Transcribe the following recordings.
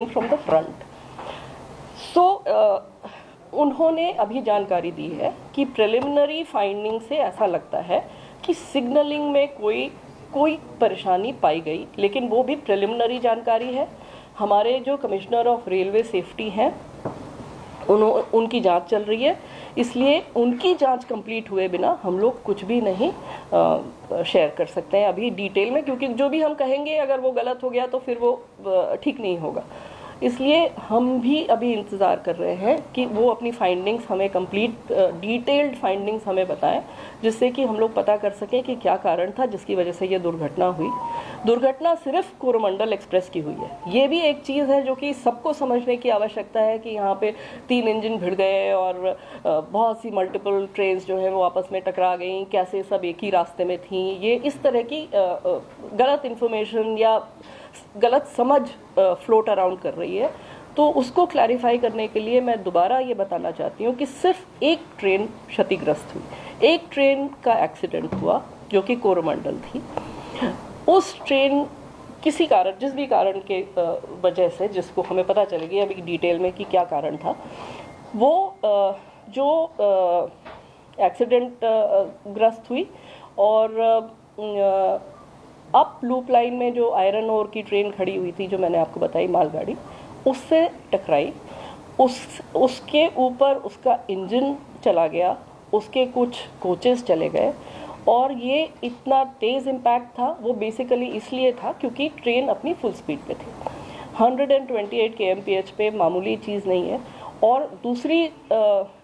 from the front. So उन्होंने अभी जानकारी दी है कि प्रिलिमिनरी फाइंडिंग से ऐसा लगता है कि सिग्नलिंग में कोई परेशानी पाई गई, लेकिन वो भी प्रिलिमिनरी जानकारी है। हमारे जो कमिश्नर ऑफ रेलवे सेफ्टी हैं उनकी जांच चल रही है, इसलिए उनकी जांच कंप्लीट हुए बिना हम लोग कुछ भी नहीं शेयर कर सकते हैं अभी डिटेल में, क्योंकि जो भी हम कहेंगे अगर वो गलत हो गया तो फिर वो ठीक नहीं होगा। इसलिए हम भी अभी इंतज़ार कर रहे हैं कि वो अपनी फाइंडिंग्स हमें कंप्लीट डिटेल्ड फाइंडिंग्स हमें बताएं, जिससे कि हम लोग पता कर सकें कि क्या कारण था जिसकी वजह से ये दुर्घटना हुई। दुर्घटना सिर्फ कोरोमंडल एक्सप्रेस की हुई है, ये भी एक चीज़ है जो कि सबको समझने की आवश्यकता है कि यहाँ पे 3 इंजन भिड़ गए और बहुत सी मल्टीपल ट्रेन्स जो हैं वो आपस में टकरा गई, कैसे सब एक ही रास्ते में थी। ये इस तरह की गलत इन्फॉर्मेशन या गलत समझ फ्लोट अराउंड कर रही है, तो उसको क्लैरिफाई करने के लिए मैं दोबारा ये बताना चाहती हूँ कि सिर्फ एक ट्रेन क्षतिग्रस्त हुई, एक ट्रेन का एक्सीडेंट हुआ जो कि कोरोमंडल थी। उस ट्रेन किसी कारण, जिस भी कारण के वजह से, जिसको हमें पता चलेगी अभी डिटेल में कि क्या कारण था, वो जो एक्सीडेंट ग्रस्त हुई और अप लूप लाइन में जो आयरन ओर की ट्रेन खड़ी हुई थी, जो मैंने आपको बताई मालगाड़ी, उससे टकराई। उसके ऊपर उसका इंजन चला गया, उसके कुछ कोचेस चले गए, और ये इतना तेज़ इम्पैक्ट था वो बेसिकली इसलिए था क्योंकि ट्रेन अपनी फुल स्पीड पे थी। 128 kmph पे मामूली चीज़ नहीं है। और दूसरी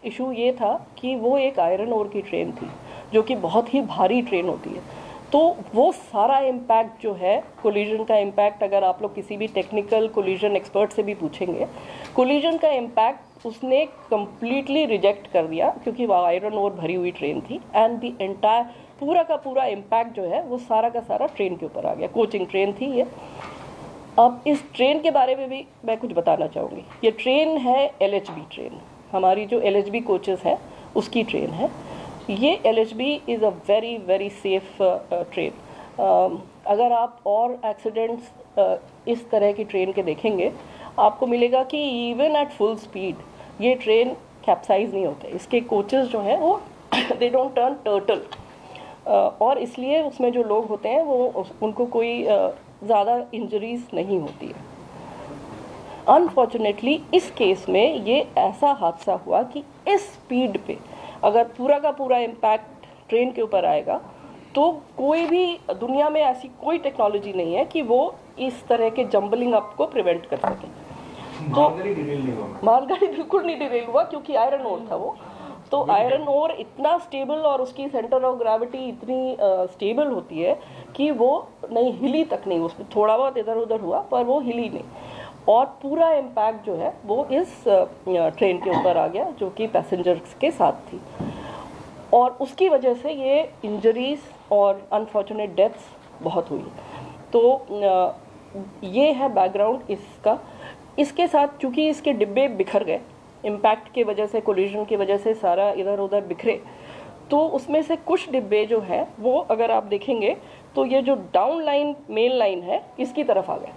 इशू ये था कि वो एक आयरन ओर की ट्रेन थी जो कि बहुत ही भारी ट्रेन होती है, तो वो सारा इम्पैक्ट जो है, कोलिजन का इम्पैक्ट, अगर आप लोग किसी भी टेक्निकल कोलिजन एक्सपर्ट से भी पूछेंगे, कोलिजन का इम्पैक्ट उसने कम्प्लीटली रिजेक्ट कर दिया क्योंकि वो आयरन ओर भरी हुई ट्रेन थी। एंड द एंटायर पूरा का पूरा इम्पैक्ट जो है वो सारा का सारा ट्रेन के ऊपर आ गया। कोचिंग ट्रेन थी ये। अब इस ट्रेन के बारे में भी मैं कुछ बताना चाहूँगी। ये ट्रेन है LHB ट्रेन, हमारी जो LHB कोचेस हैं उसकी ट्रेन है। ये LHB is a very very safe train. अगर आप और एक्सीडेंट्स इस तरह की ट्रेन के देखेंगे, आपको मिलेगा कि इवन एट फुल स्पीड ये ट्रेन कैप्साइज नहीं होते। इसके कोचेस जो हैं वो दे डोंट टर्न टर्टल, और इसलिए उसमें जो लोग होते हैं वो उनको कोई ज़्यादा इंजरीज नहीं होती है। अनफॉर्चुनेटली इस केस में ये ऐसा हादसा हुआ कि इस स्पीड पे अगर पूरा का पूरा इम्पैक्ट ट्रेन के ऊपर आएगा तो कोई भी दुनिया में ऐसी कोई टेक्नोलॉजी नहीं है कि वो इस तरह के जंबलिंग अप को प्रिवेंट कर सके। तो मालगाड़ी बिल्कुल नहीं डिरेल हुआ क्योंकि आयरन ओर था वो। तो आयरन ओर इतना स्टेबल और उसकी सेंटर ऑफ ग्रेविटी इतनी स्टेबल होती है कि वो नहीं हिली तक नहीं, उसमें थोड़ा बहुत इधर उधर हुआ पर वो हिली नहीं, और पूरा इम्पैक्ट जो है वो इस ट्रेन के ऊपर आ गया जो कि पैसेंजर्स के साथ थी, और उसकी वजह से ये इंजरीज और अनफॉर्चुनेट डेथ्स बहुत हुई। तो ये है बैकग्राउंड इसका। इसके साथ चूँकि इसके डिब्बे बिखर गए इम्पैक्ट की वजह से, कोलिजन की वजह से सारा इधर उधर बिखरे, तो उसमें से कुछ डिब्बे जो हैं वो अगर आप देखेंगे तो ये जो डाउन लाइन मेन लाइन है इसकी तरफ आ गए,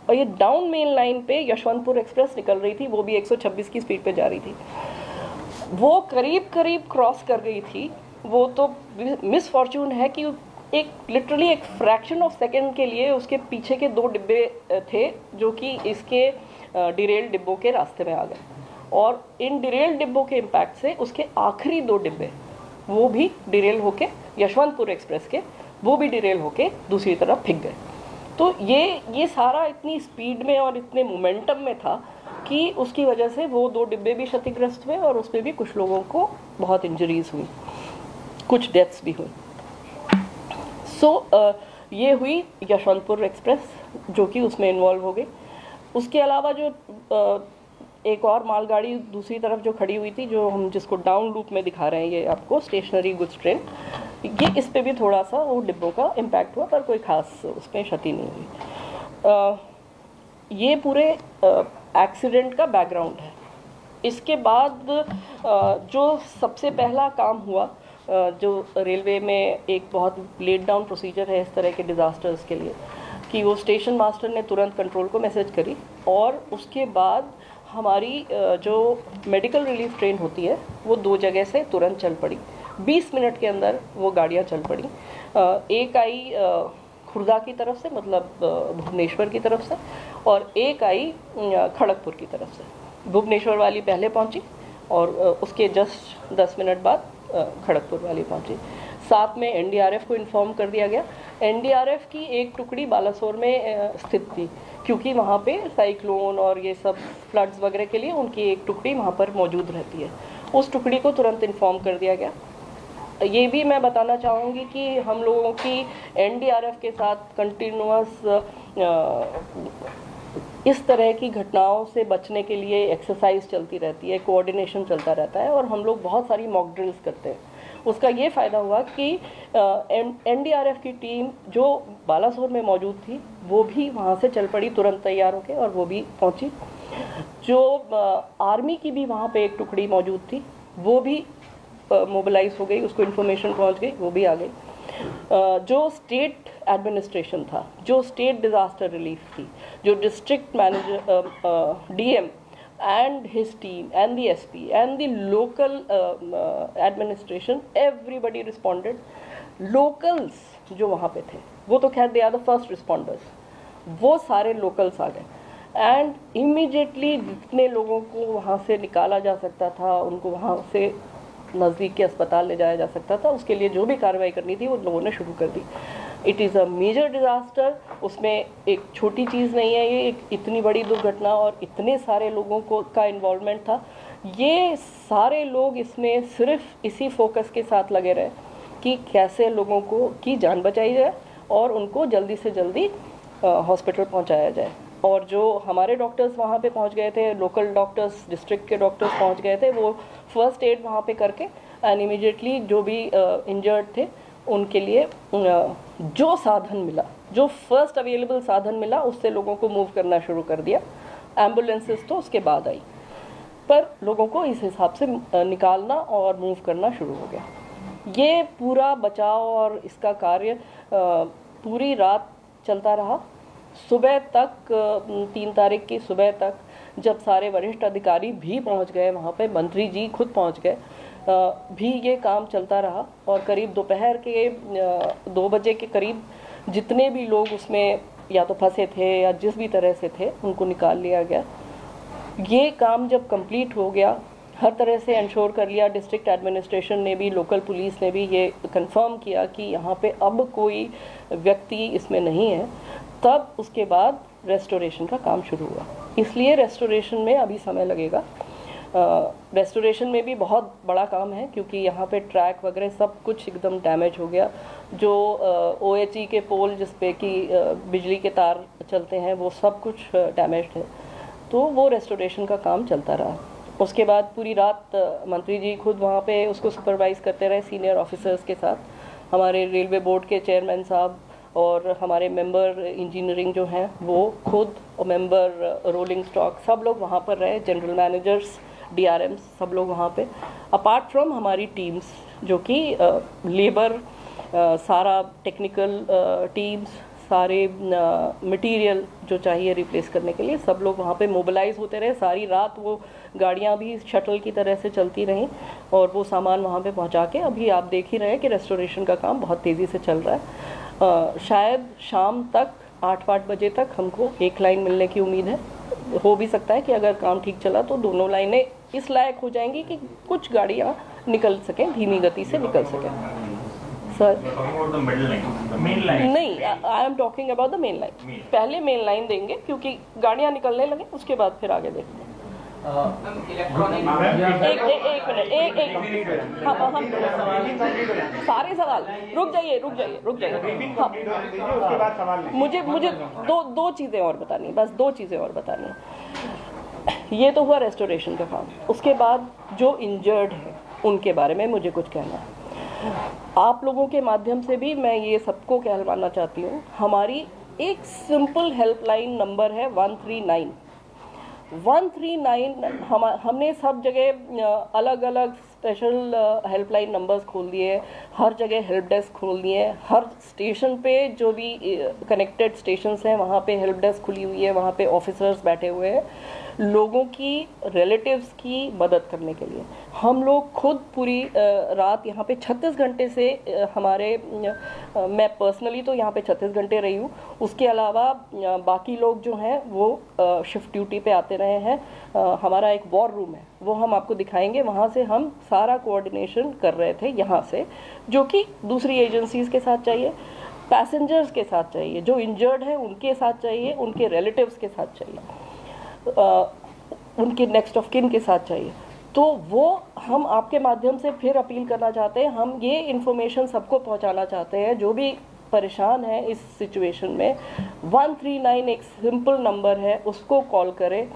और ये डाउन मेन लाइन पे यशवंतपुर एक्सप्रेस निकल रही थी, वो भी 126 की स्पीड पे जा रही थी। वो करीब करीब क्रॉस कर गई थी। वो तो मिस फॉर्चून है कि एक लिटरली एक फ्रैक्शन ऑफ सेकेंड के लिए उसके पीछे के 2 डिब्बे थे जो कि इसके डिरेल्ड डिब्बों के रास्ते में आ गए, और इन डिरेल्ड डिब्बों के इम्पैक्ट से उसके आखिरी 2 डिब्बे वो भी डिरेल होके, यशवंतपुर एक्सप्रेस के, वो भी डिरेल होके दूसरी तरफ फिक गए। तो ये सारा इतनी स्पीड में और इतने मोमेंटम में था कि उसकी वजह से वो 2 डिब्बे भी क्षतिग्रस्त हुए और उसमें भी कुछ लोगों को बहुत इंजरीज हुई, कुछ डेथ्स भी हुई। सो ये हुई यशवंतपुर एक्सप्रेस जो कि उसमें इन्वॉल्व हो गई। उसके अलावा जो एक और मालगाड़ी दूसरी तरफ जो खड़ी हुई थी, जो हम जिसको डाउन लूप में दिखा रहे हैं ये आपको, स्टेशनरी गुड्स ट्रेन, ये इस पे भी थोड़ा सा वो डिब्बों का इम्पैक्ट हुआ पर कोई खास उसमें क्षति नहीं हुई। ये पूरे एक्सीडेंट का बैकग्राउंड है। इसके बाद जो सबसे पहला काम हुआ, जो रेलवे में एक बहुत लेट डाउन प्रोसीजर है इस तरह के डिज़ास्टर्स के लिए, कि वो स्टेशन मास्टर ने तुरंत कंट्रोल को मैसेज करी और उसके बाद हमारी जो मेडिकल रिलीफ ट्रेन होती है वो 2 जगह से तुरंत चल पड़ी। 20 मिनट के अंदर वो गाड़ियाँ चल पड़ी। एक आई खुर्दा की तरफ से, मतलब भुवनेश्वर की तरफ से, और एक आई खड़गपुर की तरफ से। भुवनेश्वर वाली पहले पहुंची और उसके जस्ट 10 मिनट बाद खड़गपुर वाली पहुंची। साथ में एनडीआरएफ को इन्फॉर्म कर दिया गया। एनडीआरएफ की एक टुकड़ी बालासोर में स्थित थी, क्योंकि वहाँ पे साइक्लोन और ये सब फ्लड्स वगैरह के लिए उनकी एक टुकड़ी वहाँ पर मौजूद रहती है। उस टुकड़ी को तुरंत इन्फॉर्म कर दिया गया। ये भी मैं बताना चाहूँगी कि हम लोगों की एनडीआरएफ के साथ कंटिन्यूअस इस तरह की घटनाओं से बचने के लिए एक्सरसाइज चलती रहती है, कोऑर्डिनेशन चलता रहता है और हम लोग बहुत सारी मॉक ड्रिल्स करते हैं। उसका ये फ़ायदा हुआ कि एनडीआरएफ की टीम जो बालासोर में मौजूद थी वो भी वहाँ से चल पड़ी तुरंत तैयार होकर और वो भी पहुँची। जो आर्मी की भी वहाँ पे एक टुकड़ी मौजूद थी वो भी मोबिलाइज हो गई, उसको इन्फॉर्मेशन पहुँच गई, वो भी आ गई। जो स्टेट एडमिनिस्ट्रेशन था, जो स्टेट डिज़ास्टर रिलीफ थी, जो district manager DM and his team and the SP and the local administration, everybody responded. Locals जो वहाँ पे थे वो तो खैर they are the first responders, वो सारे locals आ गए and immediately जितने लोगों को वहाँ से निकाला जा सकता था, उनको वहाँ से नज़दीक के अस्पताल ले जाया जा सकता था, उसके लिए जो भी कार्रवाई करनी थी वो लोगों ने शुरू कर दी। It is a major disaster, उसमें एक छोटी चीज़ नहीं है, ये एक इतनी बड़ी दुर्घटना और इतने सारे लोगों को का इन्वॉल्वमेंट था। ये सारे लोग इसमें सिर्फ इसी फोकस के साथ लगे रहे कि कैसे लोगों को की जान बचाई जाए और उनको जल्दी से जल्दी हॉस्पिटल पहुंचाया जाए। और जो हमारे डॉक्टर्स वहाँ पे पहुँच गए थे, लोकल डॉक्टर्स, डिस्ट्रिक्ट के डॉक्टर्स पहुँच गए थे, वो फर्स्ट एड वहाँ पे करके एंड इमीडिएटली जो भी इंजर्ड थे उनके लिए जो साधन मिला, जो फर्स्ट अवेलेबल साधन मिला, उससे लोगों को मूव करना शुरू कर दिया। एम्बुलेंसेस तो उसके बाद आई, पर लोगों को इस हिसाब से निकालना और मूव करना शुरू हो गया। ये पूरा बचाव और इसका कार्य पूरी रात चलता रहा। सुबह तक 3 तारीख की सुबह तक जब सारे वरिष्ठ अधिकारी भी पहुंच गए वहाँ पे, मंत्री जी खुद पहुँच गए, भी ये काम चलता रहा और करीब दोपहर के 2 बजे के करीब जितने भी लोग उसमें या तो फंसे थे या जिस भी तरह से थे उनको निकाल लिया गया। ये काम जब कंप्लीट हो गया, हर तरह से इंश्योर कर लिया, डिस्ट्रिक्ट एडमिनिस्ट्रेशन ने भी, लोकल पुलिस ने भी ये कंफर्म किया कि यहाँ पे अब कोई व्यक्ति इसमें नहीं है, तब उसके बाद रेस्टोरेशन का काम शुरू हुआ। इसलिए रेस्टोरेशन में अभी समय लगेगा। रेस्टोरेशन में भी बहुत बड़ा काम है क्योंकि यहाँ पे ट्रैक वगैरह सब कुछ एकदम डैमेज हो गया। जो OHE के पोल जिस पे कि बिजली के तार चलते हैं वो सब कुछ डैमेज्ड है, तो वो रेस्टोरेशन का काम चलता रहा। उसके बाद पूरी रात मंत्री जी खुद वहाँ पे उसको सुपरवाइज़ करते रहे सीनियर ऑफिसर्स के साथ। हमारे रेलवे बोर्ड के चेयरमैन साहब और हमारे मेंबर इंजीनियरिंग जो हैं वो खुद, और मेंबर रोलिंग स्टॉक, सब लोग वहाँ पर रहे, जनरल मैनेजर्स, DRMs, सब लोग वहाँ पे। अपार्ट फ्रॉम हमारी टीम्स जो कि लेबर, सारा टेक्निकल टीम्स, सारे मटेरियल जो चाहिए रिप्लेस करने के लिए, सब लोग वहाँ पे मोबिलाइज होते रहे। सारी रात वो गाड़ियाँ भी शटल की तरह से चलती रहीं और वो सामान वहाँ पे पहुँचा के अभी आप देख ही रहे हैं कि रेस्टोरेशन का काम बहुत तेज़ी से चल रहा है। शायद शाम तक 8-8 बजे तक हमको एक लाइन मिलने की उम्मीद है। हो भी सकता है कि अगर काम ठीक चला तो दोनों लाइनें इस लायक हो जाएंगी कि कुछ गाड़ियाँ निकल सकें, धीमी गति से निकल सकें। सर नहीं, I am talking about the main line. पहले मेन लाइन देंगे क्योंकि गाड़ियाँ निकलने लगे, उसके बाद फिर आगे देखते हैं। एक मिनट, हम सारे सवाल रुक जाइए। हाँ, मुझे दो चीज़ें और बतानी, बस 2 चीज़ें और बतानी। ये तो हुआ रेस्टोरेशन का काम। उसके बाद जो इंजर्ड है उनके बारे में मुझे कुछ कहना है। आप लोगों के माध्यम से भी मैं ये सबको कहलवाना चाहती हूँ, हमारी एक सिंपल हेल्पलाइन नंबर है 139। हमने सब जगह अलग अलग स्पेशल हेल्पलाइन नंबर्स खोल दिए, हर जगह हेल्प डेस्क खोल दिए, हर स्टेशन पे जो भी कनेक्टेड स्टेशंस हैं वहाँ पे हेल्प डेस्क खुली हुई है, वहाँ पे ऑफिसर्स बैठे हुए हैं लोगों की रिलेटिव्स की मदद करने के लिए। हम लोग खुद पूरी रात यहाँ पे 36 घंटे से मैं पर्सनली तो यहाँ पे 36 घंटे रही हूँ, उसके अलावा बाकी लोग जो हैं वो शिफ्ट ड्यूटी पे आते रहे हैं। हमारा एक वॉर रूम है, वो हम आपको दिखाएंगे, वहाँ से हम सारा कोऑर्डिनेशन कर रहे थे यहाँ से, जो कि दूसरी एजेंसीज़ के साथ चाहिए, पैसेंजर्स के साथ चाहिए, जो इंजर्ड है उनके साथ चाहिए, उनके रिलेटिव्स के साथ चाहिए, उनके नेक्स्ट ऑफ किन के साथ चाहिए। तो वो हम आपके माध्यम से फिर अपील करना चाहते हैं, हम ये इन्फॉर्मेशन सबको पहुंचाना चाहते हैं जो भी परेशान है इस सिचुएशन में। 139 एक सिंपल नंबर है, उसको कॉल करें,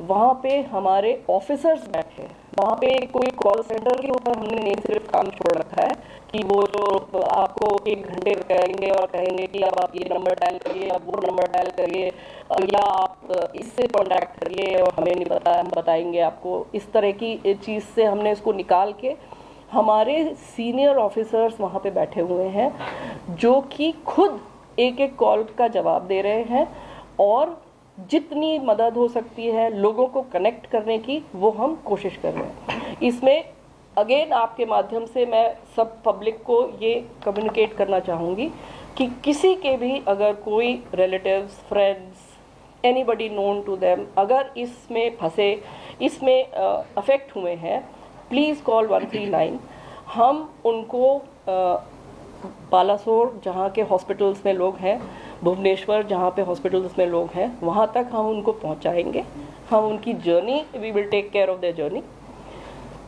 वहाँ पे हमारे ऑफिसर्स बैठे हैं, वहाँ पे कोई कॉल सेंटर के ऊपर हमने नहीं सिर्फ काम छोड़ रखा है कि वो जो आपको 1 घंटे करेंगे और कहेंगे कि अब आप ये नंबर डायल करिए, अब वो नंबर डायल करिए, या आप इससे कॉन्टैक्ट करिए और हमें नहीं पता, हम बताएंगे आपको। इस तरह की चीज़ से हमने इसको निकाल के हमारे सीनियर ऑफिसर्स वहाँ पे बैठे हुए हैं जो कि खुद एक एक कॉल का जवाब दे रहे हैं और जितनी मदद हो सकती है लोगों को कनेक्ट करने की वो हम कोशिश कर रहे हैं। इसमें अगेन आपके माध्यम से मैं सब पब्लिक को ये कम्युनिकेट करना चाहूँगी कि किसी के भी अगर कोई relatives, friends, anybody known to them अगर इसमें फंसे, इसमें अफेक्ट हुए हैं, प्लीज़ कॉल 139। हम उनको बालासोर जहाँ के हॉस्पिटल्स में लोग हैं, भुवनेश्वर जहाँ पे हॉस्पिटल्स में लोग हैं, वहाँ तक हम उनको पहुँचाएंगे। हम उनकी journey, we will take care of their journey,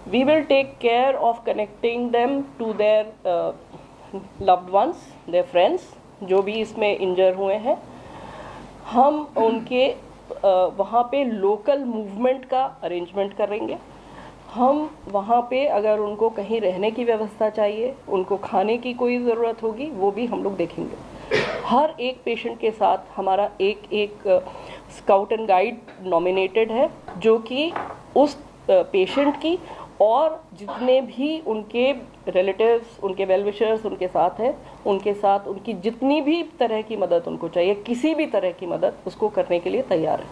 we will take care of connecting them to their loved ones, their friends जो भी इसमें इंजर हुए हैं। हम उनके वहाँ पे लोकल मूवमेंट का अरेंजमेंट करेंगे। हम वहाँ पे अगर उनको कहीं रहने की व्यवस्था चाहिए, उनको खाने की कोई ज़रूरत होगी, वो भी हम लोग देखेंगे। हर एक पेशेंट के साथ हमारा एक स्काउट एंड गाइड नॉमिनेटेड है जो कि उस पेशेंट की और जितने भी उनके रिलेटिव्स, उनके वेल विशर्स उनके साथ हैं, उनके साथ उनकी जितनी भी तरह की मदद उनको चाहिए, किसी भी तरह की मदद उसको करने के लिए तैयार है।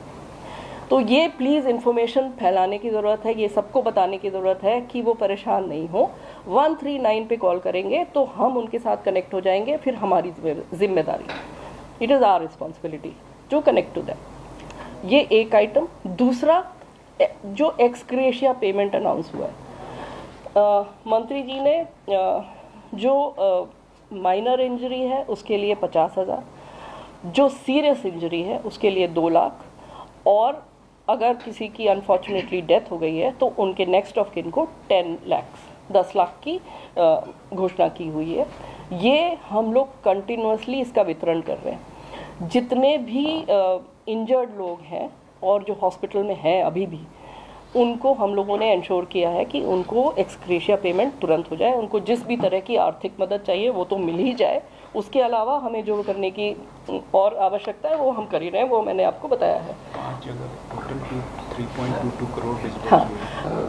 तो ये प्लीज़ इन्फॉर्मेशन फैलाने की ज़रूरत है, ये सबको बताने की ज़रूरत है कि वो परेशान नहीं हो। 139 पे कॉल करेंगे तो हम उनके साथ कनेक्ट हो जाएंगे, फिर हमारी जिम्मेदारी, it is our responsibility to connect to them. ये एक आइटम। दूसरा, जो एक्सक्रेशिया पेमेंट अनाउंस हुआ है, मंत्री जी ने जो माइनर इंजरी है उसके लिए 50,000, जो सीरियस इंजरी है उसके लिए 2 लाख, और अगर किसी की अनफॉर्चुनेटली डेथ हो गई है तो उनके नेक्स्ट ऑफ किन को 10 लाख की घोषणा की हुई है। ये हम लोग कंटिन्यूसली इसका वितरण कर रहे हैं। जितने भी इंजर्ड लोग हैं और जो हॉस्पिटल में हैं अभी भी, उनको हम लोगों ने इंश्योर किया है कि उनको एक्सक्रेशिया पेमेंट तुरंत हो जाए। उनको जिस भी तरह की आर्थिक मदद चाहिए वो तो मिल ही जाए, उसके अलावा हमें जो करने की और आवश्यकता है वो हम कर ही रहे हैं, वो मैंने आपको बताया है। 3.22 करोड़ हाँ,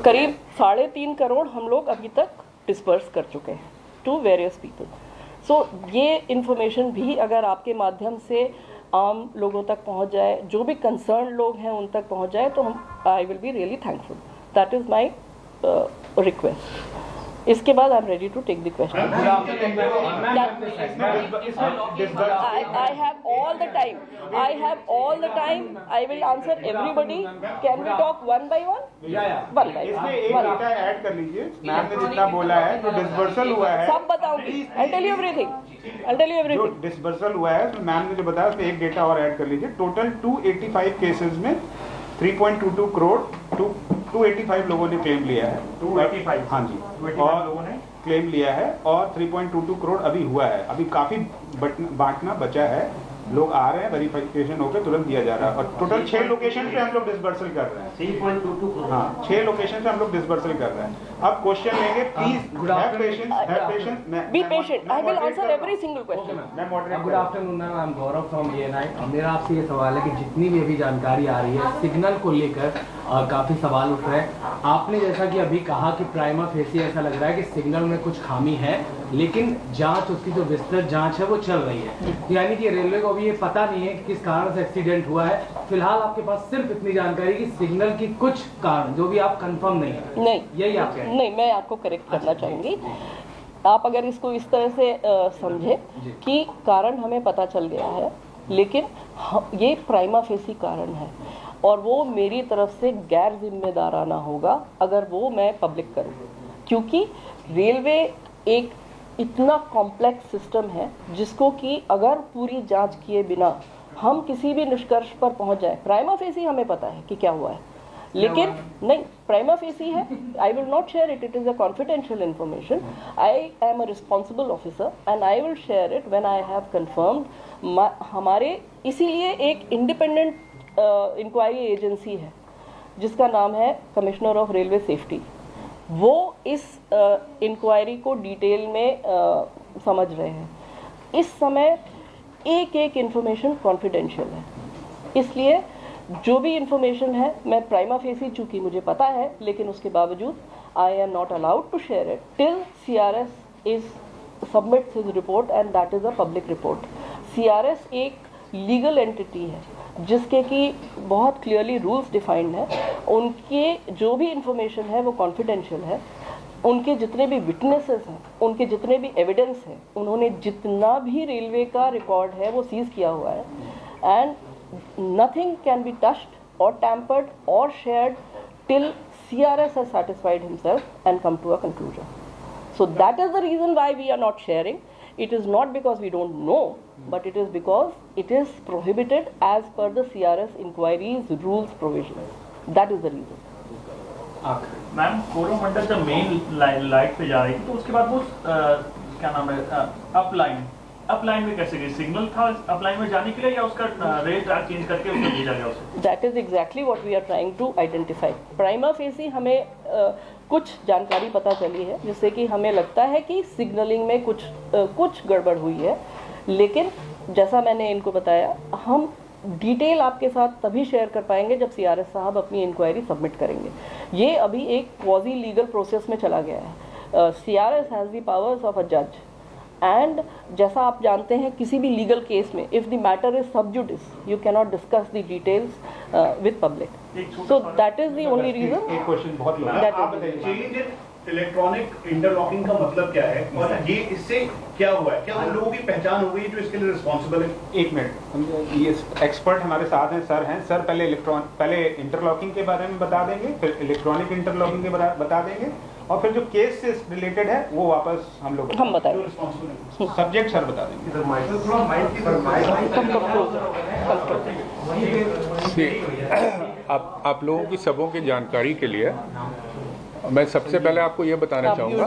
करीब 3.5 करोड़ हम लोग अभी तक डिस्पर्स कर चुके हैं टू वेरियस पीपल। सो ये इन्फॉर्मेशन भी अगर आपके माध्यम से आम लोगों तक पहुंच जाए, जो भी कंसर्न लोग हैं उन तक पहुंच जाए, तो हम I will be really thankful. That is my request. इसके बाद I am ready to take the question. I have all the time, I have all the time, I will answer everybody. Can we talk one by one? One by इसमें एक data add कर लीजिए, ma'am ने जितना बोला है, जो disbursal हुआ है सब बताऊंगी। I tell you everything, I tell you everything. जो डिसबर्सल हुआ है उसमें मैम ने जो बताया उसमें एक डेटा और ऐड कर लीजिए। टोटल 285 केसेस में 3.22 करोड़ 285 लोगों ने क्लेम लिया है। 285? हाँ जी, 285 लोगों ने क्लेम लिया है और 3.22 करोड़ अभी हुआ है। अभी काफ़ी बांटना बचा है, लोग आ रहे हैं, वेरिफिकेशन होकर तुरंत दिया जा रहा है। और टोटल 6 लोकेशन पे हम लोग डिसबर्सल कर रहे हैं। 3.22 करोड़, हाँ, 6 लोकेशन पे हम लोग डिसबर्सल कर रहे हैं। अब क्वेश्चन लेंगे, please have patience, be patient, I will answer every single question. मैं moderate. Good afternoon ma'am, I am Gaurav from BNI। मेरा आपसे ये सवाल है कि जितनी भी अभी जानकारी आ रही है सिग्नल को लेकर, और काफ़ी सवाल उठ रहे हैं। आपने जैसा कि अभी कहा कि प्राइमा फेसी ऐसा लग रहा है कि सिग्नल में कुछ खामी है, लेकिन जांच, उसकी जो विस्तृत जांच है वो चल रही है, यानी कि रेलवे को अभी ये पता नहीं है कि किस कारण से एक्सीडेंट हुआ है। फिलहाल आपके पास सिर्फ इतनी जानकारी कि सिग्नल की कुछ कारण जो भी आप कंफर्म नहीं है। नहीं, यही आप कह रहे हैं? नहीं, मैं आपको करेक्ट करना चाहूँगी। आप अगर इसको इस तरह से समझे कि कारण हमें पता चल गया है, लेकिन ये प्राइमा फेसी कारण है और वो मेरी तरफ से गैर जिम्मेदाराना होगा अगर वो मैं पब्लिक करूँ, क्योंकि रेलवे एक इतना कॉम्प्लेक्स सिस्टम है जिसको कि अगर पूरी जांच किए बिना हम किसी भी निष्कर्ष पर पहुंच जाए, प्राइमा फेसी हमें पता है कि क्या हुआ है, लेकिन नहीं, प्राइमा फेसी है, I will not share it, it is a confidential information, I am a responsible officer and I will share it when I have confirmed. हमारे इसीलिए एक इंडिपेंडेंट इंक्वायरी एजेंसी है जिसका नाम है कमिश्नर ऑफ रेलवे सेफ्टी, वो इस inquiry को डिटेल में समझ रहे हैं। इस समय एक एक इन्फॉर्मेशन कॉन्फिडेंशियल है, इसलिए जो भी इन्फॉर्मेशन है मैं प्राइमा फेसी चूँकि मुझे पता है, लेकिन उसके बावजूद I am not allowed to share it till CRS is submits his report and that is a public report. CRS एक लीगल एंटिटी है जिसके कि बहुत क्लियरली रूल्स डिफाइंड है, उनके जो भी इंफॉर्मेशन है वो कॉन्फिडेंशियल है, उनके जितने भी विटनेसेस हैं, उनके जितने भी एविडेंस हैं, उन्होंने जितना भी रेलवे का रिकॉर्ड है वो सीज किया हुआ है, and nothing can be touched और टैम्पर्ड और shared till CRS has satisfied himself and come to a conclusion. So that is the reason why we are not sharing. It is not because we don't know, but it is because it is prohibited as per the CRS inquiries rules provisions. That is the reason. Ma'am, Coromandel जब main light पे जा रही थी तो उसके बाद वो क्या नाम है, अपलाइन में कैसे गई? सिग्नल था अपलाइन में जाने के लिए या उसका रेल ट्रैक चेंज करके उसको भेजा गया उसे? That is exactly what we are trying to identify. Prima facie हमें कुछ जानकारी पता चली है जिससे कि हमें लगता है कि सिग्नलिंग में कुछ गड़बड़ हुई है, लेकिन जैसा मैंने इनको बताया, हम डिटेल आपके साथ तभी शेयर कर पाएंगे जब CRS साहब अपनी इंक्वायरी सबमिट करेंगे। ये अभी एक क्वाजी लीगल प्रोसेस में चला गया है। CRS has the powers of a जज, एंड जैसा आप जानते हैं किसी भी लीगल केस में if the matter is sub judice you cannot discuss the details with public, so that is the only reason. एक क्वेश्चन बहुत लंबा That आप is- बताइए। इलेक्ट्रॉनिक इंटरलॉकिंग का मतलब क्या है और ये इससे क्या हुआ है? क्या उन लोगों की पहचान हो गई जो इसके लिए रिस्पॉन्सिबल है? एक मिनट, ये एक्सपर्ट हमारे साथ हैं, सर पहले इंटरलॉकिंग के बारे में बता देंगे, फिर इलेक्ट्रॉनिक इंटरलॉकिंग के बारे में बता देंगे, और फिर जो केस से रिलेटेड है वो वापस हम बताएंगे। सब्जेक्ट सर बता देंगे। आप लोगों की सबों की जानकारी के लिए मैं सबसे पहले आपको ये बताना चाहूँगा,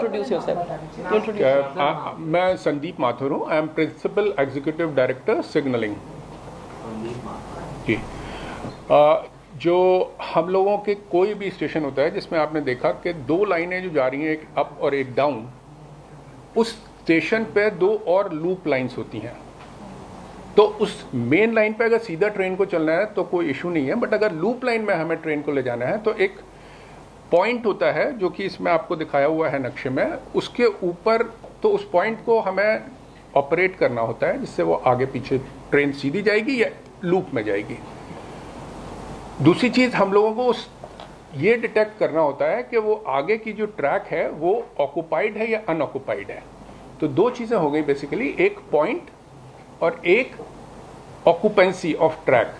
मैं संदीप माथुर हूँ, I am principal executive director signalling जी। जो हम लोगों के कोई भी स्टेशन होता है जिसमें आपने देखा कि दो लाइनें जो जा रही हैं, एक अप और एक डाउन, उस स्टेशन पे दो और लूप लाइंस होती हैं। तो उस मेन लाइन पे अगर सीधा ट्रेन को चलना है तो कोई इशू नहीं है, बट अगर लूप लाइन में हमें ट्रेन को ले जाना है तो एक पॉइंट होता है जो कि इसमें आपको दिखाया हुआ है नक्शे में, उसके ऊपर, तो उस पॉइंट को हमें ऑपरेट करना होता है जिससे वो आगे पीछे ट्रेन सीधी जाएगी या लूप में जाएगी। दूसरी चीज़ हम लोगों को ये डिटेक्ट करना होता है कि वो आगे की जो ट्रैक है वो ऑक्युपाइड है या अनऑक्युपाइड है। तो दो चीज़ें हो गई बेसिकली, एक पॉइंट और एक ऑक्युपेंसी ऑफ ट्रैक।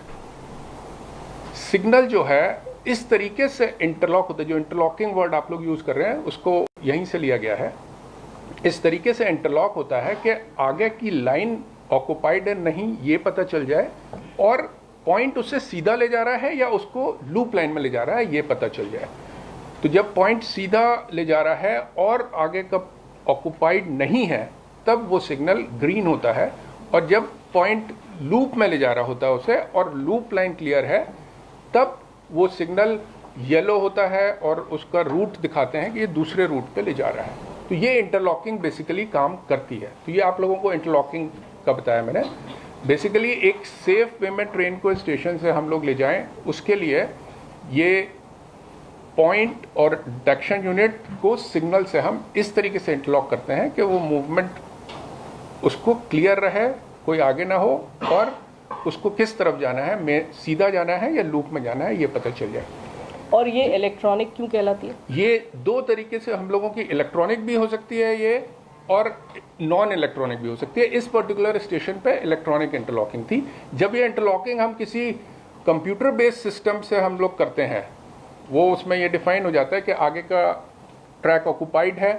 सिग्नल जो है इस तरीके से इंटरलॉक होता है, जो इंटरलॉकिंग वर्ड आप लोग यूज़ कर रहे हैं उसको यहीं से लिया गया है। इस तरीके से इंटरलॉक होता है कि आगे की लाइन ऑक्युपाइड है नहीं ये पता चल जाए, और पॉइंट उससे सीधा ले जा रहा है या उसको लूप लाइन में ले जा रहा है ये पता चल जाए। तो जब पॉइंट सीधा ले जा रहा है और आगे का ऑक्युपाइड नहीं है तब वो सिग्नल ग्रीन होता है, और जब पॉइंट लूप में ले जा रहा होता है उसे और लूप लाइन क्लियर है तब वो सिग्नल येलो होता है और उसका रूट दिखाते हैं कि ये दूसरे रूट पे ले जा रहा है। तो ये इंटरलॉकिंग बेसिकली काम करती है। तो ये आप लोगों को इंटरलॉकिंग का बताया मैंने। बेसिकली एक सेफ वे में ट्रेन को स्टेशन से हम लोग ले जाएं, उसके लिए ये पॉइंट और डिटेक्शन यूनिट को सिग्नल से हम इस तरीके से इंटरलॉक करते हैं कि वो मूवमेंट उसको क्लियर रहे, कोई आगे ना हो, और उसको किस तरफ जाना है, में सीधा जाना है या लूप में जाना है, ये पता चल जाए। और ये इलेक्ट्रॉनिक क्यों कहलाती है? ये दो तरीके से हम लोगों की इलेक्ट्रॉनिक भी हो सकती है ये, और नॉन इलेक्ट्रॉनिक भी हो सकती है। इस पर्टिकुलर स्टेशन पे इलेक्ट्रॉनिक इंटरलॉकिंग थी। जब ये इंटरलॉकिंग हम किसी कंप्यूटर बेस्ड सिस्टम से हम लोग करते हैं, वो उसमें ये डिफाइन हो जाता है कि आगे का ट्रैक ऑक्युपाइड है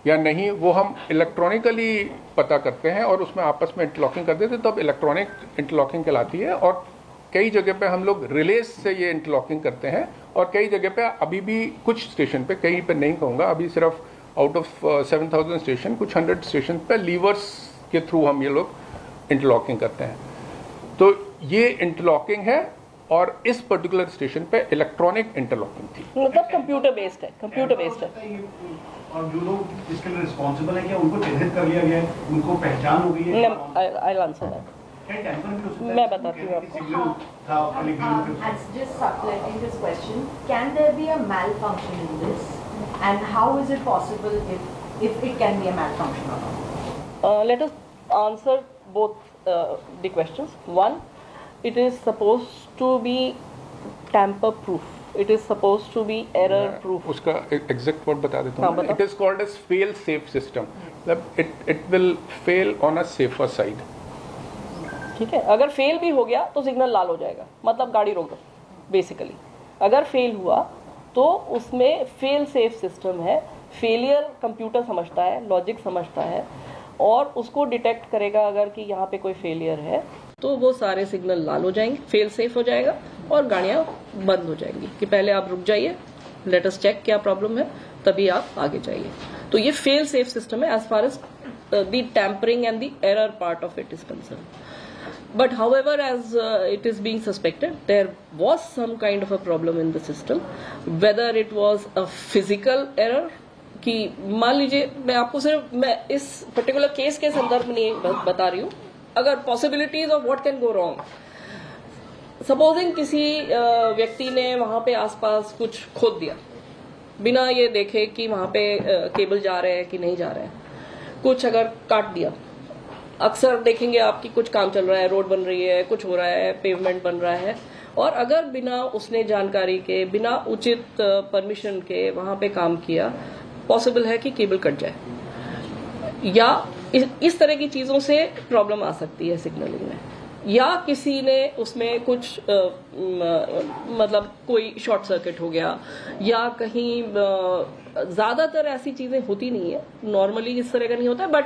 या नहीं, वो हम इलेक्ट्रॉनिकली पता करते हैं और उसमें आपस में इंटरलॉकिंग कर देते हैं, तब इलेक्ट्रॉनिक इंटरलॉकिंग कहलाती है। और कई जगह पे हम लोग रिलेस से ये इंटरलॉकिंग करते हैं, और कई जगह पे अभी भी कुछ स्टेशन पे, कहीं पे नहीं कहूँगा, अभी सिर्फ आउट ऑफ 7000 स्टेशन, कुछ 100 स्टेशन पे लीवर्स के थ्रू हम ये लोग इंटरलॉकिंग करते हैं। तो ये इंटरलॉकिंग है, और इस पर्टिकुलर स्टेशन पे इलेक्ट्रॉनिक इंटरलॉकिंग थी। मतलब कंप्यूटर बेस्ड है, कंप्यूटर बेस्ड है। और जो लोग इसके लिए रिस्पॉन्सिबल है, क्या उनको चिन्हित कर लिया गया है, उनको पहचान हो गई है? I'll answer that. मैं बताती हूँ आपको। Just supplementing this question, can there be a malfunction in this, and how is it possible if it can be a malfunction or not? Let us answer both the questions. One, it is supposed to be tamper proof. It is supposed to be error proof. उसका exact word बता देता हूँ। हाँ, it is called as fail safe system. मतलब it will fail on a safer side. ठीक है, अगर fail भी हो गया तो सिग्नल लाल हो जाएगा, मतलब गाड़ी रोक दो बेसिकली। अगर फेल हुआ तो उसमें फेल सेफ सिस्टम है। फेलियर कंप्यूटर समझता है, लॉजिक समझता है, और उसको डिटेक्ट करेगा अगर कि यहाँ पे कोई फेलियर है, तो वो सारे सिग्नल लाल हो जाएंगे, फेल सेफ हो जाएगा, और गाड़ियाँ बंद हो जाएंगी कि पहले आप रुक जाइए, लेट अस चेक क्या प्रॉब्लम है, तभी आप आगे जाइए। तो ये फेल सेफ सिस्टम है as far as the tampering and the error part of it is concern. But however, as it is being suspected, there was some kind of a problem in the system. Whether it was a physical error, कि मान लीजिए, मैं आपको सिर्फ मैं इस particular case के संदर्भ में नहीं बता रही हूँ, अगर possibilities of what can go wrong. Supposing किसी व्यक्ति ने वहां पे आसपास कुछ खोद दिया बिना ये देखे कि वहां पे केबल जा रहे हैं कि नहीं जा रहे हैं, कुछ अगर काट दिया। अक्सर देखेंगे आपकी कुछ काम चल रहा है, रोड बन रही है, कुछ हो रहा है, पेवमेंट बन रहा है, और अगर बिना उसने जानकारी के, बिना उचित परमिशन के वहां पे काम किया, पॉसिबल है कि केबल कट जाए, या इस तरह की चीजों से प्रॉब्लम आ सकती है सिग्नलिंग में। या किसी ने उसमें कुछ मतलब कोई शॉर्ट सर्किट हो गया, या कहीं ज्यादातर ऐसी चीजें होती नहीं है, नॉर्मली इस तरह का नहीं होता है, बट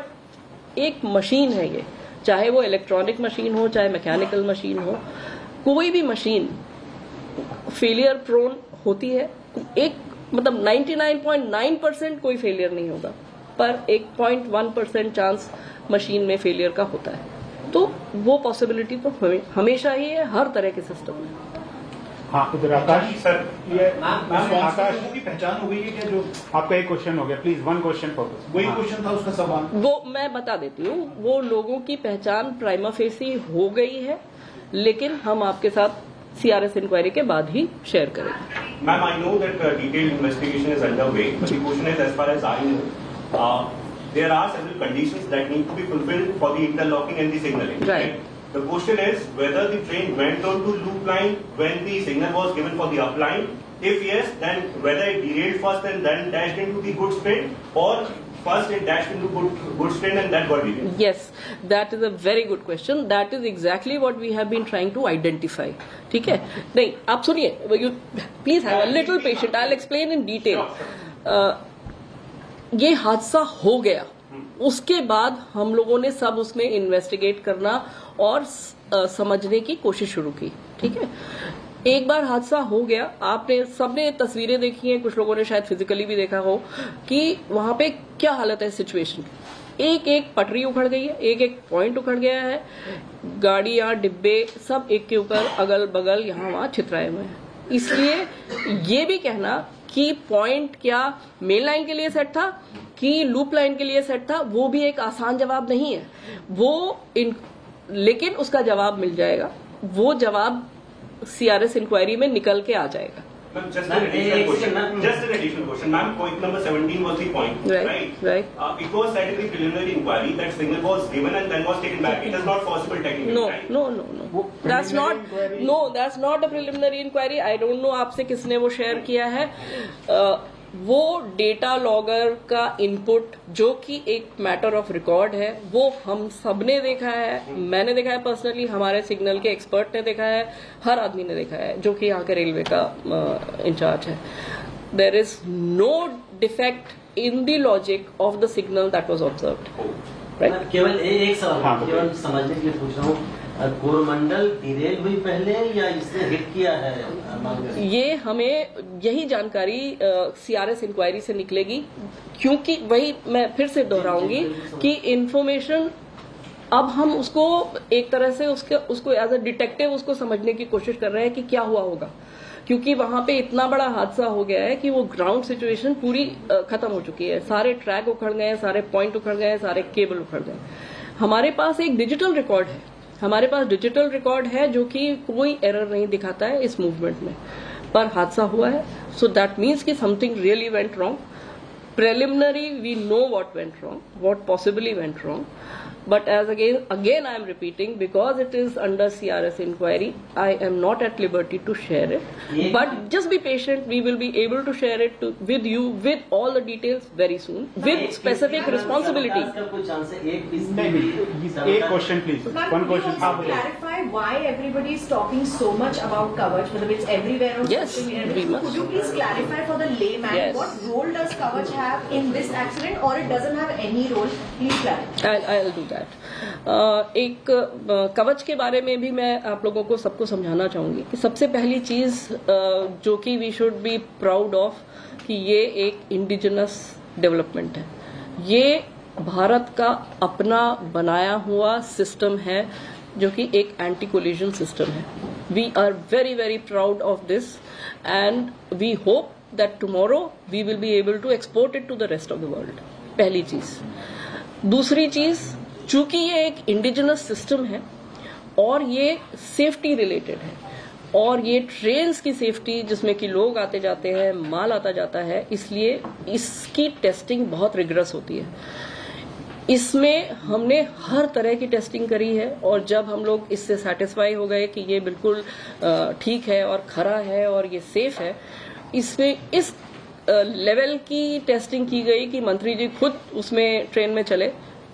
एक मशीन है ये, चाहे वो इलेक्ट्रॉनिक मशीन हो, चाहे मैकेनिकल मशीन हो, कोई भी मशीन फेलियर प्रोन होती है। एक मतलब 99.9% कोई फेलियर नहीं होगा, पर 1.1% चांस मशीन में फेलियर का होता है। तो वो पॉसिबिलिटी तो हमेशा ही है हर तरह के सिस्टम में। हाँ, इधर आकाश सर, ये आकाश की पहचान हो गई है क्या? जो आपका एक क्वेश्चन हो गया, प्लीज वन क्वेश्चन फोकस। वही क्वेश्चन था, उसका सवाल वो मैं बता देती हूँ। वो लोगों की पहचान प्राइमा फेसी हो गई है, लेकिन हम आपके साथ CRS इंक्वायरी के बाद ही शेयर करेंगे। Ma'am, I know that detailed investigation is under way, but the question is as far as I know there are several conditions that need to be fulfilled for the interlocking and the signaling. Right. The question is whether the train went on to loop line when the signal was given for the up line. If yes, then whether it derailed first and then dashed into the goods train, or first it dashed into goods train and that got derailed. Yes, that is a very good question. That is exactly what we have been trying to identify. ठीक है? नहीं, आप सुनिए, you please have a little patience. I'll explain in detail. ये हादसा हो गया, उसके बाद हम लोगों ने सब उसमें इन्वेस्टिगेट करना और समझने की कोशिश शुरू की। ठीक है, एक बार हादसा हो गया, आपने सबने तस्वीरें देखी हैं, कुछ लोगों ने शायद फिजिकली भी देखा हो कि वहां पे क्या हालत है सिचुएशन। एक एक पटरी उखड़ गई है, एक एक पॉइंट उखड़ गया है, गाड़ियां, डिब्बे सब एक के ऊपर अगल बगल यहाँ वहां छितराए हुए हैं। इसलिए ये भी कहना कि पॉइंट क्या मेन लाइन के लिए सेट था कि लूप लाइन के लिए सेट था, वो भी एक आसान जवाब नहीं है। लेकिन उसका जवाब मिल जाएगा, वो जवाब CRS इंक्वायरी में निकल के आ जाएगा। Ma'am, just an additional question. Ma'am, point number 17 was the point, right? It was said in the preliminary inquiry that signal was given and then was taken back. It is not possible technically, right? No. That's not a preliminary inquiry. I don't know आपसे किसने वो share किया है. वो data logger का input जो कि एक मैटर ऑफ रिकॉर्ड है, वो हम सबने देखा है, मैंने देखा है पर्सनली, हमारे सिग्नल के एक्सपर्ट ने देखा है, हर आदमी ने देखा है जो कि यहाँ के रेलवे का इंचार्ज है. There is no defect in the logic of the signal that was observed. केवल एक सवाल, केवल समझने के लिए पूछ रहा हूँ, कोरोमंडल डिरेल हुई पहले या इसने हिट किया है? ये हमें यही जानकारी सीआरएस इंक्वायरी से निकलेगी, क्योंकि वही मैं फिर से दोहराऊंगी कि इंफॉर्मेशन अब हम उसको एक तरह से उसको एज अ डिटेक्टिव उसको समझने की कोशिश कर रहे हैं कि क्या हुआ होगा, क्योंकि वहां पे इतना बड़ा हादसा हो गया है कि वो ग्राउंड सिचुएशन पूरी खत्म हो चुकी है. सारे ट्रैक उखड़ गए, सारे पॉइंट उखड़ गए, सारे केबल उखड़ गए. हमारे पास एक डिजिटल रिकॉर्ड है जो कि कोई एरर नहीं दिखाता है इस मूवमेंट में, पर हादसा हुआ है. सो दैट मीन्स कि something really went wrong. Preliminary, we know what went wrong, what possibly went wrong. But as again I am repeating, because it is under CRS inquiry, I am not at liberty to share it. But just be patient, we will be able to share it with you with all the details very soon, with specific responsibility. एक question please, one question. Clarify why everybody is talking so much about coverage, but it's everywhere on social media. Could you please clarify for the layman, what role does coverage have in this accident, or it doesn't have any role? Please clarify. I'll do that. एक कवच के बारे में भी मैं आप लोगों को सबको समझाना चाहूंगी कि सबसे पहली चीज जो कि we should be proud of कि ये एक इंडिजिनस डेवलपमेंट है. ये भारत का अपना बनाया हुआ सिस्टम है जो कि एक एंटी कोलिजन सिस्टम है. We are very very proud of this and we hope that tomorrow we will be able to export it to the rest of the world. पहली चीज. दूसरी चीज, चूंकि ये एक इंडिजिनस सिस्टम है और ये सेफ्टी रिलेटेड है और ये ट्रेन्स की सेफ्टी जिसमें कि लोग आते जाते हैं, माल आता जाता है, इसलिए इसकी टेस्टिंग बहुत रिगरस होती है. इसमें हमने हर तरह की टेस्टिंग करी है और जब हम लोग इससे सेटिस्फाई हो गए कि ये बिल्कुल ठीक है और खरा है और ये सेफ है, इसमें इस लेवल की टेस्टिंग की गई कि मंत्री जी खुद उसमें ट्रेन में चले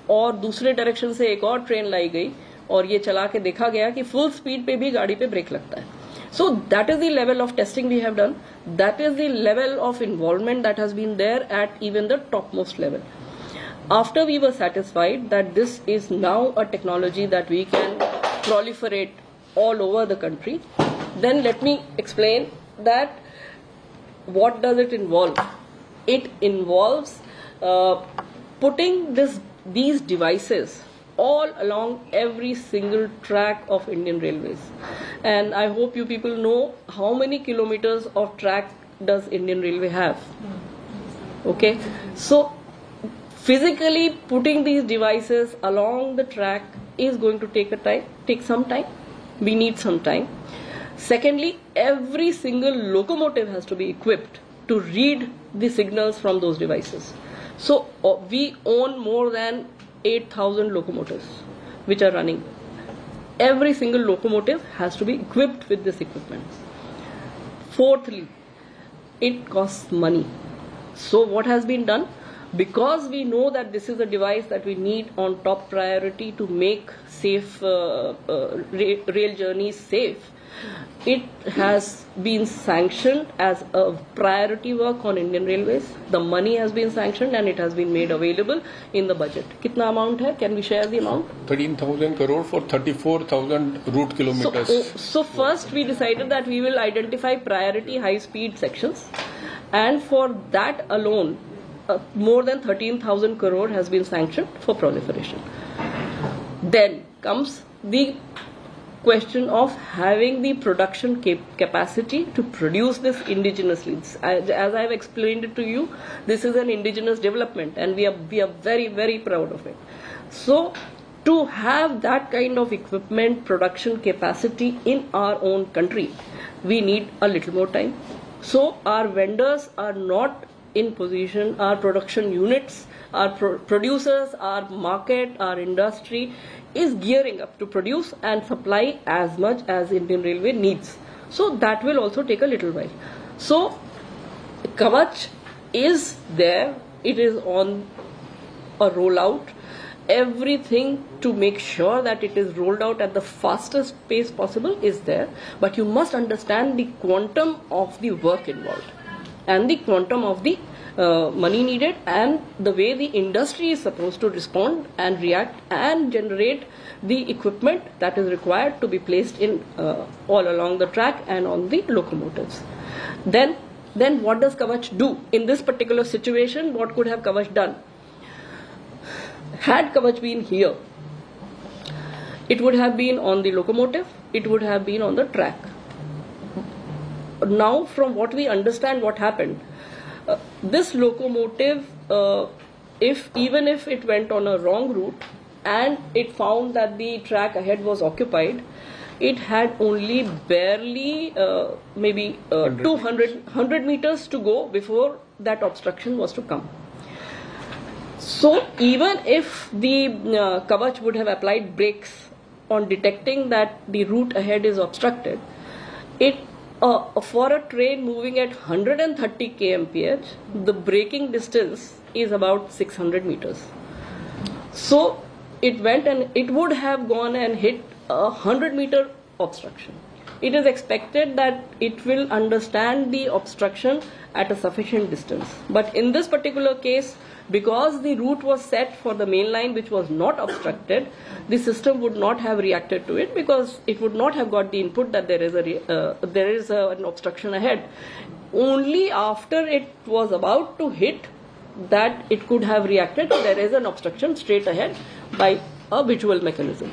और दूसरे डायरेक्शन से एक और ट्रेन लाई गई और ये चला के देखा गया कि फुल स्पीड पे भी गाड़ी पे ब्रेक लगता है. So that is the level of testing we have done. That is the level of involvement that has been there at even the top most level. After we were satisfied that this is now a technology that we can proliferate all over the country, then let me explain that what does it involve. It involves putting these devices all along every single track of Indian Railways. And I hope you people know how many kilometers of track does Indian Railway have. Okay, so physically putting these devices along the track is going to take some time. We need some time. Secondly, every single locomotive has to be equipped to read the signals from those devices. So we own more than 8,000 locomotives which are running. Every single locomotive has to be equipped with this equipment. Fourthly, it costs money. So what has been done? Because we know that this is a device that we need on top priority to make safe rail journeys safe, it has been sanctioned as a priority work on Indian Railways. The money has been sanctioned and it has been made available in the budget. Kitna amount hai? Can we share the amount? 13,000 crore for 34,000 route kilometers. So first we decided that we will identify priority high speed sections, and for that alone more than 13,000 crore has been sanctioned for proliferation. Then comes the question of having the production capacity to produce this indigenously. As I have explained it to you, this is an indigenous development and we are very very proud of it. So to have that kind of equipment production capacity in our own country, we need a little more time. So our vendors are not in position, our production units, our producers, our market, our industry is gearing up to produce and supply as much as Indian Railway needs. So that will also take a little while. So Kavach is there, it is on a rollout. Everything to make sure that it is rolled out at the fastest pace possible is there, but you must understand the quantum of the work involved and the quantum of the money needed and the way the industry is supposed to respond and react and generate the equipment that is required to be placed in all along the track and on the locomotives. Then what does Kavach do? In this particular situation, what could have Kavach done? Had Kavach been here, it would have been on the locomotive, it would have been on the track. Now, from what we understand what happened, this locomotive, even if it went on a wrong route and it found that the track ahead was occupied, it had only barely maybe 100 meters to go before that obstruction was to come. So even if the Kavach would have applied brakes on detecting that the route ahead is obstructed, for a train moving at 130 kmph, the braking distance is about 600 meters. So it went and it would have gone and hit a 100-meter obstruction. It is expected that it will understand the obstruction at a sufficient distance. But in this particular case, because the route was set for the main line which was not obstructed, the system would not have reacted to it because it would not have got the input that there is an obstruction ahead. Only after it was about to hit that it could have reacted, there is an obstruction straight ahead by a visual mechanism.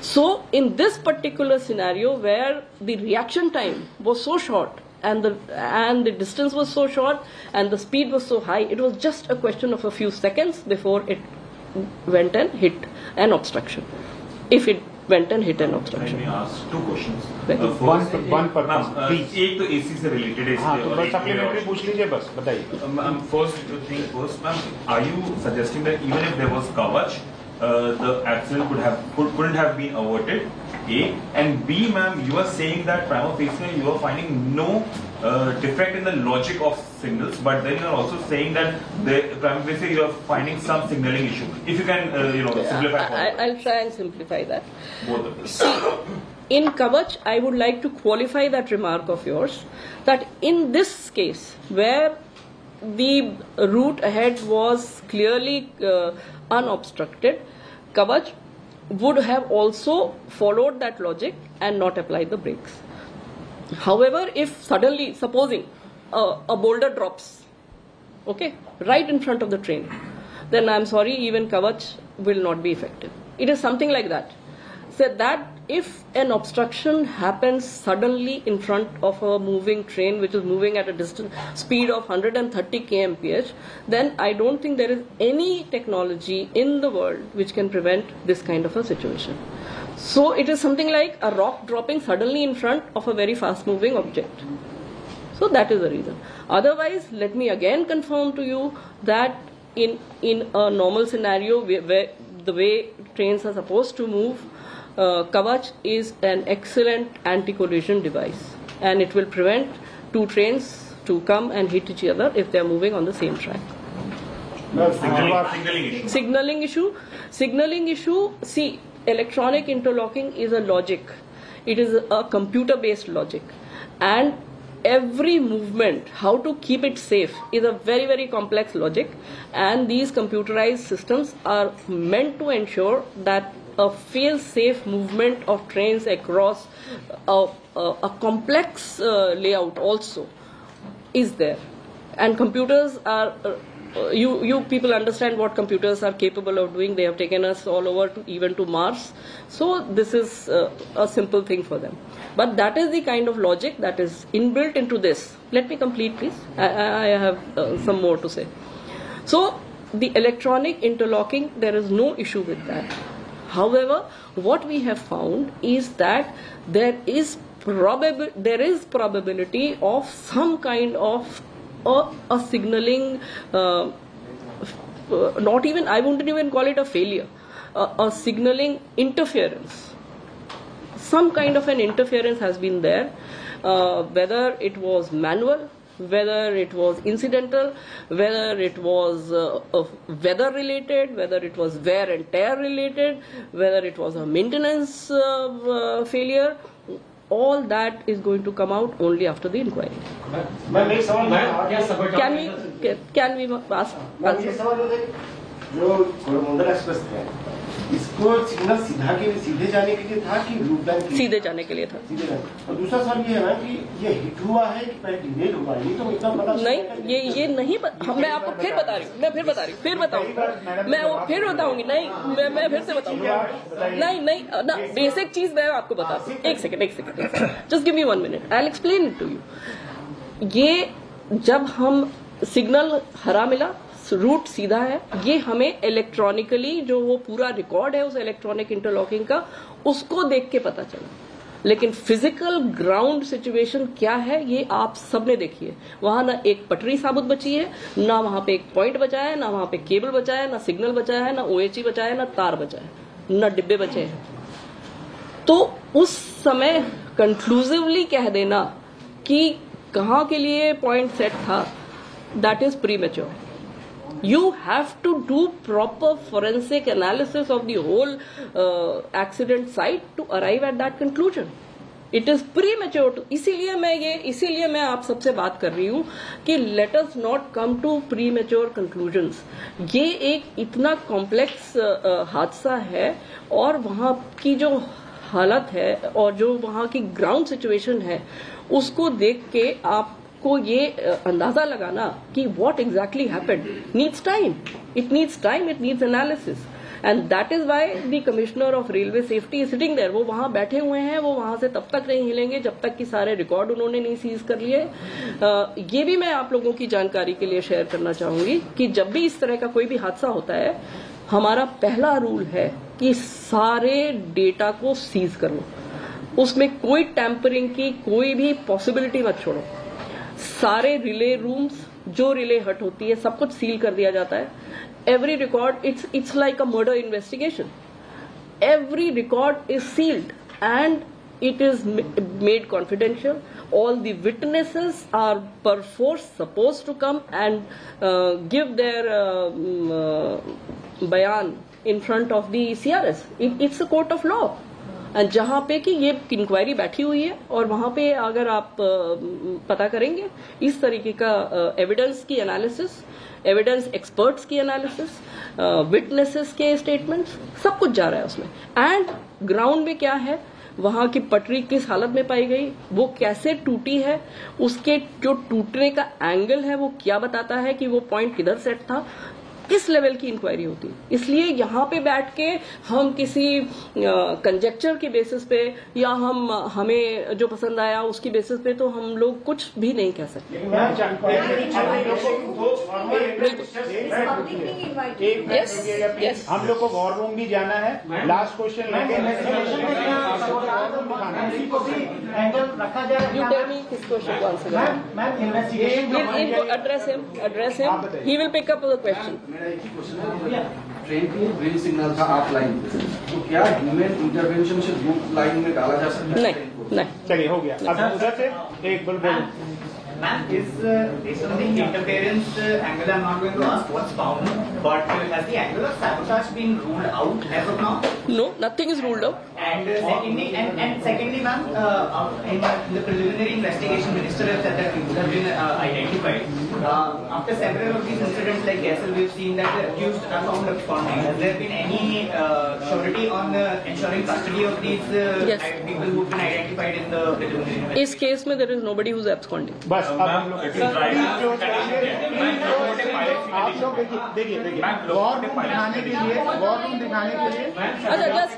So in this particular scenario where the reaction time was so short and the distance was so short and the speed was so high, it was just a question of a few seconds before it went and hit an obstruction. If it went and hit an obstruction. Let me ask two questions. one per please. एक तो AC से related है. हाँ, तो बस supplementary पूछ लीजिए बस बताइए. First, ma'am, are you suggesting that even if there was Kavach, the accident couldn't have been averted? A, and B, ma'am, you are saying that prima facie you are finding no defect in the logic of signals, but then you are also saying that the prima facie you are finding some signaling issue. If you can, simplify. I'll try and simplify that. Both of them. See, in Kavach, I would like to qualify that remark of yours that in this case, where the route ahead was clearly unobstructed, Kavach would have also followed that logic and not applied the brakes. However, if suddenly, supposing a boulder drops, okay, right in front of the train, then I'm sorry, even Kavach will not be effective. It is something like that. So that if an obstruction happens suddenly in front of a moving train which is moving at a distance speed of 130 kmph, then I don't think there is any technology in the world which can prevent this kind of a situation. So it is something like a rock dropping suddenly in front of a very fast moving object. So that is the reason. Otherwise, let me again confirm to you that in a normal scenario where the way trains are supposed to move, Kavach is an excellent anti-collision device, and it will prevent two trains to come and hit each other if they are moving on the same track. Signaling issue. See, electronic interlocking is a logic. It is a computer-based logic, and every movement, how to keep it safe, is a very, very complex logic, and these computerized systems are meant to ensure that a fail-safe movement of trains across a complex layout also is there. And computers are, you people understand what computers are capable of doing. They have taken us all over even to Mars. So this is a simple thing for them. But that is the kind of logic that is inbuilt into this. Let me complete, please. I have some more to say. So the electronic interlocking, there is no issue with that. However, what we have found is that there is there is probability of some kind of a signaling, not even, I wouldn't even call it a failure, a signaling interference. Some kind of an interference has been there, whether it was manual, whether it was incidental, whether it was weather related, whether it was wear and tear related, whether it was a maintenance failure. All that is going to come out only after the inquiry. Can we ask? जो Coromandel express है, इसको signal सीधे जाने के लिए था कि loop line सीधे जाने के लिए था? सीधे जाने। और दूसरा सवाल ये है ना कि ये हिट हुआ है कि पहले डिलेड हुआ है, ये तो इतना पता नहीं, ये नहीं मैं आपको फिर बता रही हूँ, मैं फिर बताऊंगी, मैं फिर बताऊंगी, नहीं मैं फिर से बताऊंगी, नहीं ना, बेसिक चीज मैं आपको बताती हूँ। एक second, just give me 1 minute, I will explain it to you. ये जब हम सिग्नल हरा मिला, रूट सीधा है, ये हमें इलेक्ट्रॉनिकली जो वो पूरा रिकॉर्ड है उस इलेक्ट्रॉनिक इंटरलॉकिंग का, उसको देख के पता चला। लेकिन फिजिकल ग्राउंड सिचुएशन क्या है ये आप सबने देखी है। वहां ना एक पटरी साबुत बची है, ना वहां पे एक पॉइंट बचा है, ना वहां पे केबल बचा है, ना सिग्नल बचा है, ना OHE बचा है, ना तार बचा है, ना डिब्बे बचे हैं। तो उस समय कंक्लूसिवली कह देना कि कहां के लिए पॉइंट सेट था, that is premature. You have to do proper forensic analysis of the whole accident site to arrive at that conclusion. It is premature to, इसीलिए मैं आप सबसे बात कर रही हूँ कि let us not come to premature conclusions. ये एक इतना कॉम्प्लेक्स हादसा है और वहाँ की जो हालत है और जो वहाँ की ग्राउंड सिचुएशन है उसको देख के आप को ये अंदाजा लगाना कि what exactly happened needs time. It needs time, it needs analysis. And that is why the Commissioner of Railway Safety is sitting there. वो वहाँ बैठे हुए हैं, वो वहाँ से तब तक नहीं हिलेंगे जब तक कि सारे रिकॉर्ड उन्होंने नहीं सीज कर लिए। ये भी मैं आप लोगों की जानकारी के लिए शेयर करना चाहूंगी कि जब भी इस तरह का कोई भी हादसा होता है, हमारा पहला रूल है कि सारे डेटा को सीज कर लो, उसमें कोई टैंपरिंग की कोई भी पॉसिबिलिटी मत छोड़ो। सारे रिले रूम्स, जो रिले हट होती है, सब कुछ सील कर दिया जाता है। Every record, it's like a murder investigation. Every record is sealed and it is made confidential. All the witnesses are perforce supposed to come and give their bayan in front of the CRS. It's a court of law. जहाँ पे कि ये inquiry बैठी हुई है और वहाँ पे अगर आप पता करेंगे इस तरीके का एविडेंस की एनालिसिस, एविडेंस एक्सपर्ट्स की एनालिसिस, विटनेसेस के स्टेटमेंट्स, सब कुछ जा रहा है उसमें। एंड ग्राउंड में क्या है, वहाँ की पटरी किस हालत में पाई गई, वो कैसे टूटी है, उसके जो टूटने का एंगल है वो क्या बताता है कि वो पॉइंट किधर सेट था, इस लेवल की इंक्वायरी होती है। इसलिए यहाँ पे बैठ के हम किसी कंजेक्चर की बेसिस पे या हमें जो पसंद आया उसकी बेसिस पे तो हम लोग कुछ भी नहीं कह सकते। यस, हम लोग को वॉर रूम भी जाना है। Last question address him. He will pick up the question. मेरा एक ही क्वेश्चन है, ट्रेन की ग्रीन सिग्नल था आप लाइन पे, तो क्या ह्यूमन इंटरवेंशन से लूप लाइन में डाला जा सकता है? नहीं। चलिए, हो गया। अब उधर से एक बोल Ma'am, is based on the interference angle, I'm not going to ask what's found, but has the angle of sabotage been ruled out as of now? No, nothing is ruled out. And secondly, ma'am, in the preliminary investigation, Minister has said that clues have been identified. After several of these incidents like Gaisel, we've seen that the accused are found absconding. Has there been any surety on ensuring custody of these people who've been identified in the preliminary investigation? इस case में there is nobody who's absconding. बस अब आप लोग देखिए war room दिखाने के लिए अच्छा, just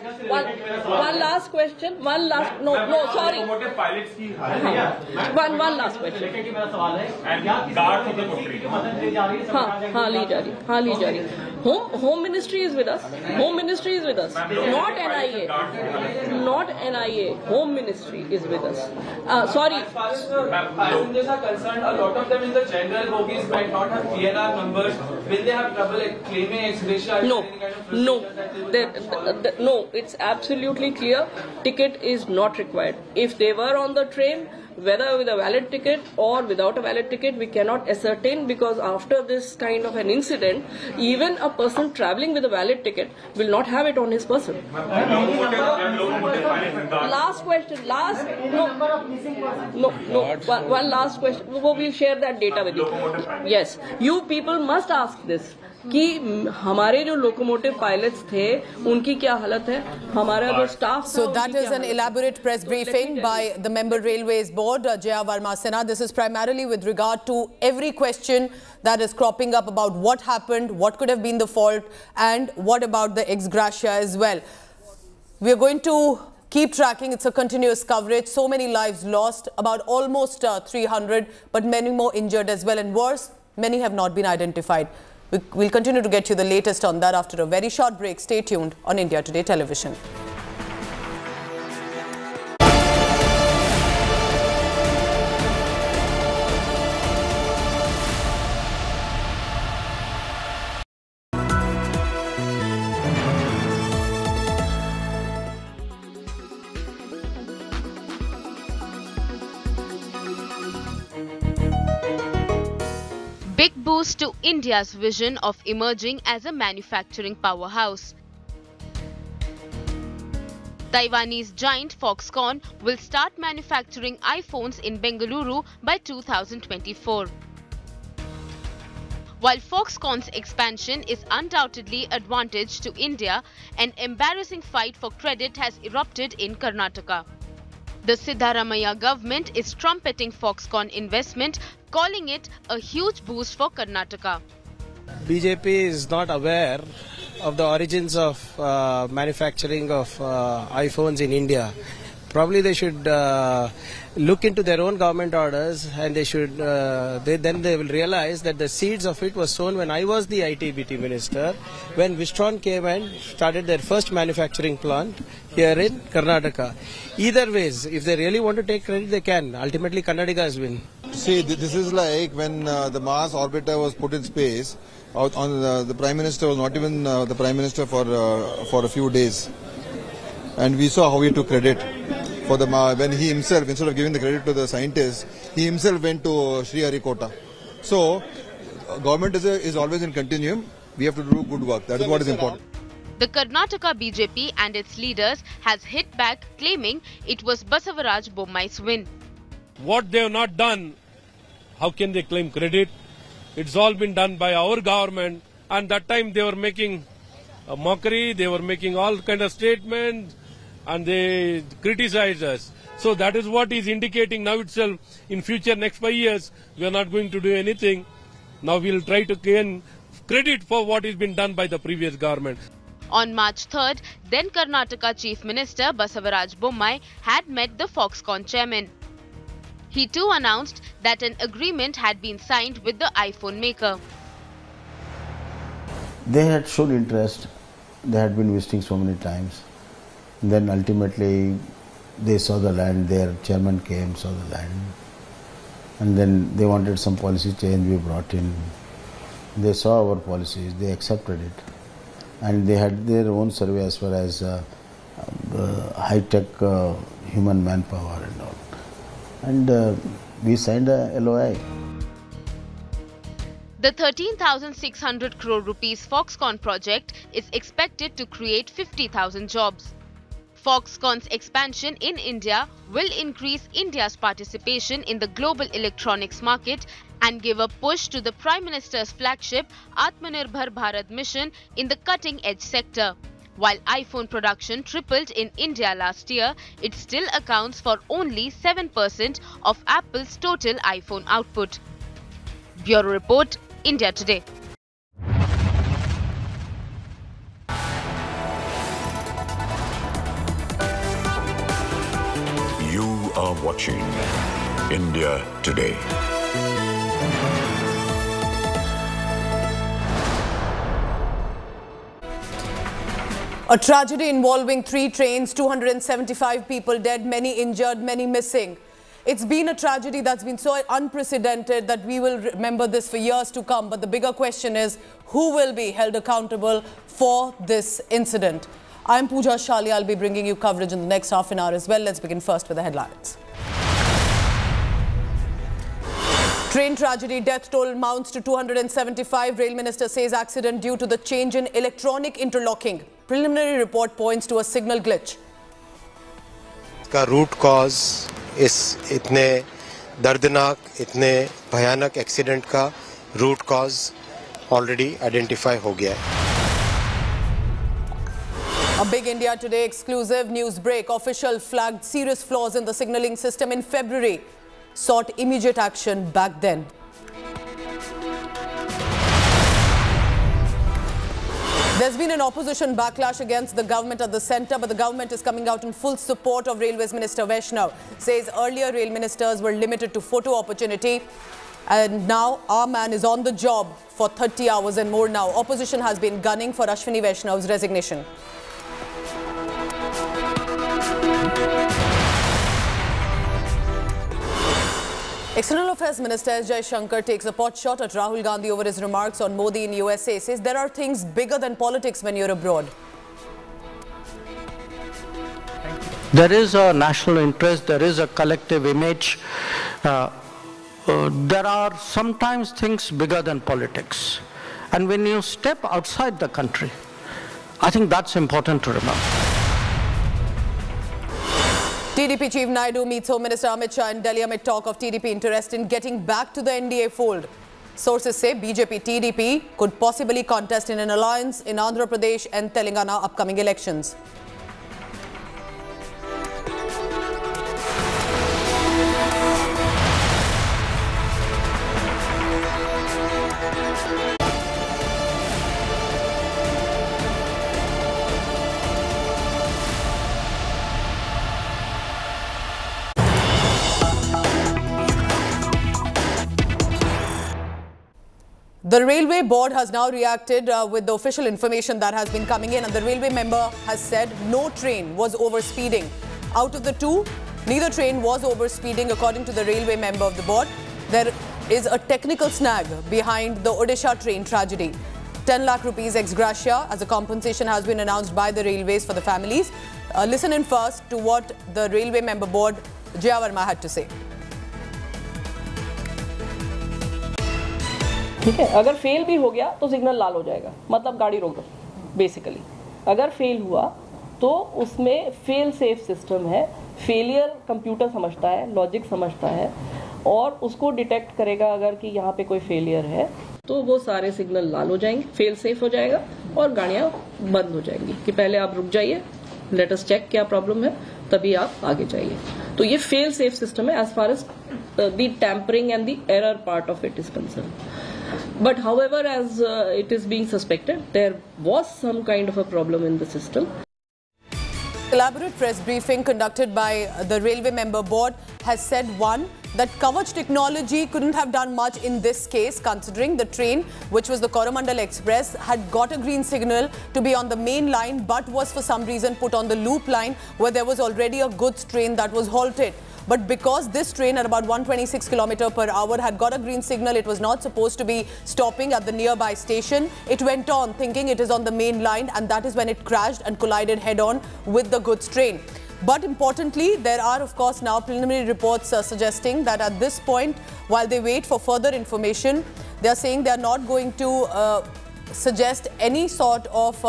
one last question, one last no sorry, one last question। हाँ ली जा रही, Home Ministry is with us. Home Ministry is with us. Not NIA. Not NIA. Home Ministry is with us. Sorry. As far as passengers are concerned, a lot of them in the general bogies might not have PNR numbers. Will they have trouble claiming ex gratia? No. No, it's absolutely clear. Ticket is not required. If they were on the train, whether with a valid ticket or without a valid ticket, we cannot ascertain, because after this kind of an incident, even a person travelling with a valid ticket will not have it on his person. Last question. One last question. We'll share that data with you. Yes, you people must ask this. कि हमारे जो locomotive pilots थे उनकी क्या हालत है, हमारा जो staff. So that is an elaborate press briefing by the member Railways Board, Jaya Varma Sinha. This is primarily with regard to every question that is cropping up about what happened, what could have been the fault, and what about the ex gratia as well. We are going to keep tracking. It's a continuous coverage. So many lives lost, about almost 300, but many more injured as well, and worse, many have not been identified. We'll continue to get you the latest on that after a very short break. Stay tuned on India Today Television. Big boost to India's vision of emerging as a manufacturing powerhouse. Taiwanese giant Foxconn will start manufacturing iPhones in Bengaluru by 2024. While Foxconn's expansion is undoubtedly advantage to India, an embarrassing fight for credit has erupted in Karnataka. The Siddaramaiah government is trumpeting Foxconn investment, calling it a huge boost for Karnataka. BJP is not aware of the origins of manufacturing of iPhones in India. Probably they should look into their own government orders, and they should then they will realize that the seeds of it was sown when I was the IT-BT minister, when Wistron came and started their first manufacturing plant here in Karnataka. Either ways, if they really want to take credit, they can. Ultimately, Karnataka's win. See, this is like when the Mars orbiter was put in space. The Prime Minister was not even the Prime Minister for a few days, and we saw how he took credit for the when he himself, instead of giving the credit to the scientists, he himself went to Sri Harikota. So, government is always in continuum. We have to do good work. That is what is important. The Karnataka BJP and its leaders has hit back, claiming it was Basavaraj Bommai's win. What they have not done, how can they claim credit? It's all been done by our government, and that time they were making a mockery, they were making all kind of statements, and they criticized us. So that is what is indicating now itself. In future, next 5 years, we are not going to do anything. Now we will try to gain credit for what has been done by the previous government. On March 3rd, then Karnataka Chief Minister Basavaraj Bommai had met the Foxconn chairman. He too announced that an agreement had been signed with the iPhone maker. They had shown interest. They had been visiting so many times. Then ultimately they saw the land, their chairman came, saw the land. And then they wanted some policy change we brought in. They saw our policies, they accepted it. And they had their own survey as far as the high-tech human manpower and all. And we signed a LOI. The 13,600 crore rupees Foxconn project is expected to create 50,000 jobs. Foxconn's expansion in India will increase India's participation in the global electronics market and give a push to the Prime Minister's flagship Atmanirbhar Bharat mission in the cutting-edge sector. While iPhone production tripled in India last year, it still accounts for only 7% of Apple's total iPhone output. Bureau Report, India Today. You are watching India Today. A tragedy involving 3 trains, 275 people dead, many injured, many missing. It's been a tragedy that's been so unprecedented that we will remember this for years to come. But the bigger question is, who will be held accountable for this incident? I'm Pooja Shali. I'll be bringing you coverage in the next half an hour as well. Let's begin first with the headlines. Train tragedy, death toll mounts to 275. Rail Minister says accident due to the change in electronic interlocking. Preliminary report points to a signal glitch. इसका root cause इस इतने दर्दनाक, इतने भयानक accident का root cause already identify हो गया है. A big India Today exclusive news break. Official flagged serious flaws in the signalling system in February. Sought immediate action back then. There's been an opposition backlash against the government at the centre, but the government is coming out in full support of Railways Minister Vaishnav. Says earlier rail ministers were limited to photo opportunity, and now our man is on the job for 30 hours and more now. Opposition has been gunning for Ashwini Vaishnav's resignation. External Affairs Minister S. Jaishankar takes a pot shot at Rahul Gandhi over his remarks on Modi in USA. Says there are things bigger than politics when you're abroad. There is a national interest, there is a collective image. There are sometimes things bigger than politics. And when you step outside the country, I think that's important to remember. TDP Chief Naidu meets Home Minister Amit Shah in Delhi amid talk of TDP interest in getting back to the NDA fold. Sources say BJP-TDP could possibly contest in an alliance in Andhra Pradesh and Telangana upcoming elections. The Railway Board has now reacted with the official information that has been coming in, and the railway member has said no train was overspeeding. Out of the two, neither train was overspeeding according to the railway member of the board. There is a technical snag behind the Odisha train tragedy. 10 lakh rupees ex gratia as a compensation has been announced by the railways for the families. Listen in first to what the railway member board, Jaya Verma, had to say. ठीक है, अगर fail भी हो गया तो signal लाल हो जाएगा, मतलब गाड़ी रोक दो बेसिकली. अगर फेल हुआ तो उसमें फेल सेफ सिस्टम है. फेलियर कंप्यूटर समझता है, लॉजिक समझता है और उसको डिटेक्ट करेगा. अगर कि यहाँ पे कोई फेलियर है तो वो सारे सिग्नल लाल हो जाएंगे, फेल सेफ हो जाएगा और गाड़ियाँ बंद हो जाएंगी कि पहले आप रुक जाइए, लेट अस चेक क्या प्रॉब्लम है, तभी आप आगे जाइए. तो ये फेल सेफ सिस्टम है as far as the tampering and the error part of it is concern. But however, as it is being suspected, there was some kind of a problem in the system. Elaborate press briefing conducted by the railway member board has said, one, that Kavach technology couldn't have done much in this case, considering the train, which was the Coromandel Express, had got a green signal to be on the main line, but was for some reason put on the loop line where there was already a goods train that was halted. But because this train at about 126 km/h had got a green signal, it was not supposed to be stopping at the nearby station. It went on thinking it is on the main line, and that is when it crashed and collided head-on with the goods train. But importantly, there are of course now preliminary reports suggesting that at this point, while they wait for further information, they are saying they are not going to suggest any sort of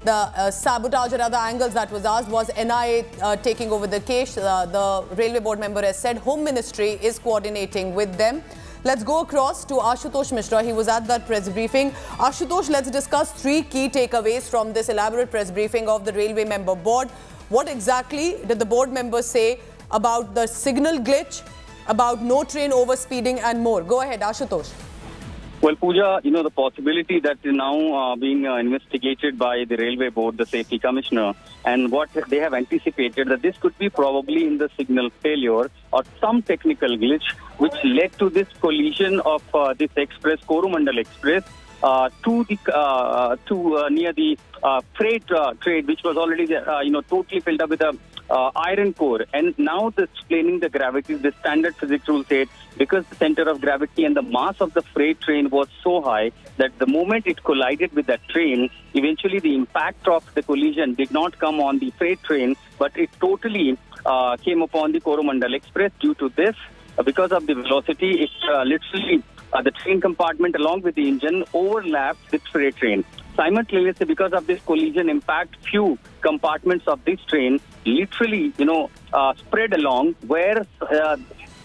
the sabotage or other angles that was asked. Was NIA taking over the case? The railway board member has said Home Ministry is coordinating with them. Let's go across to Ashutosh Mishra. He was at that press briefing. Ashutosh, let's discuss 3 key takeaways from this elaborate press briefing of the railway member board. What exactly did the board members say about the signal glitch, about no train overspeeding and more? Go ahead, Ashutosh. Well, Pooja, the possibility that is now being investigated by the Railway Board, the Safety Commissioner, and what they have anticipated that this could be probably in the signal failure or some technical glitch which led to this collision of this express, Coromandel Express, to the near the freight trade, which was already totally filled up with a iron core. And now the explaining the gravity, the standard physics rule said, because the center of gravity and the mass of the freight train was so high that the moment it collided with that train, eventually the impact of the collision did not come on the freight train, but it totally came upon the Coromandel Express. Due to this, because of the velocity, it literally the train compartment along with the engine overlapped the freight train. Simultaneously, because of this collision impact, few compartments of this train literally, spread along, where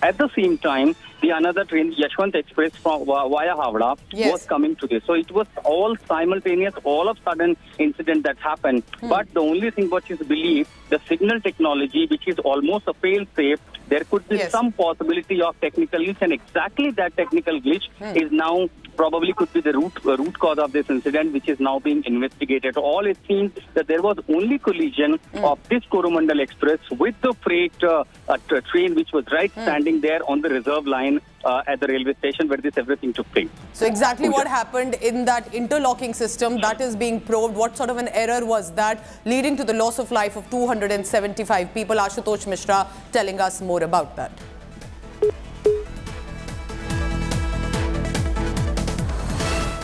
at the same time, the another train, Yashwant Express from via Howrah, was coming to this. So it was all simultaneous, all of sudden incident that happened. But the only thing what is believed, the signal technology, which is almost a fail-safe, there could be some possibility of technical glitch, and exactly that technical glitch is now probably could be the root cause of this incident, which is now being investigated. All it seems that there was only collision of this Coromandel Express with the freight train, which was standing there on the reserve line at the railway station where this everything took place. So exactly what happened in that interlocking system, that is being probed. What sort of an error was that, leading to the loss of life of 275 people? Ashutosh Mishra telling us more about that.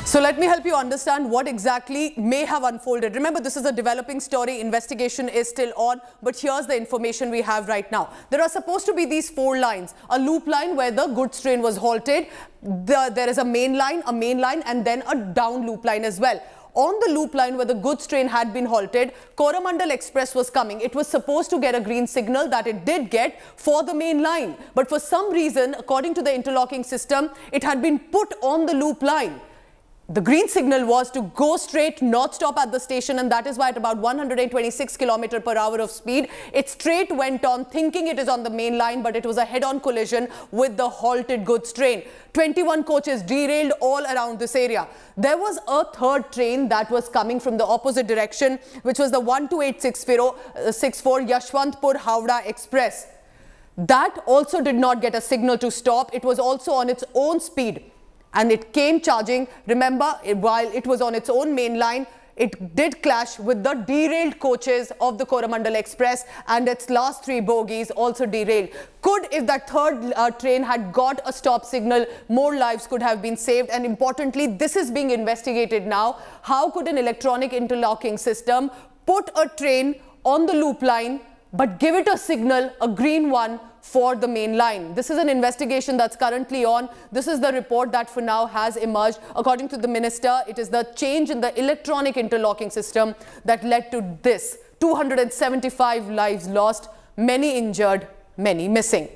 So let me help you understand what exactly may have unfolded. Remember, this is a developing story. Investigation is still on. But here's the information we have right now. There are supposed to be these 4 lines. A loop line where the goods train was halted. There is a main line, and then a down loop line as well. On the loop line where the goods train had been halted, Coromandel Express was coming. It was supposed to get a green signal that it did get for the main line. But for some reason, according to the interlocking system, it had been put on the loop line. The green signal was to go straight, not stop at the station, and that is why at about 126 km/h of speed, it straight went on, thinking it is on the main line, but it was a head-on collision with the halted goods train. 21 coaches derailed all around this area. There was a third train that was coming from the opposite direction, which was the 12864 Yashwantpur-Howrah Express. That also did not get a signal to stop. It was also on its own speed. And it came charging. Remember, while it was on its own main line, it did clash with the derailed coaches of the Coromandel Express, and its last 3 bogies also derailed. If that third train had got a stop signal, more lives could have been saved. And importantly, this is being investigated now. How could an electronic interlocking system put a train on the loop line but give it a signal, a green one, for the main line? This is an investigation that's currently on. This is the report that for now has emerged. According to the minister, it is the change in the electronic interlocking system that led to this. 275 lives lost, many injured, many missing.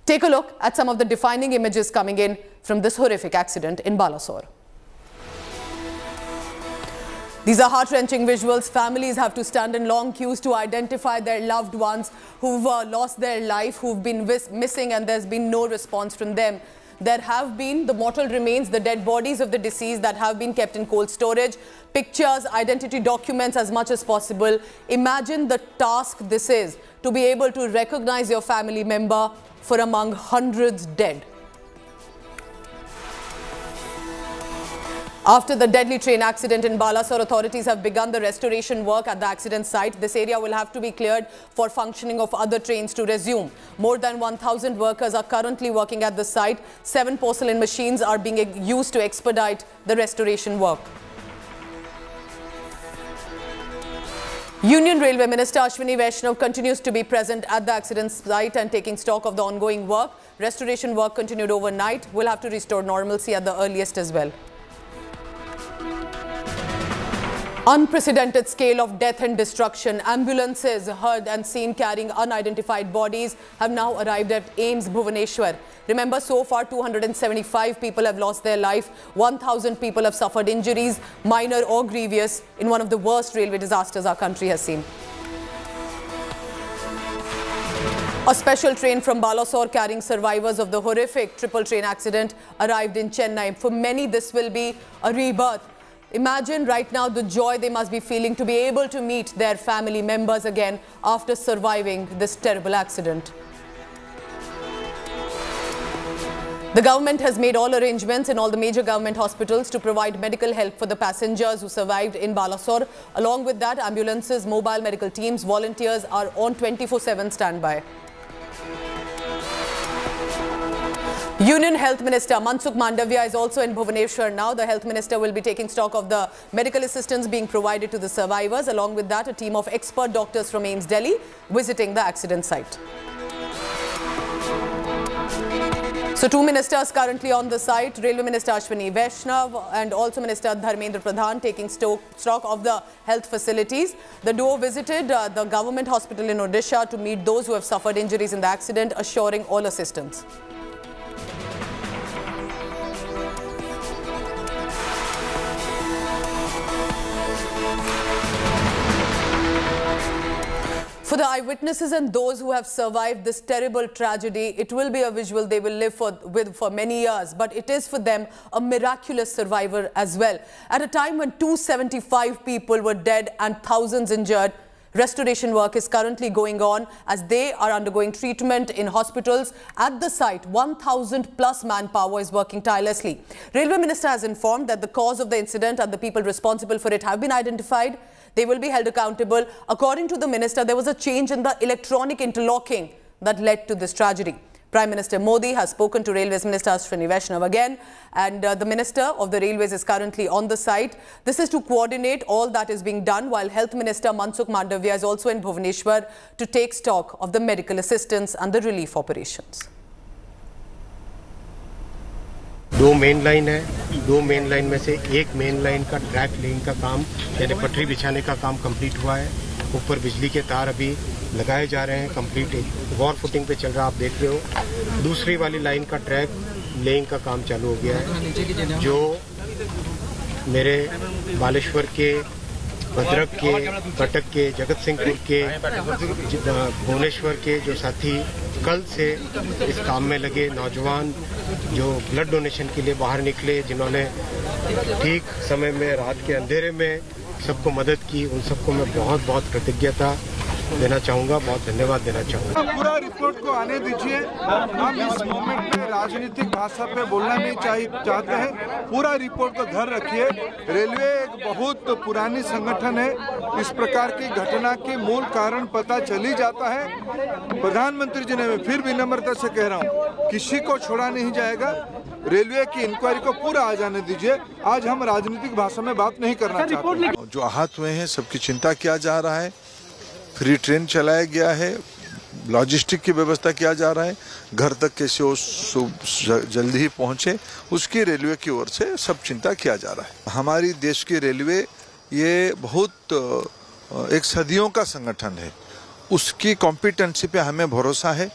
Take a look at some of the defining images coming in from this horrific accident in Balasore. These are heart-wrenching visuals. Families have to stand in long queues to identify their loved ones who've lost their life, who've been missing, and there's been no response from them. There have been the mortal remains, the dead bodies of the deceased that have been kept in cold storage, pictures, identity documents as much as possible. Imagine the task this is, to be able to recognize your family member for among hundreds dead. After the deadly train accident in Balasore, authorities have begun the restoration work at the accident site. This area will have to be cleared for functioning of other trains to resume. More than 1,000 workers are currently working at the site. 7 porcelain machines are being used to expedite the restoration work. Union Railway Minister Ashwini Vaishnav continues to be present at the accident site and taking stock of the ongoing work. Restoration work continued overnight. We'll have to restore normalcy at the earliest as well. Unprecedented scale of death and destruction. Ambulances heard and seen carrying unidentified bodies have now arrived at AIIMS Bhubaneswar. Remember, so far 275 people have lost their life. 1,000 people have suffered injuries, minor or grievous, in one of the worst railway disasters our country has seen. A special train from Balasore carrying survivors of the horrific triple train accident arrived in Chennai. For many, this will be a rebirth. Imagine right now the joy they must be feeling to be able to meet their family members again after surviving this terrible accident. The government has made all arrangements in all the major government hospitals to provide medical help for the passengers who survived in Balasore. Along with that, ambulances, mobile medical teams, volunteers are on 24/7 standby. Union Health Minister Mansukh Mandavia is also in Bhubaneswar now. The Health Minister will be taking stock of the medical assistance being provided to the survivors. Along with that, a team of expert doctors from AIIMS Delhi visiting the accident site. So two ministers currently on the site, Railway Minister Ashwini Vaishnav and also Minister Dharmendra Pradhan taking stock of the health facilities. The duo visited the government hospital in Odisha to meet those who have suffered injuries in the accident, assuring all assistance. For the eyewitnesses and those who have survived this terrible tragedy, it will be a visual they will live with for many years. But it is for them a miraculous survivor as well. At a time when 275 people were dead and thousands injured, restoration work is currently going on as they are undergoing treatment in hospitals. At the site, 1,000 plus manpower is working tirelessly. Railway Minister has informed that the cause of the incident and the people responsible for it have been identified. They will be held accountable. According to the minister, there was a change in the electronic interlocking that led to this tragedy. Prime Minister Modi has spoken to Railways Minister Ashwini Vaishnav again, and the Minister of the Railways is currently on the site. This is to coordinate all that is being done, while Health Minister Mansukh Mandavia is also in Bhubaneswar to take stock of the medical assistance and the relief operations. दो main line है, दो main line में से एक main line का track laying का काम यानी पटरी बिछाने का काम कंप्लीट हुआ है। ऊपर बिजली के तार अभी लगाए जा रहे हैं, कंप्लीट वॉर फुटिंग पे चल रहा, आप देख रहे हो। दूसरी वाली लाइन का ट्रैक लेइंग का काम चालू हो गया है। जो मेरे बालेश्वर के, भद्रक के, कटक के, जगत सिंहपुर के, भुवनेश्वर के जो साथी कल से इस काम में लगे, नौजवान जो ब्लड डोनेशन के लिए बाहर निकले, जिन्होंने ठीक समय में रात के अंधेरे में सबको मदद की, उन सबको मैं बहुत बहुत कृतज्ञता देना चाहूँगा, बहुत धन्यवाद देना चाहूँगा। पूरा रिपोर्ट को आने दीजिए। हम इस मोमेंट में राजनीतिक भाषा पे बोलना नहीं चाहते हैं। पूरा रिपोर्ट को घर रखिए। रेलवे एक बहुत पुरानी संगठन है। इस प्रकार की घटना के मूल कारण पता चल ही जाता है। प्रधानमंत्री जी ने मैं फिर विनम्रता से कह रहा हूँ, किसी को छोड़ा नहीं जाएगा। रेलवे की इंक्वायरी को पूरा आ जाने दीजिए। आज हम राजनीतिक भाषा में बात नहीं करना चाहते। जो आहत हुए हैं सबकी चिंता किया जा रहा है, फ्री ट्रेन चलाया गया है, लॉजिस्टिक की व्यवस्था किया जा रहा है, घर तक कैसे वो जल्दी ही पहुंचे उसकी रेलवे की ओर से सब चिंता किया जा रहा है। हमारी देश की रेलवे ये बहुत एक सदियों का संगठन है, उसकी कॉम्पिटेंसी पे हमें भरोसा है।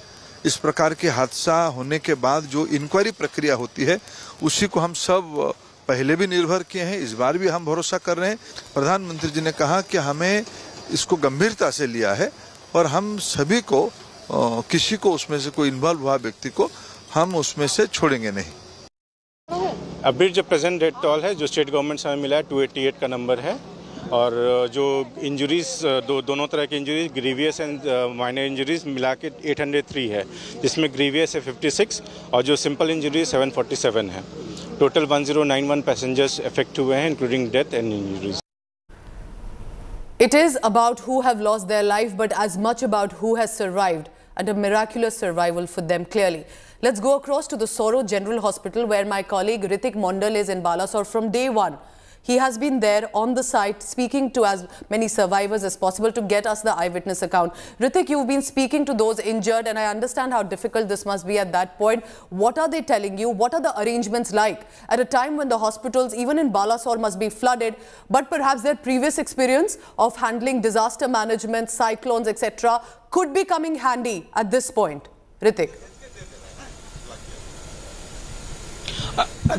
इस प्रकार के हादसा होने के बाद जो इंक्वायरी प्रक्रिया होती है उसी को हम सब पहले भी निर्भर किए हैं, इस बार भी हम भरोसा कर रहे हैं। प्रधानमंत्री जी ने कहा कि हमें इसको गंभीरता से लिया है और हम सभी को किसी को उसमें से कोई इन्वॉल्व हुआ व्यक्ति को हम उसमें से छोड़ेंगे नहीं। अभी जो प्रेजेंट डेट टॉल है जो स्टेट गवर्नमेंट से हमें मिला है 288 का नंबर है और जो इंजरीज दोनों तरह की injuries grievous and minor injuries मिला के 803 है, जिसमें ग्रीवियस है 56 और जो सिंपल इंजरी 747 है। टोटल 1091 पैसेंजर्स अफेक्ट हुए हैं including death and injuries. It is about who have lost their life, but as much about who has survived, and a miraculous survival for them clearly. Let's go across to the Soro General Hospital where my colleague Ritik Mondal is in Balasore from day one. He has been there on the site speaking to as many survivors as possible to get us the eyewitness account. Ritik, you've been speaking to those injured and I understand how difficult this must be at that point. What are they telling you? What are the arrangements like at a time when the hospitals, even in Balasore, must be flooded, but perhaps their previous experience of handling disaster management, cyclones, etc. could be coming handy at this point? Ritik.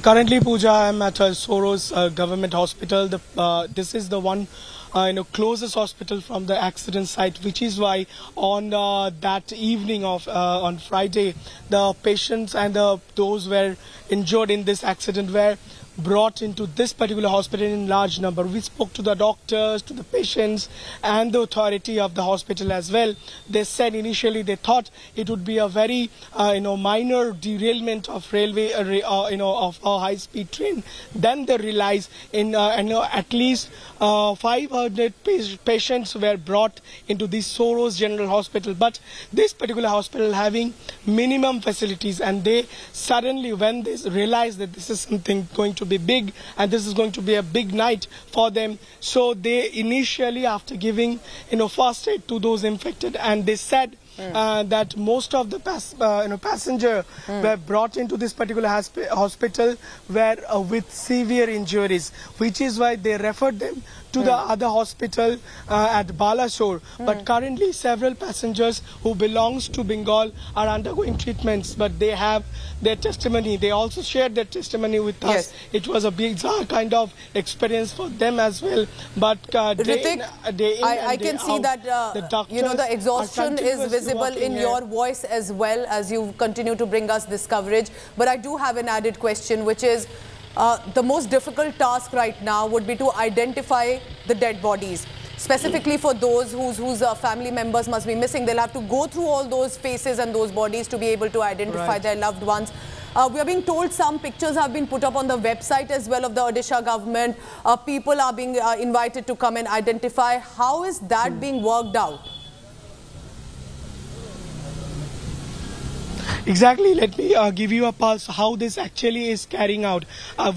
Currently, Pooja, I am at Soro's government hospital. This is the one closest hospital from the accident site, which is why on that evening of on Friday, the patients and those were injured in this accident were brought into this particular hospital in large number. We spoke to the doctors, to the patients and the authority of the hospital as well. They said initially they thought it would be a very minor derailment of railway of a high-speed train. Then they realized at least 500 patients were brought into this Soros General Hospital, but this particular hospital having minimum facilities, and they suddenly, when they realized that this is something going to be big and this is going to be a big night for them, so they initially, after giving first aid to those infected, and they said that most of the passengers were brought into this particular hospital were with severe injuries, which is why they referred them to the other hospital at Balasore. But currently several passengers who belongs to Bengal are undergoing treatments, but they have their testimony. They also shared their testimony with us. It was a bizarre kind of experience for them as well. But Ritik, I can see that the exhaustion is visible in your voice as well as you continue to bring us this coverage. But I do have an added question, which is the most difficult task right now would be to identify the dead bodies. Specifically for those whose family members must be missing, they'll have to go through all those faces and those bodies to be able to identify their loved ones. We are being told some pictures have been put up on the website as well of the Odisha government. People are being invited to come and identify. How is that being worked out? Exactly. Let me give you a pulse how this actually is carrying out.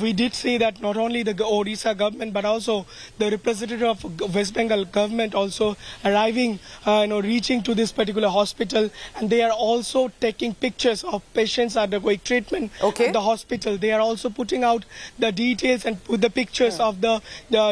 We did say that not only the Odisha government but also the representative of West Bengal government also arriving, reaching to this particular hospital, and they are also taking pictures of patients undergoing treatment at the hospital. They are also putting out the details and put the pictures of the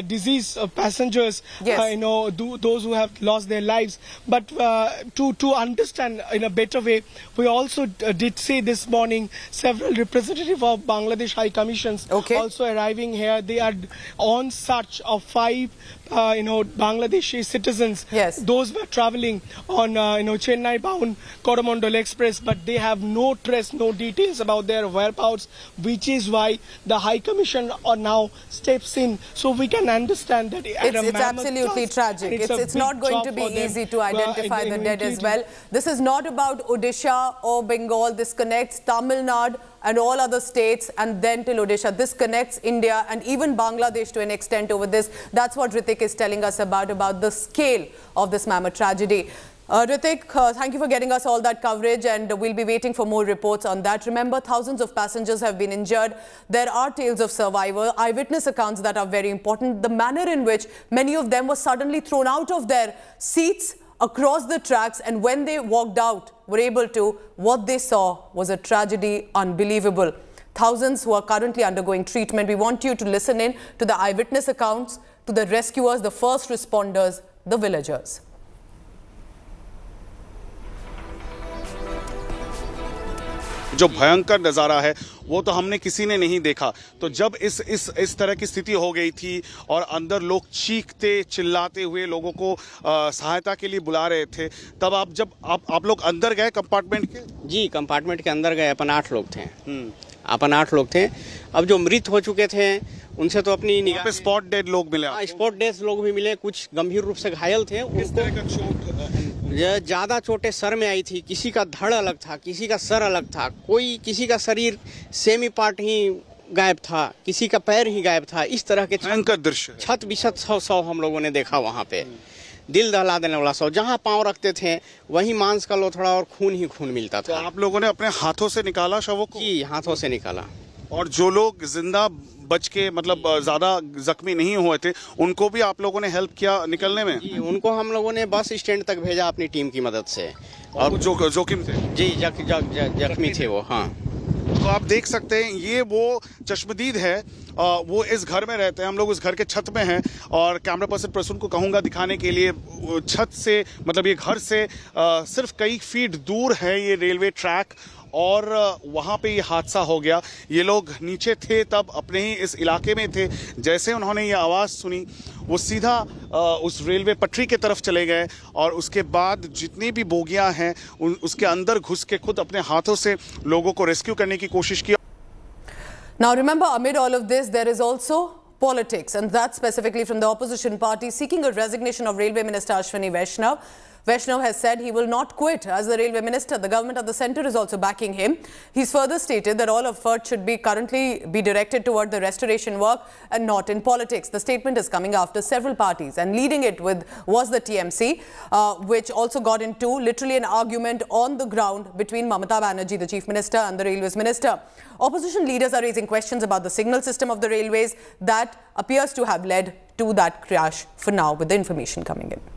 disease passengers, those who have lost their lives. But to understand in a better way, we also did see this morning several representatives of Bangladesh High Commissions also arriving here. They are on search of 5 Bangladeshi citizens. Those were traveling on Chennai bound Coromandel Express, but they have no trace, no details about their whereabouts, which is why the High Commission now steps in, so we can understand that it's absolutely tragic. It's not going to be easy to identify the dead as well. This is not about Odisha or Bengal. This connects Tamil Nadu and all other states, and then till Odisha. This connects India and even Bangladesh to an extent over this. That's what Ritik is telling us about the scale of this mammoth tragedy. Ritik, thank you for getting us all that coverage, and we'll be waiting for more reports on that. Remember, thousands of passengers have been injured. There are tales of survival, eyewitness accounts that are very important. The manner in which many of them were suddenly thrown out of their seats across the tracks, and when they walked out, were able to, what they saw was a tragedy unbelievable. Thousands who are currently undergoing treatment. We want you to listen in to the eyewitness accounts, to the rescuers, the first responders, the villagers. जो भयंकर नज़ारा है वो तो हमने किसी ने नहीं देखा। तो जब इस तरह की स्थिति हो गई थी और अंदर लोग चीखते चिल्लाते हुए लोगों को सहायता के लिए बुला रहे थे, तब आप लोग अंदर गए कंपार्टमेंट के? जी, कंपार्टमेंट के अंदर गए। अपन 8 लोग थे। अपन 8 लोग थे। अब जो मृत हो चुके थे उनसे तो अपनी निगाह पे स्पॉट डेड लोग मिले। स्पॉट डेड लोग भी मिले। कुछ गंभीर रूप से घायल थे। किस तरह का चोट? ज्यादा चोटें सर में आई थी। किसी का धड़ अलग था, किसी का सर अलग था, किसी का शरीर सेमी पार्ट ही गायब था, किसी का पैर ही गायब था। इस तरह के भयंकर दृश्य, छत बिछत 100 हम लोगों ने देखा वहाँ पे। दिल दहला देने वाला 100। जहाँ पाँव रखते थे वहीं मांस का लोथड़ा और खून ही खून मिलता था। तो आप लोगों ने अपने हाथों से निकाला शवों को? जी, हाथों से निकाला। और जो लोग जिंदा बच के मतलब ज्यादा जख्मी नहीं हुए थे, उनको भी आप लोगों ने हेल्प किया निकलने में? जी, उनको हम लोगों ने बस स्टैंड तक भेजा अपनी टीम की मदद से। और जोखिम थे? जी, जख्मी थे वो। हाँ, तो आप देख सकते हैं ये वो चश्मदीद है, वो इस घर में रहते हैं। हम लोग उस घर के छत में हैं और कैमरा पर्सन प्रसून को कहूँगा दिखाने के लिए। छत से मतलब ये घर से सिर्फ कई फीट दूर है ये रेलवे ट्रैक, और वहाँ पे ये हादसा हो गया। ये लोग नीचे थे, तब अपने ही इस इलाके में थे। जैसे उन्होंने ये आवाज़ सुनी, वो सीधा उस रेलवे पटरी के तरफ चले गए और उसके बाद जितनी भी बोगियां हैं उसके अंदर घुस के खुद अपने हाथों से लोगों को रेस्क्यू करने की कोशिश की। Now remember, amid all of this, there is also politics, and that specifically from the opposition party seeking a resignation of Railway Minister Ashwini Vaishnav. Vaishnav has said he will not quit as the railway minister. The government at the centre is also backing him. He's further stated that all effort should be currently directed toward the restoration work and not in politics. The statement is coming after several parties, and leading it with was the TMC, which also got into literally an argument on the ground between Mamata Banerjee, the chief minister, and the railways minister. Opposition leaders are raising questions about the signal system of the railways that appears to have led to that crash for now, with the information coming in.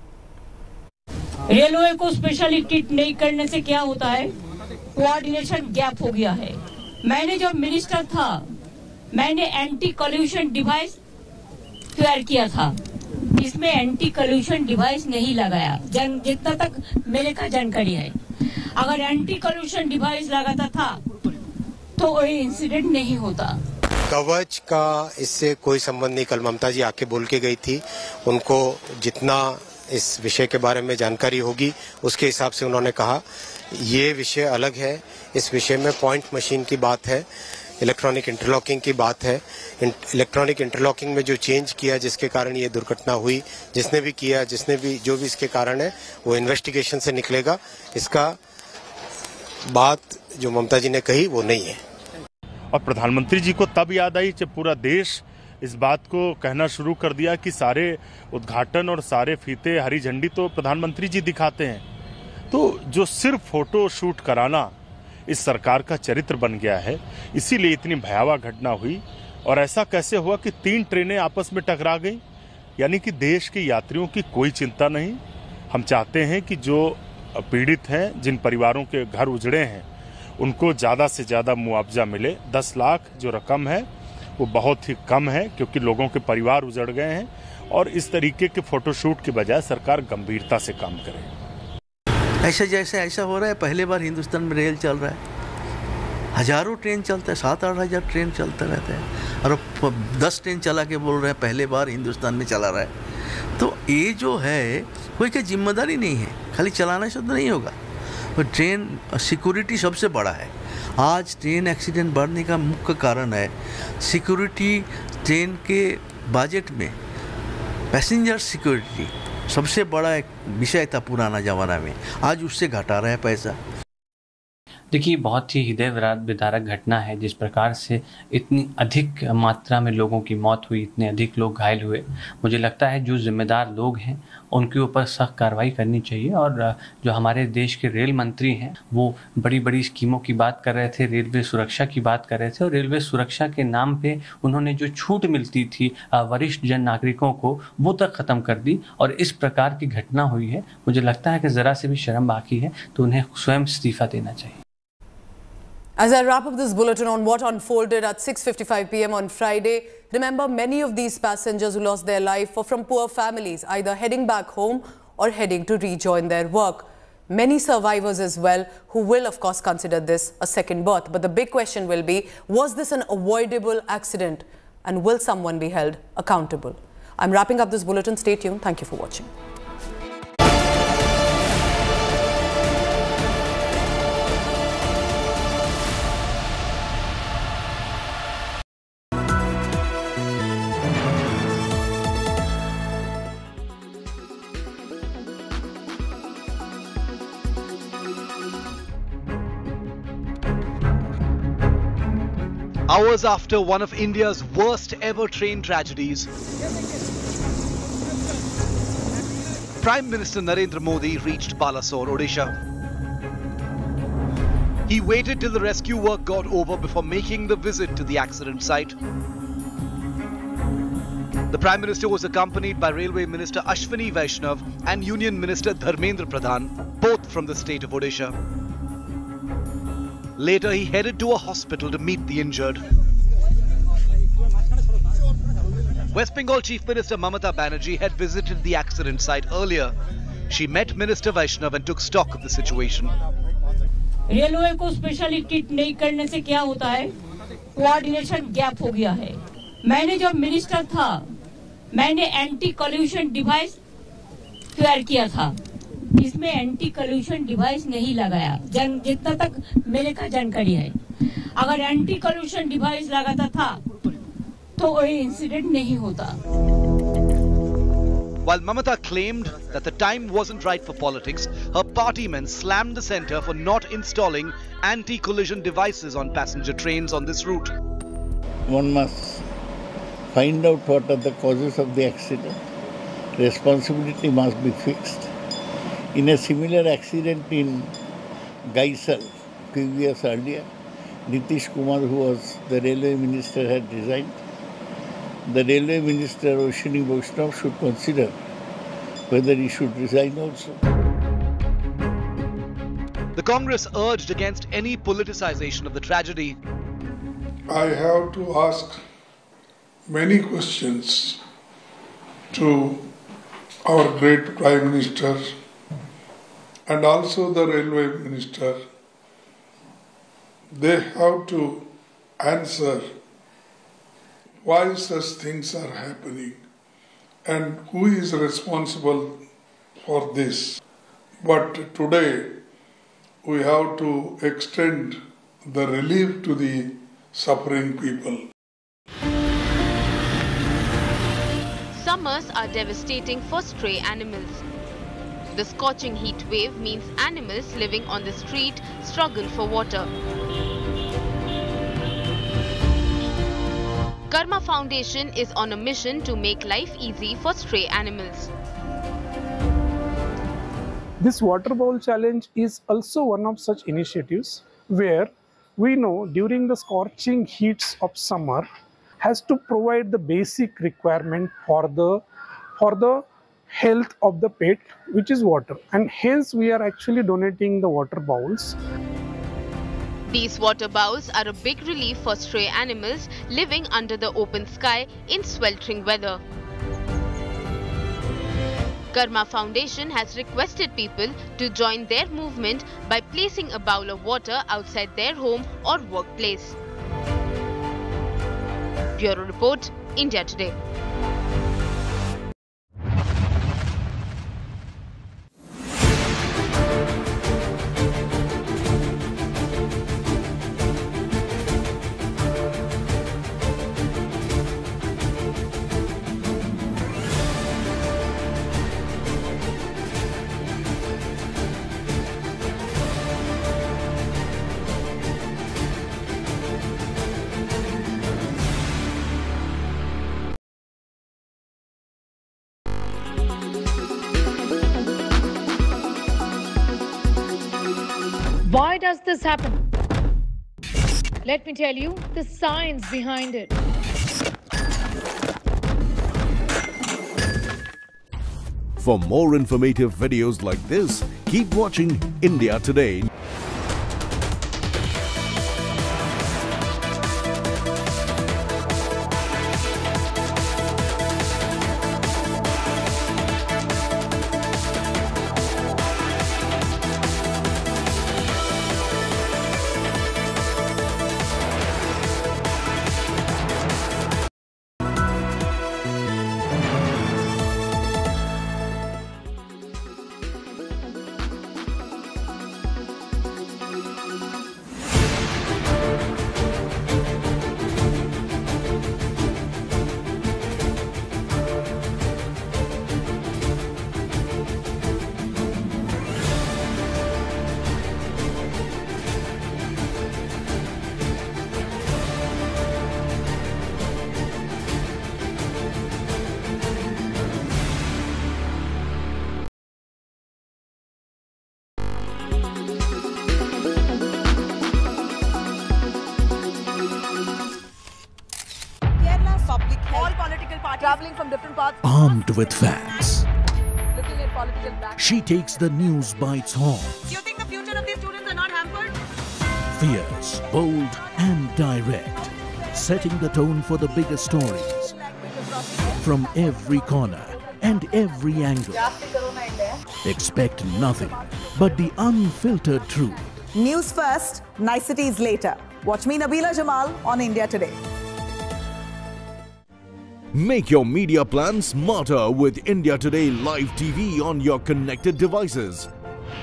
Railway को specially treat नहीं करने से क्या होता है, coordination gap हो गया है। मैंने जब मिनिस्टर था, मैंने एंटी कॉल्यूशन डिवाइस तैयार किया था, इसमें एंटी कॉल्यूशन डिवाइस नहीं लगाया, जितना तक मेरे का जानकारी है। अगर एंटी कॉल्यूशन डिवाइस लगाता था तो कोई इंसिडेंट नहीं होता। कवच का इससे कोई संबंध नहीं। कल ममता जी आके बोल के गई थी, उनको जितना इस विषय के बारे में जानकारी होगी उसके हिसाब से उन्होंने कहा ये विषय अलग है। इस विषय में पॉइंट मशीन की बात है, इलेक्ट्रॉनिक इंटरलॉकिंग की बात है। इलेक्ट्रॉनिक इंटरलॉकिंग में जो चेंज किया जिसके कारण ये दुर्घटना हुई, जिसने भी किया, जो भी इसके कारण है वो इन्वेस्टिगेशन से निकलेगा। इसका बात जो ममता जी ने कही वो नहीं है। और प्रधानमंत्री जी को तब याद आई जब पूरा देश इस बात को कहना शुरू कर दिया कि सारे उद्घाटन और सारे फीते, हरी झंडी तो प्रधानमंत्री जी दिखाते हैं। तो जो सिर्फ फोटो शूट कराना इस सरकार का चरित्र बन गया है, इसीलिए इतनी भयावह घटना हुई। और ऐसा कैसे हुआ कि 3 ट्रेनें आपस में टकरा गई, यानी कि देश के यात्रियों की कोई चिंता नहीं। हम चाहते हैं कि जो पीड़ित हैं, जिन परिवारों के घर उजड़े हैं, उनको ज़्यादा से ज़्यादा मुआवजा मिले। 10 लाख जो रकम है वो बहुत ही कम है, क्योंकि लोगों के परिवार उजड़ गए हैं। और इस तरीके के फोटोशूट के बजाय सरकार गंभीरता से काम करे। ऐसा हो रहा है, पहले बार हिंदुस्तान में रेल चल रहा है। हजारों ट्रेन चलता है, 7-8 हज़ार ट्रेन चलता रहता है, और 10 ट्रेन चला के बोल रहे हैं पहले बार हिंदुस्तान में चला रहा है। तो ये जो है कोई की जिम्मेदारी नहीं है, खाली चलाना से तो नहीं होगा। तो ट्रेन सिक्योरिटी सबसे बड़ा है। आज ट्रेन एक्सीडेंट बढ़ने का मुख्य कारण है सिक्योरिटी। ट्रेन के बजट में पैसेंजर सिक्योरिटी सबसे बड़ा एक विषय था पुराना ज़माना में, आज उससे घटा रहा है पैसा। देखिए, बहुत ही हृदय विदारक घटना है। जिस प्रकार से इतनी अधिक मात्रा में लोगों की मौत हुई, इतने अधिक लोग घायल हुए, मुझे लगता है जो जिम्मेदार लोग हैं उनके ऊपर सख्त कार्रवाई करनी चाहिए। और जो हमारे देश के रेल मंत्री हैं वो बड़ी बड़ी स्कीमों की बात कर रहे थे, रेलवे सुरक्षा की बात कर रहे थे, और रेलवे सुरक्षा के नाम पे उन्होंने जो छूट मिलती थी वरिष्ठ जन नागरिकों को, वो तक ख़त्म कर दी। और इस प्रकार की घटना हुई है, मुझे लगता है कि ज़रा से भी शर्म बाकी है तो उन्हें स्वयं इस्तीफ़ा देना चाहिए। As I wrap up this bulletin on what unfolded at 6:55 p.m. on Friday, remember many of these passengers who lost their life were from poor families, either heading back home or heading to rejoin their work. Many survivors as well who will of course consider this a second birth. But the big question will be, was this an avoidable accident, and will someone be held accountable? I'm wrapping up this bulletin. Stay tuned. Thank you for watching. Hours after one of India's worst ever train tragedies, Prime Minister Narendra Modi reached Balasore, Odisha. He waited till the rescue work got over before making the visit to the accident site. The Prime Minister was accompanied by Railway Minister Ashwini Vaishnav and Union Minister Dharmendra Pradhan, both from the state of Odisha. Later, he headed to a hospital to meet the injured. West Bengal Chief Minister Mamata Banerjee had visited the accident site earlier. She met Minister Vaishnav and took stock of the situation. Railway को specially treat नहीं करने से क्या होता है, coordination gap हो गया है। मैंने जब मिनिस्टर था, मैंने एंटी कॉल्यूशन डिवाइस तैयार किया था, इसमें एंटी कॉल्यूशन डिवाइस नहीं लगाया, जितना तक मेरे का जानकारी है। अगर एंटी कॉल्यूशन डिवाइस लगाता था तो कोई इंसिडेंट नहीं होता। While Mamata claimed that the time wasn't right for politics, her party men slammed the centre for not installing anti-collision devices on passenger trains on this route. One must find out what are the causes of the accident. Responsibility must be fixed. In a similar accident in Gaisal, few years earlier, Nitish Kumar, who was the railway minister, had resigned. The railway minister, Ashwini Vaishnav, should consider whether he should resign also. The Congress urged against any politicization of the tragedy. I have to ask many questions to our great Prime Minister and also the Railway Minister. They have to answer why such things are happening and who is responsible for this. But today we have to extend the relief to the suffering people. Summers are devastating for stray animals. The scorching heat wave means animals living on the street struggle for water. Karma Foundation is on a mission to make life easy for stray animals. This water bowl challenge is also one of such initiatives where we know during the scorching heats of summer has to provide the basic requirement for the health of the pet, which is water, and hence we are actually donating the water bowls. These water bowls are a big relief for stray animals living under the open sky in sweltering weather. Karma Foundation has requested people to join their movement by placing a bowl of water outside their home or workplace. Bureau Report, India Today. Why does this happen? Let me tell you the science behind it. For more informative videos like this, keep watching India Today. Traveling from different parts. Armed with facts, Looking at political background. she takes the news by its horns. You think the future of these students are not hampered? Fierce, bold and direct, setting the tone for the biggest stories. From every corner and every angle. Expect nothing but the unfiltered truth News first, niceties later. Watch me, Nabila Jamal, on India Today. Make your media plan smarter with India Today Live TV on your connected devices.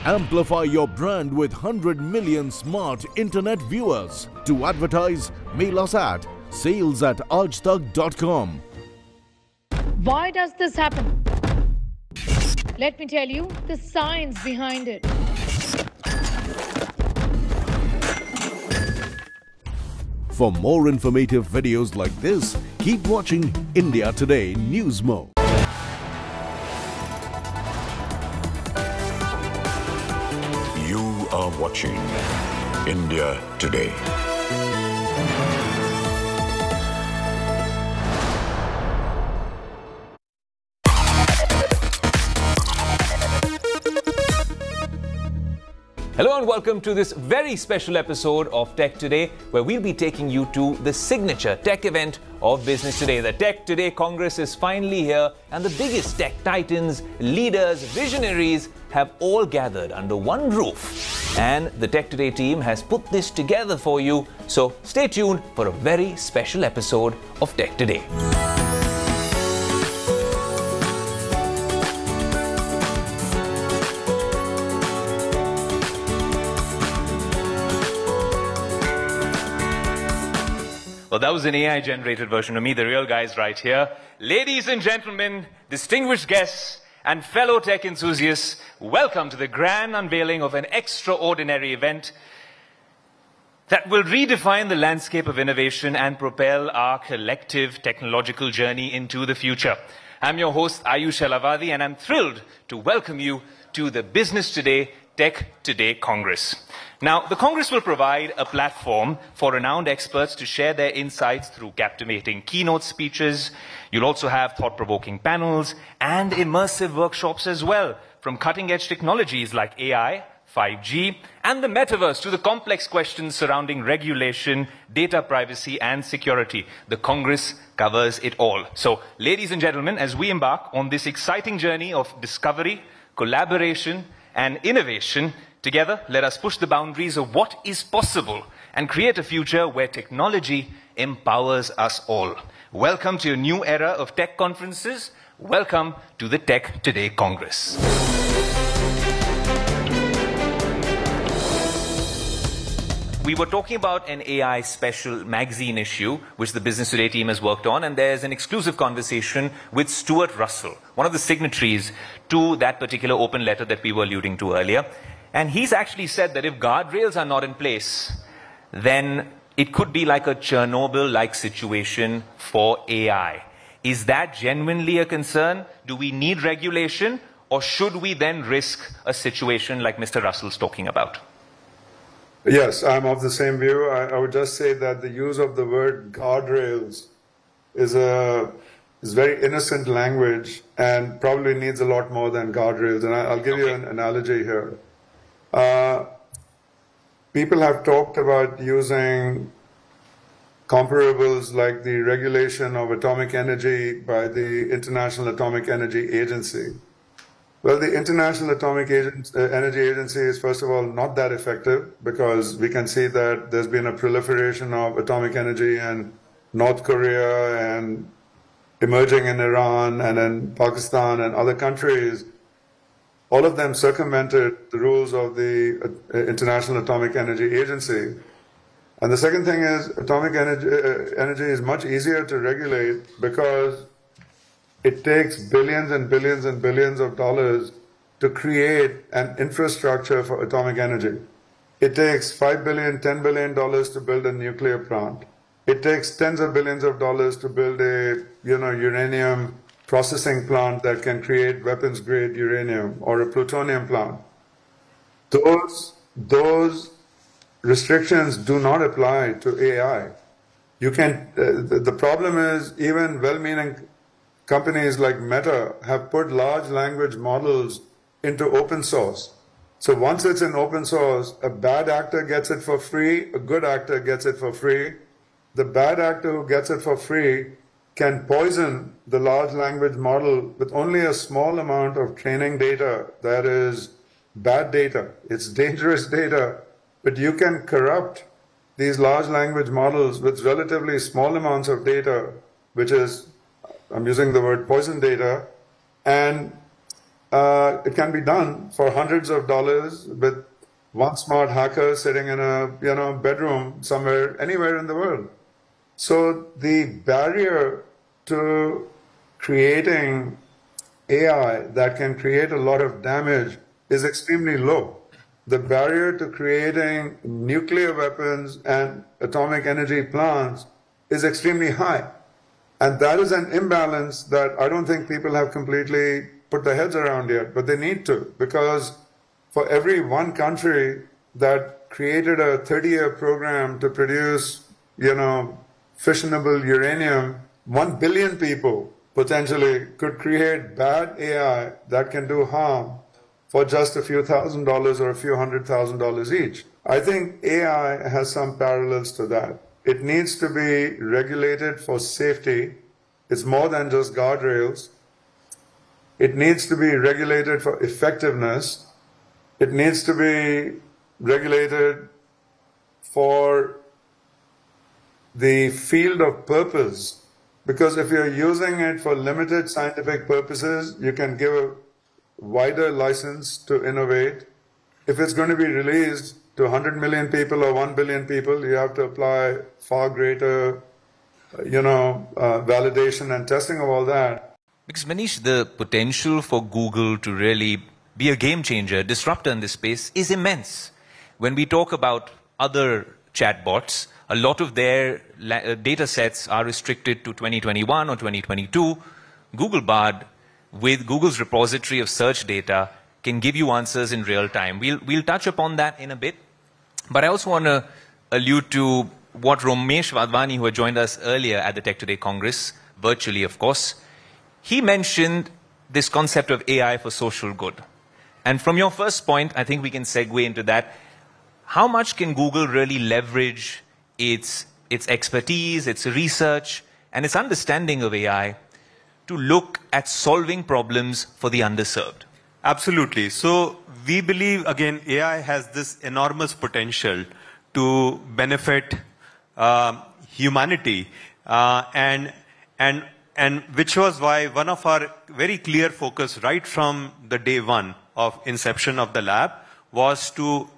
Amplify your brand with 100 million smart internet viewers. To advertise, mail us at sales@aajtak.com. Why does this happen? Let me tell you the science behind it. For more informative videos like this, keep watching India Today News Mode. You are watching India Today. Hello and welcome to this very special episode of Tech Today, where we'll be taking you to the signature tech event of Business Today. The Tech Today Congress is finally here, and the biggest tech titans, leaders, visionaries have all gathered under one roof. And the Tech Today team has put this together for you, so stay tuned for a very special episode of Tech Today. Well, that was an AI-generated version of me. The real guy's right here. Ladies and gentlemen, distinguished guests, and fellow tech enthusiasts, welcome to the grand unveiling of an extraordinary event that will redefine the landscape of innovation and propel our collective technological journey into the future. I'm your host, Ayush Elavadi, and I'm thrilled to welcome you to the Business Today Tech Today Congress. Now, the Congress will provide a platform for renowned experts to share their insights through captivating keynote speeches. You'll also have thought-provoking panels and immersive workshops as well, from cutting-edge technologies like AI, 5G, and the metaverse to the complex questions surrounding regulation, data privacy, and security. The Congress covers it all. So, ladies and gentlemen, as we embark on this exciting journey of discovery, collaboration, and innovation, together, let us push the boundaries of what is possible and create a future where technology empowers us all. Welcome to a new era of tech conferences. Welcome to the Tech Today Congress. We were talking about an AI special magazine issue, which the Business Today team has worked on, and there's an exclusive conversation with Stuart Russell, one of the signatories to that particular open letter that we were alluding to earlier. And he's actually said that if guardrails are not in place, then it could be like a Chernobyl-like situation for AI. Is that genuinely a concern? Do we need regulation? Or should we then risk a situation like Mr. Russell's talking about? Yes, I'm of the same view. I would just say that the use of the word guardrails is very innocent language and probably needs a lot more than guardrails. And I'll give you an analogy here. People have talked about using comparables like the regulation of atomic energy by the International Atomic Energy Agency. Well, the International Atomic Energy Agency is, first of all, not that effective because we can see that there's been a proliferation of atomic energy in North Korea and emerging in Iran and in Pakistan and other countries. All of them circumvented the rules of the International Atomic Energy Agency. And the second thing is atomic energy is much easier to regulate because it takes billions and billions and billions of dollars to create an infrastructure for atomic energy. It takes $5 billion, $10 billion to build a nuclear plant. It takes tens of billions of dollars to build a uranium processing plant that can create weapons-grade uranium or a plutonium plant. Those restrictions do not apply to AI. The problem is even well-meaning companies like Meta have put large language models into open source. So once it's in open source, a bad actor gets it for free, a good actor gets it for free. The bad actor who gets it for free can poison the large language model with only a small amount of training data that is bad data. It's dangerous data but you can corrupt these large language models with relatively small amounts of data, which is, I'm using the word poison data, and it can be done for hundreds of dollars with one smart hacker sitting in a bedroom somewhere, anywhere in the world. So the barrier to creating AI that can create a lot of damage is extremely low. The barrier to creating nuclear weapons and atomic energy plants is extremely high. And that is an imbalance that I don't think people have completely put their heads around yet, but they need to, because for every one country that created a 30-year program to produce, fissionable uranium, 1 billion people potentially could create bad AI that can do harm for just a few $1,000s or a few $100,000 each. I think AI has some parallels to that. It needs to be regulated for safety. It's more than just guardrails. It needs to be regulated for effectiveness. It needs to be regulated for the field of purpose. Because if you're using it for limited scientific purposes, you can give a wider license to innovate. If it's going to be released to 100 million people or 1 billion people, you have to apply far greater, validation and testing of all that. Because Manish, the potential for Google to really be a game changer, disruptor in this space is immense. When we talk about other chatbots, a lot of their data sets are restricted to 2021 or 2022. Google Bard, with Google's repository of search data, can give you answers in real time. We'll touch upon that in a bit. But I also want to allude to what Ramesh Wadhwani, who had joined us earlier at the Tech Today Congress, virtually of course, he mentioned this concept of AI for social good. And from your first point, I think we can segue into that. How much can Google really leverage its expertise, its research, and its understanding of AI to look at solving problems for the underserved? Absolutely. So we believe, again, AI has this enormous potential to benefit humanity, and which was why one of our very clear focus right from the day one of inception of the lab was to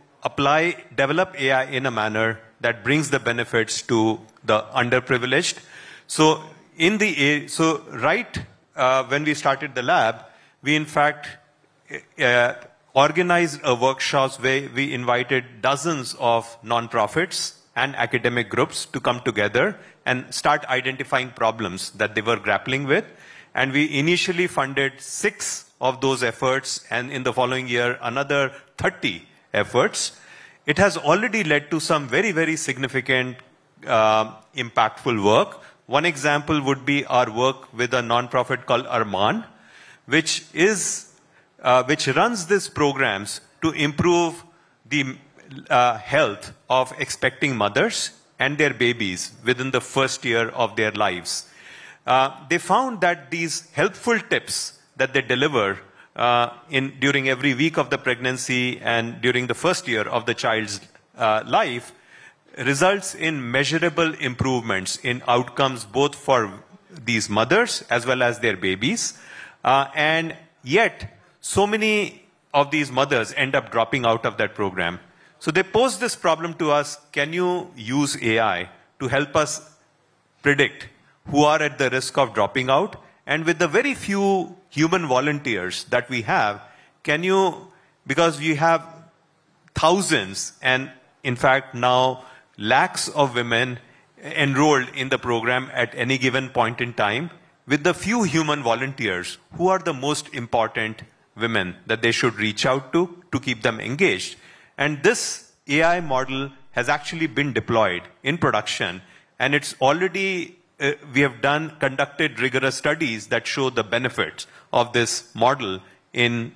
develop AI in a manner that brings the benefits to the underprivileged. So when we started the lab, we in fact organized workshops where we invited dozens of nonprofits and academic groups to come together and start identifying problems that they were grappling with. And we initially funded 6 of those efforts, and in the following year, another 30 efforts. It has already led to some very, very significant impactful work. One example would be our work with a nonprofit called Arman, which runs these programs to improve the health of expecting mothers and their babies within the first year of their lives. They found that these helpful tips that they deliver during every week of the pregnancy and during the first year of the child's life results in measurable improvements in outcomes both for these mothers as well as their babies. And yet, so many of these mothers end up dropping out of that program. So they posed this problem to us: can you use AI to help us predict who are at the risk of dropping out? And with the very few human volunteers that we have, because we have thousands and in fact now lakhs of women enrolled in the program at any given point in time, with the few human volunteers, who are the most important women that they should reach out to keep them engaged? And this AI model has actually been deployed in production, and it's already we have conducted rigorous studies that show the benefits of this model in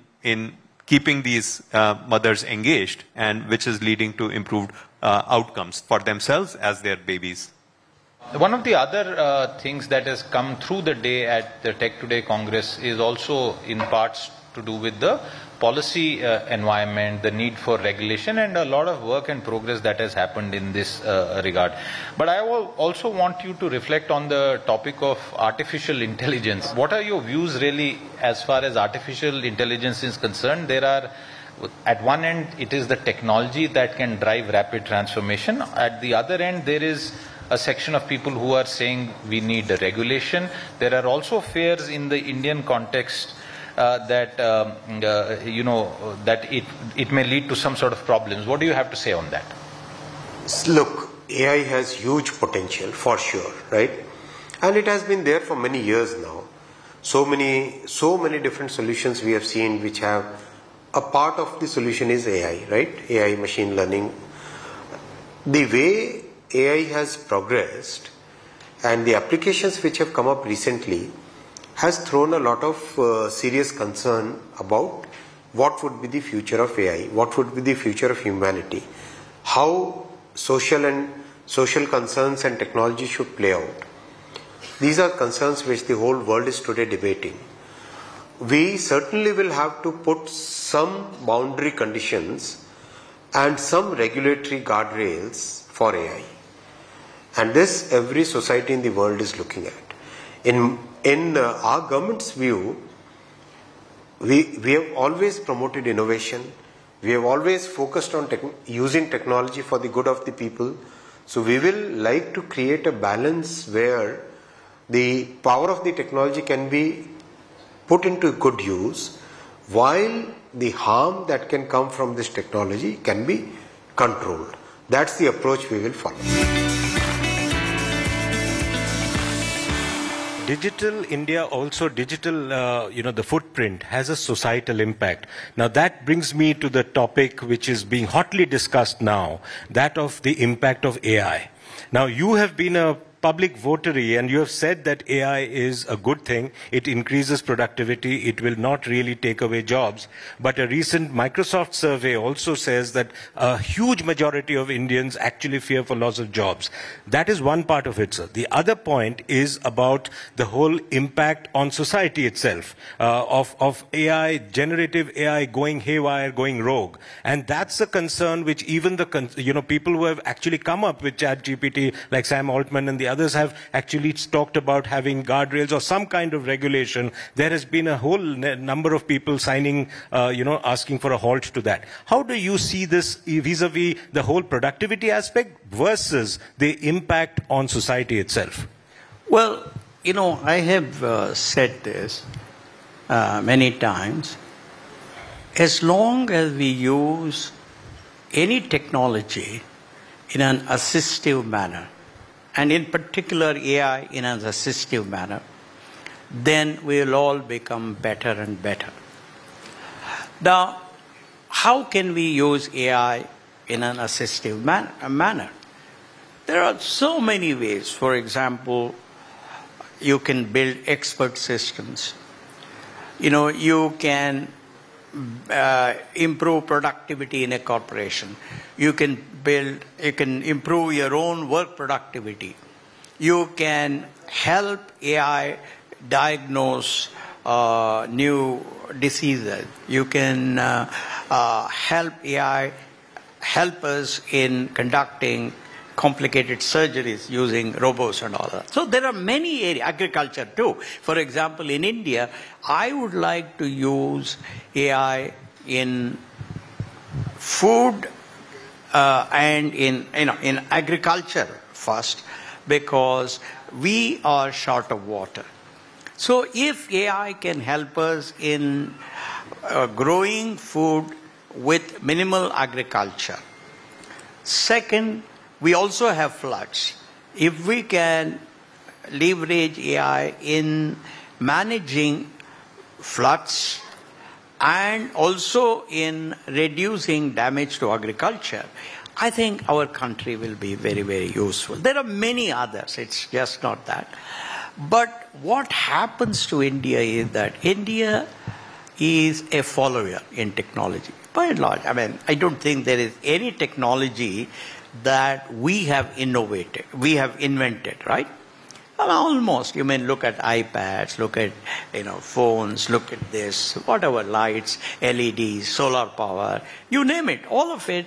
keeping these mothers engaged, and which is leading to improved outcomes for themselves as their babies. One of the other things that has come through the day at the Tech Today Congress is also in parts to do with the policy environment, the need for regulation, and a lot of work and progress that has happened in this regard. But I also want you to reflect on the topic of artificial intelligence. What are your views really as far as artificial intelligence is concerned? There are, at one end, it is the technology that can drive rapid transformation. At the other end, there is a section of people who are saying we need a regulation. There are also fears in the Indian context that it may lead to some sort of problems. What do you have to say on that? Look, AI has huge potential for sure, right? And it has been there for many years now. So many different solutions we have seen which have a part of the solution is AI, right? AI, machine learning. The way AI has progressed and the applications which have come up recently has thrown a lot of serious concern about what would be the future of AI, what would be the future of humanity, how social concerns and technology should play out. These are concerns which the whole world is today debating. We certainly will have to put some boundary conditions and some regulatory guardrails for AI. And this every society in the world is looking at. In our government's view, we have always promoted innovation. We have always focused on using technology for the good of the people. So we will like to create a balance where the power of the technology can be put into good use, while the harm that can come from this technology can be controlled. That's the approach we will follow. Digital India, also digital, the footprint has a societal impact. Now that brings me to the topic which is being hotly discussed now, that of the impact of AI. Now you have been a public votary and you have said that AI is a good thing. It increases productivity. It will not really take away jobs. But a recent Microsoft survey also says that a huge majority of Indians actually fear for loss of jobs. That is one part of it, sir. The other point is about the whole impact on society itself, of AI, generative AI going haywire, going rogue. And that's a concern which even the people who have actually come up with ChatGPT, like Sam Altman and the others, have actually talked about having guardrails or some kind of regulation. There has been a whole number of people signing, asking for a halt to that. How do you see this vis-a-vis the whole productivity aspect versus the impact on society itself? Well, I have said this many times. As long as we use any technology in an assistive manner, and in particular AI in an assistive manner, then we will all become better and better. Now, how can we use AI in an assistive manner? There are so many ways. For example, you can build expert systems. You can improve productivity in a corporation. You can improve your own work productivity. You can help AI diagnose new diseases. You can help AI help us in conducting complicated surgeries using robots and all that. So there are many areas, agriculture too. For example, in India, I would like to use AI in food and in agriculture first, because we are short of water. So if AI can help us in growing food with minimal agriculture. Second, we also have floods. If we can leverage AI in managing floods and also in reducing damage to agriculture, I think our country will be very, very useful. There are many others, it's just not that. But what happens to India is that India is a follower in technology. By and large, I don't think there is any technology that we have invented, right? Well, almost. You may look at iPads, look at phones, look at this, whatever, lights, LEDs, solar power, you name it. All of it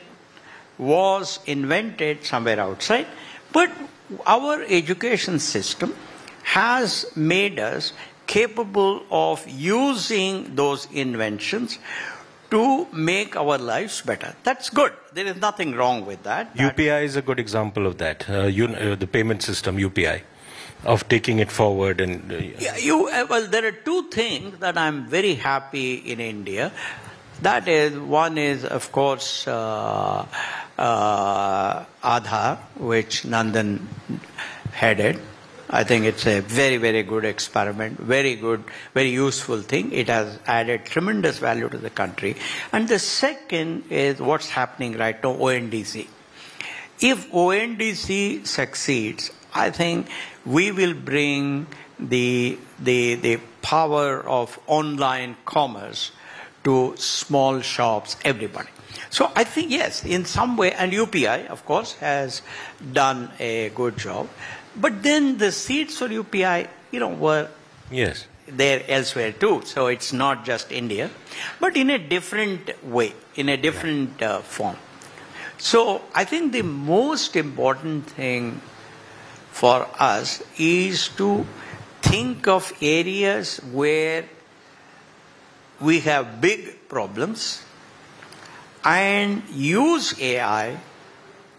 was invented somewhere outside. But our education system has made us capable of using those inventions to make our lives better. That's good. There is nothing wrong with that. UPI is a good example of that. The payment system, UPI, of taking it forward. And well, there are two things that I'm very happy in India. That is, one is, of course, Aadhaar, which Nandan headed. I think it's a very, very good experiment, very good, very useful thing. It has added tremendous value to the country. And the second is what's happening right now, ONDC. If ONDC succeeds, I think we will bring the power of online commerce to small shops, everybody. So I think, yes, in some way, and UPI, of course, has done a good job. But then the seeds for UPI, were there elsewhere too. So it's not just India, but in a different way, in a different form. So I think the most important thing for us is to think of areas where we have big problems and use AI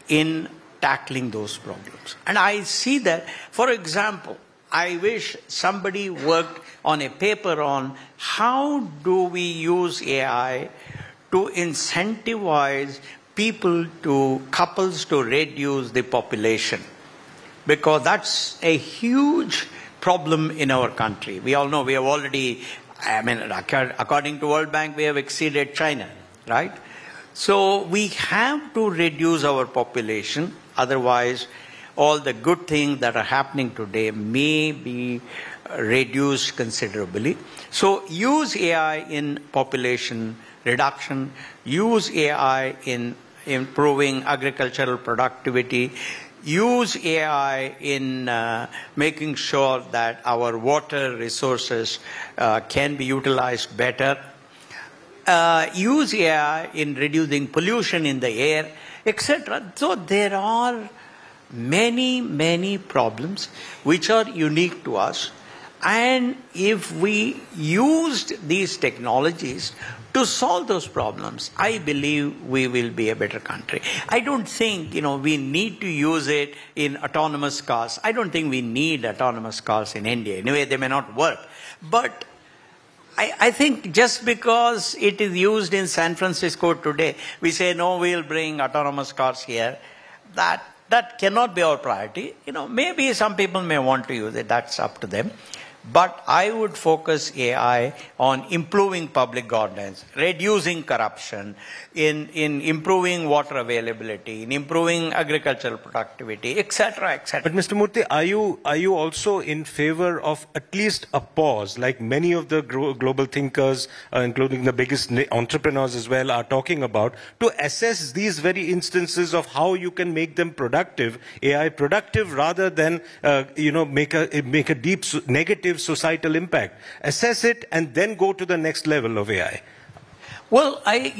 in tackling those problems. And I see that, for example, I wish somebody worked on a paper on how do we use AI to incentivize couples to reduce the population. Because that's a huge problem in our country. We all know we have already, according to World Bank, we have exceeded China, right? So we have to reduce our population. Otherwise, all the good things that are happening today may be reduced considerably. So use AI in population reduction, use AI in improving agricultural productivity, use AI in making sure that our water resources can be utilized better, use AI in reducing pollution in the air, etc. So there are many, many problems which are unique to us. And if we used these technologies to solve those problems, I believe we will be a better country. I don't think, we need to use it in autonomous cars. I don't think we need autonomous cars in India. Anyway, they may not work. But I think just because it is used in San Francisco today, we say, no, we'll bring autonomous cars here. That cannot be our priority. Maybe some people may want to use it. That's up to them. But I would focus AI on improving public governance, reducing corruption, in improving water availability, in improving agricultural productivity, etc., etc. But Mr. Murthy, are you also in favor of at least a pause, like many of the global thinkers, including the biggest entrepreneurs as well, are talking about, to assess these very instances of how you can make them productive, AI productive, rather than make a deep negative societal impact. Assess it and then go to the next level of AI. Well, I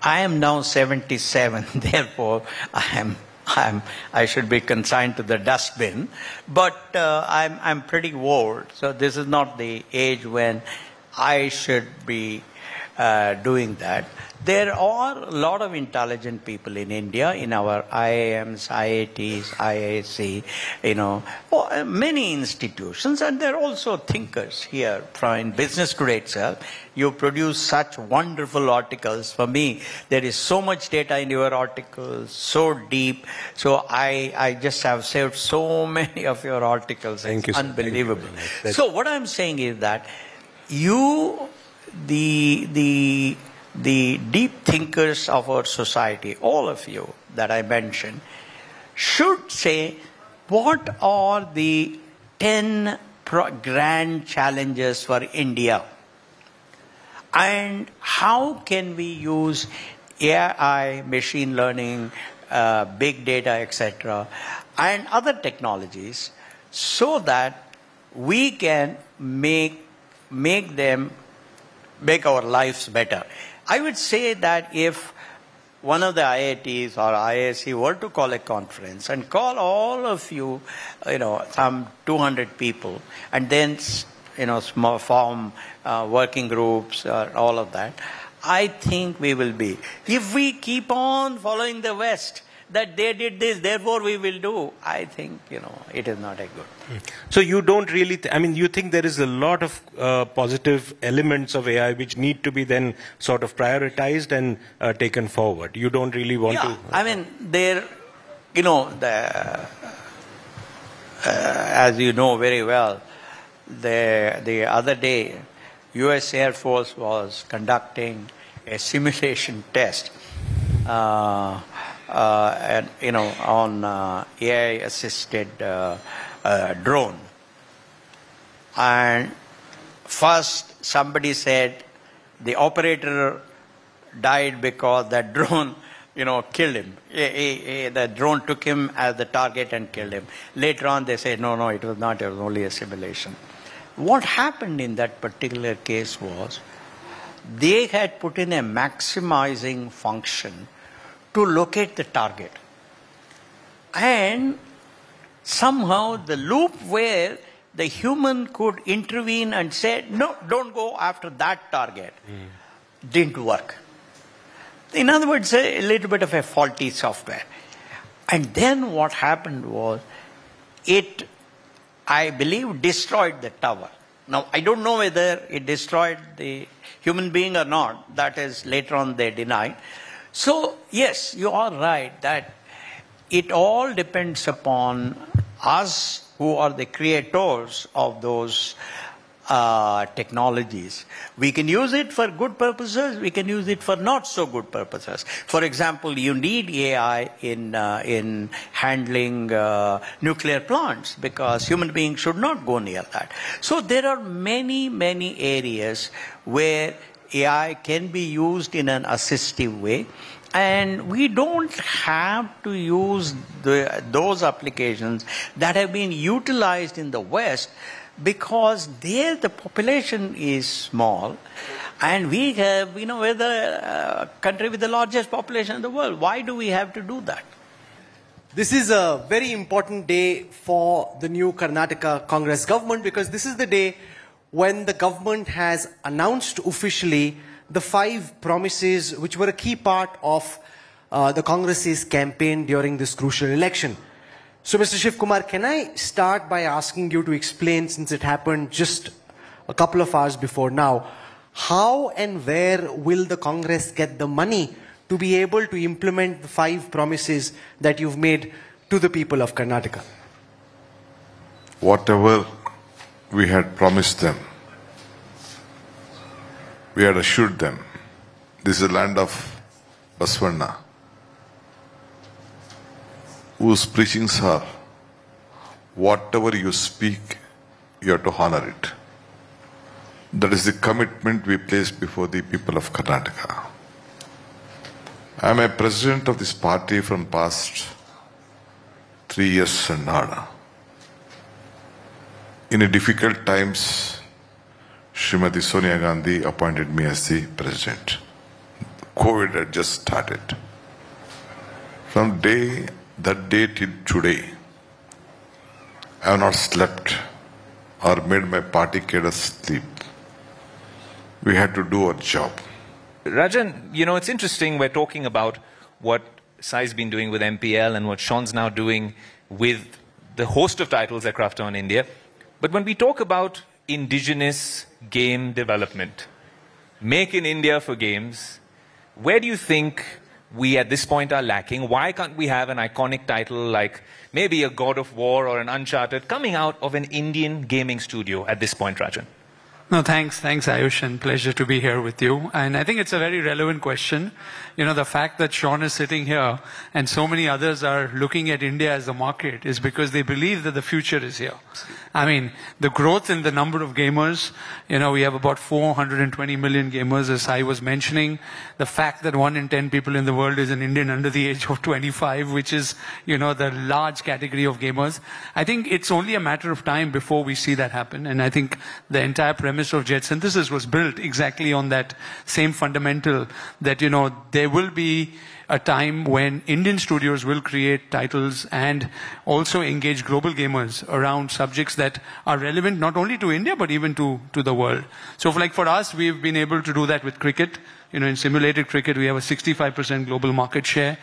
am now 77, therefore I should be consigned to the dustbin. But I'm pretty old, so this is not the age when I should be doing that. There are a lot of intelligent people in India, in our IIMs, IITs, IISc, many institutions, and there are also thinkers here from Business Today itself. You produce such wonderful articles. For me, there is so much data in your articles, so deep. So I just have saved so many of your articles. Thank you, unbelievable. Thank you. So what I'm saying is that the deep thinkers of our society, all of you that I mentioned, should say, what are the 10 grand challenges for India? And how can we use AI, machine learning, big data, etc., and other technologies, so that we can make our lives better. I would say that if one of the IITs or IISc were to call a conference and call all of you, some 200 people, and then, form working groups or all of that, I think we will be. If we keep on following the West, that they did this, therefore we will do, I think, it is not a good. So you don't really, you think there is a lot of positive elements of AI which need to be then sort of prioritized and taken forward. You don't really want to... there, as you know very well, the other day, US Air Force was conducting a simulation test on AI-assisted drone. And first somebody said the operator died because that drone, killed him. The drone took him as the target and killed him. Later on they said, no, it was not, it was only a simulation. What happened in that particular case was they had put in a maximizing function to locate the target. And somehow the loop where the human could intervene and say, no, don't go after that target, didn't work. In other words, a little bit of a faulty software. And then what happened was, it, I believe, destroyed the tower. Now, I don't know whether it destroyed the human being or not. That is, later on they denied. So, yes, you are right that it all depends upon us who are the creators of those technologies. We can use it for good purposes, we can use it for not so good purposes. For example, you need AI in handling nuclear plants because human beings should not go near that. So there are many, many areas where AI can be used in an assistive way. And we don't have to use those applications that have been utilized in the West, because there the population is small and we have, we're the country with the largest population in the world. Why do we have to do that? This is a very important day for the new Karnataka Congress government, because this is the day when the government has announced officially the 5 promises which were a key part of the Congress's campaign during this crucial election. So, Mr. Shiv Kumar, can I start by asking you to explain, since it happened just a couple of hours before now, how and where will the Congress get the money to be able to implement the 5 promises that you've made to the people of Karnataka? Whatever we had promised them, we had assured them. This is the land of Basvarna, whose preachings are, whatever you speak, you have to honor it. That is the commitment we place before the people of Karnataka. I am a president of this party from past 3 years and nada. In a difficult times, Srimati Sonia Gandhi appointed me as the president. COVID had just started. From that day till today, I have not slept or made my party cadres sleep. We had to do our job. Rajan, it's interesting, we're talking about what Sai's been doing with MPL and what Sean's now doing with the host of titles that Craft on India. But when we talk about indigenous game development, make in India for games, where do you think we at this point are lacking? Why can't we have an iconic title like maybe a God of War or an Uncharted coming out of an Indian gaming studio at this point, Rajan? No, thanks, Ayush, and pleasure to be here with you. And I think it's a very relevant question. You know, the fact that Sean is sitting here and so many others are looking at India as a market is because they believe that the future is here. I mean, the growth in the number of gamers, you know, we have about 420 million gamers, as I was mentioning. The fact that 1 in 10 people in the world is an Indian under the age of 25, which is, you know, the large category of gamers. I think it's only a matter of time before we see that happen. And I think the entire premise of Jet Synthesis was built exactly on that same fundamental that, you know, there will be a time when Indian studios will create titles and also engage global gamers around subjects that are relevant not only to India but even to the world. So for us, we've been able to do that with cricket. You know, in simulated cricket, we have a 65% global market share.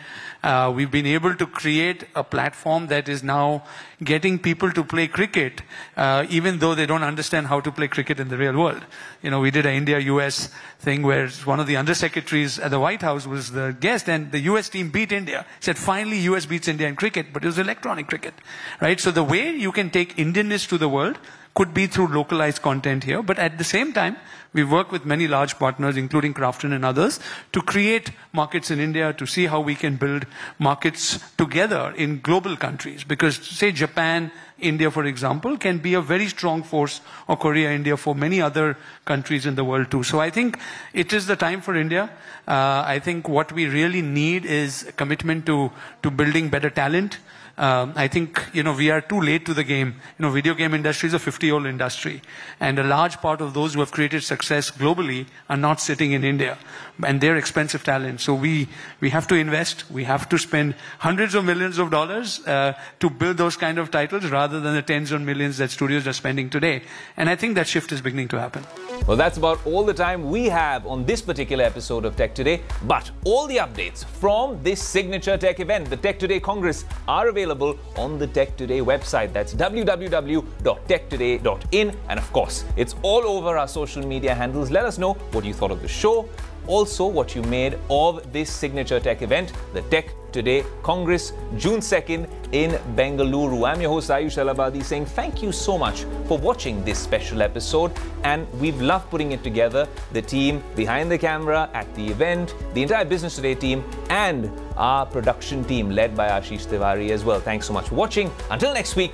We've been able to create a platform that is now getting people to play cricket, even though they don't understand how to play cricket in the real world. You know, we did an India-US thing where one of the undersecretaries at the White House was the guest, and the US team beat India. Said, finally, US beats India in cricket, but it was electronic cricket, right? So the way you can take Indianness to the world could be through localized content here, but at the same time, we work with many large partners, including Crafton and others, to create markets in India, to see how we can build markets together in global countries. Because, say, Japan, India, for example, can be a very strong force, or Korea, India, for many other countries in the world too. So I think it is the time for India. I think what we really need is commitment to building better talent. I think, you know, we are too late to the game. You know, video game industry is a 50-year-old industry. And a large part of those who have created success globally are not sitting in India. And they're expensive talent. So we have to invest. We have to spend hundreds of millions of dollars to build those kind of titles rather than the tens of millions that studios are spending today. And I think that shift is beginning to happen. Well, that's about all the time we have on this particular episode of Tech Today. But all the updates from this signature tech event, the Tech Today Congress, are available on the Tech Today website. That's www.techtoday.in. And of course, it's all over our social media handles. Let us know what you thought of the show. Also, what you made of this signature tech event, the Tech Today Congress, June 2nd in Bengaluru. I'm your host, Ayush Alabadi, saying thank you so much for watching this special episode. And we've loved putting it together. The team behind the camera at the event, the entire Business Today team, and our production team led by Ashish Tiwari as well. Thanks so much for watching. Until next week,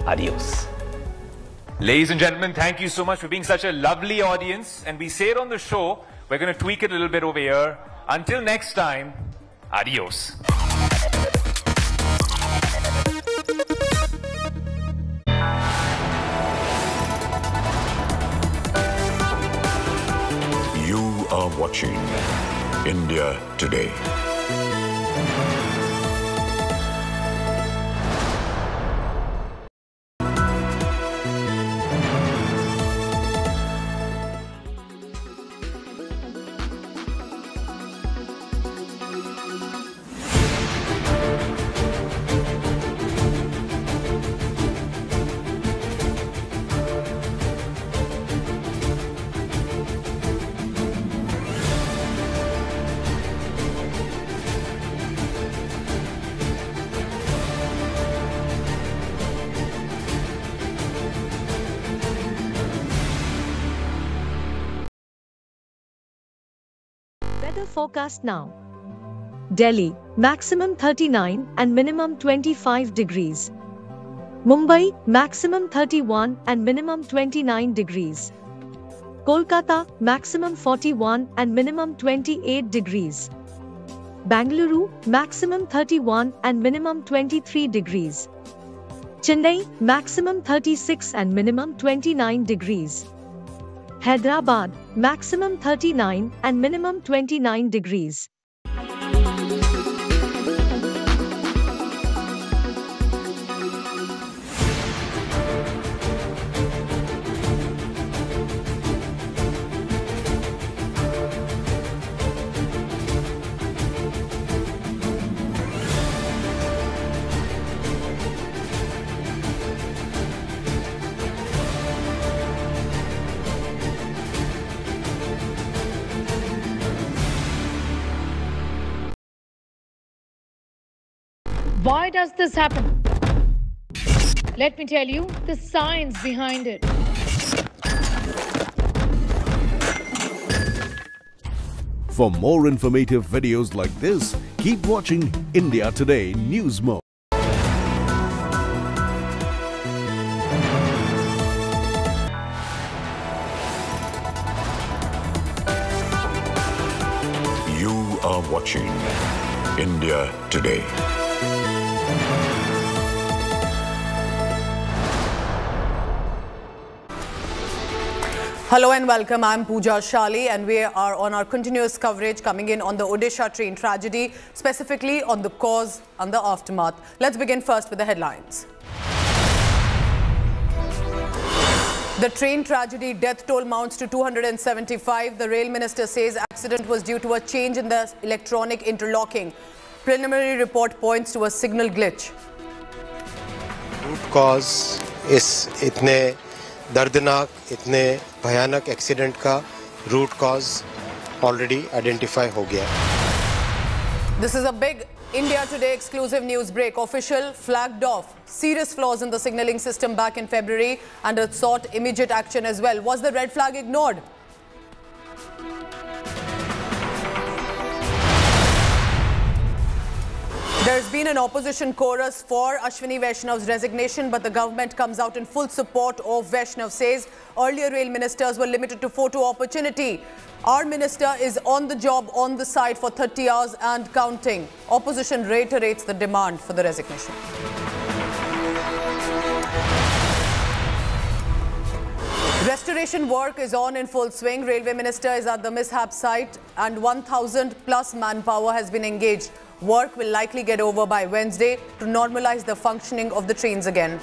adios. Ladies and gentlemen, thank you so much for being such a lovely audience. And we say it on the show, we're going to tweak it a little bit over here. Until next time, adios. You are watching India Today. Weather forecast now. Delhi, maximum 39 and minimum 25 degrees. Mumbai, maximum 31 and minimum 29 degrees. Kolkata, maximum 41 and minimum 28 degrees. Bengaluru, maximum 31 and minimum 23 degrees. Chennai, maximum 36 and minimum 29 degrees. Hyderabad, maximum 39 and minimum 29 degrees. Why does this happen? Let me tell you the science behind it. For more informative videos like this, keep watching India Today News Mode. You are watching India Today. Hello and welcome. I'm Pooja Shali and we are on our continuous coverage coming in on the Odisha train tragedy, specifically on the cause and the aftermath. Let's begin first with the headlines. The train tragedy death toll mounts to 275. The rail minister says accident was due to a change in the electronic interlocking. Preliminary report points to a signal glitch. Root cause is itne दर्दनाक इतने भयानक accident का root cause already identify हो गया है. This is a big India Today exclusive news break. Official flagged off serious flaws in the signalling system back in February and it sought immediate action as well. Was the red flag ignored? There's been an opposition chorus for Ashwini Vaishnav's resignation, but the government comes out in full support of Vaishnav, says earlier rail ministers were limited to photo opportunity. Our minister is on the job, on the site for 30 hours and counting. Opposition reiterates the demand for the resignation. Restoration work is on in full swing. Railway minister is at the mishap site and 1,000 plus manpower has been engaged. Work will likely get over by Wednesday to normalize the functioning of the trains again.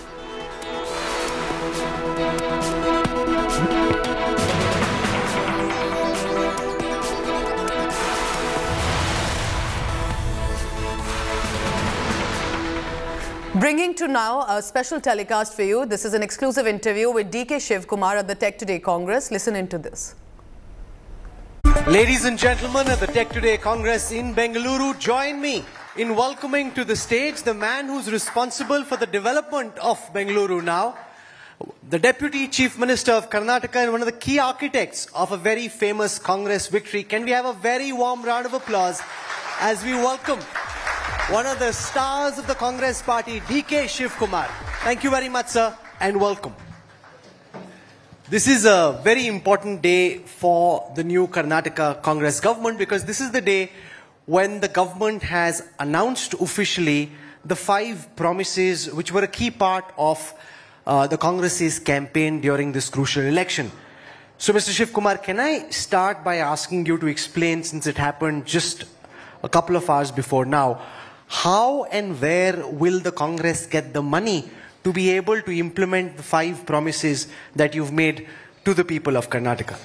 Bringing to now a special telecast for you. This is an exclusive interview with DK Shiv Kumar at the Tech Today Congress. Listen into this. Ladies and gentlemen, at the Tech Today Congress in Bengaluru, join me in welcoming to the stage the man who's responsible for the development of Bengaluru now, the Deputy Chief Minister of Karnataka and one of the key architects of a very famous Congress victory. Can we have a very warm round of applause as we welcome one of the stars of the Congress party, DK Shiv Kumar. Thank you very much, sir, and welcome. This is a very important day for the new Karnataka Congress government because this is the day when the government has announced officially the 5 promises which were a key part of the Congress's campaign during this crucial election. So, Mr. Shiv Kumar, can I start by asking you to explain, since it happened just a couple of hours before now, how and where will the Congress get the money to be able to implement the 5 promises that you've made to the people of Karnataka?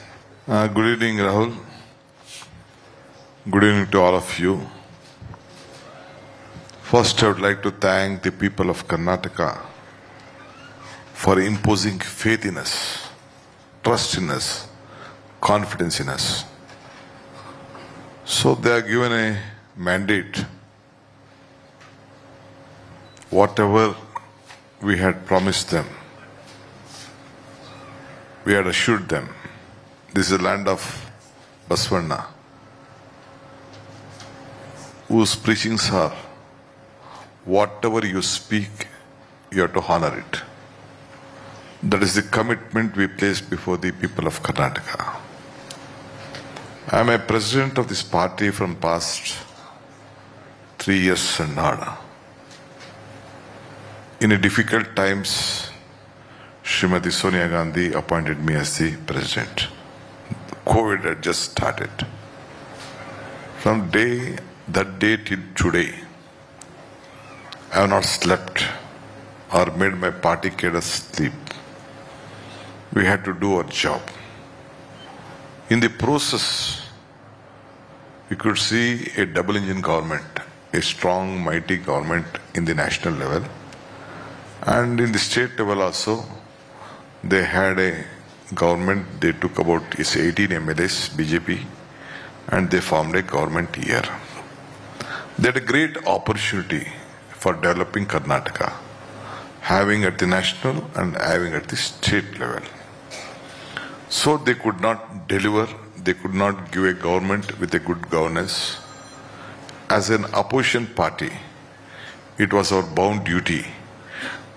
Good evening, Rahul. Good evening to all of you. First, I would like to thank the people of Karnataka for imposing faith in us, trust in us, confidence in us. So they are given a mandate. Whatever we had promised them, we had assured them. This is the land of Basvarna, whose preachings are, whatever you speak, you have to honor it. That is the commitment we place before the people of Karnataka. I am a president of this party from past 3 years and nada. In a difficult times, Srimati Sonia Gandhi appointed me as the president. COVID had just started. From that day till today, I have not slept or made my party cadres sleep. We had to do our job. In the process, we could see a double-engine government, a strong, mighty government in the national level. And in the state level also, they had a government, they took about 18 MLAs, BJP, and they formed a government here. They had a great opportunity for developing Karnataka, having at the national and having at the state level. So they could not deliver they could not give a government with a good governance. As an opposition party, it was our bound duty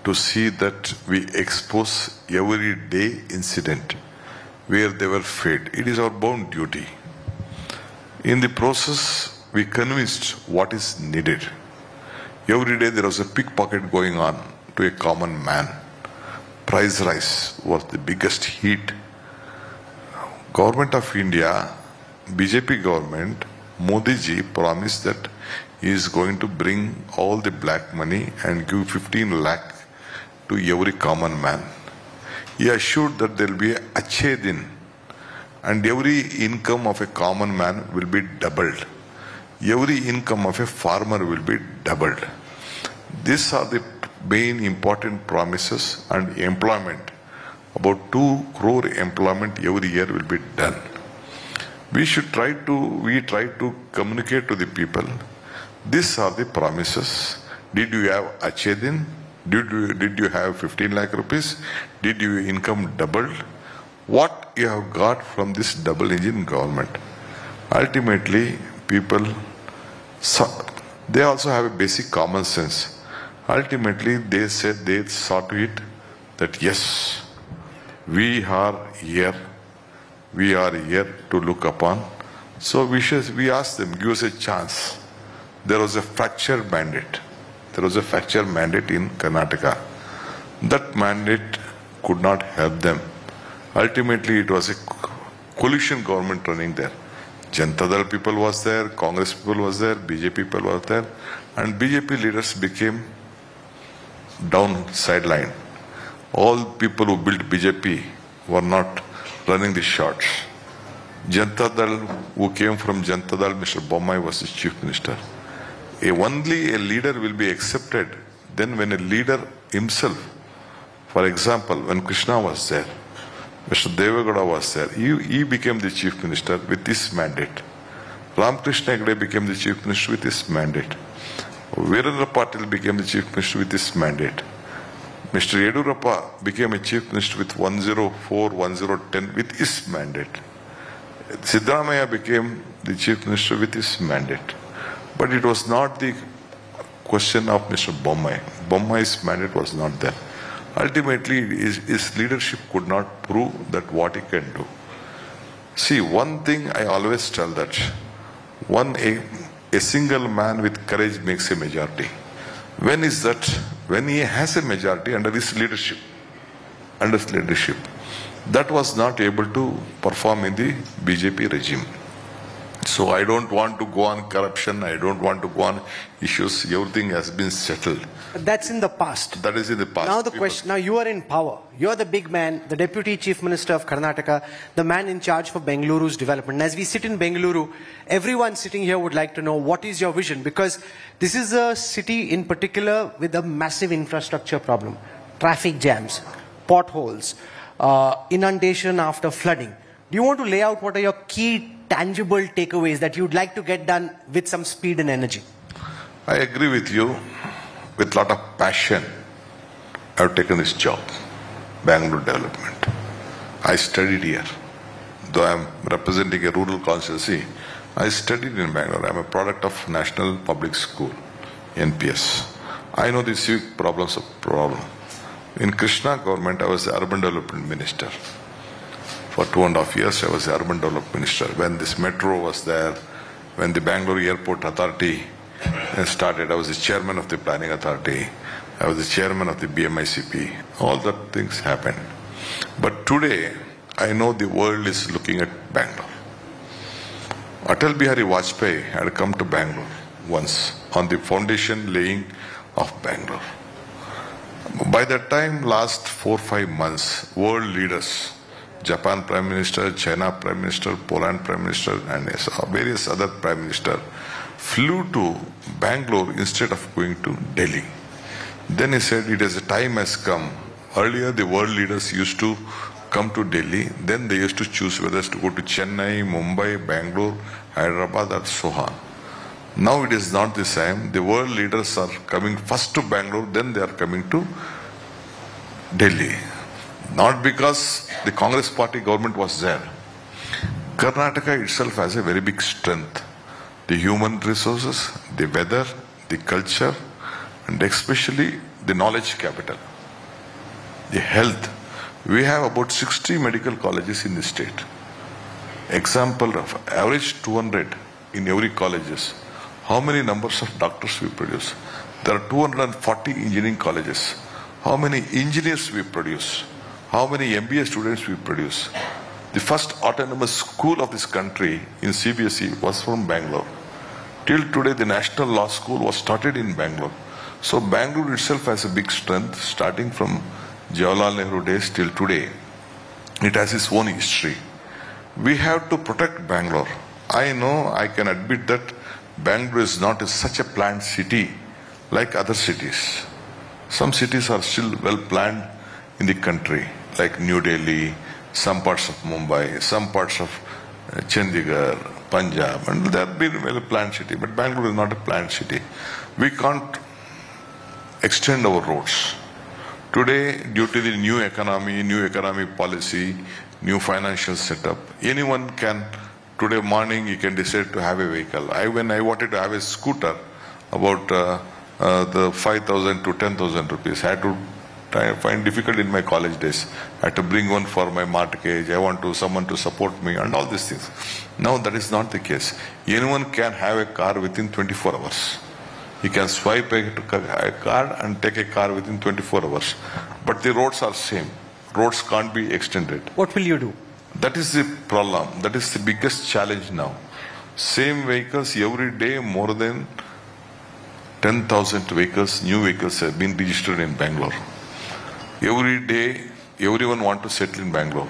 to see that we expose every day incident where they were failed. It is our bound duty. In the process, we convinced what is needed. Every day there was a pickpocket going on to a common man. Price rise was the biggest hit. Government of India, BJP government, Modi ji promised that he is going to bring all the black money and give 15 lakh to every common man. He assured that there will be a Achhe Din and every income of a common man will be doubled. Every income of a farmer will be doubled. These are the main important promises, and employment. About 2 crore employment every year will be done. We try to communicate to the people. These are the promises. Did you have Achhe Din? Did you have 15 lakh rupees? Did your income doubled? What you have got from this double engine government? Ultimately, people, they also have a basic common sense. Ultimately, they saw to it that yes, we are here to look upon. So we asked them, give us a chance. There was a fracture mandate. There was a fracture mandate in Karnataka. That mandate could not help them. Ultimately, it was a coalition government running there. Janata Dal people was there, Congress people was there, BJP people was there, and BJP leaders became sideline. All people who built BJP were not running the shots. Janata Dal, who came from Janata Dal, Mr. Bommai was the chief minister. Only a leader will be accepted then when a leader himself, for example, when Krishna was there, Mr. Devagowda was there, he became the chief minister with this mandate. Ramakrishna Hegde became the chief minister with this mandate. Virendra Patil became the chief minister with this mandate. Mr. Yedurappa became a chief minister with 104, 1010 with his mandate. Siddaramaiah became the chief minister with his mandate. But it was not the question of Mr. Bommai. Bommai's mandate was not there. Ultimately, his leadership could not prove that what he can do. See, one thing I always tell that a single man with courage makes a majority. When is that? When he has a majority under his leadership. That was not able to perform in the BJP regime. So I don't want to go on corruption. I don't want to go on issues. Everything has been settled. That's in the past. That is in the past. Now the question, now you are in power. You are the big man, the deputy chief minister of Karnataka, the man in charge for Bengaluru's development. And as we sit in Bengaluru, everyone sitting here would like to know what is your vision, because this is a city in particular with a massive infrastructure problem. Traffic jams, potholes, inundation after flooding. Do you want to lay out what are your key tangible takeaways that you'd like to get done with some speed and energy? I agree with you. With a lot of passion, I have taken this job, Bangalore development. I studied here. Though I am representing a rural constituency, I studied in Bangalore. I am a product of National Public School, NPS. I know the civic problems of problem. In Krishna government, I was the urban development minister. For 2.5 years, I was the urban development minister. When this metro was there, when the Bangalore Airport Authority started, I was the chairman of the planning authority. I was the chairman of the BMICP. All that things happened. But today, I know the world is looking at Bangalore. Atal Bihari Vajpayee had come to Bangalore once on the foundation laying of Bangalore. By that time, last 4-5 months, world leaders, Japan Prime Minister, China Prime Minister, Poland Prime Minister, and various other Prime Minister flew to Bangalore instead of going to Delhi. Then he said, the time has come. Earlier, the world leaders used to come to Delhi. Then they used to choose whether to go to Chennai, Mumbai, Bangalore, Hyderabad, or so on. Now it is not the same. The world leaders are coming first to Bangalore, then they are coming to Delhi. Not because the Congress party government was there. Karnataka itself has a very big strength. The human resources, the weather, the culture, and especially the knowledge capital. The health. We have about 60 medical colleges in the state. Example of average 200 in every colleges. How many numbers of doctors we produce? There are 240 engineering colleges. How many engineers we produce? How many MBA students we produce? The first autonomous school of this country in CBSE was from Bangalore. Till today, the National Law School was started in Bangalore. So Bangalore itself has a big strength, starting from Jawaharlal Nehru days till today. It has its own history. We have to protect Bangalore. I know, I can admit that Bangalore is not such a planned city like other cities. Some cities are still well planned in the country, like New Delhi, some parts of Mumbai, some parts of Chandigarh, Punjab, and they have been well planned city. But Bangalore is not a planned city. We can't extend our roads. Today, due to the new economy policy, new financial setup, anyone can, today morning you can decide to have a vehicle. When I wanted to have a scooter, about the 5,000 to 10,000 rupees, I had to find difficult in my college days. I had to bring one for my mortgage. I want someone to support me and all these things. Now that is not the case. Anyone can have a car within 24 hours. You can swipe a card and take a car within 24 hours. But the roads are same. Roads can't be extended. What will you do? That is the problem. That is the biggest challenge now. Same vehicles every day, more than 10,000 vehicles, new vehicles have been registered in Bangalore. Every day, everyone wants to settle in Bangalore.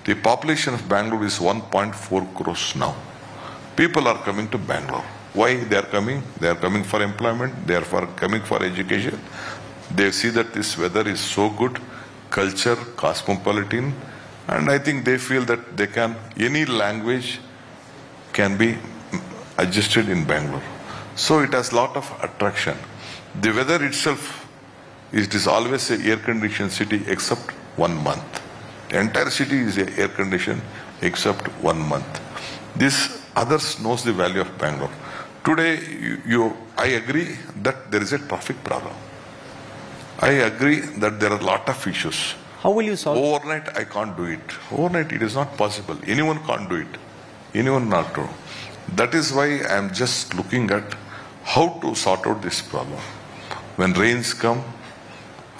The population of Bangalore is 1.4 crores now. People are coming to Bangalore. Why they are coming? They are coming for employment. They are coming for education. They see that this weather is so good, culture, cosmopolitan, and I think they feel that they can, any language can be adjusted in Bangalore. So it has lot of attraction. The weather itself, it is always an air-conditioned city except 1 month. The entire city is air-conditioned except 1 month. This others knows the value of Bangalore. Today, I agree that there is a traffic problem. I agree that there are a lot of issues. How will you solve it? Overnight, I can't do it. Overnight, it is not possible. Anyone can't do it. Anyone not do. That is why I am just looking at how to sort out this problem. When rains come,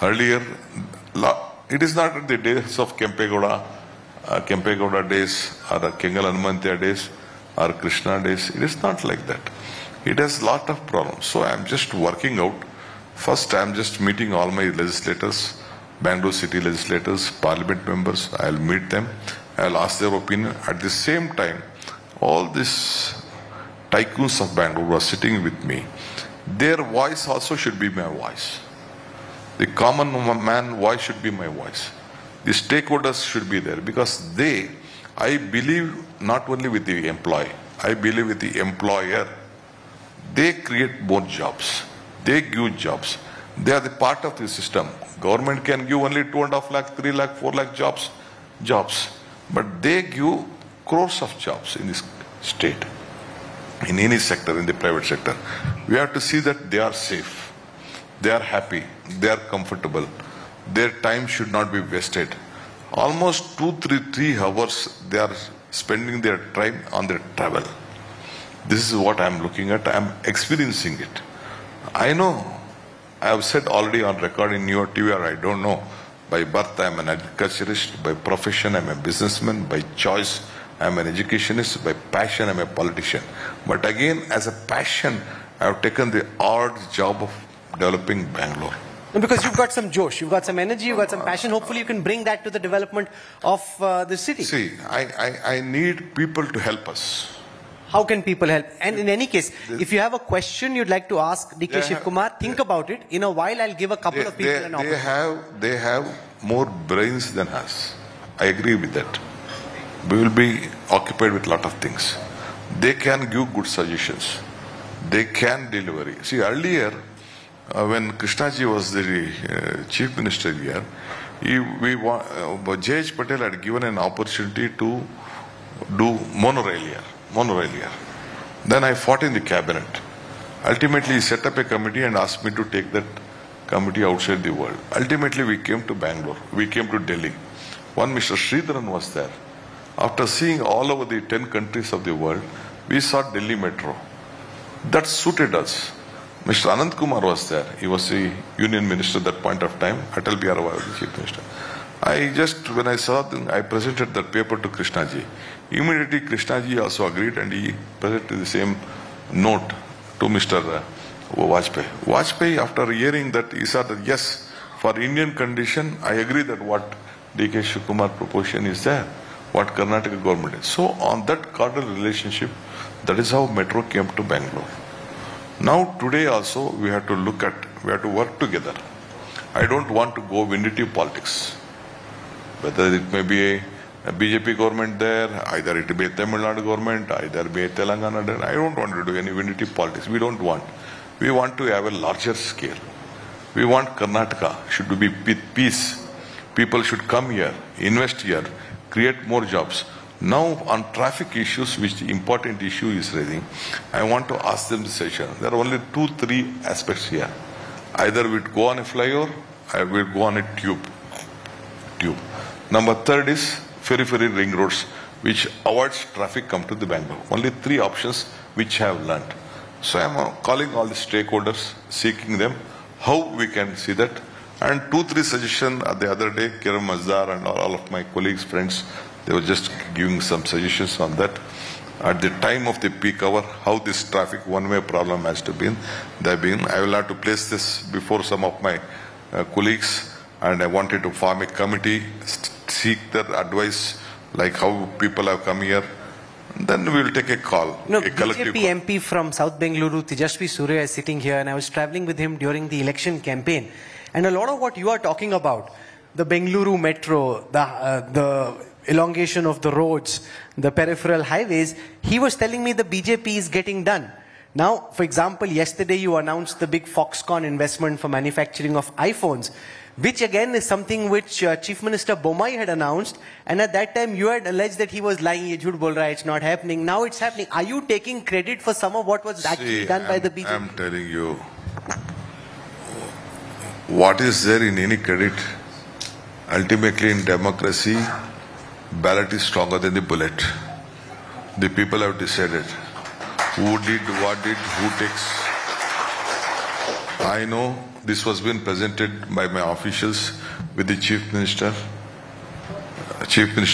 earlier, it is not the days of Kempegowda days or the Kengal Hanumantiya days or Krishna days. It is not like that. It has lot of problems. So I am just working out. First, I am just meeting all my legislators, Bangalore city legislators, parliament members. I will meet them. I will ask their opinion. At the same time, all these tycoons of Bangalore are sitting with me. Their voice also should be my voice. The common man voice should be my voice. The stakeholders should be there because I believe not only with the employee, I believe with the employer. They create more jobs. They give jobs. They are the part of the system. Government can give only 2.5 lakh, 3 lakh, 4 lakh jobs. But they give crores of jobs in this state, in any sector, in the private sector. We have to see that they are safe. They are happy. They are comfortable. Their time should not be wasted. Almost 3 hours they are spending their time on their travel. This is what I am looking at. I am experiencing it. I know. I have said already on record in your TV, or I don't know. By birth, I am an agriculturist. By profession, I am a businessman. By choice, I am an educationist. By passion, I am a politician. But again, as a passion, I have taken the odd job of developing Bangalore. Because you've got some josh, you've got some energy, you've got some passion. Hopefully you can bring that to the development of the city. See, I need people to help us. How can people help? And in any case, if you have a question you'd like to ask DK Shiv Kumar, think about it. In a while, I'll give a couple of people an opportunity. They have more brains than us. I agree with that. We will be occupied with a lot of things. They can give good suggestions. They can deliver. See, earlier, when Krishnaji was the chief minister here, J.H. Patel had given an opportunity to do monorail here. Then I fought in the cabinet. Ultimately, he set up a committee and asked me to take that committee outside the world. Ultimately, we came to Bangalore. We came to Delhi. One Mr. Sridharan was there. After seeing all over the 10 countries of the world, we saw Delhi Metro. That suited us. Mr. Anant Kumar was there. He was the union minister at that point of time. Atal Bihari was the chief minister. When I saw them, I presented that paper to Krishnaji. Immediately, Krishnaji also agreed and he presented the same note to Mr. Vajpayee. Vajpayee, after hearing that, he said that yes, for Indian condition, I agree that what D.K. Shivakumar proposition is there, what Karnataka government is. So on that cordial relationship, that is how Metro came to Bangalore. Now today also we have to work together. I don't want to go vindictive politics. Whether it may be a BJP government there, either it may be a Tamil Nadu government, either be a Telangana there. I don't want to do any vindictive politics. We don't want. We want to have a larger scale. We want Karnataka should be peace. People should come here, invest here, create more jobs. Now on traffic issues, which the important issue is raising, I want to ask them the session. There are only 2-3 aspects here. Either we'd go on a flyover, or we'd go on a tube. Number third is periphery ring roads, which avoids traffic come to the Bangalore. Only 3 options which I have learnt. So I am calling all the stakeholders, seeking them, how we can see that. And 2-3 suggestions the other day, Kiran Mazdar and all of my colleagues, friends, they were just giving some suggestions on that. At the time of the peak hour, how this traffic one-way problem has to be. I will have to place this before some of my colleagues, and I wanted to form a committee, seek their advice, like how people have come here. Then we will take a call. No, a collective BJP MP from South Bengaluru, Tejasvi Surya, is sitting here, and I was traveling with him during the election campaign. And a lot of what you are talking about, the Bengaluru Metro, the elongation of the roads, the peripheral highways, he was telling me the BJP is getting done. Now, for example, yesterday you announced the big Foxconn investment for manufacturing of iPhones, which again is something which Chief Minister Bommai had announced, and at that time you had alleged that he was lying, ye jhoot bol raha hai, it's not happening. Now it's happening. Are you taking credit for some of what was actually done by the BJP? I'm telling you, what is there in any credit? Ultimately in democracy, ballot is stronger than the bullet. The people have decided who did, what did, who takes. I know this was being presented by my officials with the Chief Minister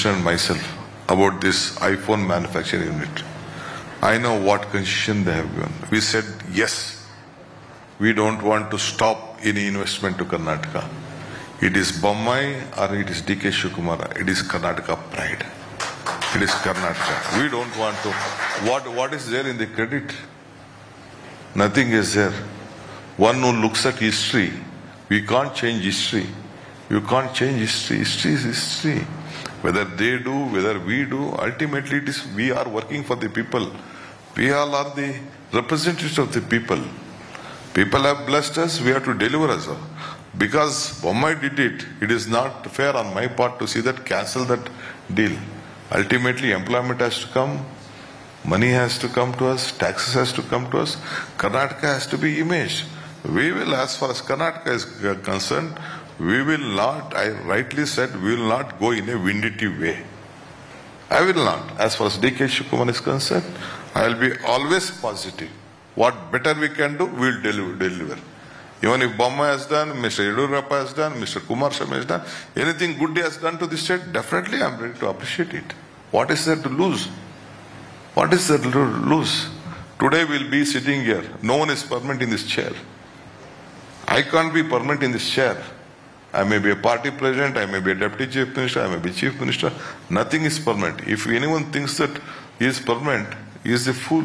and myself about this iPhone manufacturing unit. I know what concession they have given. We said yes, we don't want to stop any investment to Karnataka. It is Bommai or it is D.K. Shivakumar. It is Karnataka pride. It is Karnataka. We don't want to. What is there in the credit? Nothing is there. One who looks at history, we can't change history. You can't change history. History is history. Whether they do, whether we do, ultimately it is we are working for the people. We all are the representatives of the people. People have blessed us, we have to deliver us. Because Bommai did it, it is not fair on my part to see that, cancel that deal. Ultimately, employment has to come, money has to come to us, taxes has to come to us, Karnataka has to be imaged. We will, as far as Karnataka is concerned, we will not, I rightly said, we will not go in a vindictive way. I will not. As far as D.K. Shivakumar is concerned, I will be always positive. What better we can do, we will deliver. Even if Bommai has done, Mr. Yedurappa has done, Mr. Kumar Sharma has done, anything good he has done to the state, definitely I am ready to appreciate it. What is there to lose? What is there to lose? Today we will be sitting here. No one is permanent in this chair. I can't be permanent in this chair. I may be a party president, I may be a deputy chief minister, I may be chief minister. Nothing is permanent. If anyone thinks that he is permanent, he is a fool.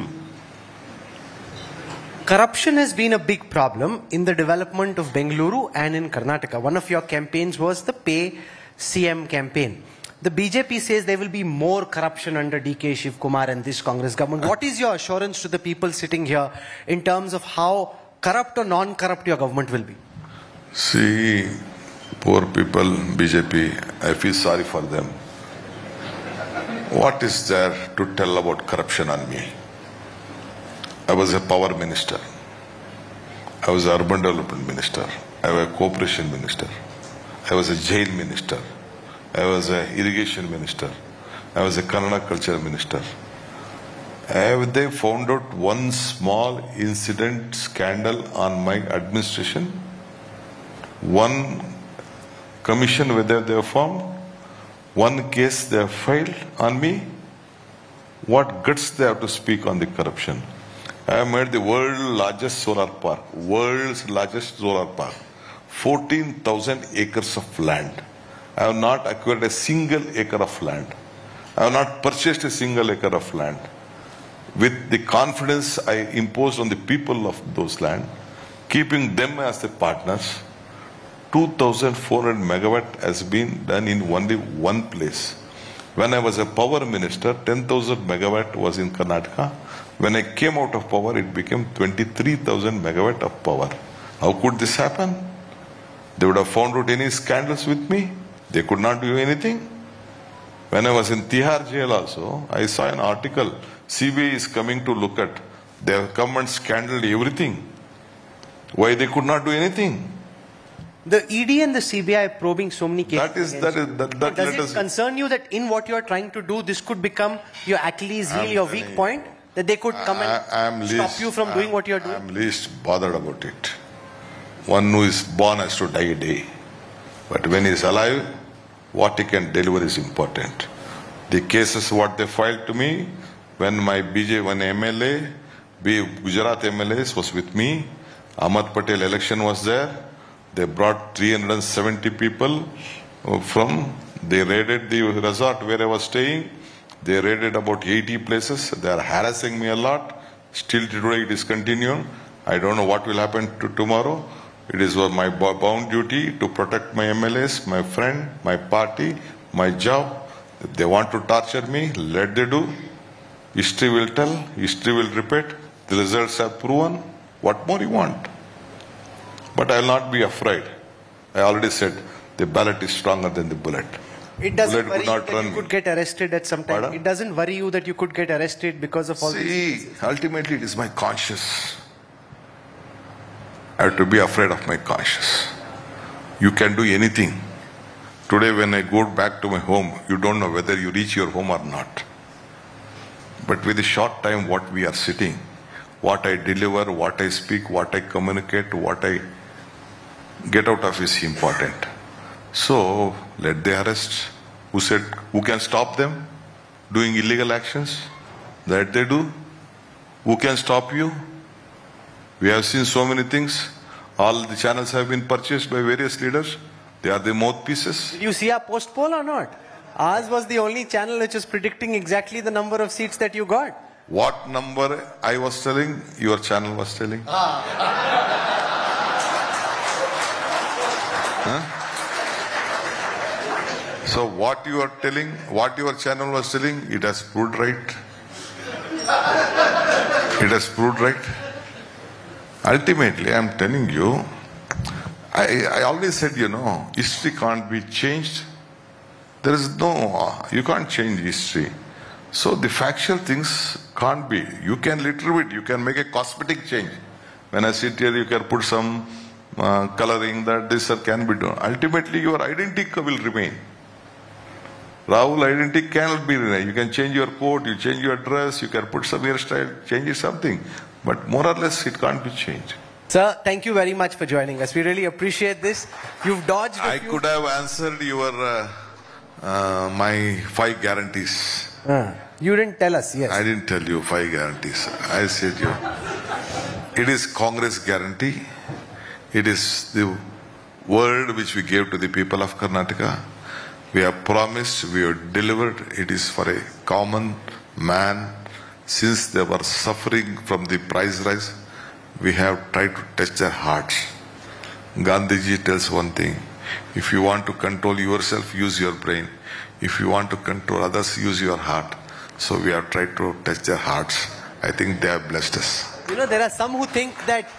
Corruption has been a big problem in the development of Bengaluru and in Karnataka. One of your campaigns was the Pay CM campaign. The BJP says there will be more corruption under D.K. Shivakumar and this Congress government. What is your assurance to the people sitting here in terms of how corrupt or non-corrupt your government will be? See, poor people, BJP, I feel sorry for them. What is there to tell about corruption on me? I was a power minister. I was an urban development minister. I was a cooperation minister. I was a jail minister. I was an irrigation minister. I was a Kannada culture minister. Have they found out one small incident, scandal on my administration? One commission whether they have formed? One case they have filed on me? What guts they have to speak on the corruption? I have made the world's largest solar park. 14,000 acres of land. I have not acquired a single acre of land. I have not purchased a single acre of land. With the confidence I imposed on the people of those land, keeping them as the partners, 2,400 megawatt has been done in only one place. When I was a power minister, 10,000 megawatt was in Karnataka. When I came out of power, it became 23,000 megawatt of power. How could this happen? They would have found out any scandals with me. They could not do anything. When I was in Tihar jail also, I saw an article. CBI is coming to look at. They have come and scandaled everything. Why they could not do anything? The ED and the CBI are probing so many cases. Does it concern you that in what you are trying to do, this could become your Achilles heel, your weak point? That they could come and stop you from doing what you are doing? I'm least bothered about it. One who is born has to die a day. But when he is alive, what he can deliver is important. The cases what they filed to me, when my one MLA, Gujarat MLA was with me, Ahmad Patel election was there, they brought 370 people they raided the resort where I was staying, they raided about 80 places, they are harassing me a lot, still today it is continuing, I don't know what will happen tomorrow. It is my bound duty to protect my MLAs, my friend, my party, my job. If they want to torture me, let they do. History will tell, history will repeat. The results have proven. What more you want? But I will not be afraid. I already said the ballot is stronger than the bullet. It doesn't worry you that you could get arrested at some time. It doesn't worry you that you could get arrested because of all these cases. Ultimately it is my conscience. I have to be afraid of my conscience. You can do anything. Today when I go back to my home, you don't know whether you reach your home or not. But with a short time what we are sitting, what I deliver, what I speak, what I communicate, what I get out of is important. So let they arrest. Who said, who can stop them doing illegal actions? That they do. Who can stop you? We have seen so many things. All the channels have been purchased by various leaders. They are the mouthpieces. Did you see our post poll or not? Ours was the only channel which was predicting exactly the number of seats that you got. What number I was telling, your channel was telling? Huh? So what you are telling, what your channel was telling, it has proved right. It has proved right. Ultimately, I am telling you, I always said, history can't be changed. There is you can't change history. So the factual things can't be. You can little bit, you can make a cosmetic change. When I sit here, you can put some coloring that this can be done. Ultimately, your identity will remain. Rahul identity cannot be remain. You can change your coat, you change your dress, you can put some hairstyle, change something. But more or less, it can't be changed. Sir, thank you very much for joining us. We really appreciate this. You've dodged I could have answered your my 5 guarantees. You didn't tell us, yes. I didn't tell you 5 guarantees. I said it is Congress guarantee. It is the word which we gave to the people of Karnataka. We have promised, we have delivered. It is for a common man. Since they were suffering from the price rise, we have tried to touch their hearts. Gandhiji tells one thing, if you want to control yourself, use your brain. If you want to control others, use your heart. So we have tried to touch their hearts. I think they have blessed us. There are some who think that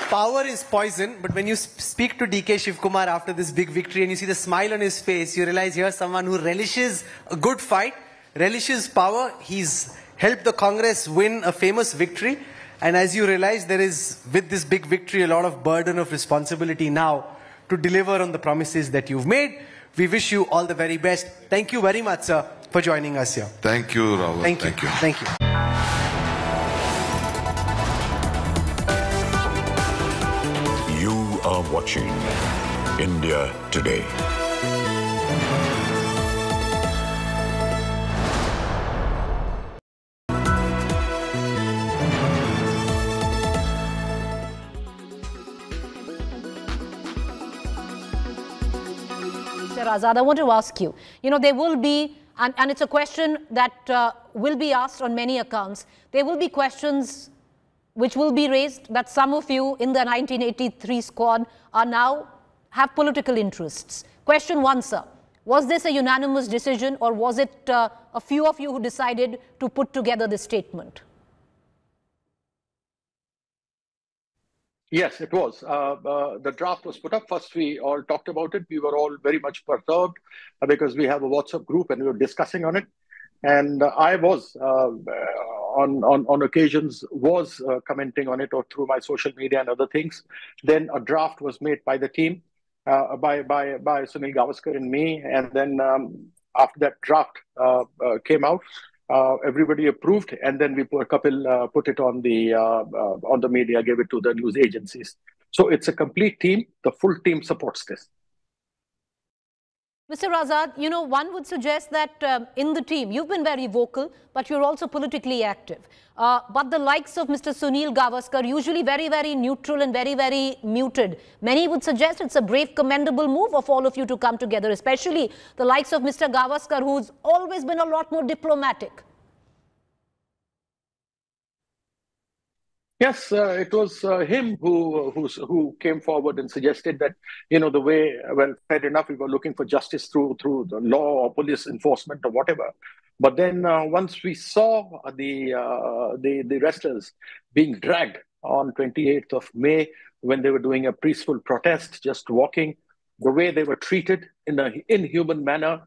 power is poison, but when you speak to DK Shivkumar after this big victory and you see the smile on his face, you realize here's someone who relishes a good fight. relishes power. He's helped the Congress win a famous victory. And as you realize, there is, with this big victory, a lot of burden of responsibility now to deliver on the promises that you've made. We wish you all the very best. Thank you very much, sir, for joining us here. Thank you, Rahul. Thank you. Thank you. You are watching India Today. Azad, I want to ask you, there will be, and it's a question that will be asked on many accounts, there will be questions which will be raised that some of you in the 1983 squad are now have political interests. Question one, sir. Was this a unanimous decision, or was it a few of you who decided to put together this statement? Yes, it was. The draft was put up. First, we all talked about it. We were all very much perturbed because we have a WhatsApp group and we were discussing on it. And I was, on occasions, commenting on it or through my social media and other things. Then a draft was made by the team, by Sunil Gavaskar and me. And then after that draft came out, everybody approved, and then we put it on the media, gave it to the news agencies. So it's a complete team. The full team supports this. Mr. Azad, one would suggest that in the team, you've been very vocal, but you're also politically active. But the likes of Mr. Sunil Gavaskar, usually very, very neutral and very, very muted. Many would suggest it's a brave, commendable move of all of you to come together, especially the likes of Mr. Gavaskar, who's always been a lot more diplomatic. Yes, it was him who came forward and suggested that, the way, well, fair enough, we were looking for justice through the law or police enforcement or whatever. But then once we saw the wrestlers being dragged on 28th of May, when they were doing a peaceful protest, just walking, the way they were treated in an inhuman manner,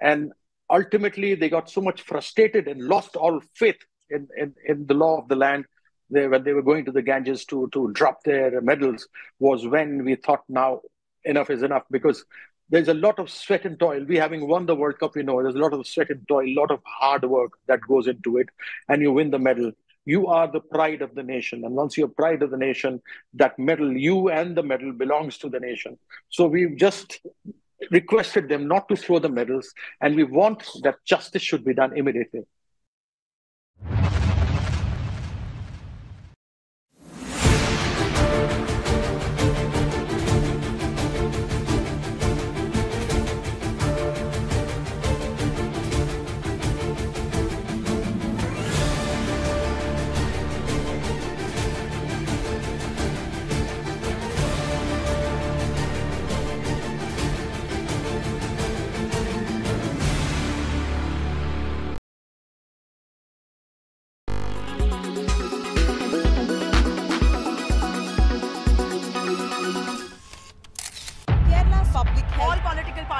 and ultimately they got so much frustrated and lost all faith in the law of the land. When they were going to the Ganges to drop their medals, was when we thought, now enough is enough, because there's a lot of sweat and toil. We, having won the World Cup, there's a lot of sweat and toil, a lot of hard work that goes into it, and you win the medal. You are the pride of the nation, and once you're pride of the nation, that medal, you and the medal, belongs to the nation. So we've just requested them not to throw the medals, and we want that justice should be done immediately.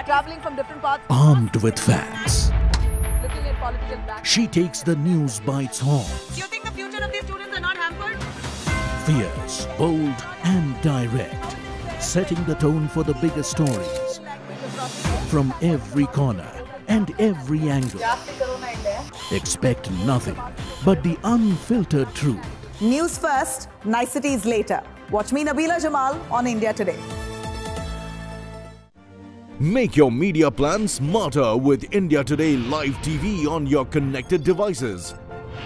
Traveling from different parts. Armed with facts, Looking at political background. she takes the news by its horns. Do you think the future of these students are not hampered? Fierce, bold and direct, setting the tone for the biggest stories. From every corner and every angle. Expect nothing but the unfiltered truth. News first, niceties later. Watch me, Nabila Jamal, on India Today. Make your media plan smarter with India Today Live TV on your connected devices.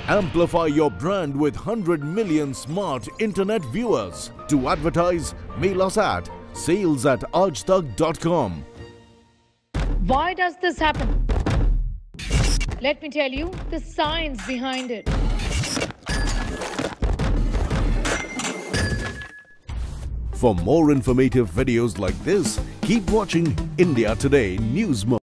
Amplify your brand with 100 million smart internet viewers. To advertise, mail us at sales@aajtak.com. Why does this happen? Let me tell you the science behind it. For more informative videos like this, keep watching India Today News Mode.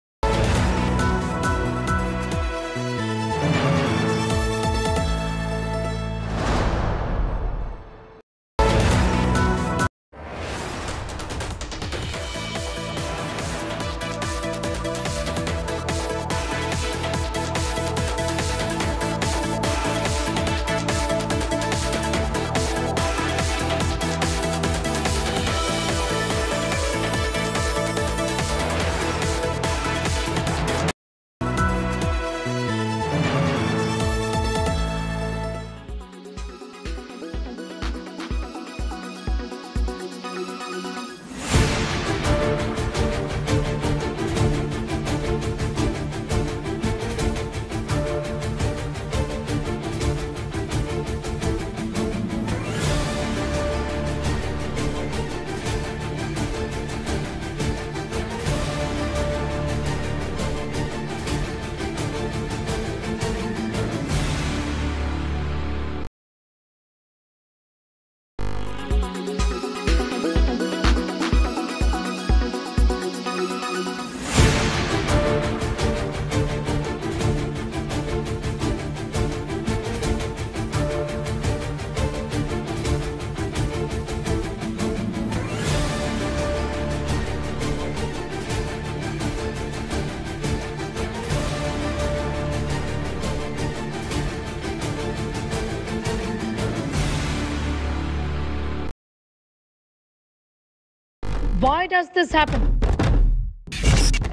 Why does this happen?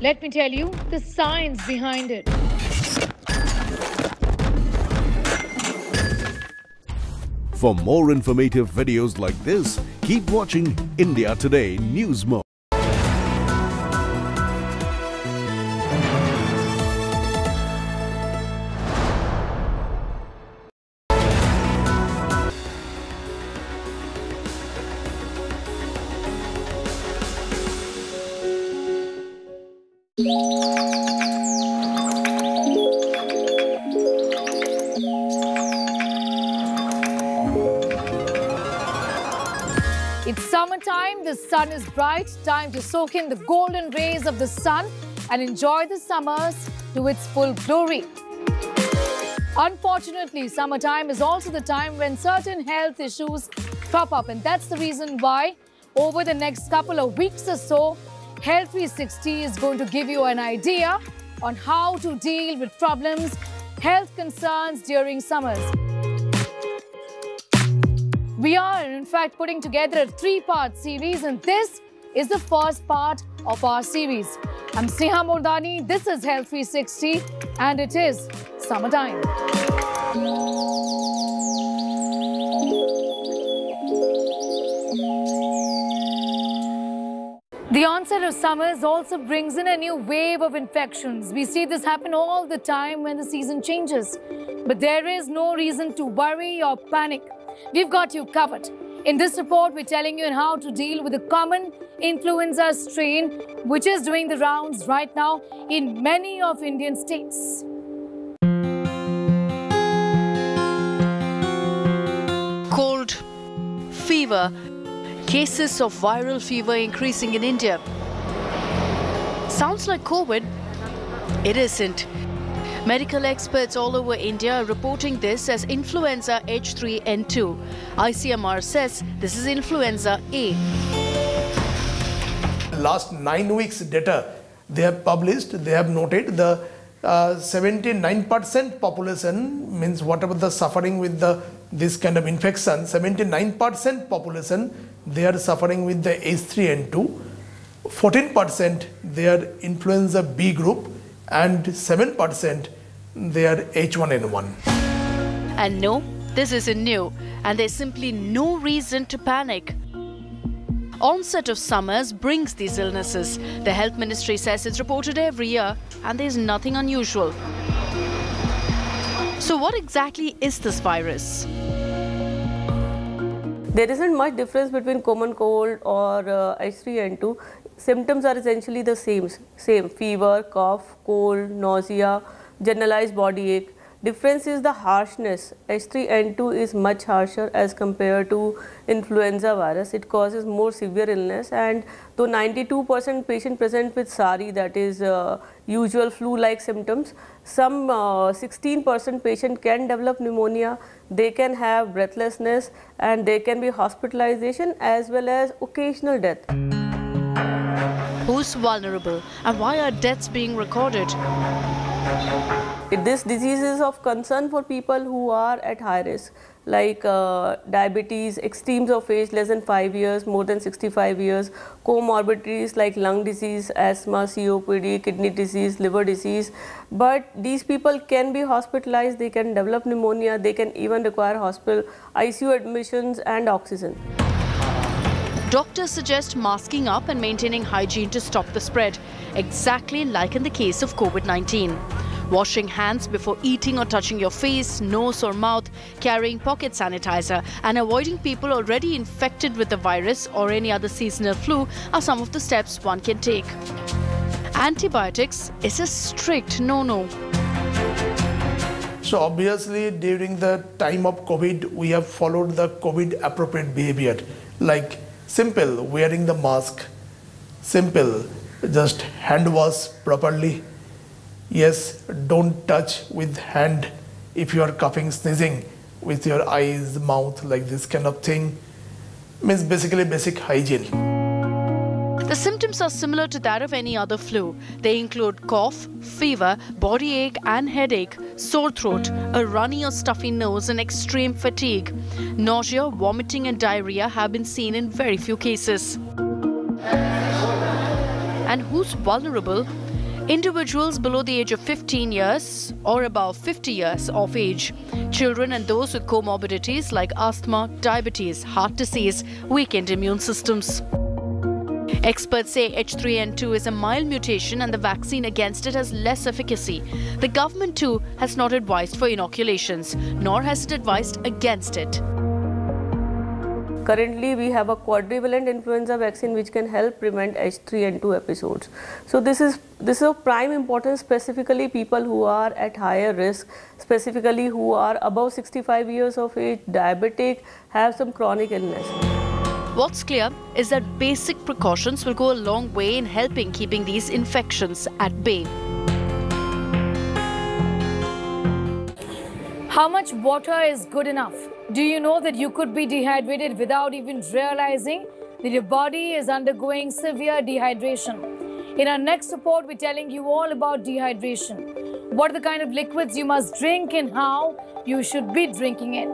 Let me tell you the science behind it. For more informative videos like this, keep watching India Today News Mode. It's summertime, the sun is bright, time to soak in the golden rays of the sun and enjoy the summers to its full glory. Unfortunately, summertime is also the time when certain health issues crop up, and that's the reason why over the next couple of weeks or so, Health 360 is going to give you an idea on how to deal with problems, health concerns during summers. We are, in fact, putting together a 3-part series, and this is the first part of our series. I'm Sneha Mordani, this is Health 360, and it is summertime. The onset of summers also brings in a new wave of infections. We see this happen all the time when the season changes. But there is no reason to worry or panic. We've got you covered. In this report, we're telling you how to deal with the common influenza strain, which is doing the rounds right now in many of Indian states. Cold, fever, cases of viral fever increasing in India. Sounds like COVID? It isn't. Medical experts all over India are reporting this as influenza H3N2. ICMR says this is influenza A. Last 9 weeks data they have published, they have noted the 79% population, means whatever the suffering with this kind of infection, 79% population they are suffering with the H3N2, 14% they are influenza B group, and 7% they are H1N1. And no, this isn't new, and there's simply no reason to panic. Onset of summers brings these illnesses. The health ministry says it's reported every year, and there's nothing unusual. So what exactly is this virus? There isn't much difference between common cold or H3N2. Symptoms are essentially the same, fever, cough, cold, nausea, generalized body ache. Difference is the harshness. H3N2 is much harsher as compared to influenza virus. It causes more severe illness, and though 92% patient present with SARI, that is usual flu-like symptoms, some 16% patient can develop pneumonia, they can have breathlessness, and there can be hospitalization as well as occasional death. Who's vulnerable, and why are deaths being recorded? This disease is of concern for people who are at high risk, like diabetes, extremes of age less than 5 years, more than 65 years, comorbidities like lung disease, asthma, COPD, kidney disease, liver disease. But these people can be hospitalized, they can develop pneumonia, they can even require hospital, ICU admissions and oxygen. Doctors suggest masking up and maintaining hygiene to stop the spread, exactly like in the case of COVID-19. Washing hands before eating or touching your face, nose or mouth, carrying pocket sanitizer, and avoiding people already infected with the virus or any other seasonal flu are some of the steps one can take. Antibiotics is a strict no-no. So obviously during the time of COVID, we have followed the COVID appropriate behavior, like simple wearing the mask, simple just hand wash properly. Yes, don't touch with hand if you are coughing, sneezing with your eyes, mouth, like this kind of thing. Means basically basic hygiene. The symptoms are similar to that of any other flu. They include cough, fever, body ache and headache, sore throat, a runny or stuffy nose and extreme fatigue. Nausea, vomiting and diarrhea have been seen in very few cases. And who's vulnerable? Individuals below the age of 15 years or above 50 years of age, children and those with comorbidities like asthma, diabetes, heart disease, weakened immune systems. Experts say H3N2 is a mild mutation and the vaccine against it has less efficacy. The government too has not advised for inoculations, nor has it advised against it. Currently, we have a quadrivalent influenza vaccine which can help prevent H3N2 episodes. So this is of prime importance, specifically people who are at higher risk, specifically who are above 65 years of age, diabetic, have some chronic illness. What's clear is that basic precautions will go a long way in helping keeping these infections at bay. How much water is good enough? Do you know that you could be dehydrated without even realizing that your body is undergoing severe dehydration? In our next report, we're telling you all about dehydration. What are the kind of liquids you must drink and how you should be drinking it.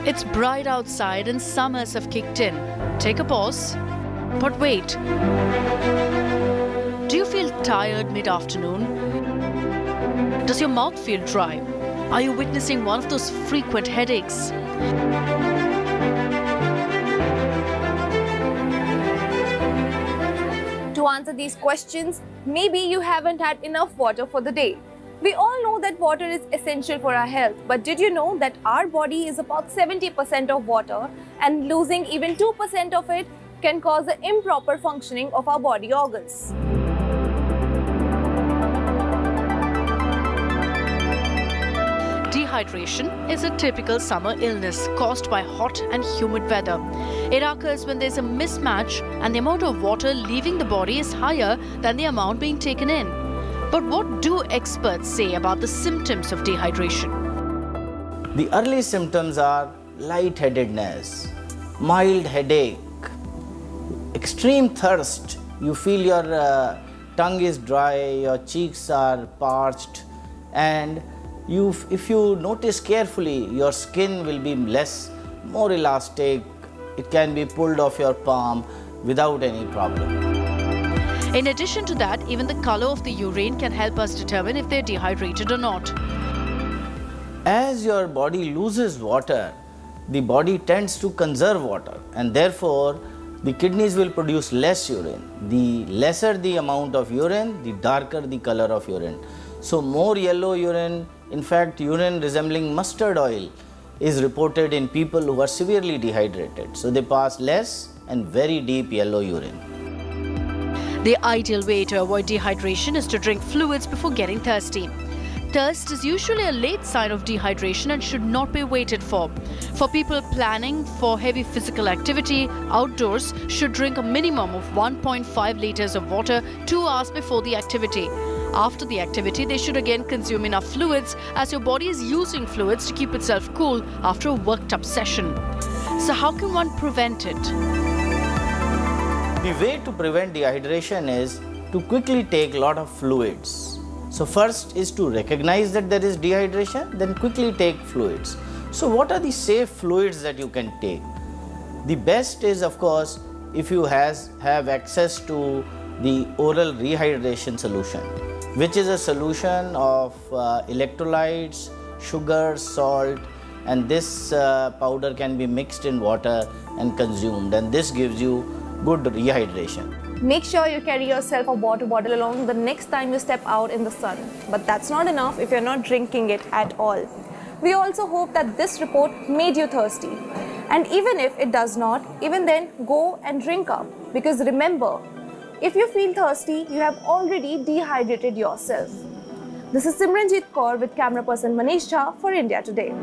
It's bright outside and summers have kicked in. Take a pause. But wait. Do you feel tired mid-afternoon? Does your mouth feel dry? Are you witnessing one of those frequent headaches? To answer these questions, maybe you haven't had enough water for the day. We all know that water is essential for our health, but did you know that our body is about 70% of water and losing even 2% of it can cause the improper functioning of our body organs? Dehydration is a typical summer illness caused by hot and humid weather. It occurs when there's a mismatch and the amount of water leaving the body is higher than the amount being taken in. But what do experts say about the symptoms of dehydration? The early symptoms are lightheadedness, mild headache, extreme thirst. You feel your tongue is dry, your cheeks are parched, and if you notice carefully, your skin will be more elastic. It can be pulled off your palm without any problem. In addition to that, even the color of the urine can help us determine if they're dehydrated or not. As your body loses water, the body tends to conserve water, and therefore the kidneys will produce less urine. The lesser the amount of urine, the darker the color of urine. So more yellow urine, in fact urine resembling mustard oil, is reported in people who are severely dehydrated. So they pass less and very deep yellow urine. The ideal way to avoid dehydration is to drink fluids before getting thirsty. Thirst is usually a late sign of dehydration and should not be waited for. For people planning for heavy physical activity, outdoors should drink a minimum of 1.5 liters of water 2 hours before the activity. After the activity, they should again consume enough fluids as your body is using fluids to keep itself cool after a worked-up session. So how can one prevent it? The way to prevent dehydration is to quickly take a lot of fluids. So first is to recognize that there is dehydration, then quickly take fluids. So what are the safe fluids that you can take? The best is, of course, if you have access to the oral rehydration solution, which is a solution of electrolytes, sugar, salt, and this powder can be mixed in water and consumed, and this gives you good rehydration. Make sure you carry yourself a water bottle along the next time you step out in the sun. But that's not enough if you're not drinking it at all. We also hope that this report made you thirsty. And even if it does not, even then go and drink up. Because remember, if you feel thirsty, you have already dehydrated yourself. This is Simranjeet Kaur with camera person Manish Jha for India Today.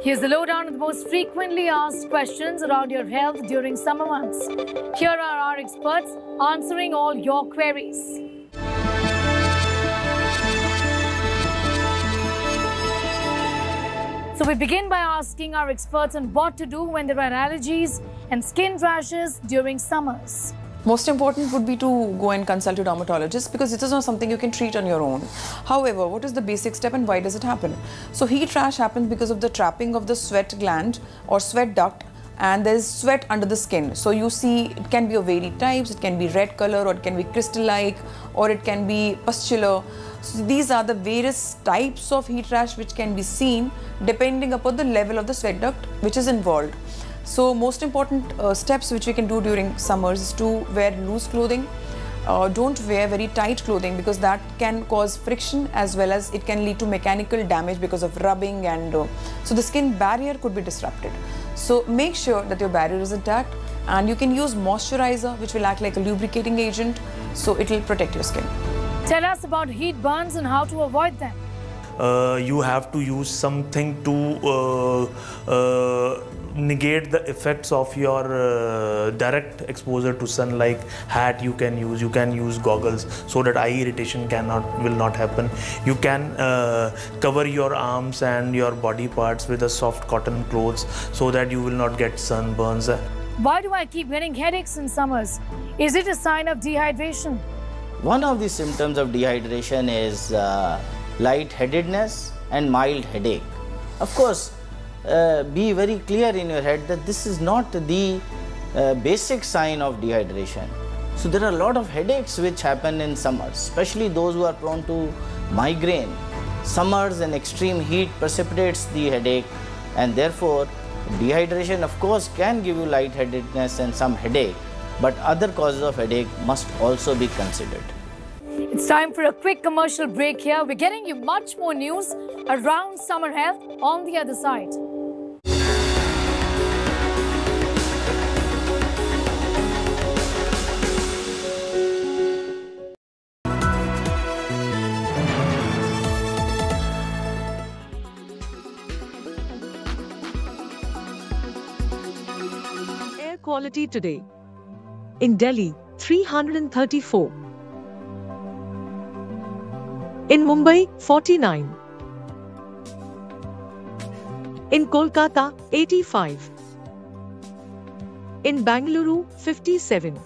Here's the lowdown of the most frequently asked questions around your health during summer months. Here are our experts answering all your queries. So we begin by asking our experts on what to do when there are allergies and skin rashes during summers. Most important would be to go and consult a dermatologist, because it is not something you can treat on your own. However, what is the basic step and why does it happen? So heat rash happens because of the trapping of the sweat gland or sweat duct, and there is sweat under the skin. So you see it can be of varied types. It can be red color, or it can be crystal-like, or it can be pustular. So these are the various types of heat rash which can be seen depending upon the level of the sweat duct which is involved. So most important steps which we can do during summers is to wear loose clothing. Don't wear very tight clothing, because that can cause friction, as well as it can lead to mechanical damage because of rubbing, and so the skin barrier could be disrupted. So make sure that your barrier is intact, and you can use moisturizer which will act like a lubricating agent, so it will protect your skin. Tell us about heat burns and how to avoid them. You have to use something to negate the effects of your direct exposure to sun, like hat you can use goggles, so that eye irritation will not happen. You can cover your arms and your body parts with a soft cotton clothes, so that you will not get sunburns. Why do I keep getting headaches in summers? Is it a sign of dehydration? One of the symptoms of dehydration is lightheadedness and mild headache. Of course, be very clear in your head that this is not the basic sign of dehydration. So there are a lot of headaches which happen in summers, especially those who are prone to migraine. Summers and extreme heat precipitates the headache, and therefore dehydration of course can give you lightheadedness and some headache, but other causes of headache must also be considered. It's time for a quick commercial break here. We're getting you much more news around summer health on the other side. Air quality today. In Delhi, 334. In Mumbai, 49. In Kolkata, 85. In Bengaluru, 57.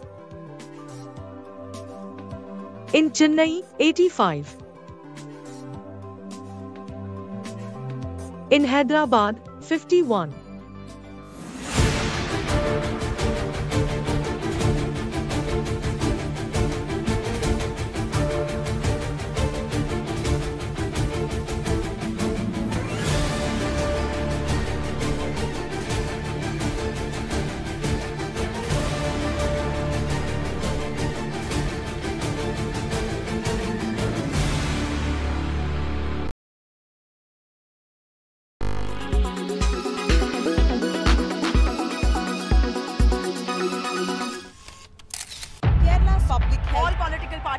In Chennai, 85. In Hyderabad, 51.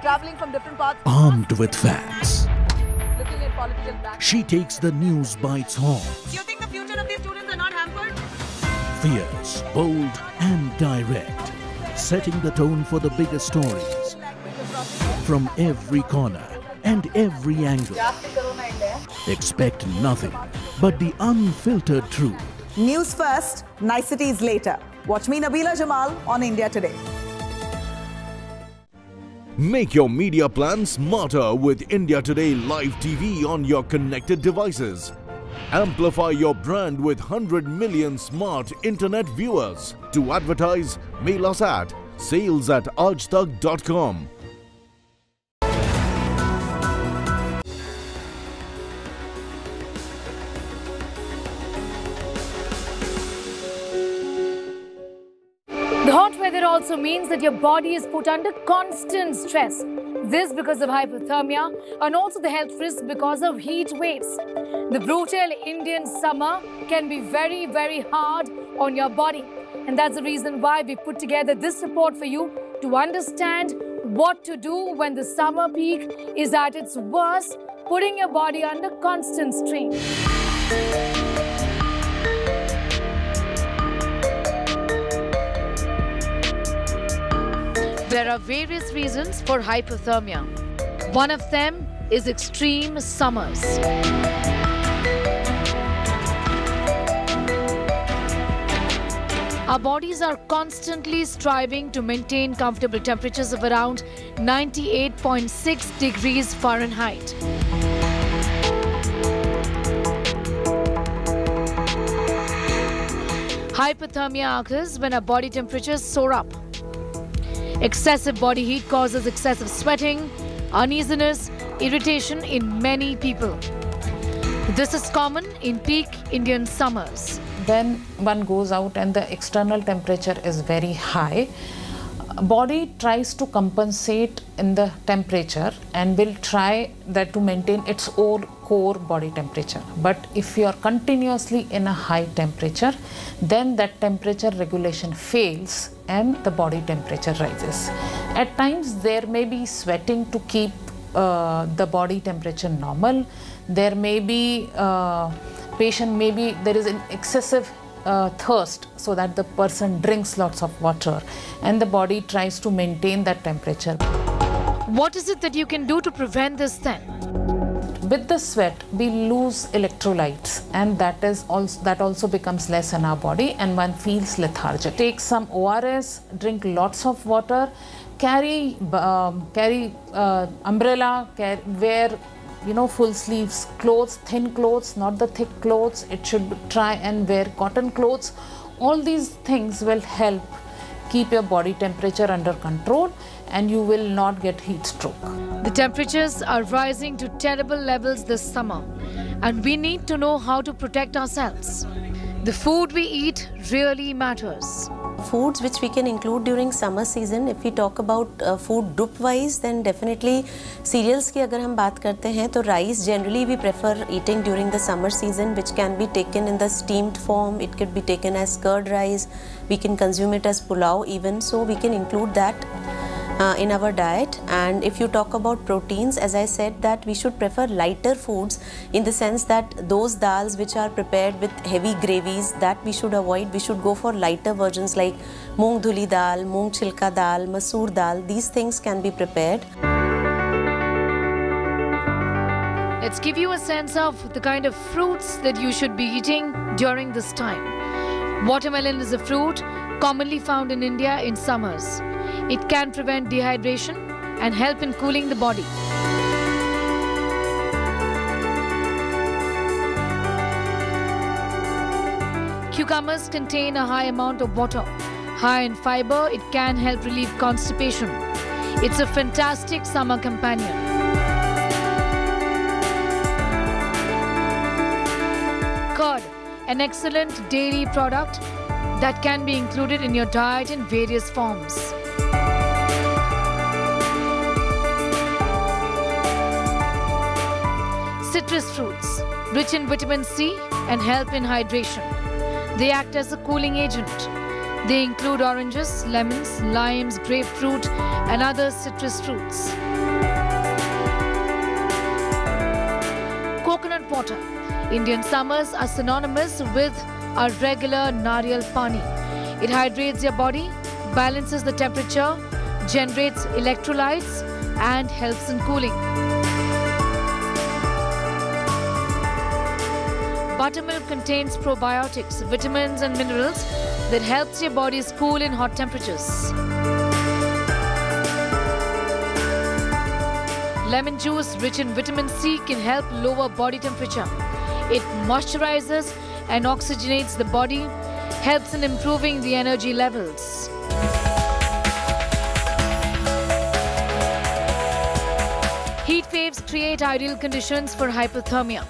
Traveling from different parts. Armed with facts, Looking at political back. she takes the news by its horns. Do you think the future of these students are not hampered? Fierce, bold and direct, setting the tone for the biggest stories. From every corner and every angle. Expect nothing but the unfiltered truth. News first, niceties later. Watch me, Nabila Jamal, on India Today. Make your media plan smarter with India Today Live TV on your connected devices. Amplify your brand with 100 million smart internet viewers. To advertise, mail us at sales@aajtak.com. The hot weather also means that your body is put under constant stress. This because of hypothermia and also the health risk because of heat waves. The brutal Indian summer can be very, very hard on your body. And that's the reason why we put together this report for you to understand what to do when the summer peak is at its worst, putting your body under constant strain. There are various reasons for hypothermia. One of them is extreme summers. Our bodies are constantly striving to maintain comfortable temperatures of around 98.6 degrees Fahrenheit. Hypothermia occurs when our body temperatures soar up. Excessive body heat causes excessive sweating, uneasiness, irritation in many people. This is common in peak Indian summers. When one goes out and the external temperature is very high, body tries to compensate in the temperature and will try that to maintain its own core body temperature. But if you are continuously in a high temperature, then that temperature regulation fails and the body temperature rises. At times there may be sweating to keep the body temperature normal. There may be there is an excessive thirst, so that the person drinks lots of water and the body tries to maintain that temperature. What is it that you can do to prevent this then? With the sweat, we lose electrolytes, and that also becomes less in our body, and one feels lethargic. Take some ORS, drink lots of water, carry umbrella, wear full sleeves clothes, thin clothes, not the thick clothes. It should try and wear cotton clothes. All these things will help keep your body temperature under control and you will not get heat stroke. The temperatures are rising to terrible levels this summer and we need to know how to protect ourselves. The food we eat really matters. Foods which we can include during summer season, if we talk about food group wise, then definitely cereals की अगर हम बात करते हैं तो rice generally we prefer eating during the summer season, which can be taken in the steamed form. It could be taken as curd rice. We can consume it as pulao even, so we can include that in our diet. And if you talk about proteins, as I said, that we should prefer lighter foods, in the sense that those dals which are prepared with heavy gravies, that we should avoid. We should go for lighter versions like moong dhuli dal, moong chilka dal, masoor dal. These things can be prepared. Let's give you a sense of the kind of fruits that you should be eating during this time. Watermelon is a fruit commonly found in India in summers. It can prevent dehydration and help in cooling the body. Cucumbers contain a high amount of water. High in fiber, it can help relieve constipation. It's a fantastic summer companion. Curd, an excellent dairy product that can be included in your diet in various forms. Citrus fruits, rich in vitamin C and help in hydration. They act as a cooling agent. They include oranges, lemons, limes, grapefruit and other citrus fruits. Coconut water. Indian summers are synonymous with our regular nariyal pani. It hydrates your body, balances the temperature, generates electrolytes and helps in cooling. Buttermilk contains probiotics, vitamins and minerals that helps your body cool in hot temperatures. Lemon juice rich in vitamin C can help lower body temperature. It moisturizes and oxygenates the body, helps in improving the energy levels. Heat waves create ideal conditions for hypothermia.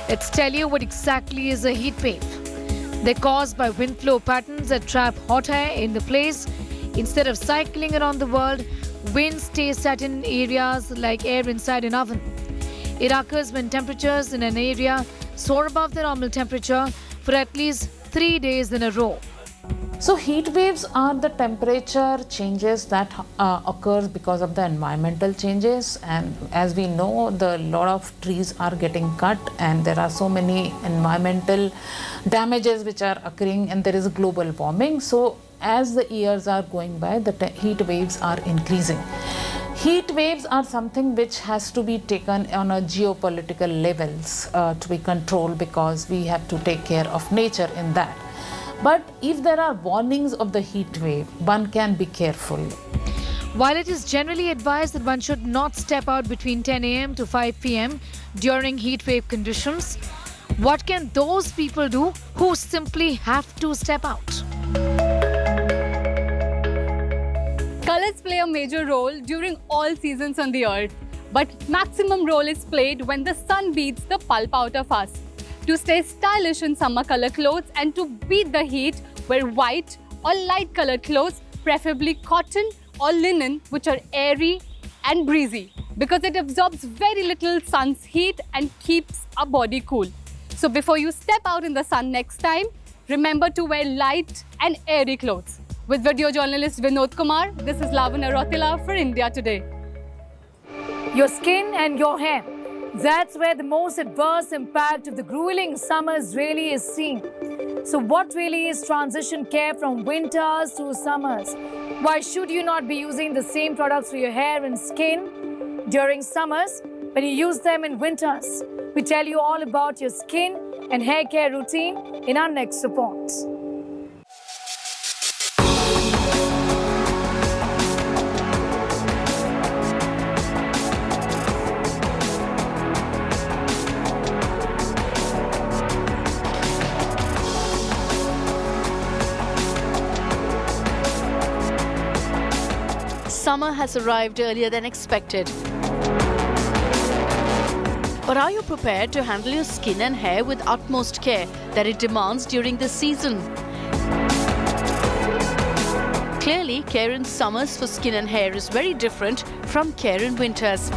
Let's tell you what exactly is a heat wave. They're caused by wind flow patterns that trap hot air in the place. Instead of cycling around the world, wind stays set in areas like air inside an oven. It occurs when temperatures in an area soar above the normal temperature for at least 3 days in a row. So heat waves are the temperature changes that occurs because of the environmental changes, and as we know, a lot of trees are getting cut and there are so many environmental damages which are occurring and there is global warming. So as the years are going by, the heat waves are increasing. Heat waves are something which has to be taken on a geopolitical levels to be controlled, because we have to take care of nature in that. But if there are warnings of the heat wave, one can be careful. While it is generally advised that one should not step out between 10 a.m. to 5 p.m. during heat wave conditions, what can those people do who simply have to step out? Colors play a major role during all seasons on the earth, but maximum role is played when the sun beats the pulp out of us. To stay stylish in summer color clothes and to beat the heat, wear white or light colored clothes, preferably cotton or linen, which are airy and breezy, because it absorbs very little sun's heat and keeps our body cool. So before you step out in the sun next time, remember to wear light and airy clothes. With video journalist Vinod Kumar, this is Lavanya Rotila for India Today. Your skin and your hair. That's where the most adverse impact of the grueling summers really is seen. So what really is transition care from winters to summers? Why should you not be using the same products for your hair and skin during summers when you use them in winters? We tell you all about your skin and hair care routine in our next report. Summer has arrived earlier than expected. But are you prepared to handle your skin and hair with utmost care that it demands during this season? Clearly, care in summers for skin and hair is very different from care in winters.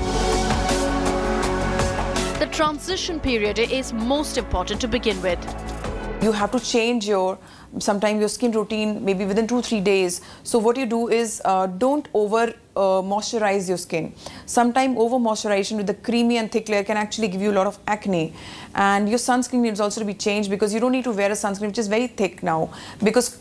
The transition period is most important to begin with. You have to change sometimes your skin routine maybe within 2-3 days. So what you do is don't over moisturize your skin. Sometimes over moisturization with the creamy and thick layer can actually give you a lot of acne, and your sunscreen needs also to be changed, because you don't need to wear a sunscreen which is very thick now, because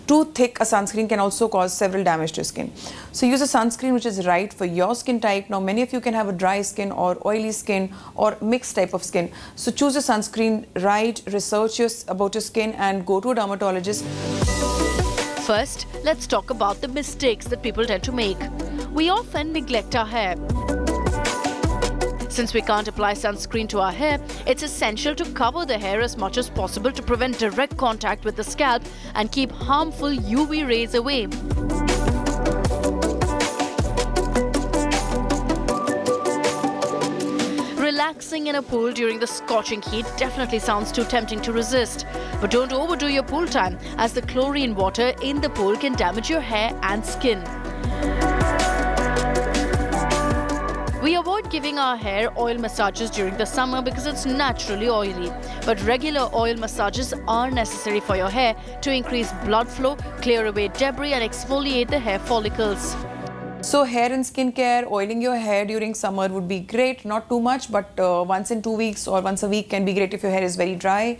too thick a sunscreen can also cause several damage to your skin. So use a sunscreen which is right for your skin type. Now many of you can have a dry skin or oily skin or mixed type of skin. So choose a sunscreen right, research about your skin and go to a dermatologist. First, let's talk about the mistakes that people tend to make. We often neglect our hair. Since we can't apply sunscreen to our hair, it's essential to cover the hair as much as possible to prevent direct contact with the scalp and keep harmful UV rays away. Relaxing in a pool during the scorching heat definitely sounds too tempting to resist. But don't overdo your pool time, as the chlorine water in the pool can damage your hair and skin. We avoid giving our hair oil massages during the summer because it's naturally oily. But regular oil massages are necessary for your hair to increase blood flow, clear away debris and exfoliate the hair follicles. So hair and skin care, oiling your hair during summer would be great, not too much, but once in 2 weeks or once a week can be great if your hair is very dry.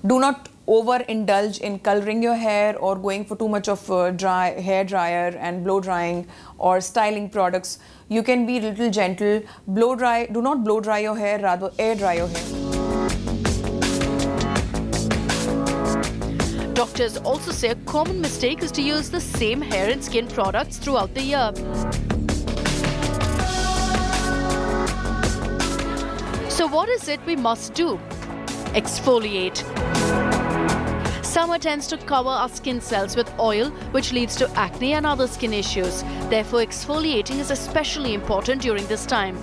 Do not overindulge in coloring your hair or going for too much of hair dryer and blow drying or styling products. You can be a little gentle. Do not blow dry your hair, rather air dry your hair. Doctors also say a common mistake is to use the same hair and skin products throughout the year. So what is it we must do? Exfoliate. Summer tends to cover our skin cells with oil, which leads to acne and other skin issues. Therefore, exfoliating is especially important during this time.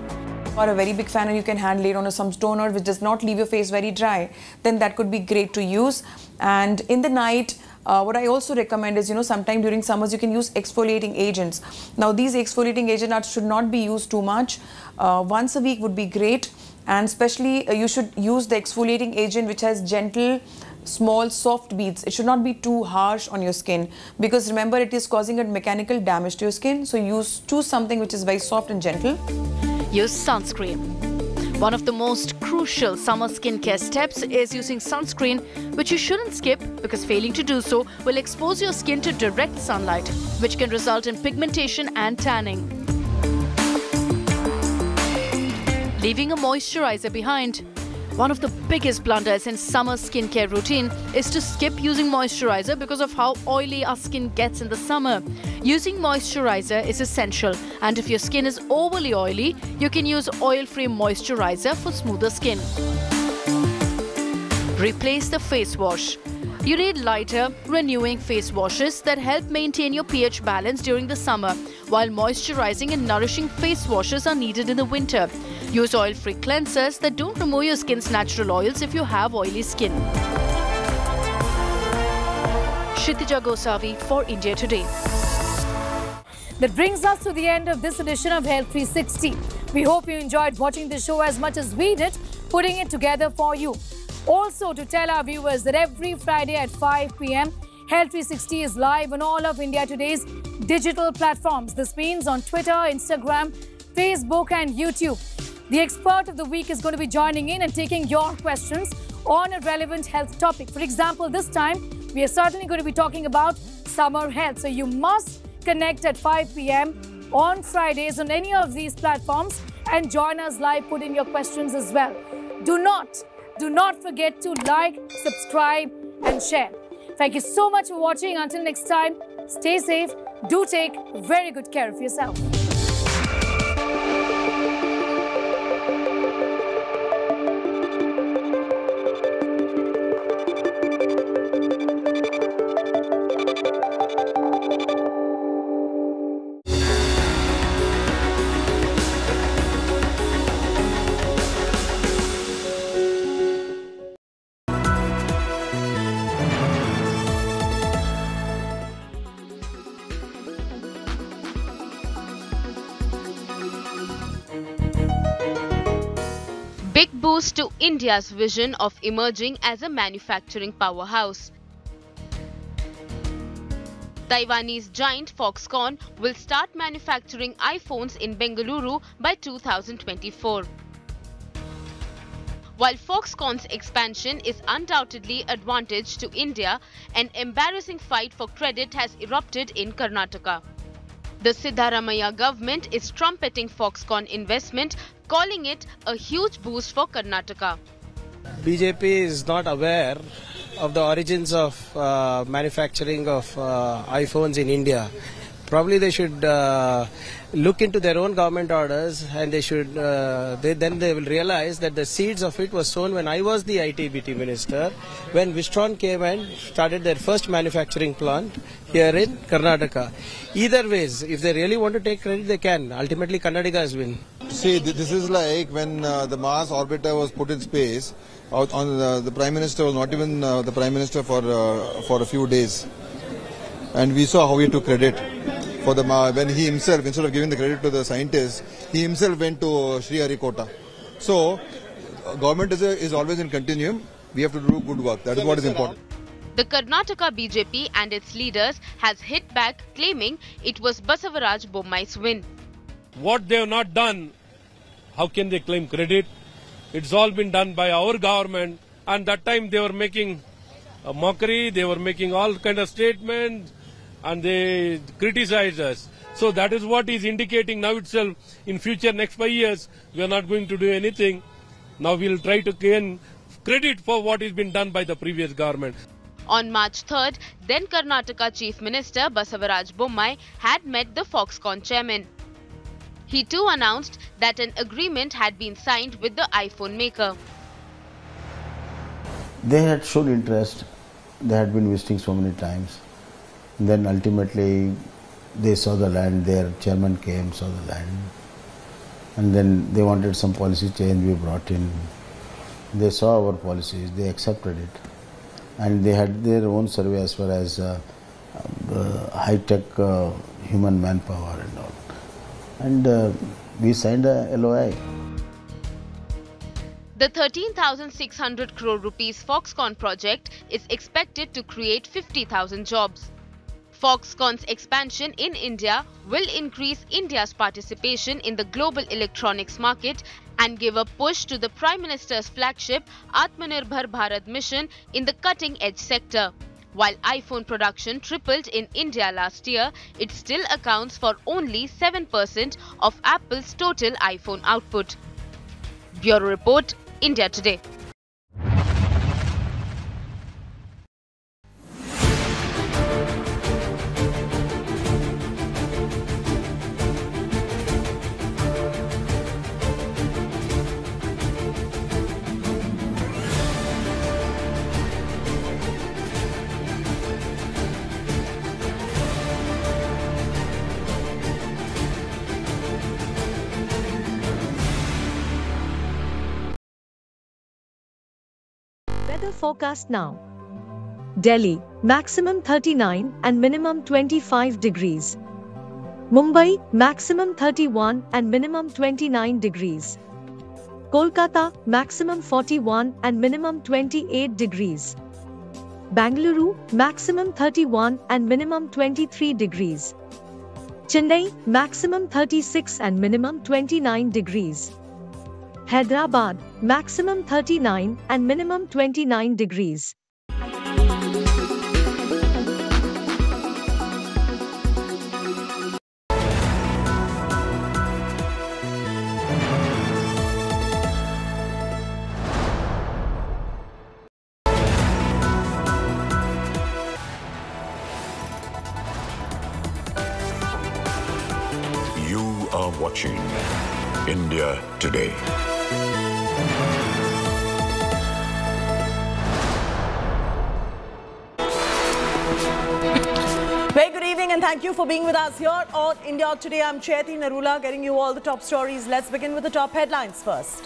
If you are a very big fan and you can hand layer on some toner which does not leave your face very dry, then that could be great to use. And in the night, what I also recommend is, sometime during summers you can use exfoliating agents. Now these exfoliating agents should not be used too much. Once a week would be great, and especially you should use the exfoliating agent which has gentle, small, soft beads. It should not be too harsh on your skin, because remember, it is causing a mechanical damage to your skin. So choose something which is very soft and gentle. Use sunscreen. One of the most crucial summer skincare steps is using sunscreen, which you shouldn't skip, because failing to do so will expose your skin to direct sunlight, which can result in pigmentation and tanning. Leaving a moisturizer behind. One of the biggest blunders in summer skincare routine is to skip using moisturizer because of how oily our skin gets in the summer. Using moisturizer is essential, and if your skin is overly oily, you can use oil-free moisturizer for smoother skin. Replace the face wash. You need lighter, renewing face washes that help maintain your pH balance during the summer, while moisturizing and nourishing face washes are needed in the winter. Use oil-free cleansers that don't remove your skin's natural oils if you have oily skin. Kshitija Gosavi for India Today. That brings us to the end of this edition of Health 360. We hope you enjoyed watching the show as much as we did, putting it together for you. Also, to tell our viewers that every Friday at 5 p.m, Health 360 is live on all of India Today's digital platforms. This means on Twitter, Instagram, Facebook and YouTube. The expert of the week is going to be joining in and taking your questions on a relevant health topic. For example, this time, we are certainly going to be talking about summer health. So you must connect at 5 p.m. on Fridays on any of these platforms and join us live, put in your questions as well. Do not forget to like, subscribe and share. Thank you so much for watching. Until next time, stay safe. Do take very good care of yourself. Big boost to India's vision of emerging as a manufacturing powerhouse. Taiwanese giant Foxconn will start manufacturing iPhones in Bengaluru by 2024. While Foxconn's expansion is undoubtedly advantage to India, an embarrassing fight for credit has erupted in Karnataka. The Siddaramaiah government is trumpeting Foxconn investment, calling it a huge boost for Karnataka. BJP is not aware of the origins of manufacturing of iPhones in India. Probably they should look into their own government orders, and they should then they will realize that the seeds of it was sown when I was the IT-BT minister, when Wistron came and started their first manufacturing plant here in Karnataka. Either ways, if they really want to take credit, they can. Ultimately, Karnataka's win. See, this is like when the Mars orbiter was put in space. The Prime Minister was not even the Prime Minister for a few days, and we saw how he took credit for the when he himself, instead of giving the credit to the scientists, he himself went to Sri Harikota. So, government is always in continuum. We have to do good work. That is what is important. The Karnataka BJP and its leaders has hit back, claiming it was Basavaraj Bommai's win. What they have not done, how can they claim credit? It's all been done by our government, and that time they were making a mockery, they were making all kind of statements, and they criticized us. So that is what is indicating now itself. In future, next 5 years, we are not going to do anything. Now we will try to gain credit for what has been done by the previous government. On March 3rd, then Karnataka Chief Minister Basavaraj Bommai had met the Foxconn chairman. He too announced that an agreement had been signed with the iPhone maker. They had shown interest. They had been visiting so many times. And then ultimately they saw the land, their chairman came, saw the land. And then they wanted some policy change we brought in. They saw our policies, they accepted it. And they had their own survey as far as high-tech human manpower and all. And we signed a LOI. The 13,600 crore rupees Foxconn project is expected to create 50,000 jobs. Foxconn's expansion in India will increase India's participation in the global electronics market and give a push to the Prime Minister's flagship Atmanirbhar Bharat mission in the cutting-edge sector. While iPhone production tripled in India last year, it still accounts for only 7% of Apple's total iPhone output. Bureau Report, India Today. Weather forecast now. Delhi, maximum 39 and minimum 25 degrees. Mumbai, maximum 31 and minimum 29 degrees. Kolkata, maximum 41 and minimum 28 degrees. Bengaluru, maximum 31 and minimum 23 degrees. Chennai, maximum 36 and minimum 29 degrees. Hyderabad, maximum 39 and minimum 29 degrees. You are watching India Today. Very good evening and thank you for being with us here on India Today. I'm Chaiti Narula getting you all the top stories. Let's begin with the top headlines first.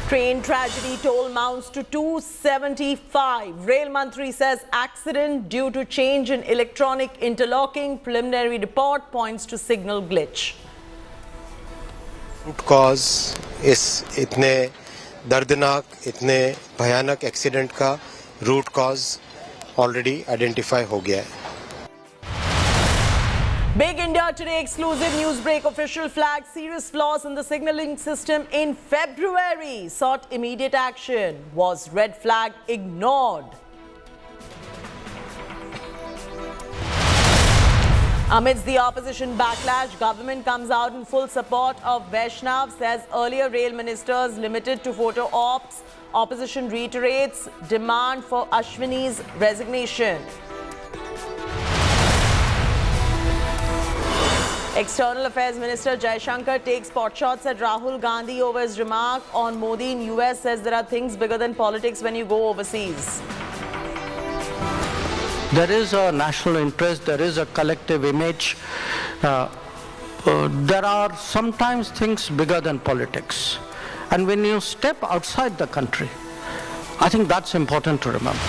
Train tragedy toll mounts to 275. Rail Mantri says accident due to change in electronic interlocking. Preliminary report points to signal glitch. Root cause इस इतने दर्दनाक इतने भयानक accident का root cause already identify हो गया है. Big India Today exclusive news break. Official flagged serious flaws in the signalling system in February. Sought immediate action. Was red flag ignored? Amidst the opposition backlash, government comes out in full support of Vaishnav, says earlier rail ministers limited to photo ops. Opposition reiterates demand for Ashwini's resignation. External Affairs Minister Jaishankar takes potshots at Rahul Gandhi over his remark on Modi in US, says there are things bigger than politics when you go overseas. There is a national interest, there is a collective image. There are sometimes things bigger than politics. And when you step outside the country, I think that's important to remember.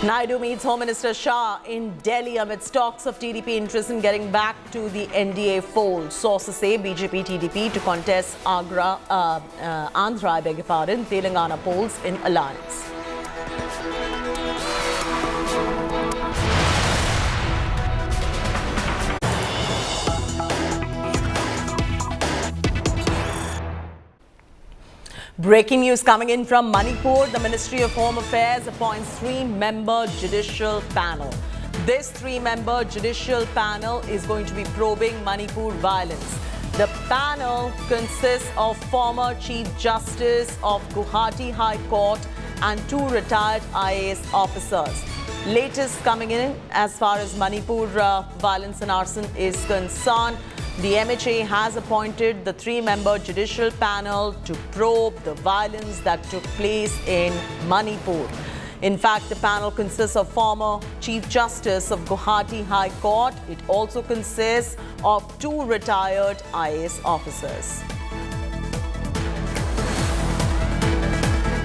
Naidu meets Home Minister Shah in Delhi amidst talks of TDP interest in getting back to the NDA fold. Sources say BJP TDP to contest Andhra, I beg your pardon, Telangana polls in alliance. Breaking news coming in from Manipur. The Ministry of Home Affairs appoints 3-member judicial panel. This 3-member judicial panel is going to be probing Manipur violence. The panel consists of former Chief Justice of Guwahati High Court and 2 retired IAS officers. Latest coming in as far as Manipur violence and arson is concerned. The MHA has appointed the 3-member judicial panel to probe the violence that took place in Manipur. In fact, the panel consists of former Chief Justice of Guwahati High Court. It also consists of 2 retired IAS officers.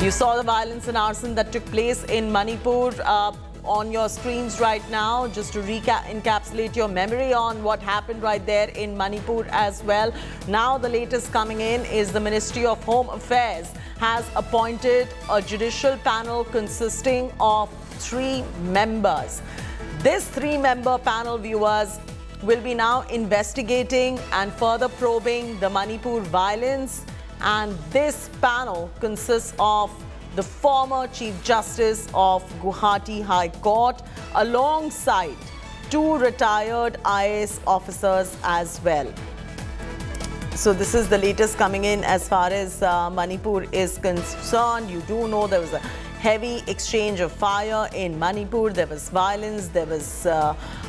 You saw the violence and arson that took place in Manipur on your screens right now, just to encapsulate your memory on what happened right there in Manipur as well. Now the latest coming in is the Ministry of Home Affairs has appointed a judicial panel consisting of 3 members. This 3-member panel, viewers, will be now investigating and further probing the Manipur violence, and this panel consists of the former Chief Justice of Guwahati High Court alongside 2 retired IAS officers as well. So this is the latest coming in as far as Manipur is concerned. You do know there was a heavy exchange of fire in Manipur. There was violence, there was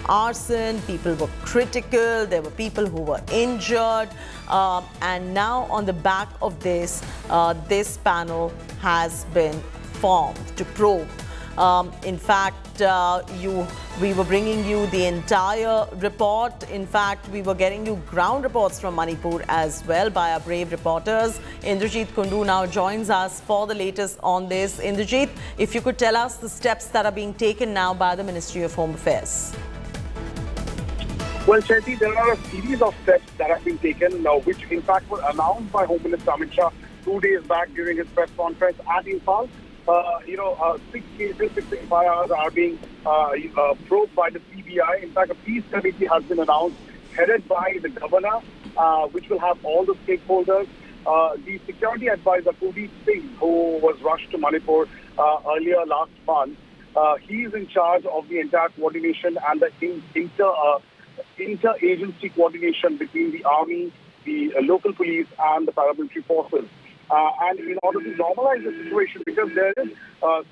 arson, people were critical, there were people who were injured. And now on the back of this, this panel has been formed to probe In fact, we were bringing you the entire report. In fact, we were getting you ground reports from Manipur as well by our brave reporters. Indrajit Kundu now joins us for the latest on this. Indrajit, if you could tell us the steps that are being taken now by the Ministry of Home Affairs. Well, Chaiti, there are a series of steps that have been taken, which in fact were announced by Home Minister Amit Shah 2 days back during his press conference at Imphal. 6 cases, 6 FIRs are being probed by the CBI. In fact, a peace committee has been announced, headed by the governor, which will have all the stakeholders. The security advisor, Kuldeep Singh, who was rushed to Manipur earlier last month, he is in charge of the entire coordination and the inter-agency coordination between the army, the local police and the paramilitary forces. And in order to normalize the situation, because there is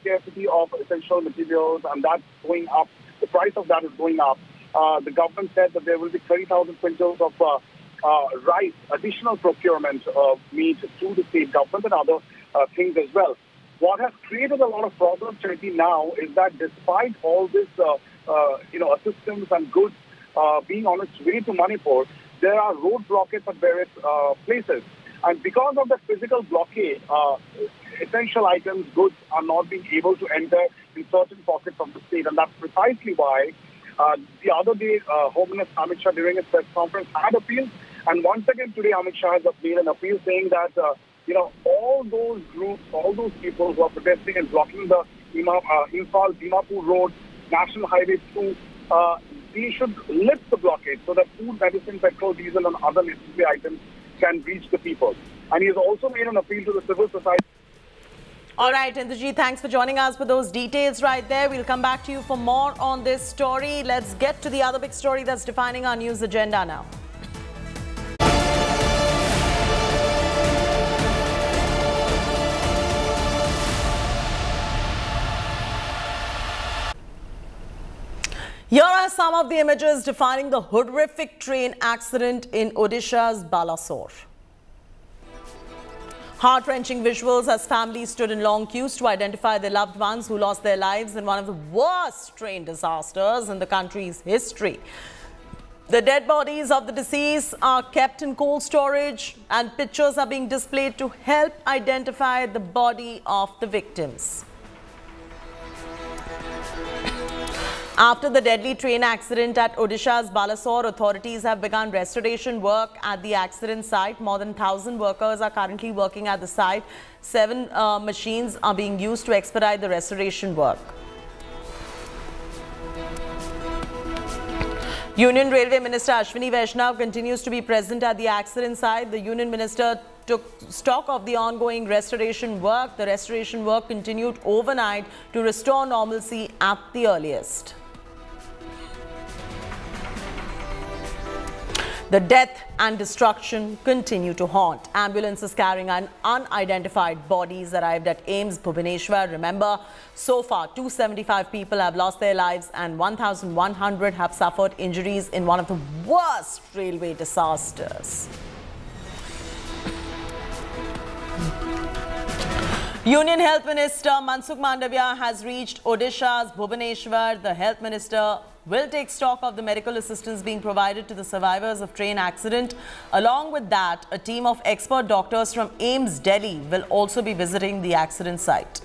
scarcity of essential materials and that's going up, the price of that is going up, the government said that there will be 30,000 quintals of rice, additional procurement made through the state government and other things as well. What has created a lot of problems, Chaiti, now is that despite all this, assistance and goods being on its way to Manipur, there are road blockades at various places. And because of the physical blockade, essential items, goods are not being able to enter in certain pockets of the state. And that's precisely why the other day, Home Minister Amit Shah during his press conference had appealed. And once again today, Amit Shah has made an appeal saying that, all those groups, all those people who are protesting and blocking the Imphal-Dimapur Road, National Highway 2, they should lift the blockade so that food, medicine, petrol, diesel and other necessary items can reach the people. And he has also made an appeal to the civil society. All right, Indrajit, thanks for joining us with those details right there. We'll come back to you for more on this story. Let's get to the other big story that's defining our news agenda now. Here are some of the images defining the horrific train accident in Odisha's Balasore. Heart-wrenching visuals as families stood in long queues to identify their loved ones who lost their lives in one of the worst train disasters in the country's history. The dead bodies of the deceased are kept in cold storage and pictures are being displayed to help identify the body of the victims. After the deadly train accident at Odisha's Balasore, authorities have begun restoration work at the accident site. More than 1,000 workers are currently working at the site. 7 machines are being used to expedite the restoration work. Union Railway Minister Ashwini Vaishnav continues to be present at the accident site. The Union Minister took stock of the ongoing restoration work. The restoration work continued overnight to restore normalcy at the earliest. The death and destruction continue to haunt. Ambulances carrying unidentified bodies arrived at AIIMS Bhubaneswar. Remember, so far 275 people have lost their lives and 1,100 have suffered injuries in one of the worst railway disasters. Union Health Minister Mansukh Mandavia has reached Odisha's Bhubaneswar. The Health Minister will take stock of the medical assistance being provided to the survivors of train accident. Along with that, a team of expert doctors from AIIMS Delhi will also be visiting the accident site.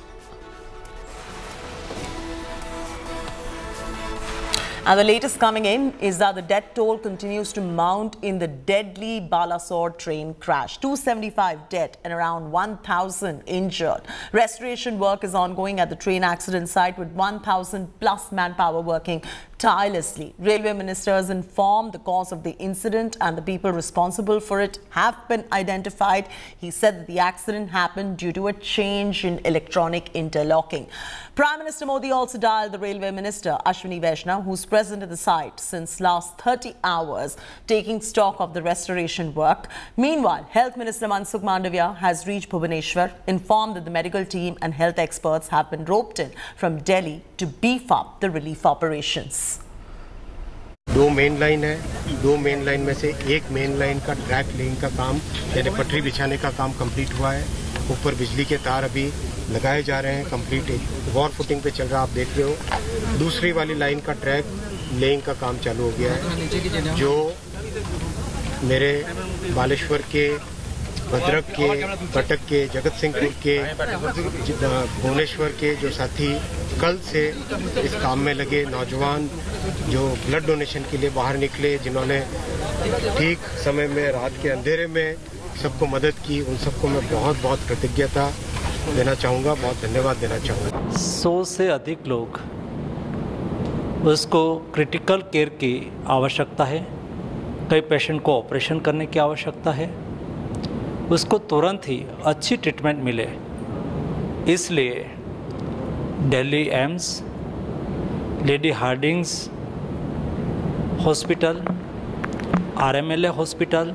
And the latest coming in is that the death toll continues to mount in the deadly Balasore train crash. 275 dead and around 1,000 injured. Restoration work is ongoing at the train accident site with 1,000 plus manpower working tirelessly. Railway ministers informed the cause of the incident and the people responsible for it have been identified. He said that the accident happened due to a change in electronic interlocking. Prime Minister Modi also dialed the Railway Minister Ashwini Vaishnav, who's present at the site since last 30 hours, taking stock of the restoration work. Meanwhile, Health Minister Mansukh Mandavia has reached Bhubaneswar, informed that the medical team and health experts have been roped in from Delhi to beef up the relief operations. 2 main line है, 2 main line में से एक main line का track laying का काम यानी पटरी बिछाने का काम कंप्लीट हुआ है ऊपर बिजली के तार अभी लगाए जा रहे हैं, कंप्लीट वॉर फुटिंग पे चल रहा, आप देख रहे हो। दूसरी वाली लाइन का ट्रैक लेइंग का काम चालू हो गया है, जो मेरे बालेश्वर के, भद्रक के, कटक के, जगत सिंहपुर के, भुवनेश्वर के जो साथी कल से इस काम में लगे, नौजवान जो ब्लड डोनेशन के लिए बाहर निकले, जिन्होंने ठीक समय में रात के अंधेरे में सबको मदद की, उन सबको मैं बहुत बहुत कृतज्ञता देना चाहूँगा, बहुत धन्यवाद देना चाहूँगा। 100 से अधिक लोग, उसको क्रिटिकल केयर की आवश्यकता है, कई पेशेंट को ऑपरेशन करने की आवश्यकता है, उसको तुरंत ही अच्छी ट्रीटमेंट मिले, इसलिए Delhi AIIMS, lady Hardinge hospital, RMLA hospital,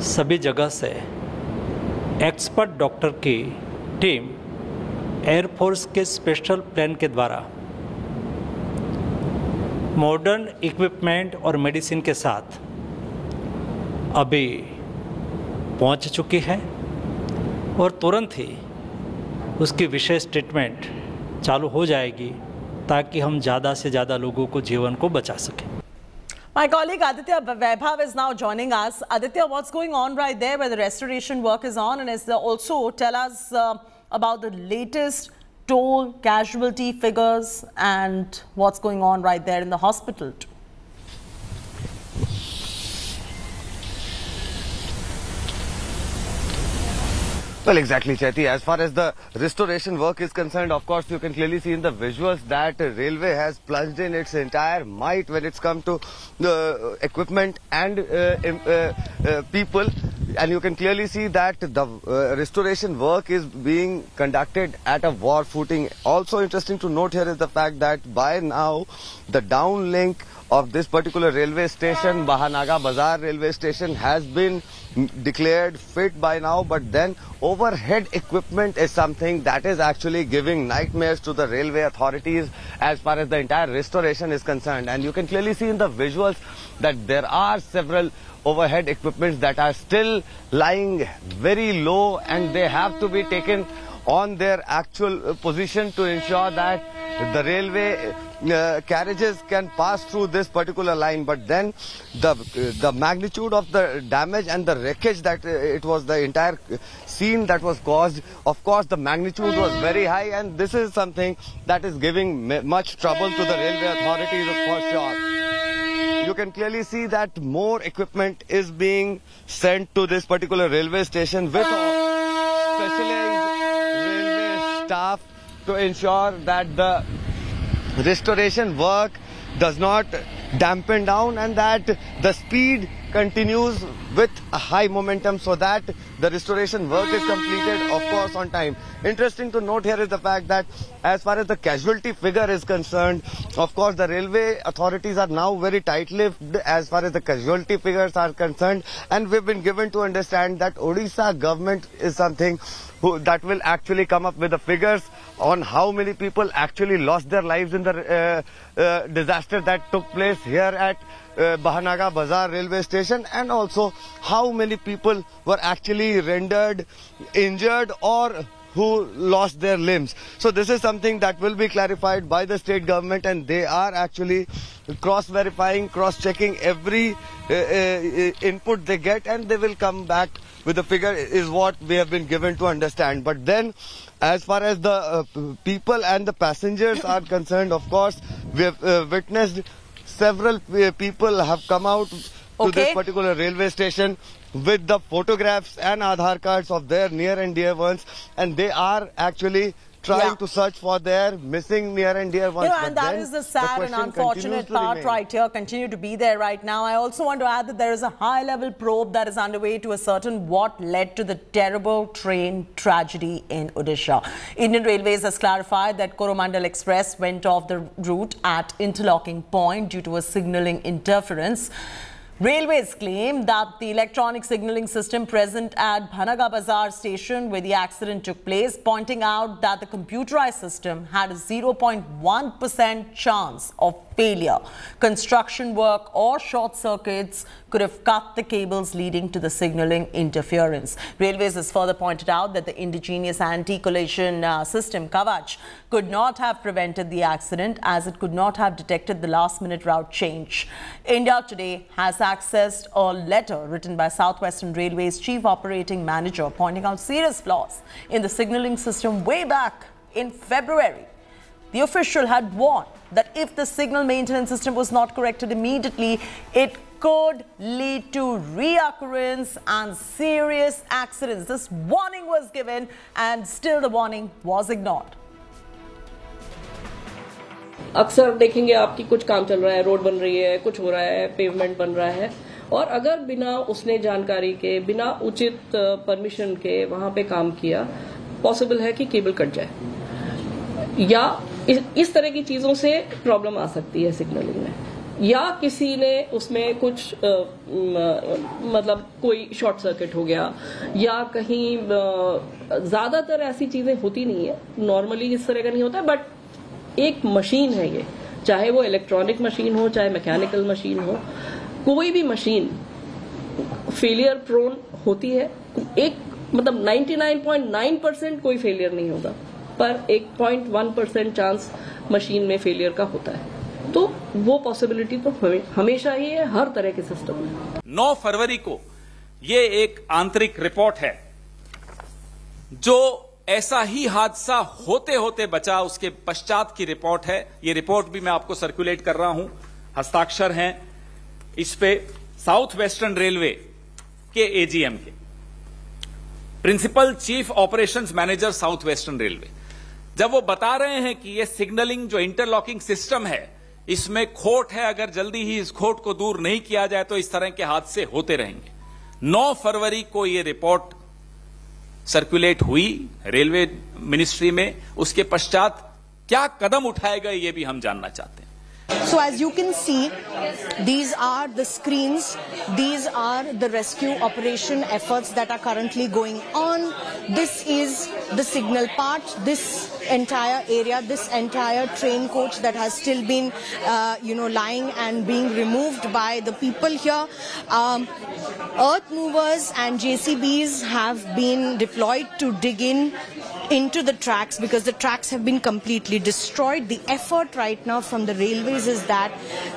सभी जगह से एक्सपर्ट डॉक्टर की टीम एयरफोर्स के स्पेशल प्लेन के द्वारा मॉडर्न इक्विपमेंट और मेडिसिन के साथ अभी पहुंच चुकी है और तुरंत ही उसकी विशेष ट्रीटमेंट चालू हो जाएगी ताकि हम ज़्यादा से ज़्यादा लोगों को जीवन को बचा सकें। My colleague Aditya Vaibhav is now joining us. Aditya, what's going on right there where the restoration work is on, and also tell us about the latest toll casualty figures and what's going on right there in the hospital too. Well, exactly, Chaiti. As far as the restoration work is concerned, of course, you can clearly see in the visuals that railway has plunged in its entire might when it's come to the equipment and people. And you can clearly see that the restoration work is being conducted at a war footing. Also interesting to note here is the fact that by now, the downlink of this particular railway station, Bahanaga Bazaar railway station, has been declared fit by now, but then overhead equipment is something that is actually giving nightmares to the railway authorities as far as the entire restoration is concerned. And you can clearly see in the visuals that there are several overhead equipments that are still lying very low, and they have to be taken on their actual position to ensure that the railway carriages can pass through this particular line. But then the magnitude of the damage and the wreckage that it was, the entire scene that was caused, of course the magnitude was very high, and this is something that is giving much trouble to the railway authorities for sure. You can clearly see that more equipment is being sent to this particular railway station with specialized railway staff to ensure that the restoration work does not dampen down and that the speed continues with a high momentum so that the restoration work is completed, of course, on time. Interesting to note here is the fact that as far as the casualty figure is concerned, of course, the railway authorities are now very tight-lipped as far as the casualty figures are concerned, and we've been given to understand that Odisha government is something that will actually come up with the figures on how many people actually lost their lives in the disaster that took place here at Bahanaga Bazaar railway station, and also how many people were actually rendered injured or who lost their limbs. So this is something that will be clarified by the state government, and they are actually cross-verifying, cross-checking every input they get, and they will come back with the figure is what we have been given to understand. But then as far as the people and the passengers are concerned, of course, we have witnessed several people have come out to this particular railway station with the photographs and Aadhaar cards of their near and dear ones, and they are actually trying to search for their missing near and dear ones. And that is the sad and unfortunate part right here, continue to be there right now. I also want to add that there is a high-level probe that is underway to ascertain what led to the terrible train tragedy in Odisha. Indian Railways has clarified that Coromandel Express went off the route at interlocking point due to a signalling interference. Railways claim that the electronic signalling system present at Bhanaga Bazaar station where the accident took place, pointing out that the computerized system had a 0.1% chance of failure. Construction work or short circuits could have cut the cables leading to the signalling interference. Railways has further pointed out that the indigenous anti-collision system, carriage, could not have prevented the accident as it could not have detected the last-minute route change. India Today has accessed a letter written by South Western Railway's Chief Operating Manager pointing out serious flaws in the signalling system way back in February. The official had warned that if the signal maintenance system was not corrected immediately, it could lead to reoccurrence and serious accidents. This warning was given and still the warning was ignored. अक्सर देखेंगे आपकी कुछ काम चल रहा है, road बन रही है, कुछ हो रहा है, पेवमेंट बन रहा है और अगर बिना उसने जानकारी के, बिना उचित परमिशन के वहां पे काम किया, पॉसिबल है कि केबल कट जाए या इस तरह की चीजों से प्रॉब्लम आ सकती है सिग्नलिंग में, या किसी ने उसमें कुछ मतलब कोई शॉर्ट सर्किट हो गया या कहीं ज्यादातर ऐसी चीजें होती नहीं है, नॉर्मली इस तरह का नहीं होता है, बट एक मशीन है ये, चाहे वो इलेक्ट्रॉनिक मशीन हो चाहे मैकेनिकल मशीन हो, कोई भी मशीन फेलियर प्रोन होती है। एक मतलब 99.9% कोई फेलियर नहीं होगा, पर 1.1% चांस मशीन में फेलियर का होता है, तो वो पॉसिबिलिटी तो हमेशा ही है हर तरह के सिस्टम में। 9 फरवरी को ये एक आंतरिक रिपोर्ट है जो ऐसा ही हादसा होते होते बचा, उसके पश्चात की रिपोर्ट है। ये रिपोर्ट भी मैं आपको सर्कुलेट कर रहा हूं, हस्ताक्षर हैं इस पे साउथ वेस्टर्न रेलवे के एजीएम के, principal chief operations manager South Western Railway, जब वो बता रहे हैं कि ये सिग्नलिंग जो इंटरलॉकिंग सिस्टम है इसमें खोट है, अगर जल्दी ही इस खोट को दूर नहीं किया जाए तो इस तरह के हादसे होते रहेंगे। 9 फरवरी को ये रिपोर्ट सर्कुलेट हुई रेलवे मिनिस्ट्री में, उसके पश्चात क्या कदम उठाए गए ये भी हम जानना चाहते हैं। So as you can see, these are the screens, these are the rescue operation efforts that are currently going on. This is the signal part, this entire area, this entire train coach that has still been, lying and being removed by the people here. Earth movers and JCBs have been deployed to dig into the tracks because the tracks have been completely destroyed. The effort right now from the railways is that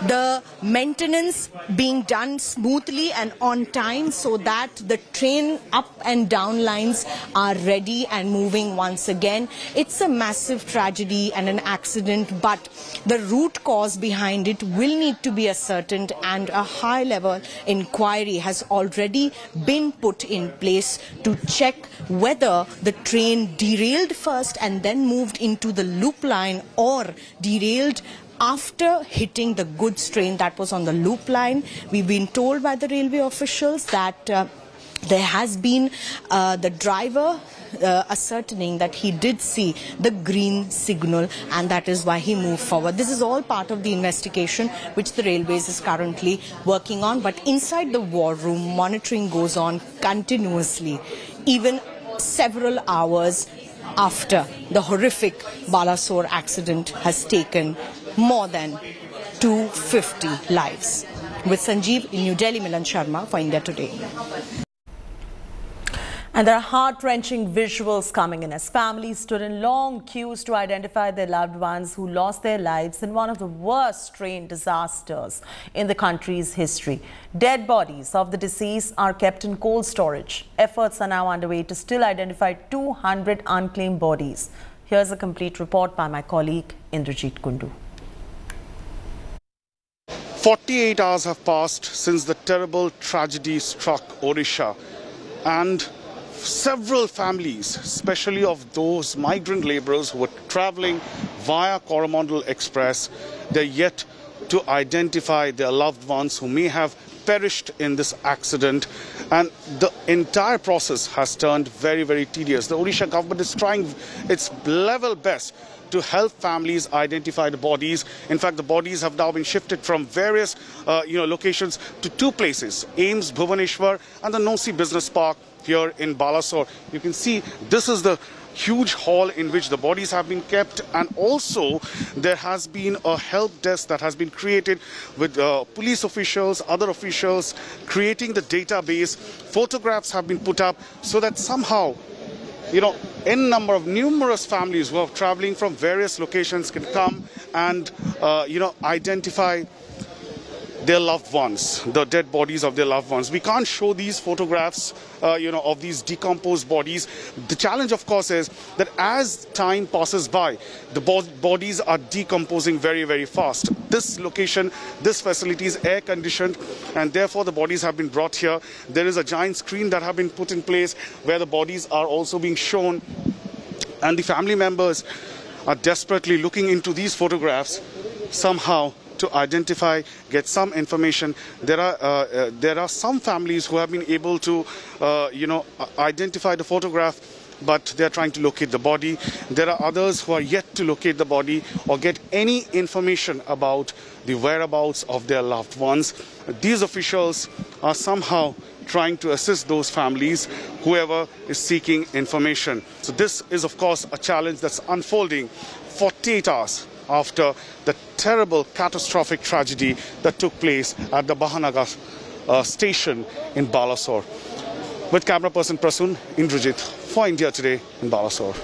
the maintenance being done smoothly and on time so that the train up and down lines are ready and moving once again. It's a massive tragedy and an accident, but the root cause behind it will need to be ascertained, and a high-level inquiry has already been put in place to check whether the train derailed first and then moved into the loop line, or derailed after hitting the goods train that was on the loop line. We've been told by the railway officials that there has been the driver ascertaining that he did see the green signal, and that is why he moved forward. This is all part of the investigation which the railways is currently working on, but inside the war room monitoring goes on continuously, even several hours after the horrific Balasore accident has taken more than 250 lives. With Sanjeev in New Delhi, Milan Sharma for India Today. And there are heart-wrenching visuals coming in as families stood in long queues to identify their loved ones who lost their lives in one of the worst train disasters in the country's history. Dead bodies of the deceased are kept in cold storage. Efforts are now underway to still identify 200 unclaimed bodies. Here's a complete report by my colleague Indrajit Kundu. 48 hours have passed since the terrible tragedy struck Odisha, and several families, especially of those migrant laborers who were traveling via Coromandel Express, they're yet to identify their loved ones who may have perished in this accident, and the entire process has turned very, very tedious. The Odisha government is trying its level best to help families identify the bodies. In fact, the bodies have now been shifted from various locations to 2 places, Ames, Bhubaneswar, and the Nosi Business Park here in Balasore. You can see this is the huge hall in which the bodies have been kept, and also there has been a help desk that has been created with police officials, other officials, creating the database. Photographs have been put up so that somehow, you know, numerous families who are traveling from various locations can come and, identify their loved ones, the dead bodies of their loved ones. We can't show these photographs, of these decomposed bodies. The challenge, of course, is that as time passes by, the bodies are decomposing very, very fast. This location, this facility is air conditioned, and therefore the bodies have been brought here. There is a giant screen that have been put in place where the bodies are also being shown, and the family members are desperately looking into these photographs somehow to identify, get some information. There are some families who have been able to, identify the photograph, but they are trying to locate the body. There are others who are yet to locate the body or get any information about the whereabouts of their loved ones. These officials are somehow trying to assist those families, whoever is seeking information. So this is, of course, a challenge that's unfolding 48 hours after the terrible, catastrophic tragedy that took place at the Bahanagar station in Balasore. With camera person Prasun, Indrajit for India Today in Balasore.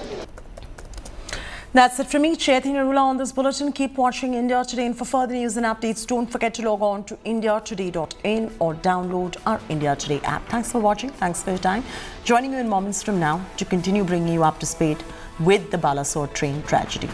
That's it from me, Chaitanya Narula, on this bulletin. Keep watching India Today, and for further news and updates, don't forget to log on to indiatoday.in or download our India Today app. Thanks for watching. Thanks for your time. Joining you in moments from now to continue bringing you up to speed with the Balasore train tragedy.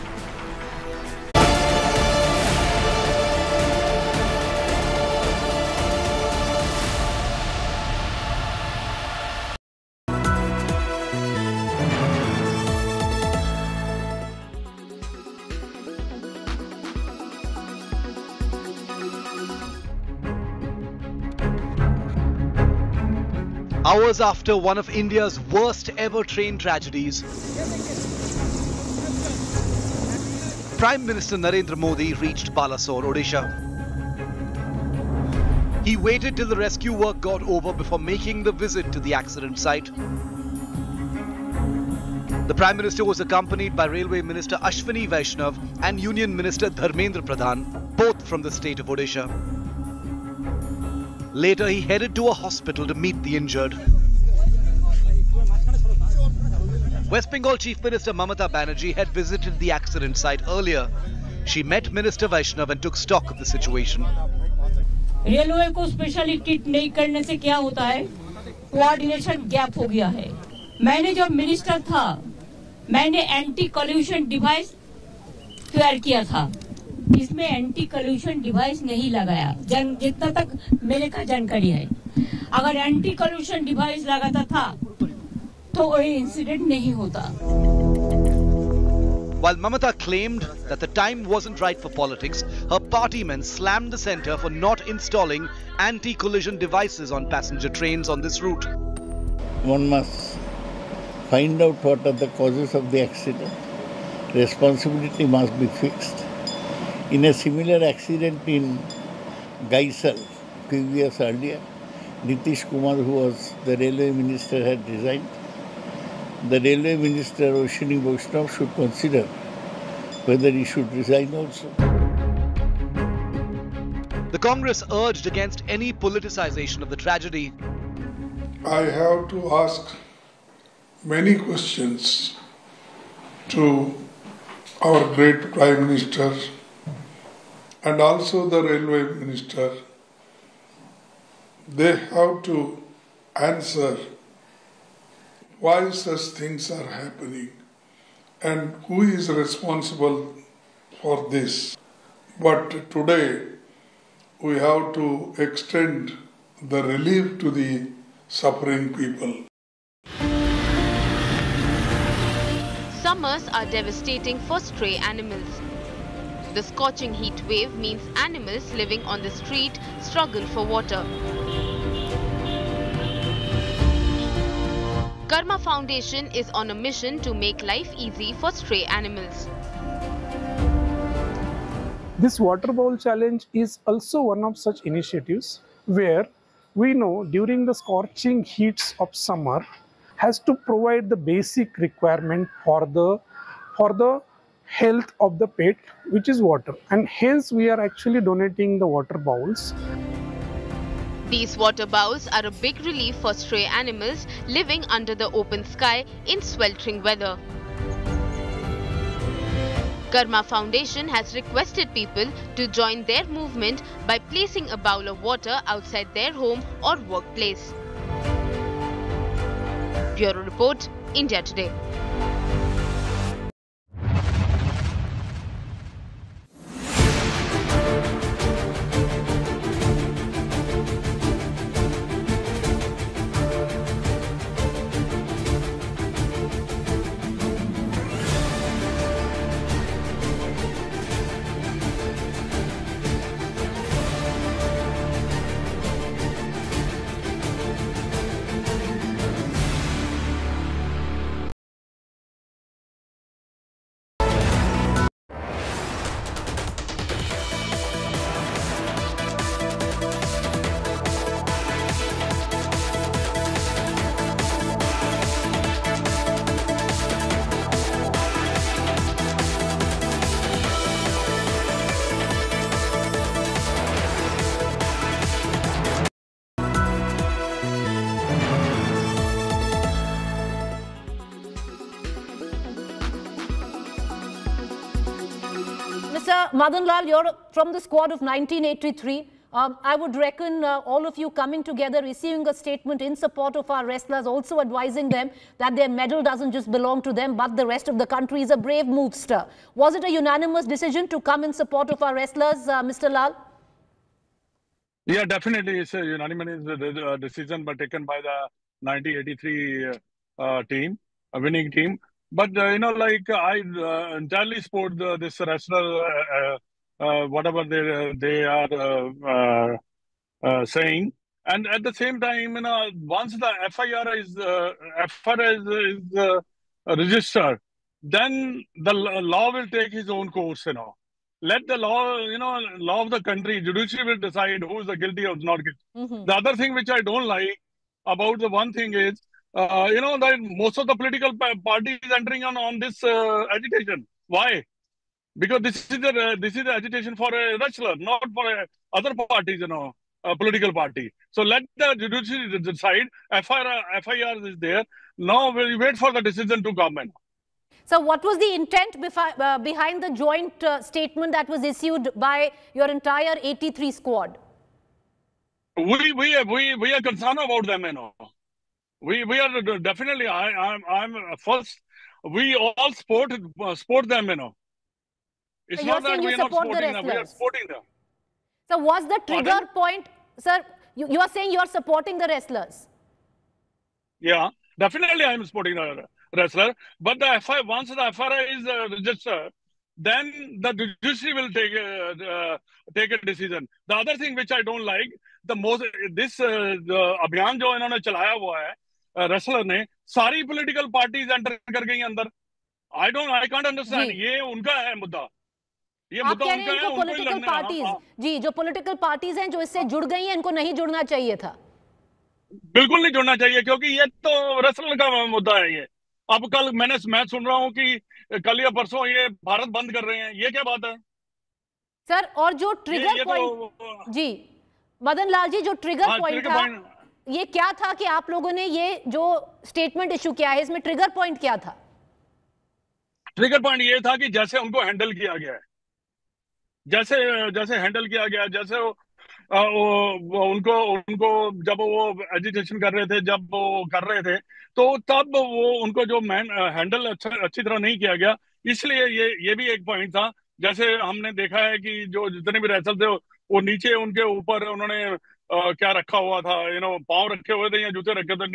Hours after one of India's worst ever train tragedies, Prime Minister Narendra Modi reached Balasore, Odisha. He waited till the rescue work got over before making the visit to the accident site. The Prime Minister was accompanied by Railway Minister Ashwini Vaishnav and Union Minister Dharmendra Pradhan, both from the state of Odisha. Later, he headed to a hospital to meet the injured. West Bengal Chief Minister Mamata Banerjee had visited the accident site earlier. She met Minister Vaishnav and took stock of the situation. Railway को specially kit नहीं करने से क्या होता है, coordination gap हो गया है। मैंने जब मिनिस्टर था, मैंने एंटी कल्यूशन डिवाइस तैयार किया था। इसमें एंटी कल्यूशन डिवाइस नहीं लगाया, जितना तक मेरे का जानकारी है। अगर एंटी कल्यूशन डिवाइस लगाता था तो कोई इंसिडेंट नहीं होता। While Mamata claimed that the time wasn't right for politics, her party men slammed the centre for not installing anti-collision devices on passenger trains on this route. One must find out what are the causes of the accident. Responsibility must be fixed. In a similar accident in Gaisal, few years earlier, Nitish Kumar, who was the railway minister, had resigned. The railway minister, Ashwini Vaishnav, should consider whether he should resign also. The Congress urged against any politicization of the tragedy. I have to ask many questions to our great Prime Minister and also the Railway Minister. They have to answer why such things are happening and who is responsible for this. But today we have to extend the relief to the suffering people. Summers are devastating for stray animals. The scorching heat wave means animals living on the street struggle for water. Karma Foundation is on a mission to make life easy for stray animals. This water bowl challenge is also one of such initiatives where we know during the scorching heats of summer, has to provide the basic requirement for the health of the pet, which is water, and hence we are actually donating the water bowls. These water bowls are a big relief for stray animals living under the open sky in sweltering weather. Karma Foundation has requested people to join their movement by placing a bowl of water outside their home or workplace. Bureau Report, India Today. Mr. Madan Lal, you're from the squad of 1983. I would reckon all of you coming together, issuing a statement in support of our wrestlers, also advising them that their medal doesn't just belong to them, but the rest of the country, is a brave move, sir. Was it a unanimous decision to come in support of our wrestlers, Mr. Lal? Yeah, definitely. It's a unanimous decision taken by the 1983 team, a winning team. But, you know, like I entirely support this wrestler, whatever they are saying. And at the same time, you know, once the FIR is registered, then the law will take its own course, you know. Let the law, you know, law of the country, judiciary will decide who is the guilty or not guilty. The other thing which I don't like about the one thing is, you know, that most of the political parties entering on this agitation. Why? Because this is the agitation for a wrestler, not for other parties, you know, a political party. So let the judiciary decide. FIR is there. Now we'll wait for the decision to come in. So what was the intent behind the joint statement that was issued by your entire 83 squad? We are concerned about them, you know. We are definitely. I'm first. We all support them, you know. It's so not that we are not supporting them. We are supporting them. So was the trigger point, sir? You are saying you are supporting the wrestlers? Yeah, definitely I am supporting the wrestler. But the once the FIR is registered, then the judiciary will take a decision. The other thing which I don't like, this अभियान जो इन्होंने चलाया हुआ है wrestler ने, सारी political parties enter कर गई अंदर. I can't understand. ये उनका है मुद्दा. आप कह रहे हैं इनको पॉलिटिकल पार्टीज, जी जो पॉलिटिकल पार्टीज हैं जो इससे जुड़ गई हैं, इनको नहीं जुड़ना चाहिए था. बिल्कुल नहीं जुड़ना चाहिए, क्योंकि ये तो रेसलर का मुद्दा है. ये अब कल मैं सुन रहा हूँ कि कल या परसों ये भारत बंद कर रहे हैं. ये क्या बात है सर? और जो ट्रिगर पॉइंट, जी मदन लाल जी, जो ट्रिगर पॉइंट था, ये क्या था कि आप लोगों ने ये जो स्टेटमेंट इशू किया है, इसमें ट्रिगर पॉइंट क्या था? ट्रिगर पॉइंट ये था कि जैसे उनको हैंडल किया गया है, जैसे हैंडल किया गया, जैसे उनको जब वो एजिटेशन कर रहे थे, जब वो कर रहे थे, तो तब वो उनको जो हैंडल अच्छी तरह नहीं किया गया. इसलिए ये भी एक पॉइंट था. जैसे हमने देखा है कि जो जितने भी रेसलर थे वो नीचे उनके ऊपर उन्होंने क्या रखा हुआ था, यू नो, पाँव रखे हुए थे या जूते रखे थे,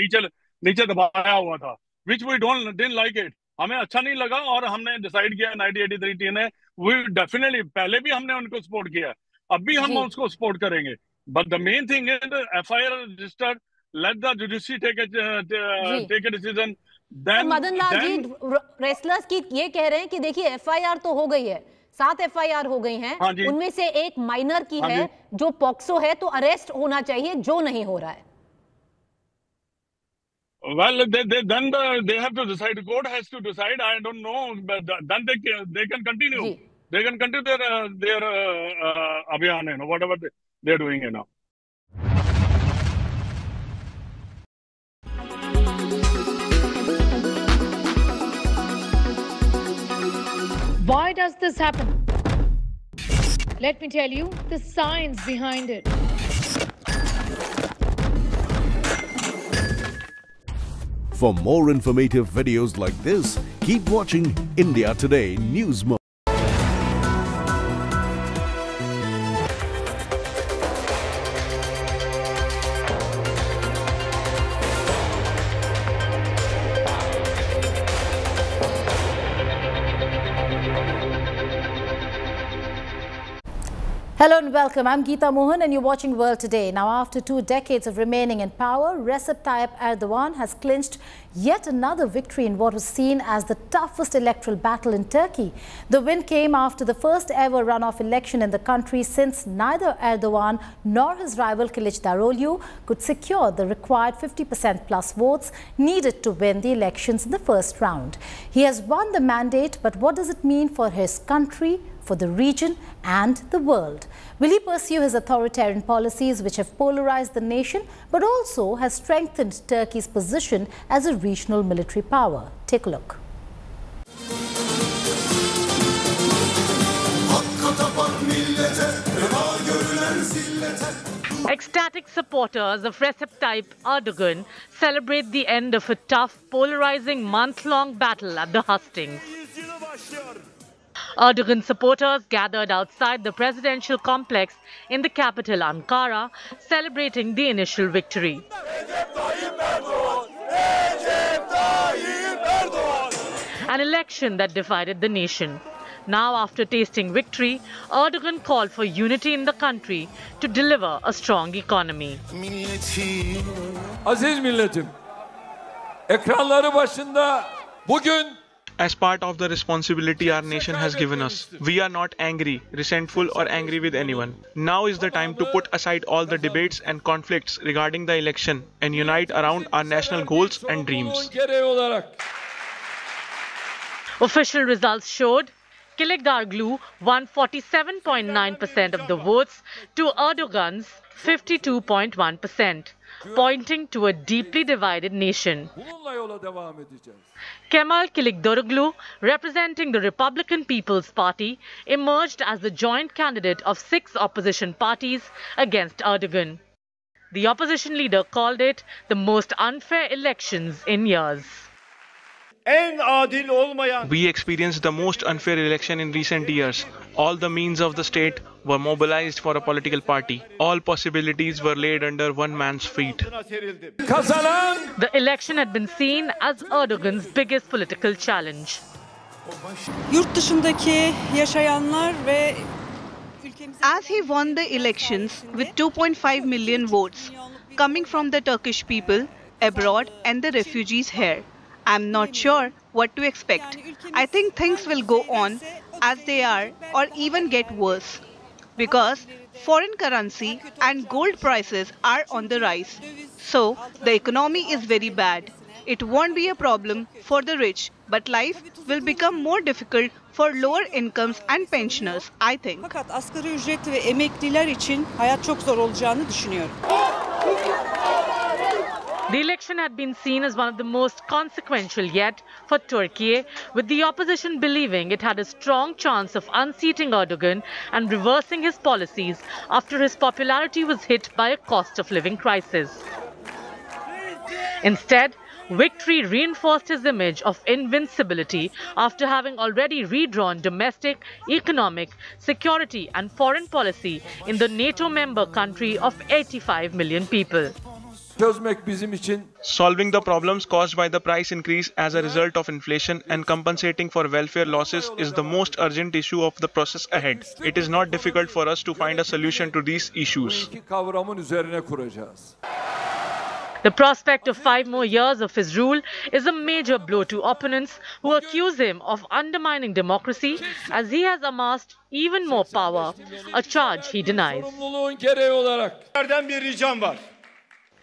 नीचे दबाया हुआ था, which we didn't like it. हमें अच्छा नहीं लगा और हमने डिसाइड किया 1983 टीम ने, वी डेफिनेटली, पहले भी हमने उनको सपोर्ट किया, अब भी हम उसको सपोर्ट करेंगे. But the main thing is FIR registered, let the judiciary take a decision. Then Madan Lal ji, wrestlers की ये कह रहे हैं कि देखिए FIR तो हो गई है, 7 FIR हो गई हैं, उनमें से एक माइनर की है जो पॉक्सो है, तो अरेस्ट होना चाहिए, जो नहीं हो रहा है. Well, they have to decide. The court has to decide. I don't know, but then they can continue. They can continue their abhiyan, whatever they're doing, Why does this happen? Let me tell you the science behind it. For more informative videos like this, keep watching India Today News Mode. Hello and welcome. I'm Geeta Mohan and you're watching World Today. Now, after 2 decades of remaining in power, Recep Tayyip Erdogan has clinched yet another victory in what was seen as the toughest electoral battle in Turkey. The win came after the first ever runoff election in the country since neither Erdogan nor his rival Kılıçdaroğlu could secure the required 50% plus votes needed to win the elections in the first round. He has won the mandate, but what does it mean for his country, for the region and the world? Will he pursue his authoritarian policies which have polarized the nation but also has strengthened Turkey's position as a regional military power? Take a look. Ecstatic supporters of Recep Tayyip Erdogan celebrate the end of a tough, polarizing month-long battle at the hustings. Erdogan supporters gathered outside the presidential complex in the capital Ankara, celebrating the initial victory. An election that divided the nation. Now, after tasting victory, Erdogan called for unity in the country to deliver a strong economy. Aziz milletim, ekranları başında bugün as part of the responsibility our nation has given us, we are not angry, resentful or angry with anyone. Now is the time to put aside all the debates and conflicts regarding the election and unite around our national goals and dreams. Official results showed Kılıçdaroğlu won 47.9% of the votes to Erdogan's 52.1%. pointing to a deeply divided nation. Kemal Kılıçdaroğlu, representing the Republican People's Party, emerged as the joint candidate of 6 opposition parties against Erdogan. The opposition leader called it the most unfair elections in years. We experienced the most unfair election in recent years. All the means of the state were mobilized for a political party. All possibilities were laid under one man's feet. The election had been seen as Erdogan's biggest political challenge. As he won the elections with 2.5 million votes coming from the Turkish people, abroad and the refugees here, I'm not sure what to expect. I think things will go on as they are or even get worse. Because foreign currency and gold prices are on the rise. So the economy is very bad. It won't be a problem for the rich, but life will become more difficult for lower incomes and pensioners, I think. Fakat asgari ücretli ve emekliler için hayat çok zor olacağını düşünüyorum. The election had been seen as one of the most consequential yet for Turkey, with the opposition believing it had a strong chance of unseating Erdogan and reversing his policies after his popularity was hit by a cost of living crisis. Instead, victory reinforced his image of invincibility after having already redrawn domestic, economic, security and foreign policy in the NATO member country of 85 million people. Solving the problems caused by the price increase as a result of inflation and compensating for welfare losses is the most urgent issue of the process ahead. It is not difficult for us to find a solution to these issues. The prospect of 5 more years of his rule is a major blow to opponents who accuse him of undermining democracy as he has amassed even more power, a charge he denies.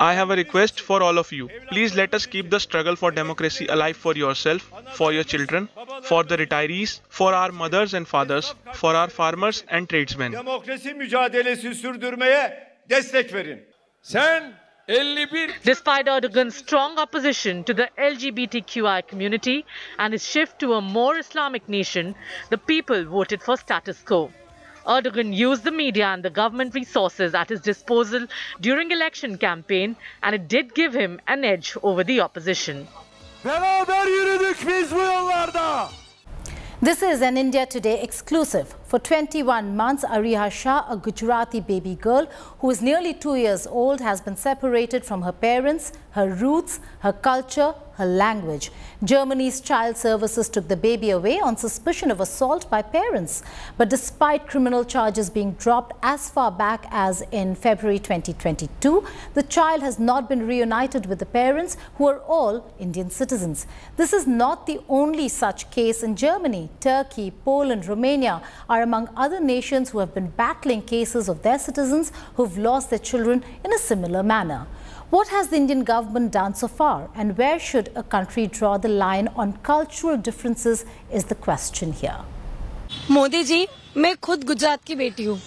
I have a request for all of you. Please let us keep the struggle for democracy alive for yourself, for your children, for the retirees, for our mothers and fathers, for our farmers and tradesmen. Demokrasi mücadelesi sürdürmeye destek verin. Sen 51. Despite Erdogan's strong opposition to the LGBTQI community and his shift to a more Islamic nation, the people voted for status quo. Erdogan used the media and the government resources at his disposal during election campaign, and it did give him an edge over the opposition. Beraber yürüdük biz bu yollarda. This is an India Today exclusive. For 21 months, Ariha Shah, a Gujarati baby girl who is nearly 2 years old, has been separated from her parents, her roots, her culture, her language. Germany's child services took the baby away on suspicion of assault by parents. But despite criminal charges being dropped as far back as in February 2022, the child has not been reunited with the parents, who are all Indian citizens. This is not the only such case in Germany. Turkey, Poland, Romania are among other nations who have been battling cases of their citizens who've lost their children in a similar manner. What has the Indian government done so far, and where should a country draw the line on cultural differences is the question here. Modi ji, मैं खुद गुजरात की बेटी हूँ.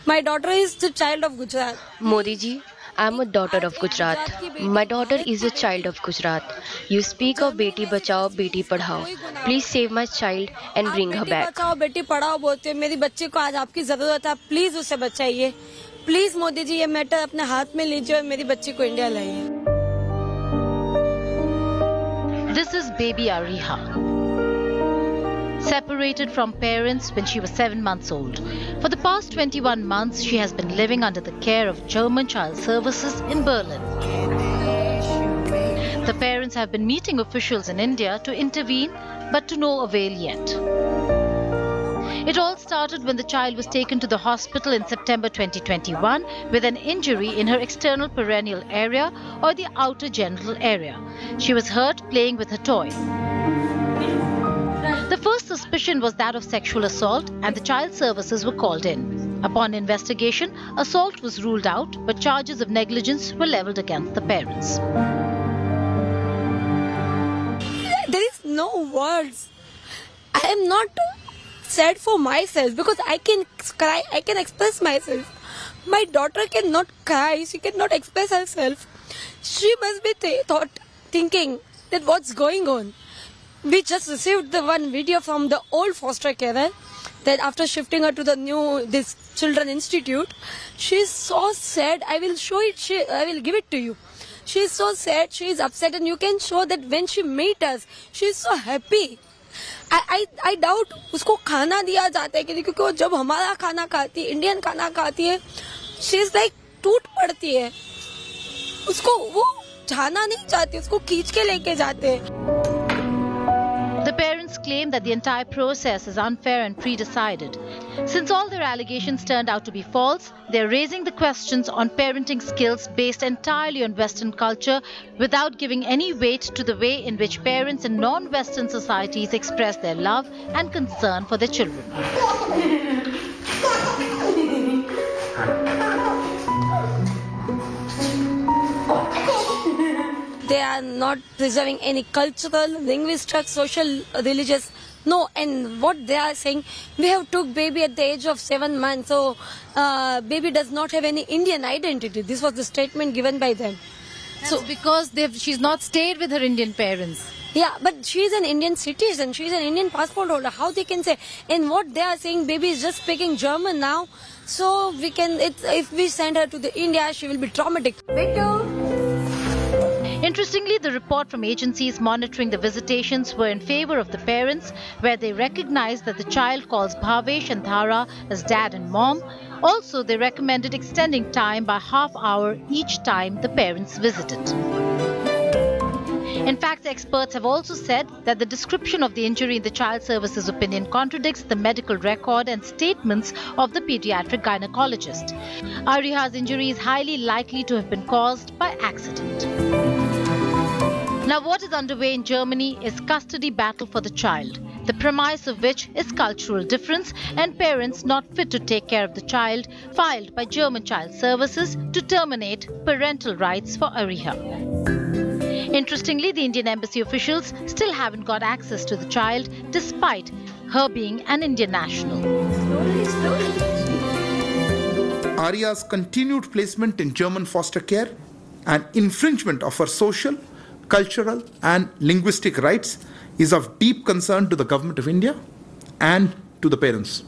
My daughter is the child of Gujarat. Modi ji, I am a daughter of Gujarat. My daughter is a child of Gujarat. You speak of Beti Bachao, Beti Padhao. Please save my child and bring her back. Bachao Beti Padhao बोलते हैं. मेरी बच्ची को आज आपकी जरूरत है. Please उसे बचाइए. प्लीज मोदी जी, ये मैटर अपने हाथ में लीजिए और मेरी बच्ची को इंडिया लाइए. This is baby Ariha. Separated from parents when she was 7 months old. For the past 21 months, she has been living under the care of German child services in Berlin. The parents have been meeting officials in India to intervene, but to no avail yet. It all started when the child was taken to the hospital in September 2021 with an injury in her external perineal area or the outer genital area. She was hurt playing with her toy. The first suspicion was that of sexual assault, and the child services were called in. Upon investigation, assault was ruled out, but charges of negligence were levelled against the parents. There is no words. I am not sad for myself because I can cry, I can express myself. My daughter cannot cry, she cannot express herself. She must be thinking that what's going on. We just received the one video from the old foster carer that after shifting her to the new this children institute, she's so sad. I will show it. I will give it to you. She's so sad. She is upset, and you can show that when she meet us, she's so happy. I doubt उसको खाना दिया जाता है क्योंकि वो जब हमारा खाना खाती है, इंडियन खाना खाती है, she's like टूट पड़ती है. उसको वो जाना नहीं चाहती, उसको खींच के लेके जाते हैं. The parents claim that the entire process is unfair and pre-decided. Since all their allegations turned out to be false, they are raising the questions on parenting skills based entirely on Western culture without giving any weight to the way in which parents in non-Western societies express their love and concern for their children. They are not preserving any cultural, linguistic, social, religious. No, and what they are saying, we have took baby at the age of 7 months, so baby does not have any Indian identity. This was the statement given by them. So because she's not stayed with her Indian parents. Yeah, but she's an Indian citizen. She's an Indian passport holder. How they can say? And what they are saying, baby is just speaking German now. So we can, if we send her to the India, she will be traumatic. Interestingly, the report from agencies monitoring the visitations were in favor of the parents, where they recognized that the child calls Bhavesh and Dhara as dad and mom. Also, they recommended extending time by half hour each time the parents visited. In fact, experts have also said that the description of the injury in the child services opinion contradicts the medical record and statements of the pediatric gynecologist. Ariha's injury is highly likely to have been caused by accident. Now, what is underway in Germany is custody battle for the child, the premise of which is cultural difference and parents not fit to take care of the child, filed by German Child Services to terminate parental rights for Ariha. Interestingly, the Indian embassy officials still haven't got access to the child, despite her being an Indian national. Aria's continued placement in German foster care and infringement of her social, cultural and linguistic rights is of deep concern to the Government of India and to the parents.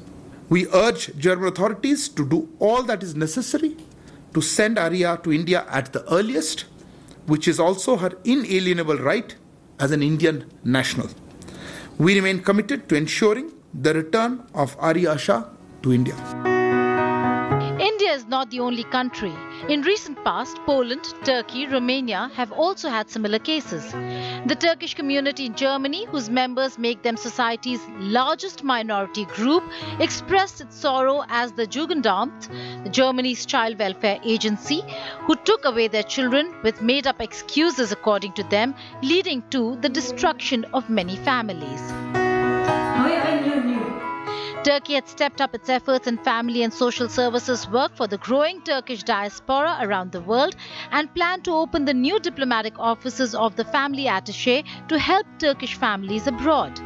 We urge German authorities to do all that is necessary to send Aria to India at the earliest, which is also her inalienable right as an Indian national. We remain committed to ensuring the return of Aria Shah to India. India is not the only country. In recent past, Poland, Turkey, Romania have also had similar cases. The Turkish community in Germany, whose members make them society's largest minority group, expressed its sorrow as the Jugendamt, Germany's child welfare agency, who took away their children with made-up excuses according to them, leading to the destruction of many families. Turkey had stepped up its efforts in family and social services work for the growing Turkish diaspora around the world and planned to open the new diplomatic offices of the family attaché to help Turkish families abroad.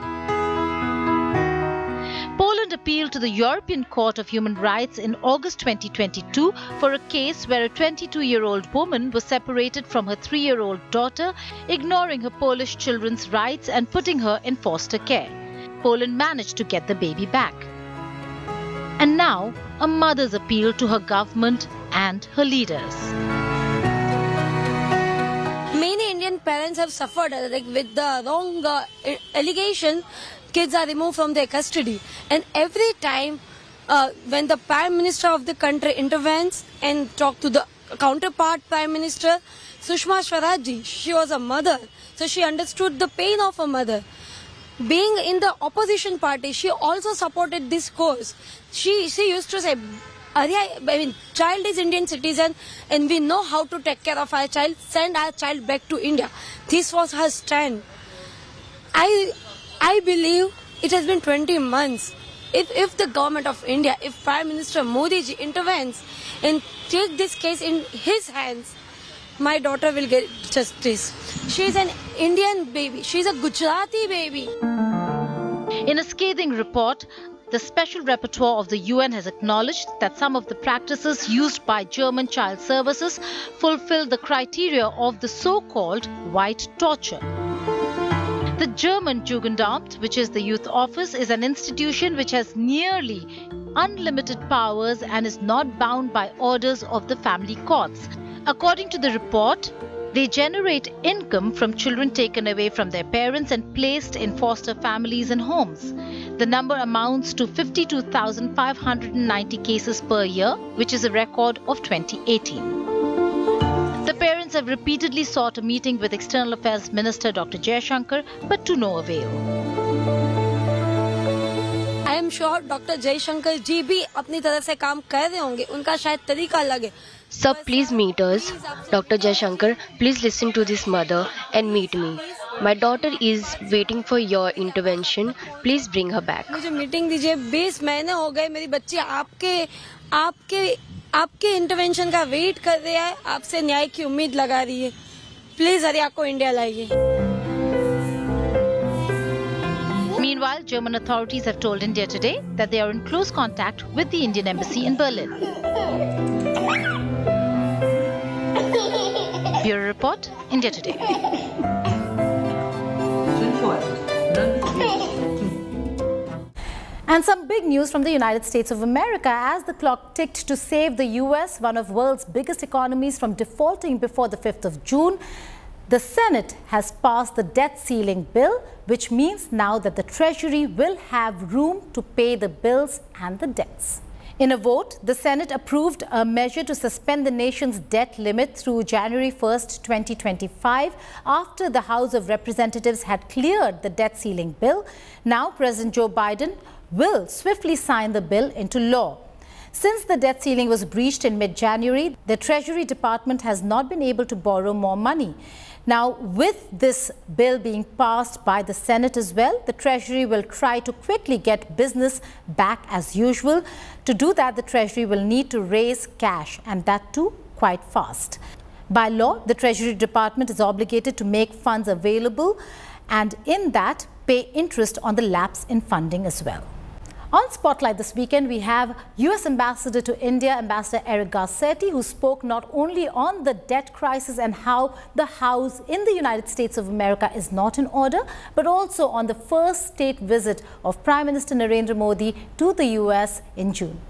Poland appealed to the European Court of Human Rights in August 2022 for a case where a 22-year-old woman was separated from her 3-year-old daughter, ignoring her Polish children's rights and putting her in foster care. Poland managed to get the baby back. And now, a mother's appeal to her government and her leaders. Many Indian parents have suffered with the wrong allegation. Kids are removed from their custody. And every time when the Prime Minister of the country intervenes and talks to the counterpart Prime Minister, Sushma Swaraj, she was a mother. So she understood the pain of a mother. Being in the opposition party, she also supported this cause. She used to say, child is Indian citizen and we know how to take care of our child, send our child back to India. This was her stand. I believe it has been 20 months. If the government of India, if Prime Minister Modi ji intervenes and take this case in his hands, my daughter will get justice. She is an Indian baby. She is a Gujarati baby. In a scathing report, the Special Rapporteur of the UN has acknowledged that some of the practices used by German child services fulfill the criteria of the so-called white torture. The German Jugendamt, which is the youth office, is an institution which has nearly unlimited powers and is not bound by orders of the family courts. According to the report, they generate income from children taken away from their parents and placed in foster families and homes. The number amounts to 52,590 cases per year, which is a record of 2018. The parents have repeatedly sought a meeting with External Affairs Minister Dr. Jaishankar, but to no avail. I am sure Dr. Jaishankar ji bhi apni taraf se kaam kar rahe honge. Unka shayad tarika lage. Sir, please meet us. Dr. Jaishankar, please listen to this mother and meet me. My daughter is waiting for your intervention. Please bring her back. मुझे meeting दीजिए. 20 महीने हो गए मेरी बच्ची आपके intervention का wait कर रही है. आपसे न्याय की उम्मीद लगा रही है. प्लीज आर्या को इंडिया लाइए. Meanwhile, German authorities have told India Today that they are in close contact with the Indian embassy in Berlin. Bureau Report, India Today. And some big news from the United States of America as the clock ticked to save the US, one of the world's biggest economies, from defaulting before the 5th of June. The Senate has passed the debt ceiling bill, which means now that the Treasury will have room to pay the bills and the debts. In a vote, the Senate approved a measure to suspend the nation's debt limit through January 1st, 2025, after the House of Representatives had cleared the debt ceiling bill. Now, President Joe Biden will swiftly sign the bill into law. Since the debt ceiling was breached in mid-January, the Treasury Department has not been able to borrow more money. Now, with this bill being passed by the Senate as well, the Treasury will try to quickly get business back as usual. To do that, the Treasury will need to raise cash, and that too quite fast. By law, the Treasury Department is obligated to make funds available and in that pay interest on the lapse in funding as well. On Spotlight this weekend, we have US Ambassador to India, Ambassador Eric Garcetti, who spoke not only on the debt crisis and how the house in the United States of America is not in order, but also on the first state visit of Prime Minister Narendra Modi to the US in June.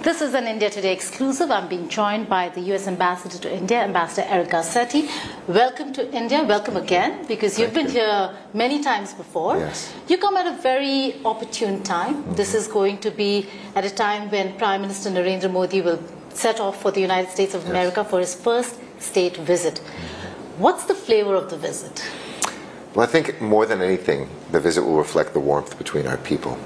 This is an India Today exclusive. I'm being joined by the US Ambassador to India, Ambassador Eric Garcetti. Welcome to India. Welcome again, because you've been here many times before. Yes. You come at a very opportune time. This is going to be at a time when Prime Minister Narendra Modi will set off for the United States of America for his first state visit. What's the flavor of the visit? Well, I think more than anything, the visit will reflect the warmth between our people.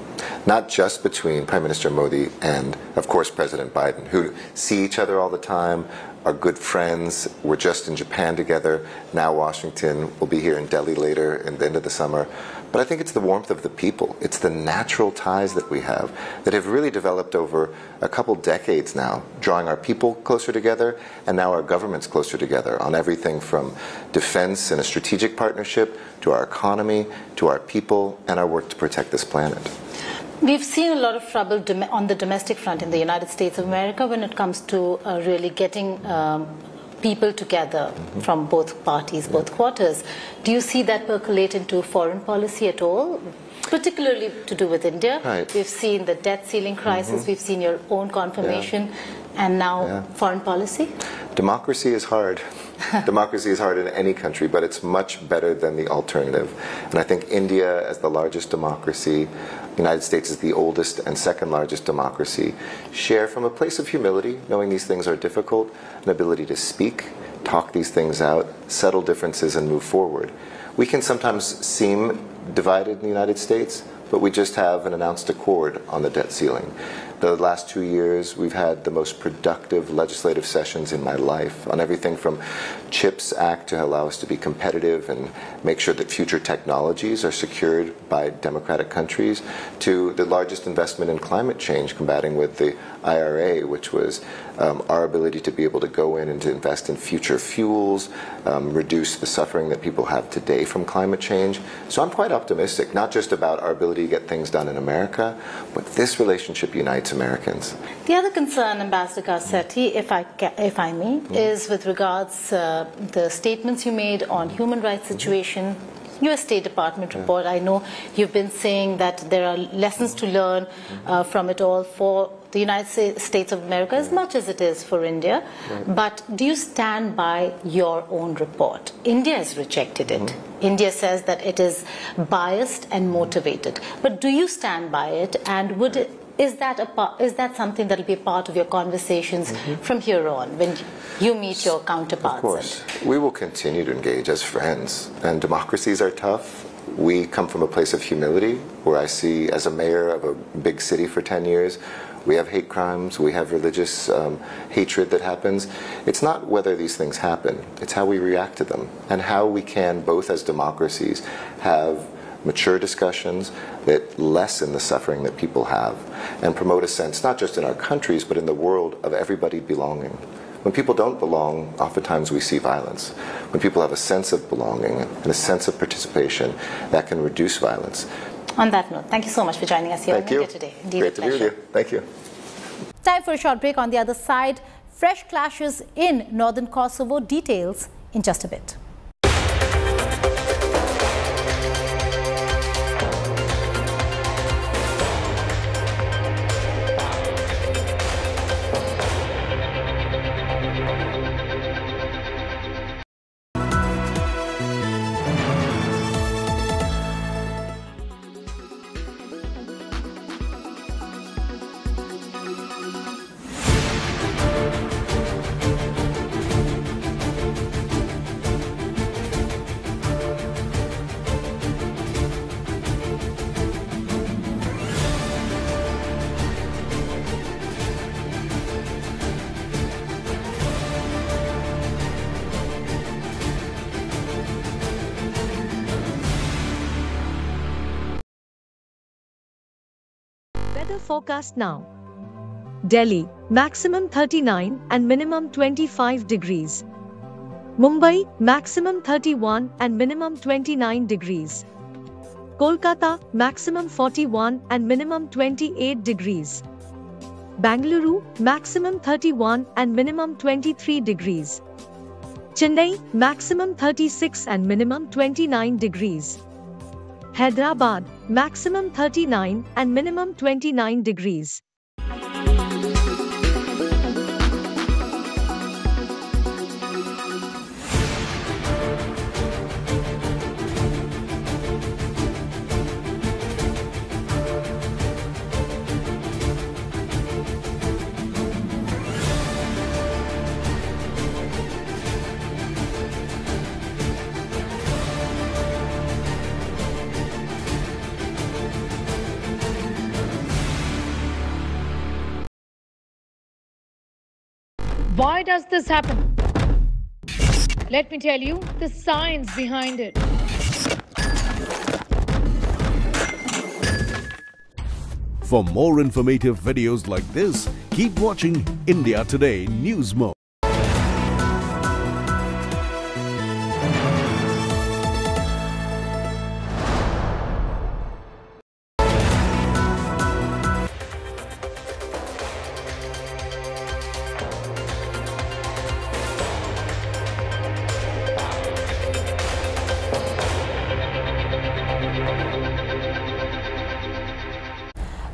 Not just between Prime Minister Modi and, of course, President Biden, who see each other all the time, are good friends. We're just in Japan together, now Washington. We'll be here in Delhi later in the end of the summer. But I think it's the warmth of the people. It's the natural ties that we have that have really developed over a couple decades now, drawing our people closer together and now our governments closer together on everything from defense and a strategic partnership to our economy, to our people, and our work to protect this planet. We've seen a lot of trouble on the domestic front in the United States of America when it comes to really getting people together from both parties, both quarters. Do you see that percolate into foreign policy at all, particularly to do with India? Right. We've seen the debt ceiling crisis, we've seen your own confirmation, and now foreign policy? Democracy is hard. Democracy is hard in any country, but it's much better than the alternative. And I think India, as the largest democracy, the United States is the oldest and second largest democracy, share from a place of humility, knowing these things are difficult, an ability to speak, talk these things out, settle differences, and move forward. We can sometimes seem divided in the United States, but we just have an announced accord on the debt ceiling. The last 2 years, we've had the most productive legislative sessions in my life on everything from CHIPS Act to allow us to be competitive and make sure that future technologies are secured by democratic countries, to the largest investment in climate change, combating with the IRA, which was our ability to be able to go in and to invest in future fuels, reduce the suffering that people have today from climate change. So I'm quite optimistic, not just about our ability to get things done in America, but this relationship unites Americans. The other concern, Ambassador Garcetti, if I may, is with regards the statements you made on human rights situation, US State Department report. I know you've been saying that there are lessons to learn from it all for the United States of America as much as it is for India. But do you stand by your own report? India has rejected it. India says that it is biased and motivated. But do you stand by it, and would it, is that something that will be a part of your conversations from here on when you meet your counterparts? Of course. We will continue to engage as friends. And democracies are tough. We come from a place of humility, where I see, as a mayor of a big city for 10 years, we have hate crimes, we have religious hatred that happens. It's not whether these things happen, it's how we react to them, and how we can, both as democracies, have mature discussions that lessen the suffering that people have and promote a sense, not just in our countries, but in the world, of everybody belonging. When people don't belong, oftentimes we see violence. When people have a sense of belonging and a sense of participation, that can reduce violence. On that note, thank you so much for joining us here on India Today. Indeed, great to be with you. Thank you. Time for a short break. On the other side, fresh clashes in northern Kosovo. Details in just a bit. Weather forecast now. Delhi, maximum 39 and minimum 25 degrees. Mumbai, maximum 31 and minimum 29 degrees. Kolkata, maximum 41 and minimum 28 degrees. Bengaluru, maximum 31 and minimum 23 degrees. Chennai, maximum 36 and minimum 29 degrees. Hyderabad, maximum 39 and minimum 29 degrees. Why does this happen? Let me tell you the science behind it. For more informative videos like this, keep watching India Today News Mode.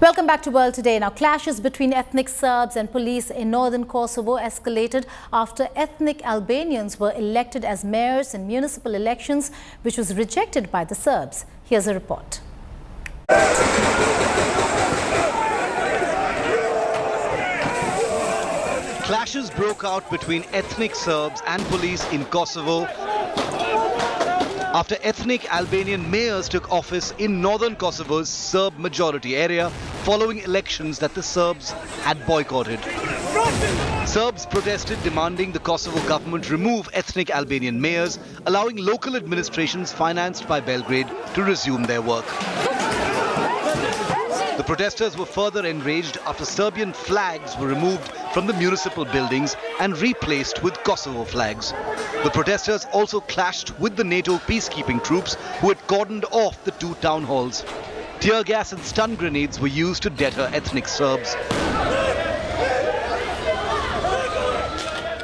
Welcome back to World Today. Now, clashes between ethnic Serbs and police in northern Kosovo escalated after ethnic Albanians were elected as mayors in municipal elections, which was rejected by the Serbs. Here's a report. Clashes broke out between ethnic Serbs and police in Kosovo after ethnic Albanian mayors took office in northern Kosovo's Serb majority area following elections that the Serbs had boycotted. Serbs protested demanding the Kosovo government remove ethnic Albanian mayors, allowing local administrations financed by Belgrade to resume their work. The protesters were further enraged after Serbian flags were removed from the municipal buildings and replaced with Kosovo flags. The protesters also clashed with the NATO peacekeeping troops who had cordoned off the two town halls. Tear gas and stun grenades were used to deter ethnic Serbs.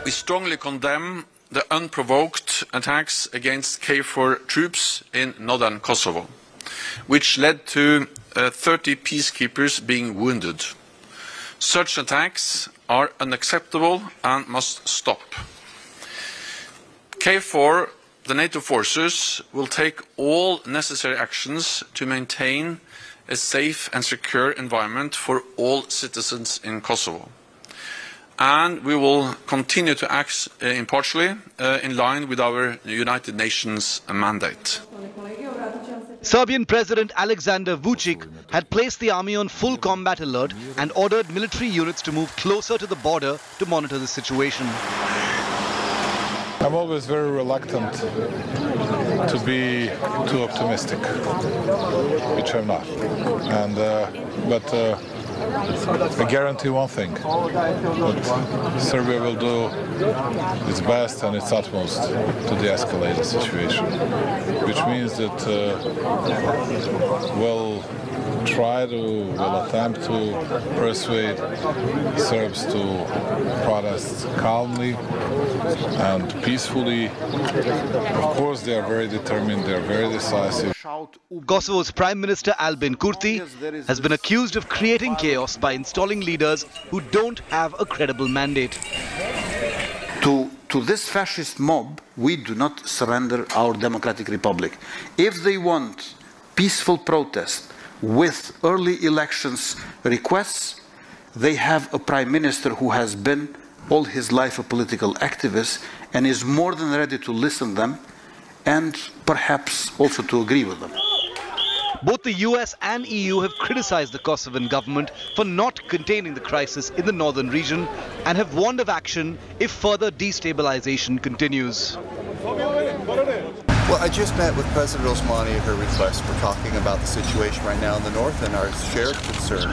We strongly condemn the unprovoked attacks against KFOR troops in northern Kosovo, which led to 30 peacekeepers being wounded. Such attacks are unacceptable and must stop. KFOR, the NATO forces, will take all necessary actions to maintain a safe and secure environment for all citizens in Kosovo. And we will continue to act impartially in line with our United Nations mandate. Serbian President Alexander Vučić had placed the army on full combat alert and ordered military units to move closer to the border to monitor the situation. I'm always very reluctant to be too optimistic, which I'm not. But I guarantee one thing, that Serbia will do its best and its utmost to de-escalate the situation, which means that we'll attempt to persuade Serbs to protest calmly and peacefully. Of course, they are very determined, they are very decisive. Kosovo's Prime Minister Albin Kurti has been accused of creating chaos by installing leaders who don't have a credible mandate. To this fascist mob, we do not surrender our democratic republic. If they want peaceful protest with early elections requests, they have a prime minister who has been all his life a political activist and is more than ready to listen to them and perhaps also to agree with them. Both the US and EU have criticized the Kosovan government for not containing the crisis in the northern region and have warned of action if further destabilization continues. Well, I just met with President Osmani at her request. We're talking about the situation right now in the north and our shared concern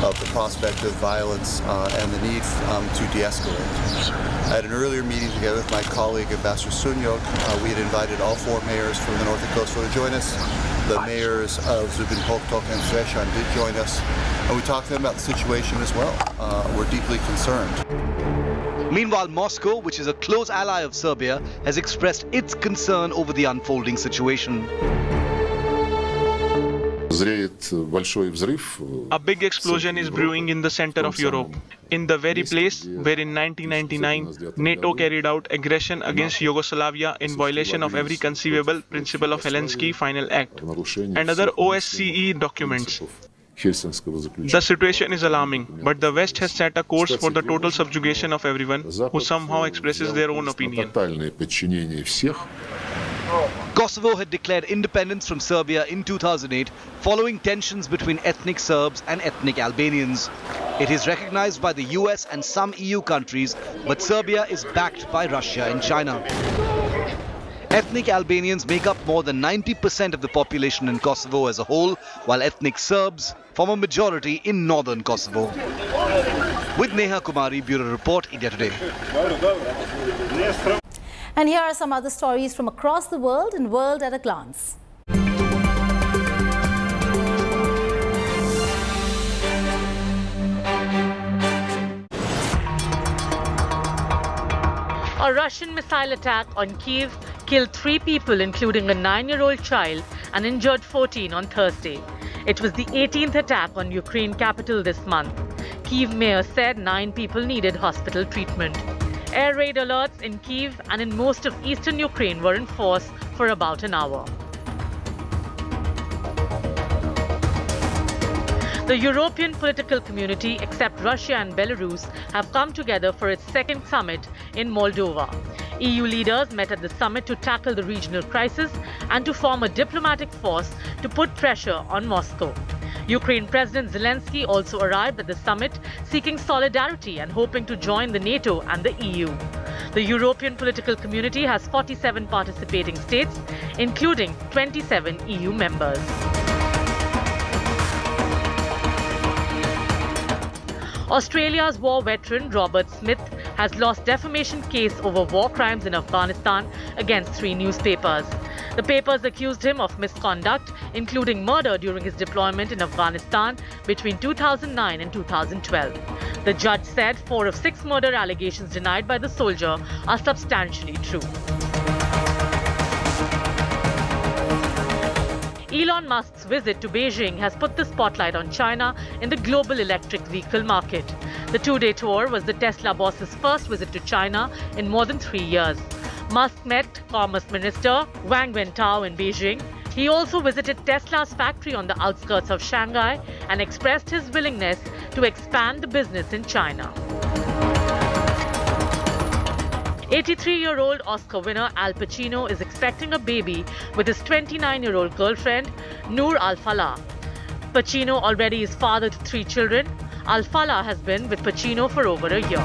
of the prospect of violence and the need to de-escalate. At an earlier meeting together with my colleague Ambassador Sunyok, we had invited all 4 mayors from the north of Kosovo to join us. The mayors of Zubin Poktok and Sreshan did join us, and we talked to them about the situation as well. We're deeply concerned. Meanwhile, Moscow, which is a close ally of Serbia, has expressed its concern over the unfolding situation. A big explosion is brewing in the center of Europe, in the very place where in 1999 NATO carried out aggression against Yugoslavia in violation of every conceivable principle of Helsinki Final Act and other OSCE documents. The situation is alarming, but the West has set a course for the total subjugation of everyone who somehow expresses their own opinion. Kosovo had declared independence from Serbia in 2008 following tensions between ethnic Serbs and ethnic Albanians. It is recognized by the US and some EU countries, but Serbia is backed by Russia and China. Ethnic Albanians make up more than 90% of the population in Kosovo as a whole, while ethnic Serbs form a majority in northern Kosovo. With Neha Kumari, Bureau Report, India Today. And here are some other stories from across the world in World at a Glance. A Russian missile attack on Kyiv killed 3 people, including a 9-year-old child, and injured 14 on Thursday. It was the 18th attack on Ukraine capital this month. Kyiv mayor said 9 people needed hospital treatment. Air raid alerts in Kyiv and in most of eastern Ukraine were in force for about an hour. The European political community, except Russia and Belarus, have come together for its second summit in Moldova. EU leaders met at the summit to tackle the regional crisis and to form a diplomatic force to put pressure on Moscow. Ukraine President Zelensky also arrived at the summit, seeking solidarity and hoping to join the NATO and the EU. The European political community has 47 participating states, including 27 EU members. Australia's war veteran Robert Smith has lost defamation case over war crimes in Afghanistan against 3 newspapers. The papers accused him of misconduct, including murder during his deployment in Afghanistan between 2009 and 2012. The judge said 4 of 6 murder allegations denied by the soldier are substantially true. Elon Musk's visit to Beijing has put the spotlight on China in the global electric vehicle market. The 2-day tour was the Tesla boss's first visit to China in more than 3 years. Musk met Commerce Minister Wang Wentao in Beijing. He also visited Tesla's factory on the outskirts of Shanghai and expressed his willingness to expand the business in China. 83-year-old Oscar winner Al Pacino is expecting a baby with his 29-year-old girlfriend, Noor Al-Falah. Pacino already is father to 3 children. Al-Falah has been with Pacino for over a year.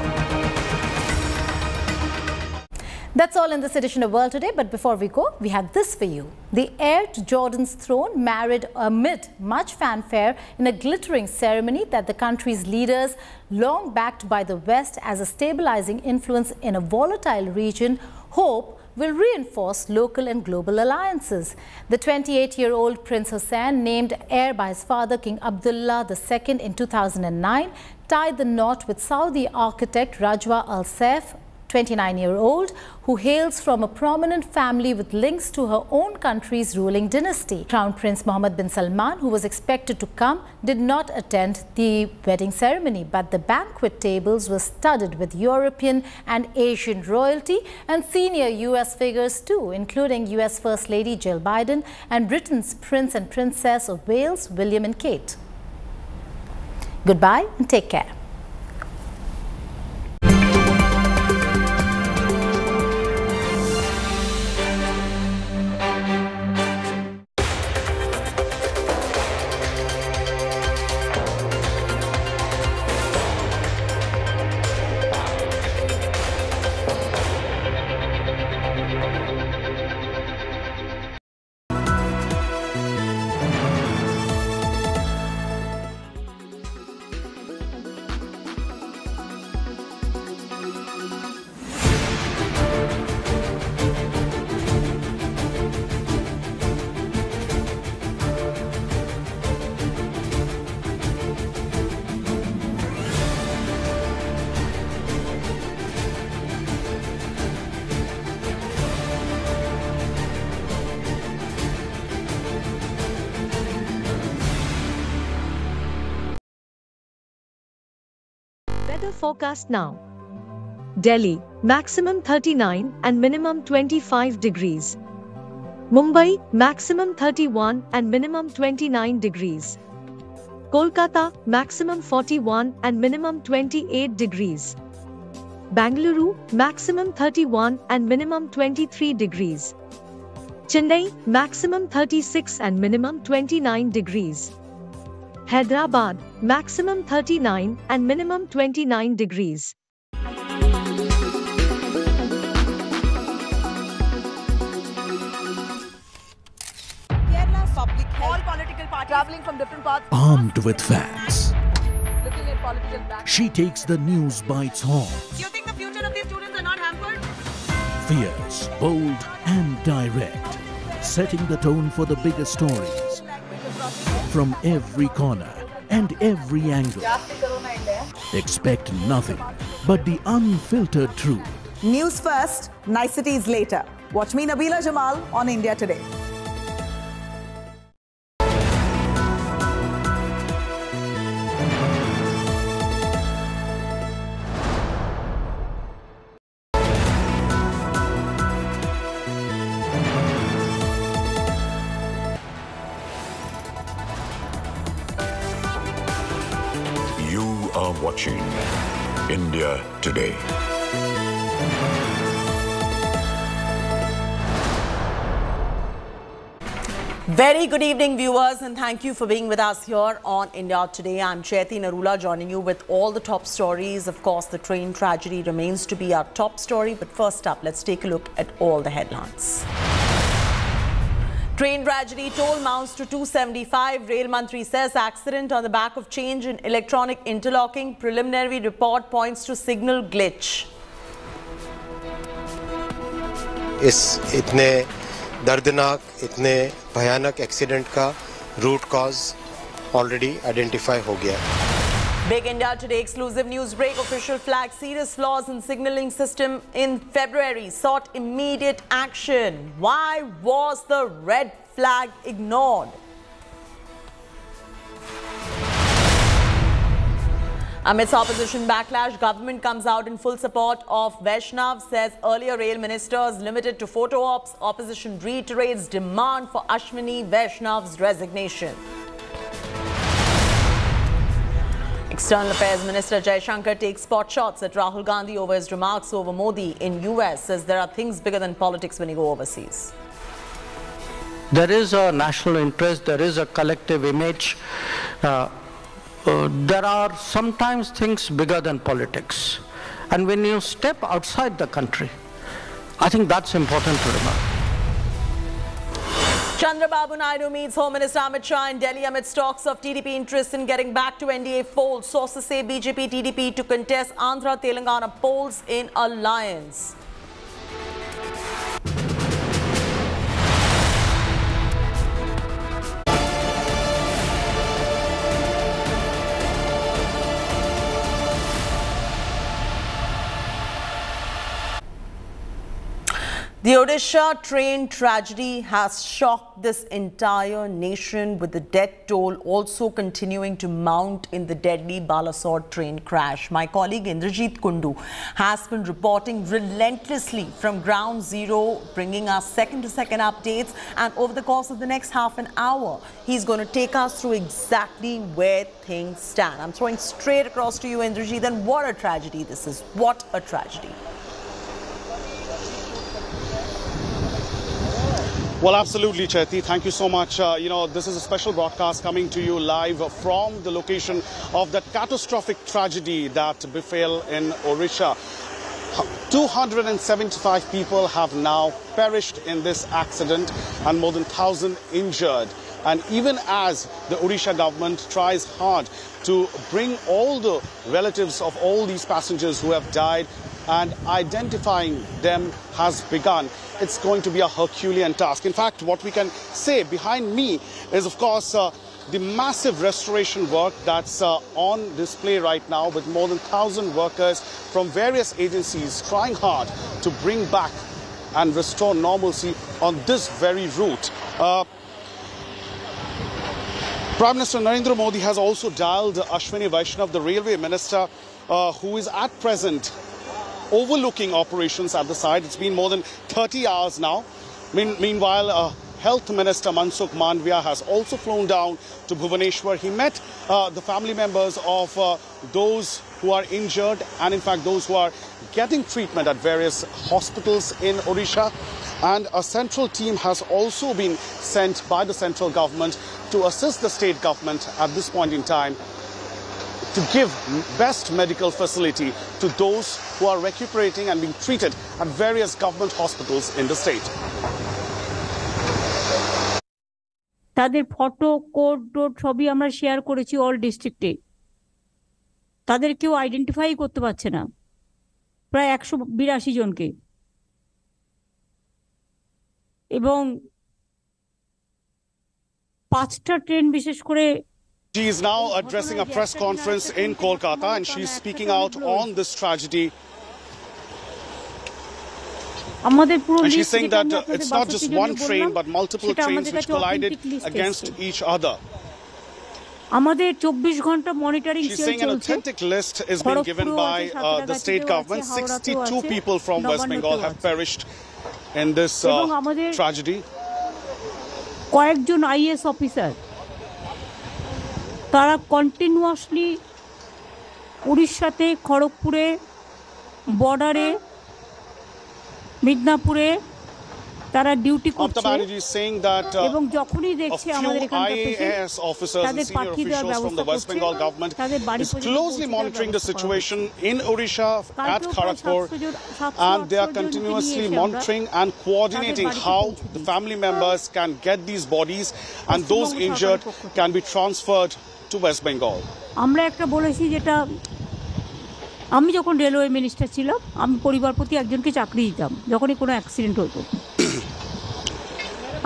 That's all in this edition of World Today, but before we go, we have this for you. The heir to Jordan's throne married amid much fanfare in a glittering ceremony that the country's leaders, long backed by the West as a stabilizing influence in a volatile region, hope will reinforce local and global alliances. The 28-year-old Prince Hussein, named heir by his father King Abdullah II in 2009, tied the knot with Saudi architect Rajwa Al Saif, 29-year-old, who hails from a prominent family with links to her own country's ruling dynasty. Crown Prince Mohammed bin Salman, who was expected to come, did not attend the wedding ceremony, but the banquet tables were studded with European and Asian royalty and senior US figures too, including US First Lady Jill Biden and Britain's Prince and Princess of Wales, William and Kate. Goodbye and take care. Weather forecast now. Delhi, maximum 39 and minimum 25 degrees. Mumbai, maximum 31 and minimum 29 degrees. Kolkata, maximum 41 and minimum 28 degrees. Bengaluru, maximum 31 and minimum 23 degrees. Chennai, maximum 36 and minimum 29 degrees. Hyderabad, maximum 39 and minimum 29 degrees. Kerala's public health. All political parties traveling from different parts. Armed with facts, Looking at political back. she takes the news by its horns. Do you think the future of these students are not hampered? Fierce, bold and direct, setting the tone for the biggest stories. From every corner and every angle. Expect nothing but the unfiltered truth. News first, niceties later. Watch me, Nabila Jamal, on India Today. You are watching India Today. Very good evening, viewers, and thank you for being with us here on India Today. I'm Chaiti Narula, joining you with all the top stories. Of course, the train tragedy remains to be our top story. But first up, let's take a look at all the headlines. Train tragedy, toll mounts to 275. Rail Mantri says accident on the back of change in electronic interlocking. Preliminary report points to signal glitch. इतने दर्दनाक, इतने भयानक accident का root cause already identify हो गया है. Big India Today exclusive news break. Official flagged serious flaws in signalling system in February. Sought immediate action. Why was the red flag ignored? Amidst opposition backlash, government comes out in full support of Vaishnav, says earlier rail ministers limited to photo ops. Opposition reiterates demand for Ashwini Vaishnav's resignation. External Affairs Minister Jaishankar takes spot shots at Rahul Gandhi over his remarks over Modi in US, says there are things bigger than politics when you go overseas. There is a national interest, there is a collective image. There are sometimes things bigger than politics. And when you step outside the country, I think that's important to remember. Chandrababu Naidu meets Home Minister Amit Shah in Delhi amidst talks of TDP interest in getting back to NDA fold. Sources say BJP TDP to contest Andhra Telangana polls in alliance. The Odisha train tragedy has shocked this entire nation, with the death toll also continuing to mount in the deadly Balasore train crash. My colleague Indrajit Kundu has been reporting relentlessly from ground zero, bringing us second-to-second updates. And over the course of the next half an hour, he's going to take us through exactly where things stand. I'm throwing straight across to you, Indrajit. And what a tragedy this is. What a tragedy. Well, absolutely, Chaiti. Thank you so much. This is a special broadcast coming to you live from the location of that catastrophic tragedy that befell in Odisha. 275 people have now perished in this accident and more than 1,000 injured. And even as the Odisha government tries hard to bring all the relatives of all these passengers who have died and identifying them has begun, it's going to be a Herculean task. In fact, what we can say behind me is, of course, the massive restoration work that's on display right now, with more than 1,000 workers from various agencies trying hard to bring back and restore normalcy on this very route. Prime Minister Narendra Modi has also dialed Ashwini Vaishnav, the railway minister, who is at present overlooking operations at the site. It's been more than 30 hours now. Meanwhile, Health Minister Mansukh Mandviya has also flown down to Bhubaneswar. He met the family members of those who are injured and in fact those who are getting treatment at various hospitals in Odisha. And a central team has also been sent by the central government to assist the state government at this point in time to give best medical facility to those who are recuperating and being treated at various government hospitals in the state. তাদের photo code towed সবই আমরা share করেছি all ডিস্ট্রিক্টে। তাদের কেউ identify করতে পারছে না, প্রায় 182 জনকে। এবং 5টা ট্রেন বিশেষ করে She is now addressing a press conference in Kolkata and she's speaking out on this tragedy. And she's saying that it's not just one train but multiple trains which collided against each other. She's saying an authentic list is being given by the state government. 62 people from West Bengal have perished in this tragedy. কয়েকজন IAS officer তারা continuously উড়িষ্যাতে, খড়গপুরে, বর্ডারে, মিদনাপুরে তারা duty করছে এবং যখনই দেখছে আমাদের এখানকার তাদের পাঠিয়ে দেওয়ার ব্যবস্থা করছে, তাদের বাড়ি closely monitoring the situation in Odisha at Kharagpur, and they are continuously monitoring and coordinating how the family members can get these bodies and those injured can be transferred to West Bengal. আমরা একটা বলেছি, যেটা আমি যখন railway minister ছিলাম আমি পরিবার প্রতি একজনকে চাকরি দিতাম যখনই কোনো অ্যাক্সিডেন্ট হতো।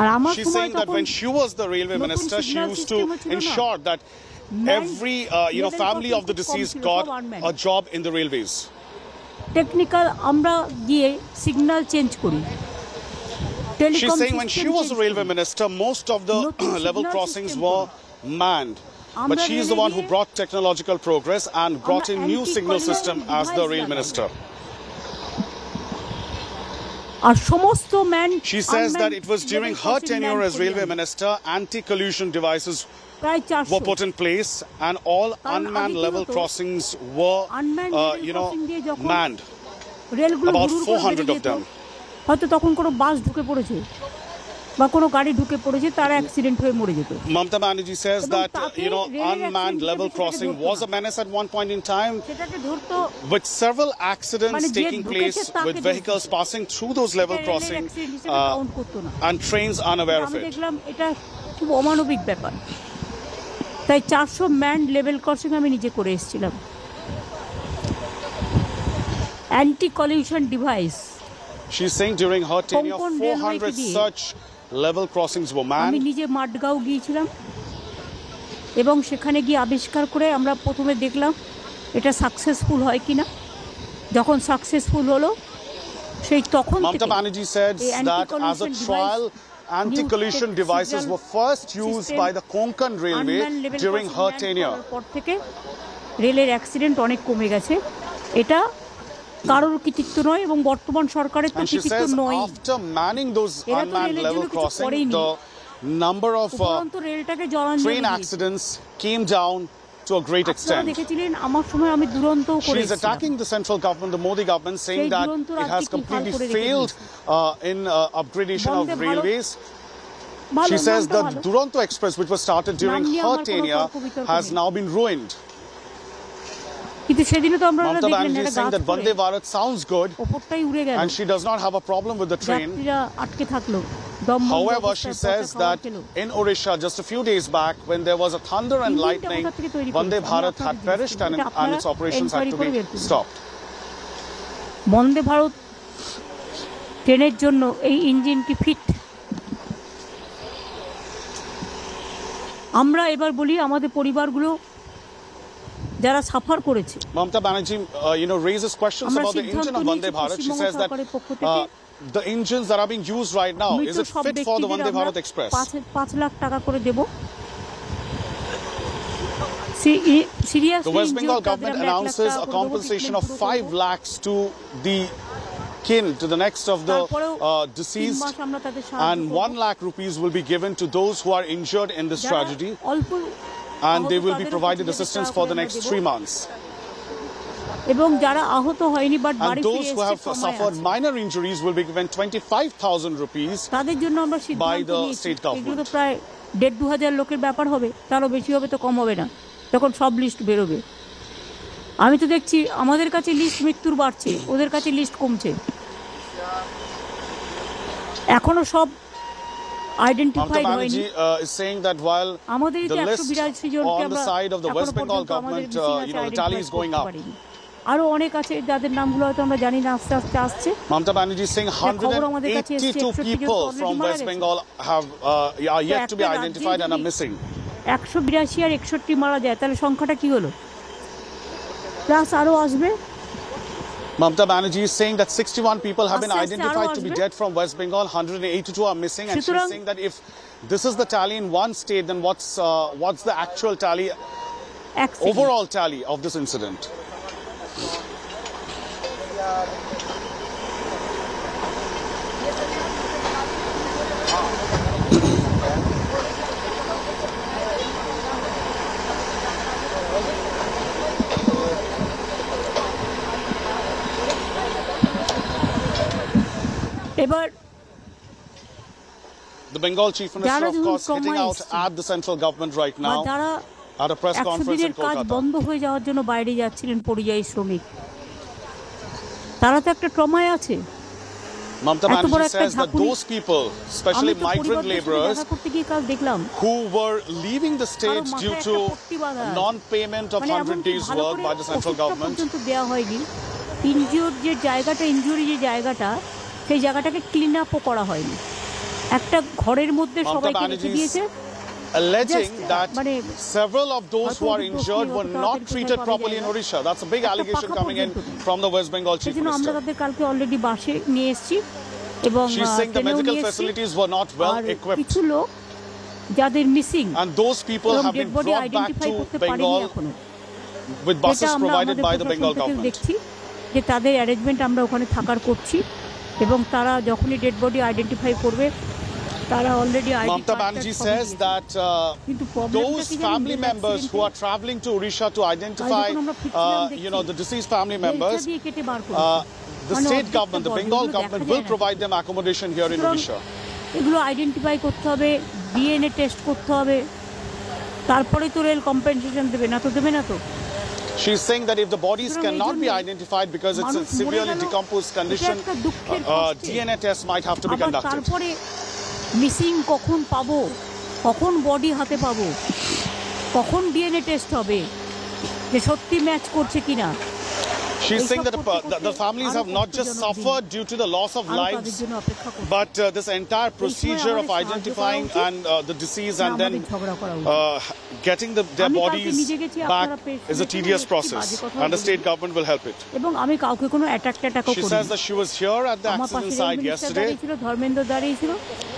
আর আমার She's saying that when she was the railway minister, she used to ensure that every family of the deceased got a job in the railways. Technical আমরা গিয়ে সিগন্যাল চেঞ্জ করি। She's saying when she was the railway minister, most of the level crossings were manned. But she is the one who brought technological progress and brought in new signal system as the rail minister. She says that it was during her tenure as railway minister, anti-collision devices were put in place and all unmanned level crossings were, manned. About 400 of them. হয়তো তখন কোনো বাস ঢুকে পড়েছে বা কোনো গাড়ি ঢুকে পড়েছে, তারা অ্যাক্সিডেন্ট হয়ে মরে যেত। Mamata Banerjee says that unmanned level crossing was a menace at one point in time, with several accidents taking place with vehicles passing through those level crossing and trains unaware of it. দেখলাম এটা খুব অমানবিক ব্যাপার, তাই 400 ম্যান্ড level crossing আমি নিজে করে এসেছিলাম। Anti collision device, she's saying during her tenure 400 such level crossings were manned. আমি নিজে মাডগাঁও গিয়েছিলাম এবং সেখানে গিয়ে আবিষ্কার করে আমরা প্রথমে দেখলাম এটা সাকসেসফুল হয় কিনা। যখন সাকসেসফুল হলো সেই তখন Mamata Banerjee said that as a trial, anti-collision devices were first used by the Konkan Railway during her tenure. পর থেকে রেলের অ্যাক্সিডেন্ট অনেক কমে গেছে। এটা কারোর কৃতিত্ব নয় এবং বর্তমান সরকারের তো কৃতিত্ব নয়। After manning those unmanned level crossing, the number of train accidents came down to a great extent. দেখেছিলেন আমার সময় আমি দুরন্ত করেছি। She is attacking the central government, the Modi government, saying that it has completely failed in upgradation of railways. She says the Duronto Express, which was started during her tenure, has now been ruined. Mamata Banerjee is saying that Vande Bharat sounds good and she does not have a problem with the train. However, she says that in Odisha just a few days back, when there was a thunder and lightning, Vande Bharat had perished and its operations had to be stopped. Vande Bharat ট্রেনের জন্য এই engine কি fit? আমরা এবার বলি আমাদের পরিবারগুলো যারা সাফার করেছে। Mamata Banerjee, raises questions about the engine of Vande Bharat. She says that the engines that are being used right now, is it fit for the Vande Bharat Express? 5 lakh টাকা করে দেব। The West Bengal government announces a compensation of 5 lakhs to the kin, to the next of the deceased, and 1 lakh rupees will be given to those who are injured in this tragedy, and they will be provided assistance for the next 3 months. And those who have suffered minor injuries will be given 25,000 rupees by the state government. 1,500-2,000 লোকের ব্যাপার হবে, তারও বেশি হবে তো কম হবে না, তখন সব লিস্ট বেরোবে। আমি তো দেখছি আমাদের কাছে লিস্ট মৃত্যুর বাড়ছে, ওদের কাছে লিস্ট কমছে, এখনো সব আইডেন্টিফাইড হয়নি। is saying that while the list on the side of the West Bengal government, the tally is going up. আরো অনেক আছে যাদের নামগুলো হয়তো আমরা জানি না, আস্তে আস্তে আসছে। Mamata Banerjee is saying 182 people from West Bengal are yet to be identified and are missing. 182 আর 61 মারা যায়, তাহলে সংখ্যাটা কি হলো? প্লাস আরো আসবে। Mamata Banerjee is saying that 61 people have been identified to be dead from West Bengal, 182 are missing, and she's saying that if this is the tally in one state, then what's the actual tally, overall tally of this incident? The Bengal Chief Minister, of course, hitting out at the central government right now at a press conference in Kolkata. বন্ধ হয়ে যাওয়ার জন্য বাইরে যাচ্ছিলেন পরিযায়ী শ্রমিক, তারা তো একটা ট্রমায় আছে। Mamata Banerjee says that those people, especially migrant laborers who were leaving the state due to non-payment of 100 days work by the central government, injure যে জায়গাটা, ইনজুরি যে জায়গাটা, সেই জায়গাটাকে ক্লিন আপও করা হয়নি, একটা ঘরের মধ্যে সবাইকে রেখে দিয়েছে, alleging that several of those who are injured were not treated properly in Odisha. That's a big allegation coming in from the West Bengal Chief Minister. আমরা তাদের কালকে অলরেডি বাসে নিয়ে এসেছি এবং she's saying the medical facilities were not well equipped. কিছু লোক যাদের missing, and those people have been brought back to Bengal with buses provided by the Bengal government. দেখছি যে তাদের অ্যারেঞ্জমেন্ট আমরা ওখানে থাকার করছি এবং তারা যখনই ডেড বডি আইডেন্টিফাই করবে, Mamata Banerjee says that those family members who are traveling to Odisha to identify, the deceased family members, the state government, the Bengal government, will provide them accommodation here in Odisha. এগুলো identify করতে হবে, DNA test করতে হবে, তারপরে তো rail compensation দেবে, না তো দেবে না তো। She's saying that if the bodies cannot be identified because it's a severely decomposed condition, DNA tests might have to be conducted. Missing কখন পাবো, কখন বডি হাতে পাবো, কখন ডিএনএ টেস্ট হবে যে সত্যি ম্যাচ করছে কিনা। She's saying that the families have not just suffered due to the loss of lives, but this entire procedure of identifying and the deceased and then getting their bodies back is a tedious process, and the state government will help it. She says that she was here at the accident site yesterday,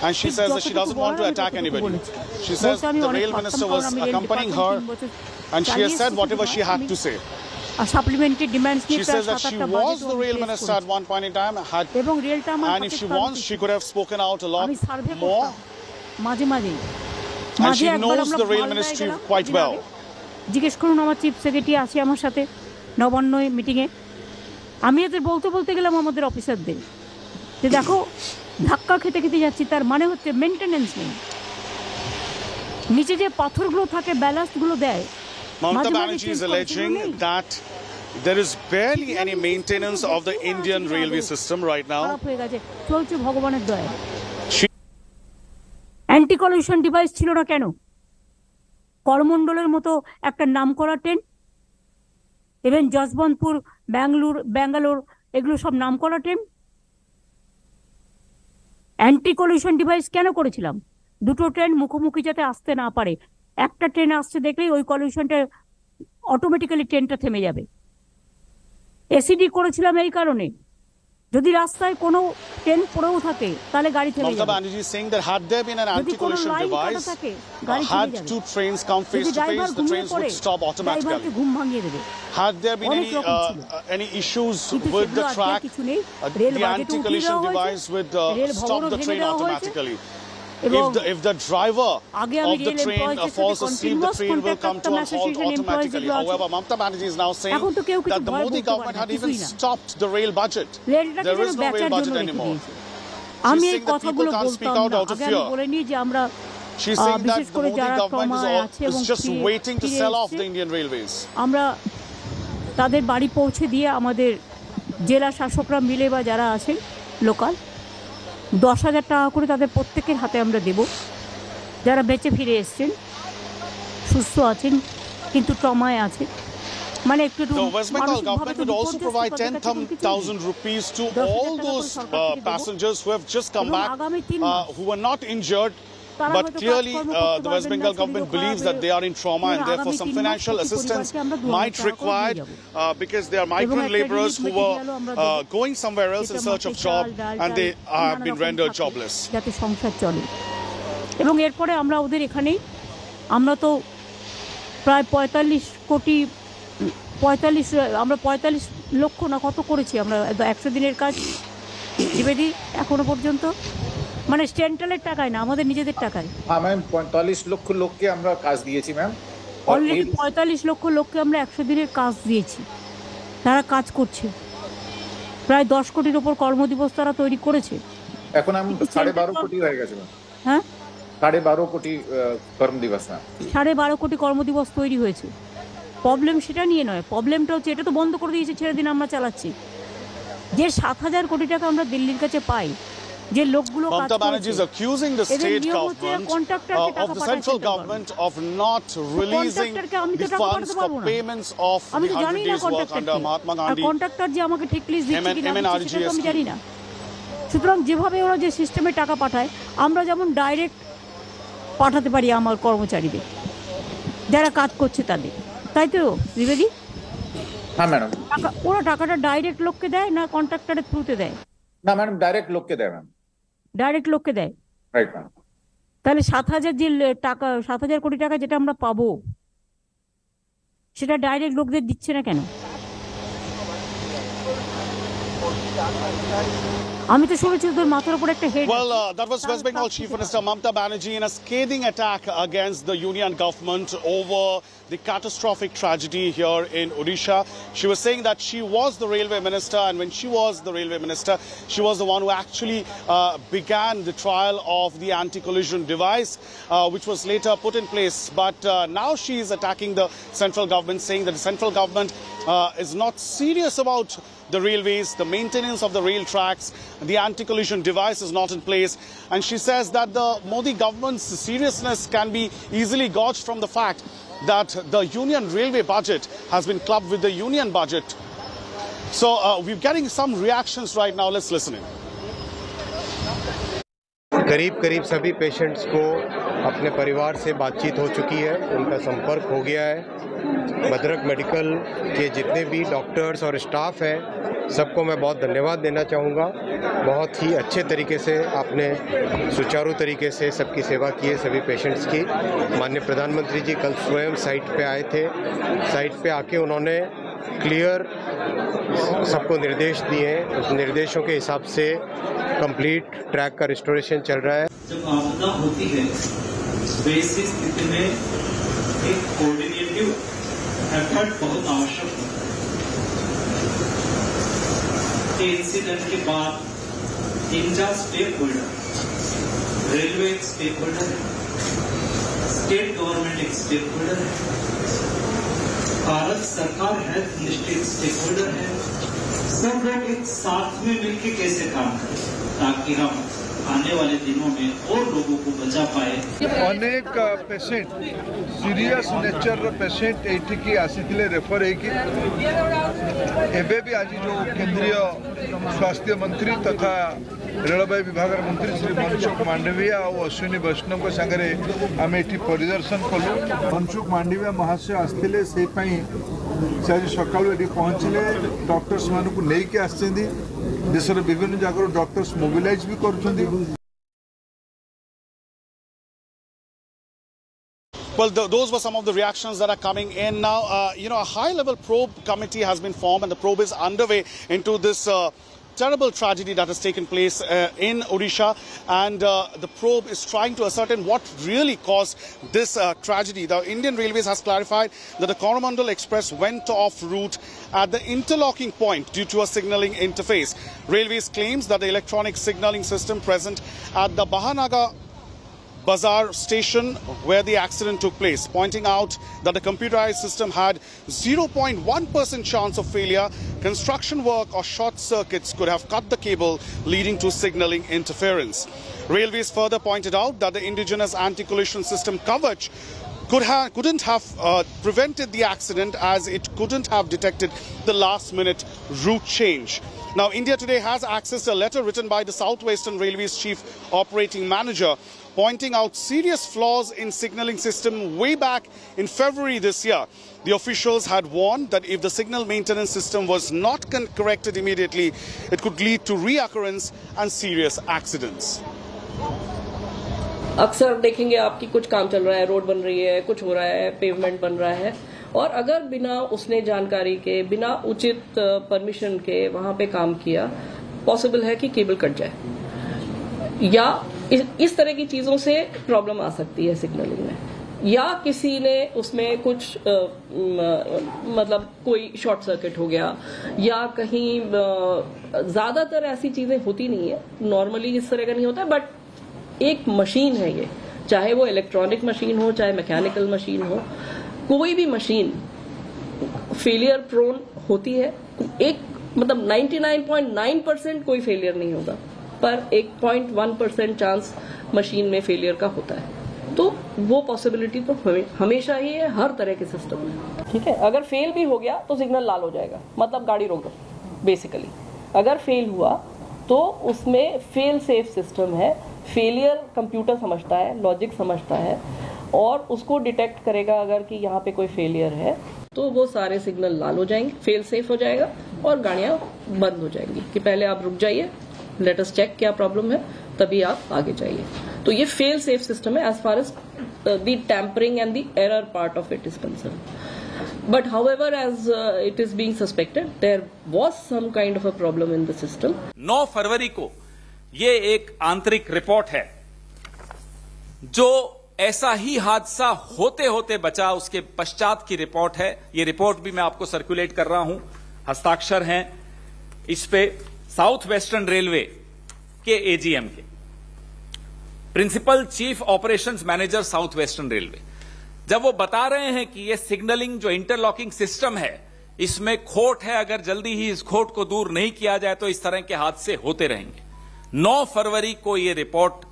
and she says that she doesn't want to attack anybody. She says the rail minister was accompanying her, and she has said whatever she had to say. She says that she was the rail minister at one point in time, and if she wants, she could have spoken out a lot more. And she knows the rail ministry quite well. জিজ্ঞেস করুন আমার chief secretary আছে আমার সাথে নবান্ন মিটিংয়ে, আমি এদের বলতে বলতে গেলাম আমাদের অফিসারদের যে দেখো ধাক্কা খেতে খেতে যাচ্ছি, তার মানে হচ্ছে মেনটেনেন্স নেই, নিচে যে পাথরগুলো থাকে ব্যালাস্টগুলো দেয়। Mamata Banerjee is alleging that there is barely any maintenance of the Indian railway system right now. চলছে ভগবানের দয়ায়। অ্যান্টি কলিউশন ডিভাইস ছিল না কেন? করমণ্ডলের মতো একটা নামকরা ট্রেন, ইভেন যশবন্তপুর, ব্যাঙ্গালোর, এগুলো সব নামকরা ট্রেন। অ্যান্টি কলিউশন ডিভাইস কেন করেছিলাম? দুটো ট্রেন মুখোমুখি যাতে আসতে না পারে, একটা ট্রেন আসছে দেখলেই ওই কলিউশনটা অটোমেটিক্যালি ট্রেনটা থেমে যাবে। এসিডি করেছিলাম এই কারণে, যদি রাস্তায় কোনো ট্রেন পড়েও থাকে তাহলে গাড়ি থেমে যাবে। Mamata Banerjee is saying that had there been an anti-collision device, had two trains come face to face, the trains would stop automatically. ঘুম ভাঙিয়ে দেবে। Had there been any issues with the track, the anti-collision device would stop the train automatically. If the driver of the train falls asleep, the train will come to a halt automatically. However, Mamata Banerjee is now saying that the Modi government had even stopped the rail budget. There is no rail budget anymore. She's saying that people can't speak out of fear. She's saying that the Modi government is just waiting to sell off the Indian railways. আমরা তাদের বাড়ি পৌঁছে দিয়ে আমাদের জেলা শাসকরা মিলে বা যারা আছেন লোকাল 10,000 টাকা করে তাদের প্রত্যেকের হাতে আমরা দেব, যারা বেঁচে ফিরে এসেছেন, সুস্থ আছেন কিন্তু ট্রমায় আছে। মানে একটু The West Bengal government would also provide 10,000 rupees to all those passengers who have just come back, who were not injured. But clearly, the West Bengal government believes that they are in trauma and therefore some financial assistance might be required because they are migrant laborers who were going somewhere else in search of job and they have been rendered jobless. যাতে সংসার চলে। এবং এরপরে আমরা ওদের এখানেই আমরা তো প্রায় 45 লক্ষ না কত করেছি আমরা 100 দিনের কাজ নিবেদি এখনো পর্যন্ত, মানে সেন্ট্রালের টাকায় না, আমাদের নিজেদের টাকায়। হ্যাঁ ম্যাম, 45 লক্ষ লোককে আমরা কাজ দিয়েছি ম্যাম। অলরেডি 45 লক্ষ লোককে আমরা 100 দিনের কাজ দিয়েছি, তারা কাজ করছে। প্রায় 10 কোটির ওপর কর্মদিবস তারা তৈরি করেছে। এখন আমি 12.5 কোটি হয়ে গেছে ম্যাম। হ্যাঁ 12.5 কোটি কর্মদিবস ম্যাম। 12.5 কোটি কর্মদিবস তৈরি হয়েছে। প্রবলেম সেটা নিয়ে নয়, প্রবলেমটা হচ্ছে এটা তো বন্ধ করে দিয়েছে, ছেড়ে দিন আমরা চালাচ্ছি। যে 7,000 কোটি টাকা আমরা দিল্লির কাছে পাই, যে লোকগুলো কাজ Mamata Banerjee is accusing the state government of the central government of not releasing the funds for payments of the 100 days work under Mahatma Gandhi. Contractor যে আমাকে ঠিক লিস্ট দিচ্ছে কিনা সেটা আমি জানি না। সুতরাং যেভাবে ওরা যে সিস্টেমে টাকা পাঠায়, আমরা যেমন ডাইরেক্ট পাঠাতে পারি আমার কর্মচারীদের যারা কাজ করছে তাদের, তাই তো দ্বিবেদী? হ্যাঁ ম্যাডাম। ওরা টাকাটা ডাইরেক্ট লোককে দেয় না কন্ট্রাক্টরের থ্রুতে দেয়? না ম্যাডাম, ডাইরেক্ট লোককে দেয় ম্যাম। ডাইরেক্ট লোককে দেয়, রাইট ম্যাম। তাহলে 7,000 যে টাকা 7,000 কোটি টাকা যেটা আমরা পাবো সেটা ডাইরেক্ট লোকদের দিচ্ছে না কেন? আমি তো শুনেছি ওদের মাথার উপর একটা head. Well, that was West Bengal Chief Minister Mamata Banerjee in a scathing attack against the union government over the catastrophic tragedy here in Odisha. She was saying that she was the railway minister, and when she was the railway minister, she was the one who actually began the trial of the anti-collision device, which was later put in place. But now she is attacking the central government, saying that the central government is not serious about the railways, the maintenance of the rail tracks, the anti-collision device is not in place. And she says that the Modi government's seriousness can be easily gauged from the fact that the union railway budget has been clubbed with the union budget. So we're getting some reactions right now. Let's listen in. करीब सभी patients को अपने परिवार से बातचीत हो चुकी है, उनका संपर्क हो गया है। भद्रक मेडिकल के जितने भी डॉक्टर्स और स्टाफ हैं, सबको मैं बहुत धन्यवाद देना चाहूँगा। बहुत ही अच्छे तरीके से आपने सुचारू तरीके से सबकी सेवा की है, सभी पेशेंट्स की। माननीय प्रधानमंत्री जी कल स्वयं साइट पे आए थे, साइट पे आके उन्होंने क्लियर सबको निर्देश दिए, उस निर्देशों के हिसाब से कंप्लीट ट्रैक का रिस्टोरेशन चल रहा है। जब आपदा होती है वैसी स्थिति में एक कोऑर्डिनेटिव एफर्ट बहुत आवश्यक है। इंसिडेंट के बाद 3-4 स्टेक होल्डर, रेलवे एक स्टेक होल्डर है, स्टेट गवर्नमेंट एक स्टेक होल्डर है, भारत सरकार हेल्थ मिनिस्ट्री एक स्टेक होल्डर है। सब लोग एक साथ में मिलकर कैसे काम करें ताकि हम आने वाले दिनों में और लोगों को बचा पाए। अनेक पेशेंट सीरियस नेचर पेशेंट एठी आसीथिले रेफर होगी। एबे भी आज जो केंद्रीय स्वास्थ्य मंत्री तथा रेलवे विभाग मंत्री श्री मनसुख मांडविया और अश्विनी वैष्णव को सागरे आम एठी परिदर्शन कलु। मनसुख मांडविया महाशय आसते से आज सकालू ये पहुँचले, डॉक्टर्स मानक नहीं आसछेंदी देशर विभिन्न जगह डॉक्टर्स मोबिलाइज भी कर। Well, those were some of the reactions that are coming in now. A high-level probe committee has been formed, and the probe is underway into this terrible tragedy that has taken place in Odisha. And the probe is trying to ascertain what really caused this tragedy. The Indian Railways has clarified that the Coromandel Express went off route at the interlocking point due to a signalling interface. Railways claims that the electronic signalling system present at the Bahanaga Bazaar station where the accident took place, pointing out that the computerized system had 0.1% chance of failure. Construction work or short circuits could have cut the cable, leading to signalling interference. Railways further pointed out that the indigenous anti-collision system coverage couldn't have prevented the accident, as it couldn't have detected the last-minute route change. Now, India Today has accessed a letter written by the Southwestern Railways Chief Operating Manager, pointing out serious flaws in signalling system way back in February this year. The officials had warned that if the signal maintenance system was not corrected immediately, it could lead to reoccurrence and serious accidents. अक्सर देखेंगे आपकी कुछ काम चल रहा है, road बन रही है, कुछ हो रहा है, पेवमेंट बन रहा है, और अगर बिना उसने जानकारी के, बिना उचित परमिशन के वहां पे काम किया, पॉसिबल है कि केबल कट जाए, या इस तरह की चीजों से प्रॉब्लम आ सकती है सिग्नलिंग में, या किसी ने उसमें कुछ मतलब कोई शॉर्ट सर्किट हो गया, या कहीं ज्यादातर ऐसी चीजें होती नहीं है, नॉर्मली इस तरह का नहीं होता है, बट एक मशीन है ये, चाहे वो इलेक्ट्रॉनिक मशीन हो, चाहे मैकेनिकल मशीन हो, कोई भी मशीन फेलियर प्रोन होती है। एक मतलब 99.9% कोई फेलियर नहीं होगा, पर 1.1% चांस मशीन में फेलियर का होता है। तो वो पॉसिबिलिटी तो हमेशा ही है हर तरह के सिस्टम में। ठीक है, अगर फेल भी हो गया तो सिग्नल लाल हो जाएगा, मतलब गाड़ी रोक दो बेसिकली। अगर फेल हुआ तो उसमें फेल सेफ सिस्टम है, फेलियर कंप्यूटर समझता है, लॉजिक समझता है, और उसको डिटेक्ट करेगा अगर कि यहाँ पे कोई फेलियर है, तो वो सारे सिग्नल लाल हो जाएंगे, फेल सेफ हो जाएगा और गाड़ियाँ बंद हो जाएंगी कि पहले आप रुक जाइए, लेट अस चेक क्या प्रॉब्लम है, तभी आप आगे जाइए। तो ये फेल सेफ सिस्टम है as far as the tampering and the error part of it is concern. But however, as it is being suspected, there was some kind of a problem in the system. 9 फरवरी को ये एक आंतरिक report है जो ऐसा ही हादसा होते होते बचा, उसके पश्चात की रिपोर्ट है। ये रिपोर्ट भी मैं आपको सर्कुलेट कर रहा हूं, हस्ताक्षर हैं इस पे साउथ वेस्टर्न रेलवे के एजीएम के, principal chief operations manager South Western Railway, जब वो बता रहे हैं कि ये सिग्नलिंग जो इंटरलॉकिंग सिस्टम है इसमें खोट है, अगर जल्दी ही इस खोट को दूर नहीं किया जाए तो इस तरह के हादसे होते रहेंगे। 9 फरवरी को ये रिपोर्ट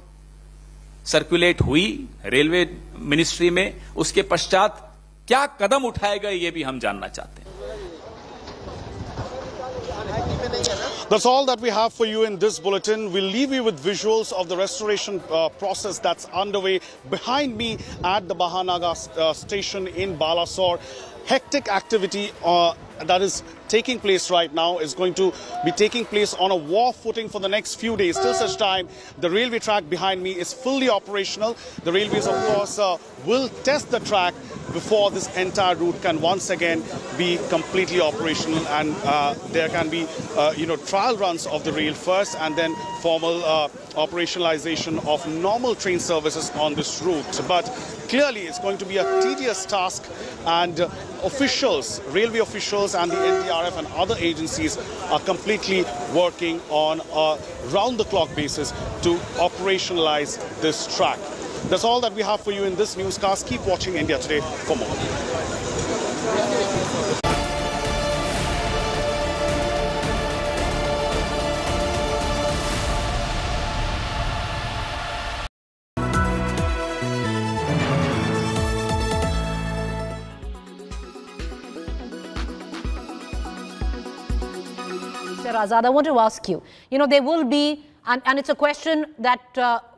सर्कुलेट हुई रेलवे मिनिस्ट्री में, उसके पश्चात क्या कदम उठाए गए ये भी हम जानना चाहते हैं। That's all that we have for you in this bulletin. We'll leave you with visuals of the restoration process that's underway behind me at the Bahanaga station in Balasore. Hectic activity that is taking place right now is going to be taking place on a war footing for the next few days, till such time the railway track behind me is fully operational. The railways, of course, will test the track before this entire route can once again be completely operational, and there can be trial runs of the rail first, and then formal operationalization of normal train services on this route. But clearly it's going to be a tedious task, and officials, railway officials and the NDRF and other agencies are completely working on a round-the-clock basis to operationalize this track. That's all that we have for you in this newscast. Keep watching India Today for more. Azad, I want to ask you, there will be, and it's a question that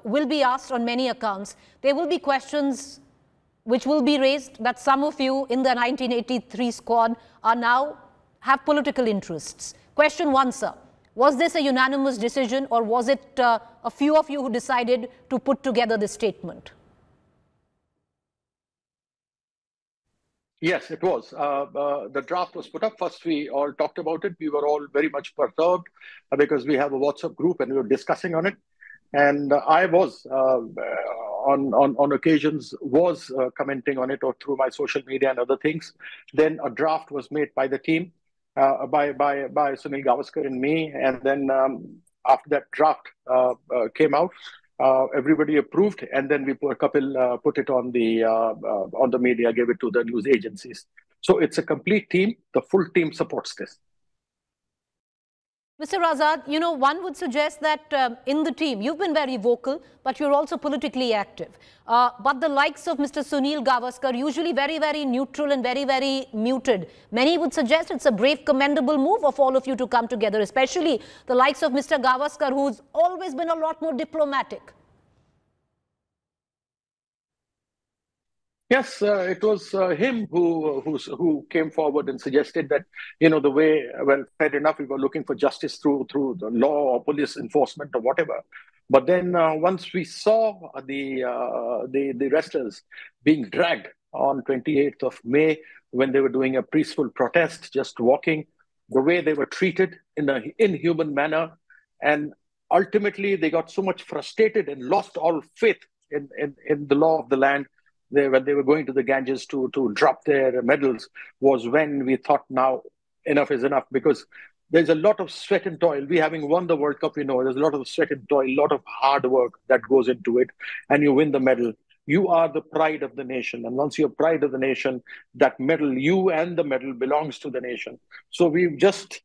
will be asked on many accounts, there will be questions which will be raised that some of you in the 1983 squad are now have political interests. Question 1, sir. Was this a unanimous decision, or was it a few of you who decided to put together this statement? Yes, it was. The draft was put up. First, we all talked about it. We were all very much perturbed because we have a WhatsApp group and we were discussing on it. And I was, on occasions, commenting on it or through my social media and other things. Then a draft was made by the team, by Sunil Gavaskar and me. And then after that draft came out, everybody approved, and then Kapil put it on the media, gave it to the news agencies. So it's a complete team. The full team supports this. Mr. Azad, you know, one would suggest that in the team, you've been very vocal, but you're also politically active. But the likes of Mr. Sunil Gavaskar, usually very, very neutral and very, very muted. Many would suggest it's a brave, commendable move of all of you to come together, especially the likes of Mr. Gavaskar, who's always been a lot more diplomatic. Yes, it was him who came forward and suggested that, you know, the way, well, fair enough, we were looking for justice through the law or police enforcement or whatever. But then once we saw the wrestlers being dragged on 28th of May, when they were doing a peaceful protest, just walking, the way they were treated in an inhuman manner, and ultimately they got so much frustrated and lost all faith in the law of the land. When they were going to the Ganges to drop their medals, was when we thought, now enough is enough, because there's a lot of sweat and toil. We having won the World Cup, you know, there's a lot of sweat and toil, a lot of hard work that goes into it, and you win the medal. You are the pride of the nation, and once you're pride of the nation, that medal, you and the medal belongs to the nation. So we've just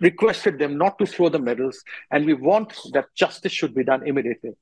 requested them not to throw the medals, and we want that justice should be done immediately.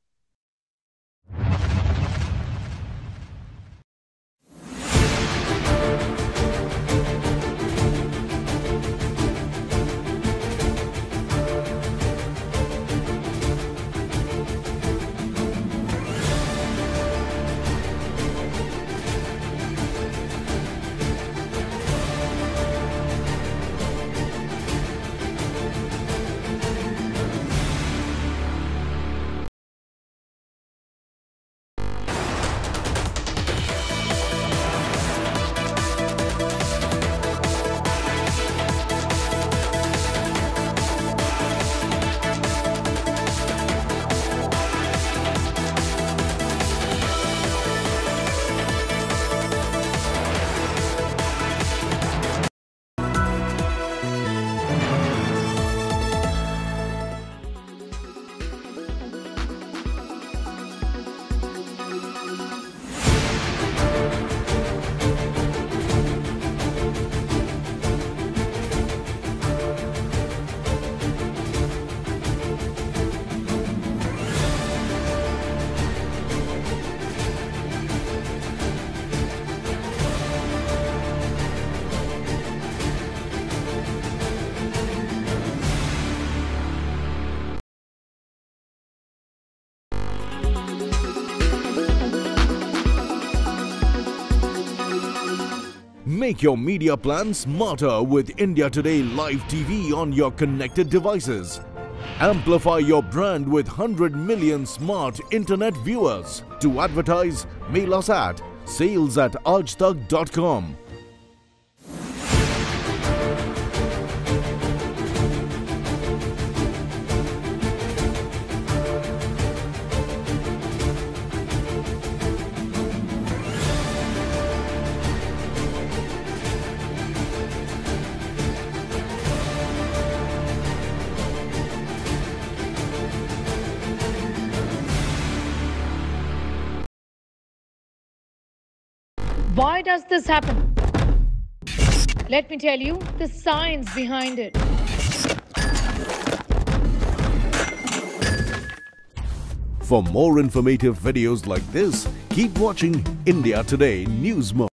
Make your media plan smarter with India Today Live TV on your connected devices. Amplify your brand with 100 million smart internet viewers. To advertise, mail us at sales@aajtak.com. Why does this happen? Let me tell you the science behind it. For more informative videos like this, keep watching India Today News Mode.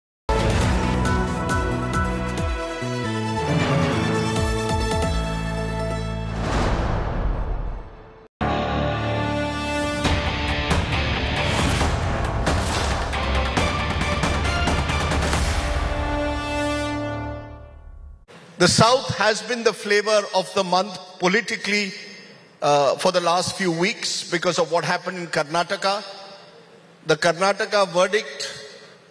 The South has been the flavor of the month politically for the last few weeks because of what happened in Karnataka. The Karnataka verdict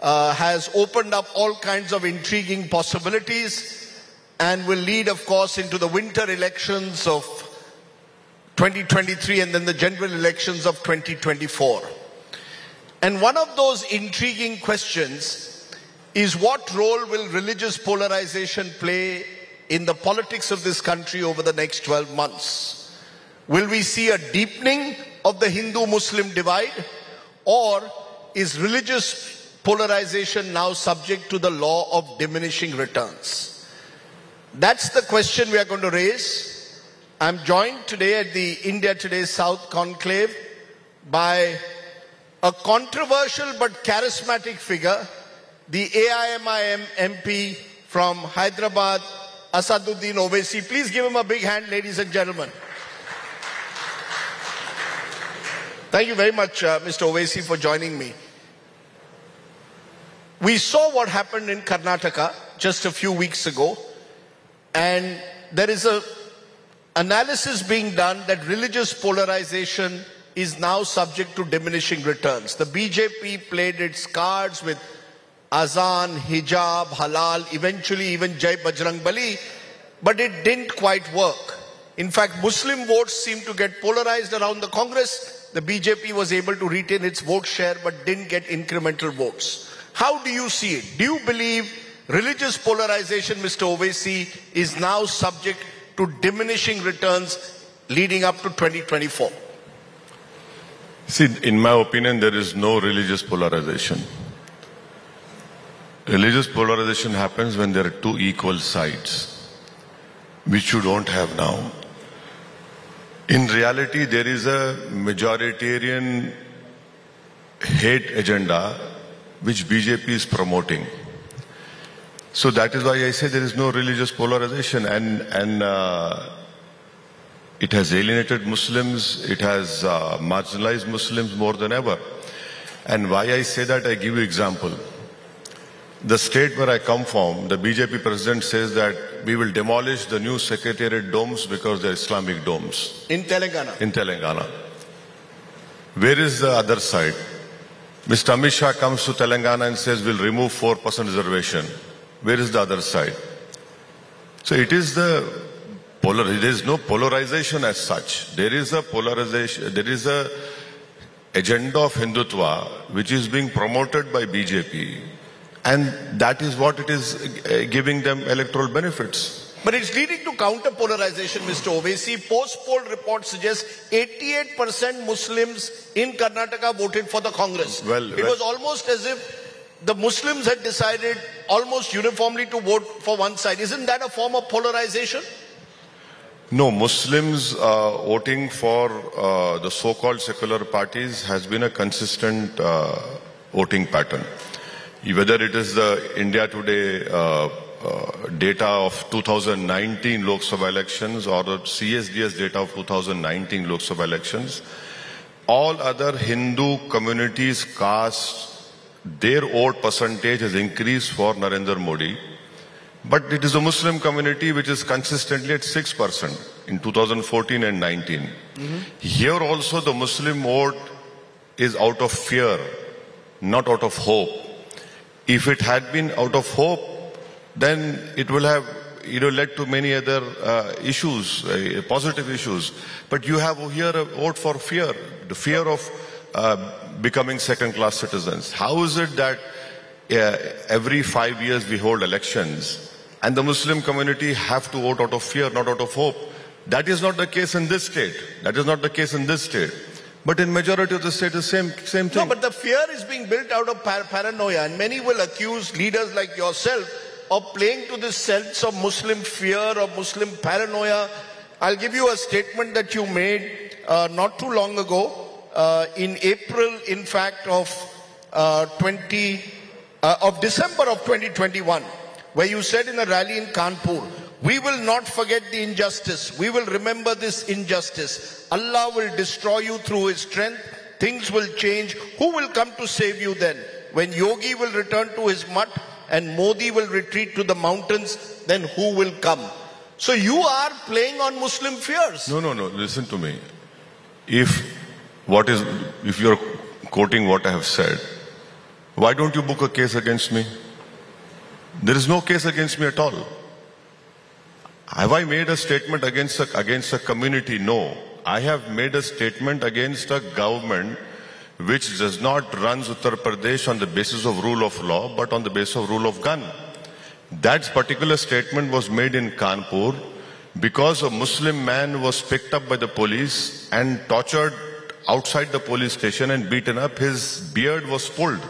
has opened up all kinds of intriguing possibilities and will lead, of course, into the winter elections of 2023 and then the general elections of 2024. And one of those intriguing questions is what role will religious polarization play in the politics of this country over the next 12 months? Will we see a deepening of the Hindu-Muslim divide, or is religious polarization now subject to the law of diminishing returns? That's the question we are going to raise. I'm joined today at the India Today South Conclave by a controversial but charismatic figure, the AIMIM MP from Hyderabad, Asaduddin Owaisi. Please give him a big hand, ladies and gentlemen. Thank you very much, Mr. Owaisi, for joining me. We saw what happened in Karnataka just a few weeks ago, and there is an analysis being done that religious polarization is now subject to diminishing returns. The BJP played its cards with Azan, hijab, halal, eventually even Jai Bajrangbali, but it didn't quite work. In fact, Muslim votes seem to get polarized around the Congress. The BJP was able to retain its vote share but didn't get incremental votes. How do you see it? Do you believe religious polarization, Mr. Owaisi, is now subject to diminishing returns leading up to 2024? See, in my opinion, there is no religious polarization. Religious polarization happens when there are two equal sides, which you don't have now. In reality, there is a majoritarian hate agenda which BJP is promoting. So that is why I say there is no religious polarization, and it has alienated Muslims, it has marginalized Muslims more than ever. And why I say that, I give you example. The state where I come from, the BJP president says that we will demolish the new secretariat domes because they're Islamic domes. In Telangana? In Telangana. Where is the other side? Mr. Amit Shah comes to Telangana and says we'll remove 4% reservation. Where is the other side? So it is there is no polarization as such. There is a polarization, there is a agenda of Hindutva which is being promoted by BJP, and that is what it is giving them electoral benefits. But it's leading to counter-polarization, Mr. Owaisi. Post-poll report suggests 88% Muslims in Karnataka voted for the Congress. It was almost as if the Muslims had decided almost uniformly to vote for one side. Isn't that a form of polarization? No, Muslims voting for the so-called secular parties has been a consistent voting pattern. Whether it is the India Today data of 2019 Lok Sabha elections or the CSDS data of 2019 Lok Sabha elections, all other Hindu communities castes, their vote percentage has increased for Narendra Modi. But it is the Muslim community which is consistently at 6% in 2014 and 19. Here also the Muslim vote is out of fear, not out of hope. If it had been out of hope, then it will have led to many other issues, positive issues. But you have here a vote for fear, the fear of becoming second-class citizens. How is it that every 5 years we hold elections and the Muslim community have to vote out of fear, not out of hope? That is not the case in this state. That is not the case in this state. But in majority of the state, the same thing. No, but the fear is being built out of paranoia, and many will accuse leaders like yourself of playing to this sense of Muslim fear or Muslim paranoia. I'll give you a statement that you made not too long ago, in April, in fact, of December of 2021, where you said in a rally in Kanpur, "We will not forget the injustice. We will remember this injustice. Allah will destroy you through His strength. Things will change. Who will come to save you then? When Yogi will return to his mutt and Modi will retreat to the mountains, then who will come? So you are playing on Muslim fears. No. Listen to me. If you're quoting what I have said, why don't you book a case against me? There is no case against me at all. Have I made a statement against a community? No. I have made a statement against a government which does not run Uttar Pradesh on the basis of rule of law, but on the basis of rule of gun. That particular statement was made in Kanpur because a Muslim man was picked up by the police and tortured outside the police station and beaten up. His beard was pulled.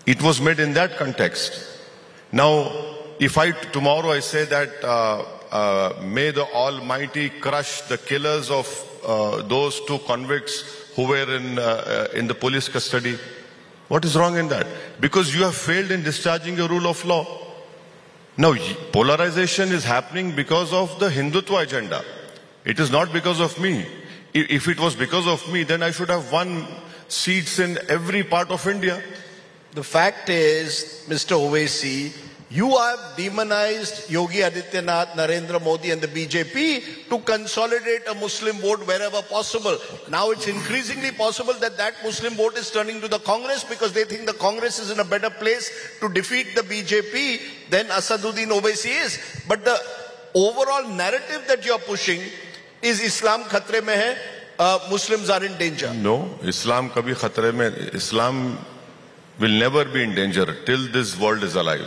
It was made in that context. Now, if tomorrow I say that may the Almighty crush the killers of those two convicts who were in the police custody, what is wrong in that? Because you have failed in discharging the rule of law. Now, polarization is happening because of the Hindutva agenda. It is not because of me. If it was because of me, then I should have won seats in every part of India. The fact is, Mr. Owaisi, you have demonized Yogi Adityanath, Narendra Modi and the BJP to consolidate a Muslim vote wherever possible. Now it's increasingly possible that that Muslim vote is turning to the Congress because they think the Congress is in a better place to defeat the BJP than Asaduddin Owaisi is. But the overall narrative that you're pushing is Islam khatre mein hai, Muslims are in danger. No, Islam kabhi khatre mein. Islam will never be in danger till this world is alive.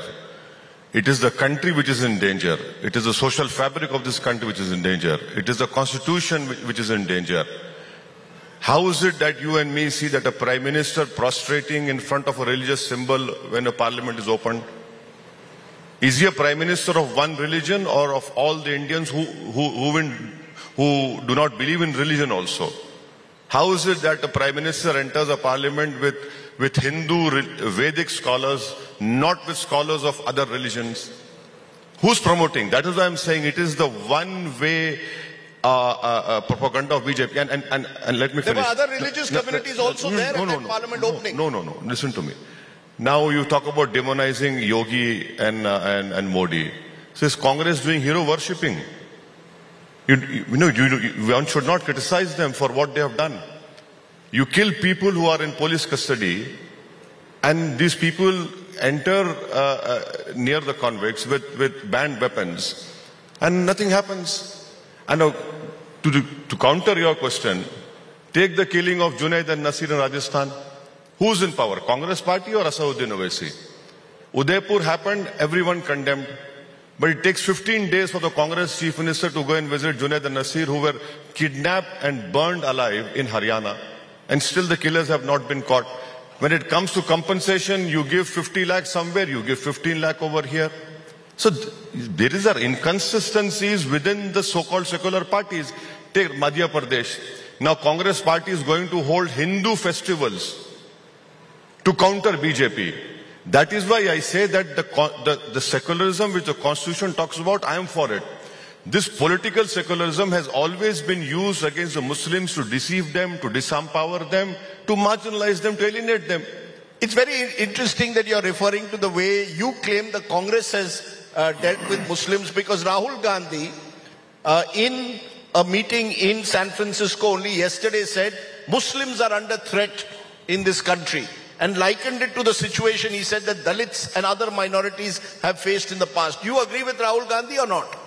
It is the country which is in danger. It is the social fabric of this country which is in danger. It is the constitution which is in danger. How is it that you and me see that a prime minister prostrating in front of a religious symbol when a parliament is opened? Is he a prime minister of one religion or of all the Indians who do not believe in religion also? How is it that a prime minister enters a parliament with Hindu Vedic scholars, not with scholars of other religions? Who's promoting? That is why I'm saying it is the one-way propaganda of BJP. And let me finish. There were other religious communities also there at that parliament opening. No. Listen to me. Now you talk about demonizing Yogi and Modi. So is Congress doing hero worshipping? One should not criticize them for what they have done. You kill people who are in police custody, and these people enter near the convicts with banned weapons, and nothing happens. And to counter your question, take the killing of Junaid and Nasir in Rajasthan. Who's in power, Congress party or Asaduddin Owaisi? Udaipur happened, everyone condemned. But it takes 15 days for the Congress chief minister to go and visit Junaid and Nasir, who were kidnapped and burned alive in Haryana. And still the killers have not been caught. When it comes to compensation, you give 50 lakh somewhere, you give 15 lakh over here. So there are inconsistencies within the so-called secular parties. Take Madhya Pradesh. Now Congress party is going to hold Hindu festivals to counter BJP. That is why I say that the secularism which the constitution talks about, I am for it. This political secularism has always been used against the Muslims to deceive them, to disempower them, to marginalize them, to alienate them. It's very interesting that you're referring to the way you claim the Congress has dealt with Muslims, because Rahul Gandhi, in a meeting in San Francisco only yesterday, said Muslims are under threat in this country, and likened it to the situation he said that Dalits and other minorities have faced in the past. Do you agree with Rahul Gandhi or not?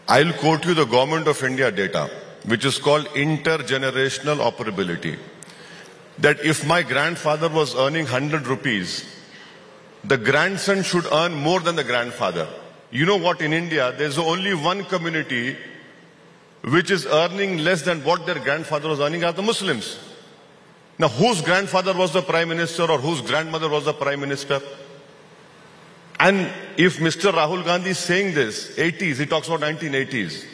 I'll quote you the Government of India data, which is called intergenerational operability. That if my grandfather was earning 100 rupees, the grandson should earn more than the grandfather. You know what, in India, there's only one community which is earning less than what their grandfather was earning, are the Muslims. Now, whose grandfather was the Prime Minister or whose grandmother was the Prime Minister? And if Mr. Rahul Gandhi is saying this, 80s, he talks about 1980s.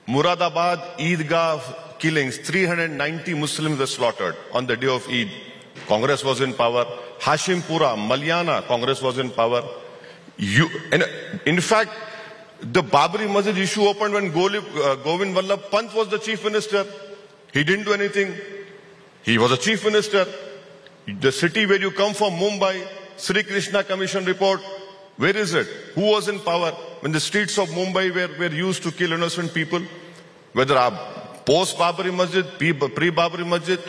Muradabad, Eidgah killings, 390 Muslims were slaughtered on the day of Eid. Congress was in power. Hashimpura, Malyana, Congress was in power. And in fact, the Babri Masjid issue opened when Govind Vallabh Pant was the Chief Minister. He didn't do anything. He was a Chief Minister. The city where you come from, Mumbai, Sri Krishna Commission report, Where is it? Who was in power when the streets of Mumbai were used to kill innocent people? Whether post-Babri Masjid, pre-Babri Masjid,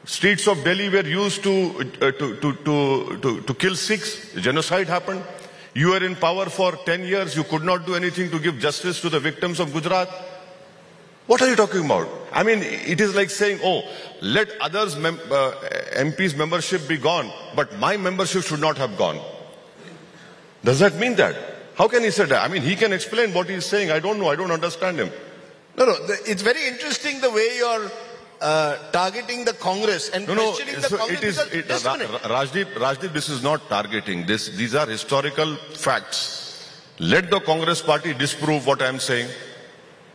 streets of Delhi were used to kill Sikhs. Genocide happened. You were in power for 10 years. You could not do anything to give justice to the victims of Gujarat. What are you talking about? I mean, it is like saying, oh, let others' MP's membership be gone, but my membership should not have gone. Does that mean that? How can he say that? I mean, he can explain what he is saying. I don't know. I don't understand him. No, it's very interesting the way you're targeting the Congress and questioning the Congress. Rajdeep, this is not targeting. These are historical facts. Let the Congress party disprove what I'm saying.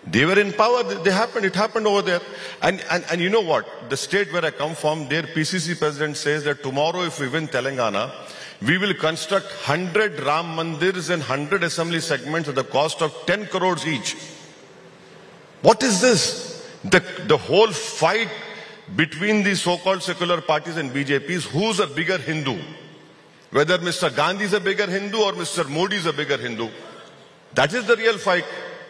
They were in power. It happened over there. And you know what? The state where I come from, their PCC president says that tomorrow if we win Telangana, we will construct 100 Ram Mandirs and 100 assembly segments at the cost of 10 crores each. What is this? The whole fight between the so-called secular parties and BJPs, who's a bigger Hindu? Whether Mr. Gandhi is a bigger Hindu or Mr. Modi is a bigger Hindu. That is the real fight.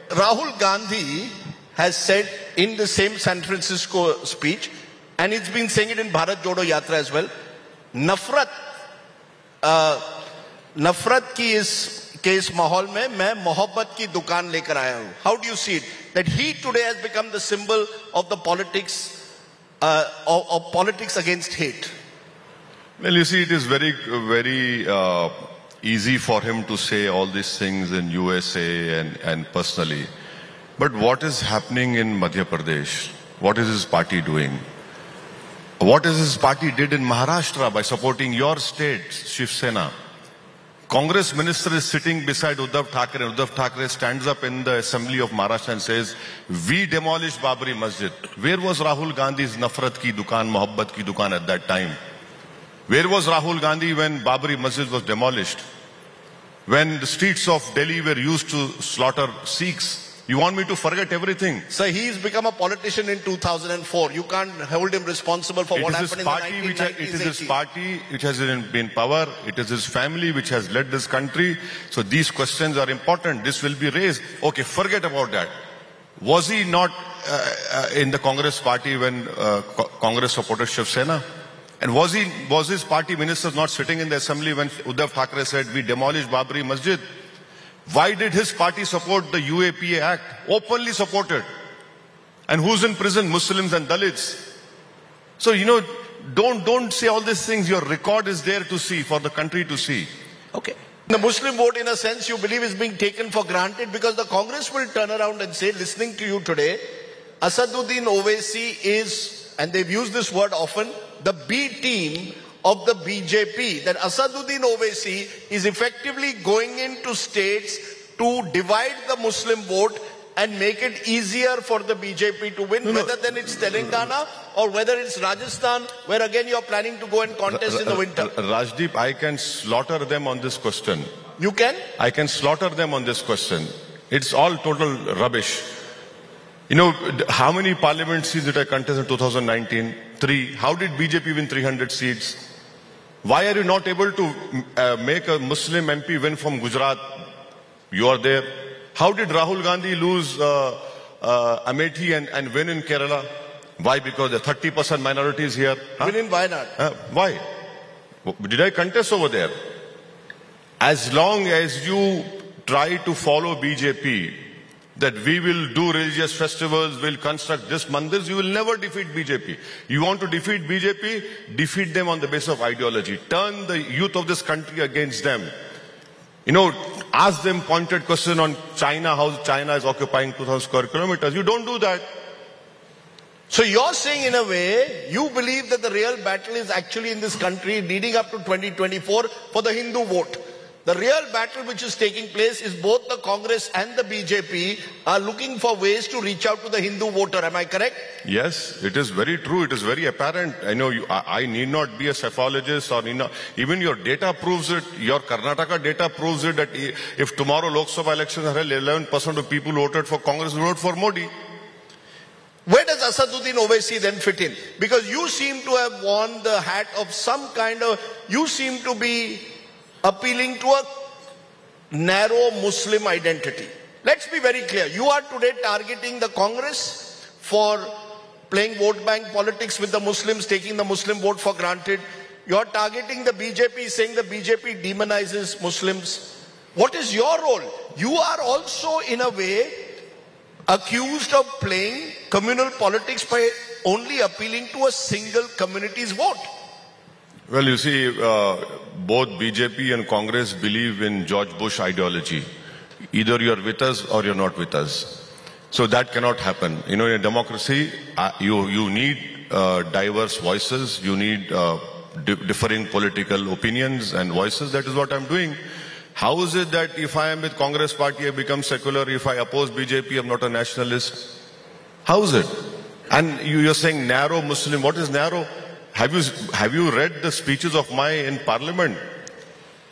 Rahul Gandhi has said in the same San Francisco speech, and it's been saying it in Bharat Jodo Yatra as well, नफरत की इस माहौल में मैं मोहब्बत की दुकान लेकर आया हूं. How do you see it? That he today has become the symbol of the politics against hate. Well, you see, it is very easy for him to say all these things in USA and personally. But what is happening in Madhya Pradesh? What is his party doing? What is his party did in Maharashtra by supporting your state, Shiv Sena? Congress minister is sitting beside Uddhav Thackeray, and Uddhav Thackeray stands up in the assembly of Maharashtra and says, we demolished Babri Masjid. Where was Rahul Gandhi's nafrat ki dukaan, mohabbat ki dukaan at that time? Where was Rahul Gandhi when Babri Masjid was demolished? When the streets of Delhi were used to slaughter Sikhs? You want me to forget everything? Sir, he's become a politician in 2004. You can't hold him responsible for what happened in the 1990s. It is his party which has been in power. It is his family which has led this country. So these questions are important. This will be raised. Okay, forget about that. Was he not in the Congress party when Congress supported Shiv Sena? And was his party ministers not sitting in the assembly when Uddhav Thackeray said, we demolished Babri Masjid? Why did his party support the UAPA Act? Openly supported. And who's in prison? Muslims and Dalits. So, you know, don't say all these things. Your record is there to see, for the country to see. Okay. The Muslim vote, in a sense, you believe is being taken for granted because the Congress will turn around and say, listening to you today, Asaduddin Owaisi is, and they've used this word often, the B team of the BJP, that Asaduddin Owaisi is effectively going into states to divide the Muslim vote and make it easier for the BJP to win, whether then it's Telangana or whether it's Rajasthan, where again you're planning to go and contest in the winter. Rajdeep, I can slaughter them on this question. You can? I can slaughter them on this question. It's all total rubbish. You know, how many parliament seats did I contest in 2019? 3. How did BJP win 300 seats? Why are you not able to make a Muslim MP win from Gujarat? You are there. How did Rahul Gandhi lose Amethi and win in Kerala? Why? Because the 30% minorities here. Huh? Win in Wayanad. Why? Did I contest over there? As long as you try to follow BJP, that we will do religious festivals, we'll construct this mandirs, you will never defeat BJP. You want to defeat BJP? Defeat them on the basis of ideology. Turn the youth of this country against them. You know, ask them pointed question on China, how China is occupying 2,000 square kilometers. You don't do that. So you're saying in a way, you believe that the real battle is actually in this country leading up to 2024 for the Hindu vote. The real battle which is taking place is both the Congress and the BJP are looking for ways to reach out to the Hindu voter. Am I correct? Yes, it is very true. It is very apparent. I know I need not be a psephologist or even your data proves it. Your Karnataka data proves it that if tomorrow Lok Sabha elections are held, 11% of people who voted for Congress will vote for Modi. Where does Asaduddin Owaisi then fit in? Because you seem to have worn the hat of some kind of, you seem to be appealing to a narrow Muslim identity. Let's be very clear. You are today targeting the Congress for playing vote bank politics with the Muslims, taking the Muslim vote for granted. You are targeting the BJP, saying the BJP demonizes Muslims. What is your role? You are also, in a way, accused of playing communal politics by only appealing to a single community's vote. Well, you see, both BJP and Congress believe in George Bush ideology. Either you are with us or you're not with us. So that cannot happen. You know, in a democracy, you need diverse voices. You need differing political opinions and voices. That is what I'm doing. How is it that if I am with Congress party, I become secular? If I oppose BJP, I'm not a nationalist? How is it? And you're saying narrow Muslim. What is narrow? Have you read the speeches of mine in Parliament?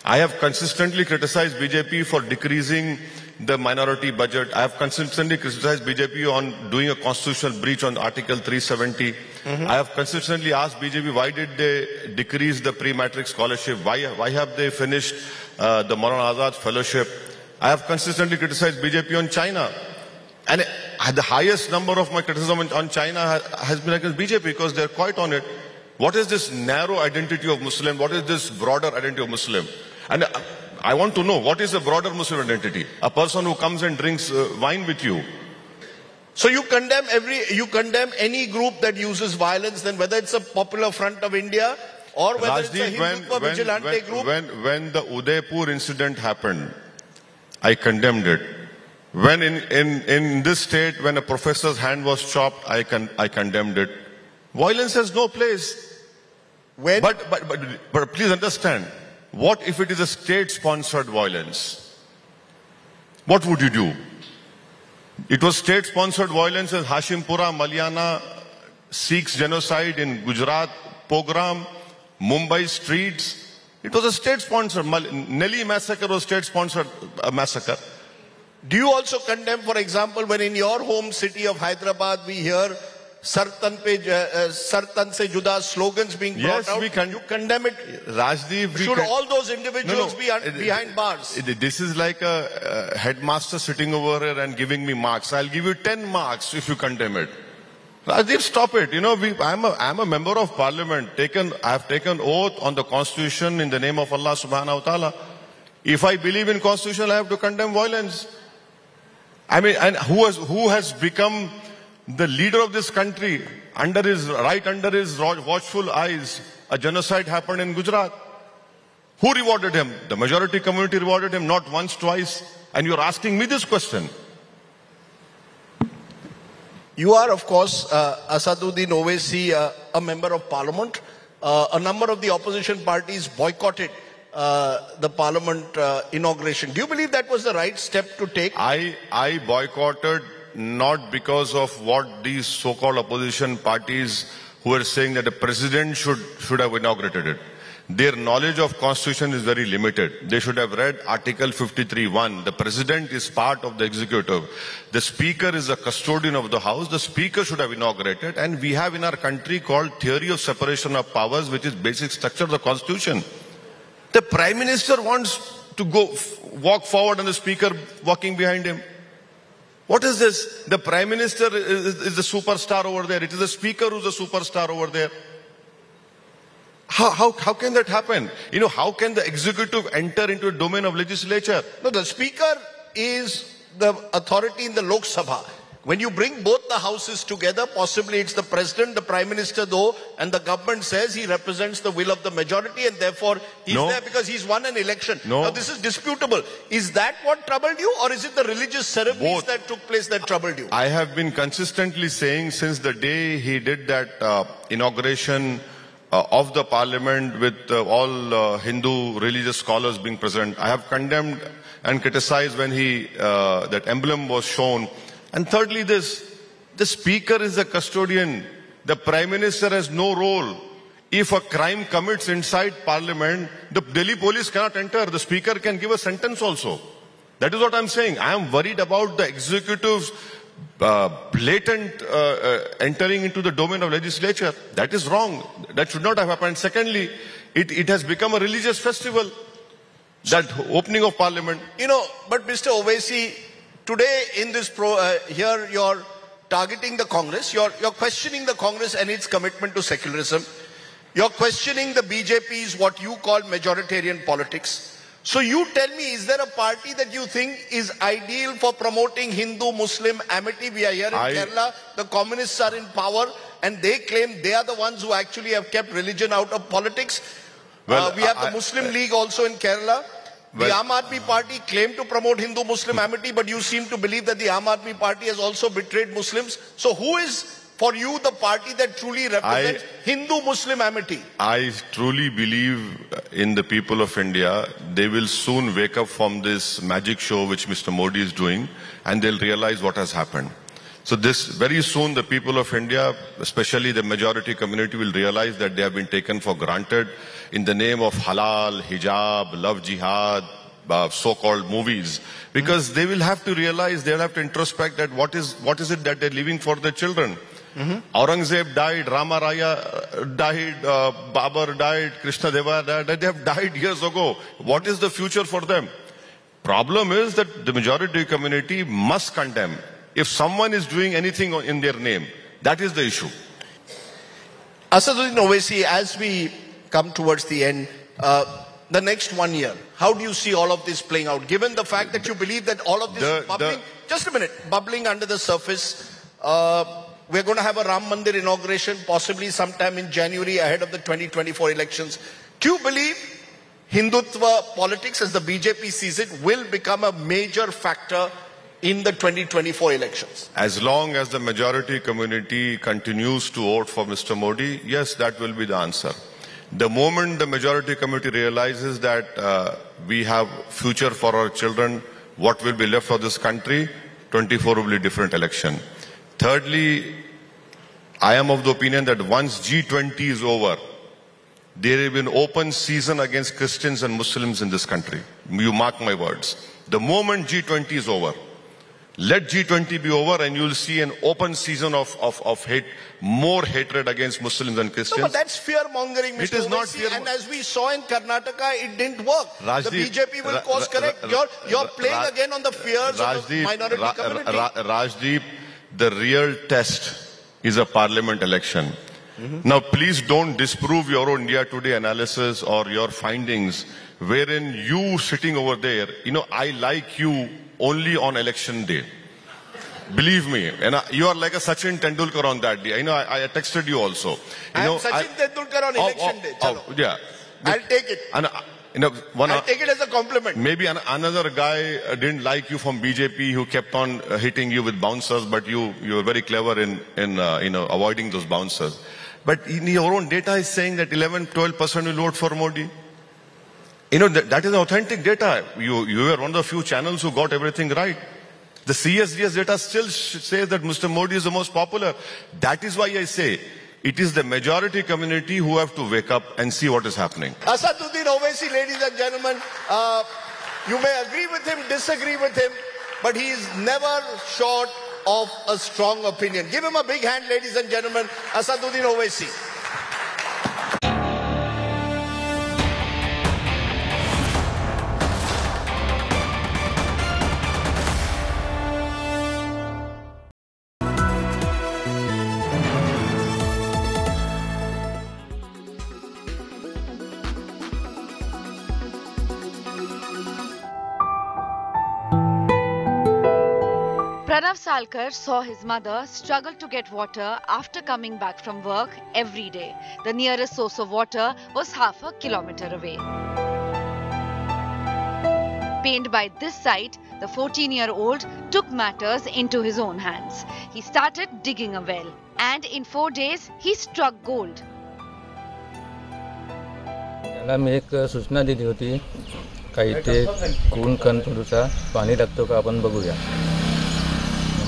I have consistently criticized BJP for decreasing the minority budget. I have consistently criticized BJP on doing a constitutional breach on Article 370. I have consistently asked BJP, why did they decrease the pre-matric scholarship? Why have they finished the Maulana Azad fellowship? I have consistently criticized BJP on China. And the highest number of my criticism on China has been against BJP because they're quite on it. What is this narrow identity of Muslim? What is this broader identity of Muslim? And I want to know, what is a broader Muslim identity? A person who comes and drinks wine with you. So you condemn any group that uses violence, then whether it's a Popular Front of India or whether it's a Hindutva vigilante group? When the Udaipur incident happened, I condemned it. When in this state, when a professor's hand was chopped, I condemned it. Violence has no place. But please understand, what if it is a state-sponsored violence? What would you do? It was state-sponsored violence in Hashimpura, Malyana, Sikhs genocide in Gujarat, pogrom, Mumbai streets. It was a state-sponsored. Nelly massacre was state-sponsored massacre. Do you also condemn, for example, when in your home city of Hyderabad we hear Sartan se juda slogans being brought out? You condemn it? Rajdeep, should all those individuals be behind bars? This is like a headmaster sitting over here and giving me marks. I'll give you 10 marks if you condemn it. Rajdeep, stop it. You know, I'm a member of parliament. I have taken oath on the constitution in the name of Allah subhanahu wa ta'ala. If I believe in constitution, I have to condemn violence. I mean, and who has become the leader of this country? Under his watchful eyes, a genocide happened in Gujarat. Who rewarded him? The majority community rewarded him, not once, twice. And you're asking me this question. You are, of course, Asaduddin Owaisi, a member of parliament. A number of the opposition parties boycotted the parliament inauguration. Do you believe that was the right step to take? I boycotted not because of what these so-called opposition parties who are saying that the president should have inaugurated it. Their knowledge of constitution is very limited. They should have read Article 53(1). The president is part of the executive. The speaker is a custodian of the house. The speaker should have inaugurated. And we have in our country called theory of separation of powers, which is basic structure of the constitution. The prime minister wants to walk forward and the speaker walking behind him. What is this? The prime minister is the superstar over there. It is the speaker who's the superstar over there. How can that happen? You know, how can the executive enter into a domain of legislature? No, the speaker is the authority in the Lok Sabha. When you bring both the houses together, possibly it's the president, the prime minister though, and the government says he represents the will of the majority and therefore he's there because he's won an election. Now this is disputable. Is that what troubled you, or is it the religious ceremonies that took place that troubled you? I have been consistently saying since the day he did that inauguration of the parliament with all Hindu religious scholars being present, I have condemned and criticized when that emblem was shown. And thirdly, the speaker is the custodian. The prime minister has no role. If a crime commits inside parliament, the Delhi police cannot enter. The speaker can give a sentence also. That is what I'm saying. I am worried about the executive's blatant entering into the domain of legislature. That is wrong. That should not have happened. Secondly, it has become a religious festival. that opening of parliament. You know, but Mr. Owaisi, today in this here you're targeting the Congress, you're questioning the Congress and its commitment to secularism. You're questioning the BJP's what you call majoritarian politics. So you tell me, is there a party that you think is ideal for promoting Hindu-Muslim amity? We are here in Kerala, the communists are in power and they claim they are the ones who actually have kept religion out of politics. Well, we have the Muslim League also in Kerala. The Aam Aadmi Party claimed to promote Hindu-Muslim amity, but you seem to believe that the Aam Aadmi Party has also betrayed Muslims. So who is, for you, the party that truly represents Hindu-Muslim amity? I truly believe in the people of India. They will soon wake up from this magic show which Mr. Modi is doing, and they'll realize what has happened. So very soon the people of India, especially the majority community, will realize that they have been taken for granted in the name of halal, hijab, love jihad, so-called movies. Because they will have to realize, they will have to introspect that what is it that they're leaving for their children. Aurangzeb died, Rama Raya died, Babar died, Krishna Deva died. They have died years ago. What is the future for them? Problem is that the majority community must condemn. If someone is doing anything in their name, that is the issue. Asaduddin Owaisi, as we come towards the end, the next 1 year, how do you see all of this playing out? Given the fact that you believe that all of this is bubbling, just a minute, bubbling under the surface, we're going to have a Ram Mandir inauguration possibly sometime in January ahead of the 2024 elections. Do you believe Hindutva politics, as the BJP sees it, will become a major factor in the 2024 elections? As long as the majority community continues to vote for Mr. Modi, yes, that will be the answer. The moment the majority community realizes that we have future for our children, what will be left for this country, 24 will be a different election. Thirdly, I am of the opinion that once G20 is over, there will be an open season against Christians and Muslims in this country. You mark my words. The moment G20 is over, let G20 be over and you will see an open season of hate, more hatred against Muslims and Christians. No, but that's fear-mongering, Mr. It is not fear. And as we saw in Karnataka, it didn't work. The BJP will course correct. You're playing again on the fears of the minority community. Rajdeep, the real test is a parliament election. Now, please don't disprove your own India Today analysis or your findings, wherein you sitting over there, I like you only on election day. Believe me, and you are like a Sachin Tendulkar on that day. I texted you also. I am Sachin Tendulkar on election day. Yeah. I'll take it. I'll take it as a compliment. Maybe another guy didn't like you from BJP who kept on hitting you with bouncers, but you were very clever in avoiding those bouncers. But in your own data is saying that 11-12% will vote for Modi. That is authentic data. You were one of the few channels who got everything right. The CSDS data still says that Mr. Modi is the most popular. That is why I say it is the majority community who have to wake up and see what is happening. Asaduddin Owaisi, ladies and gentlemen, you may agree with him, disagree with him, but he is never short of a strong opinion. Give him a big hand, ladies and gentlemen. Asaduddin Owaisi. Pranav Salkar saw his mother struggle to get water after coming back from work every day. The nearest source of water was half a kilometer away. Pained by this sight, the 14-year-old took matters into his own hands. He started digging a well, and in 4 days, he struck gold. त्याला मी एक सूचना दिली होती काही ते खून कण थोडंसं पाणी लागतो का आपण बघूया.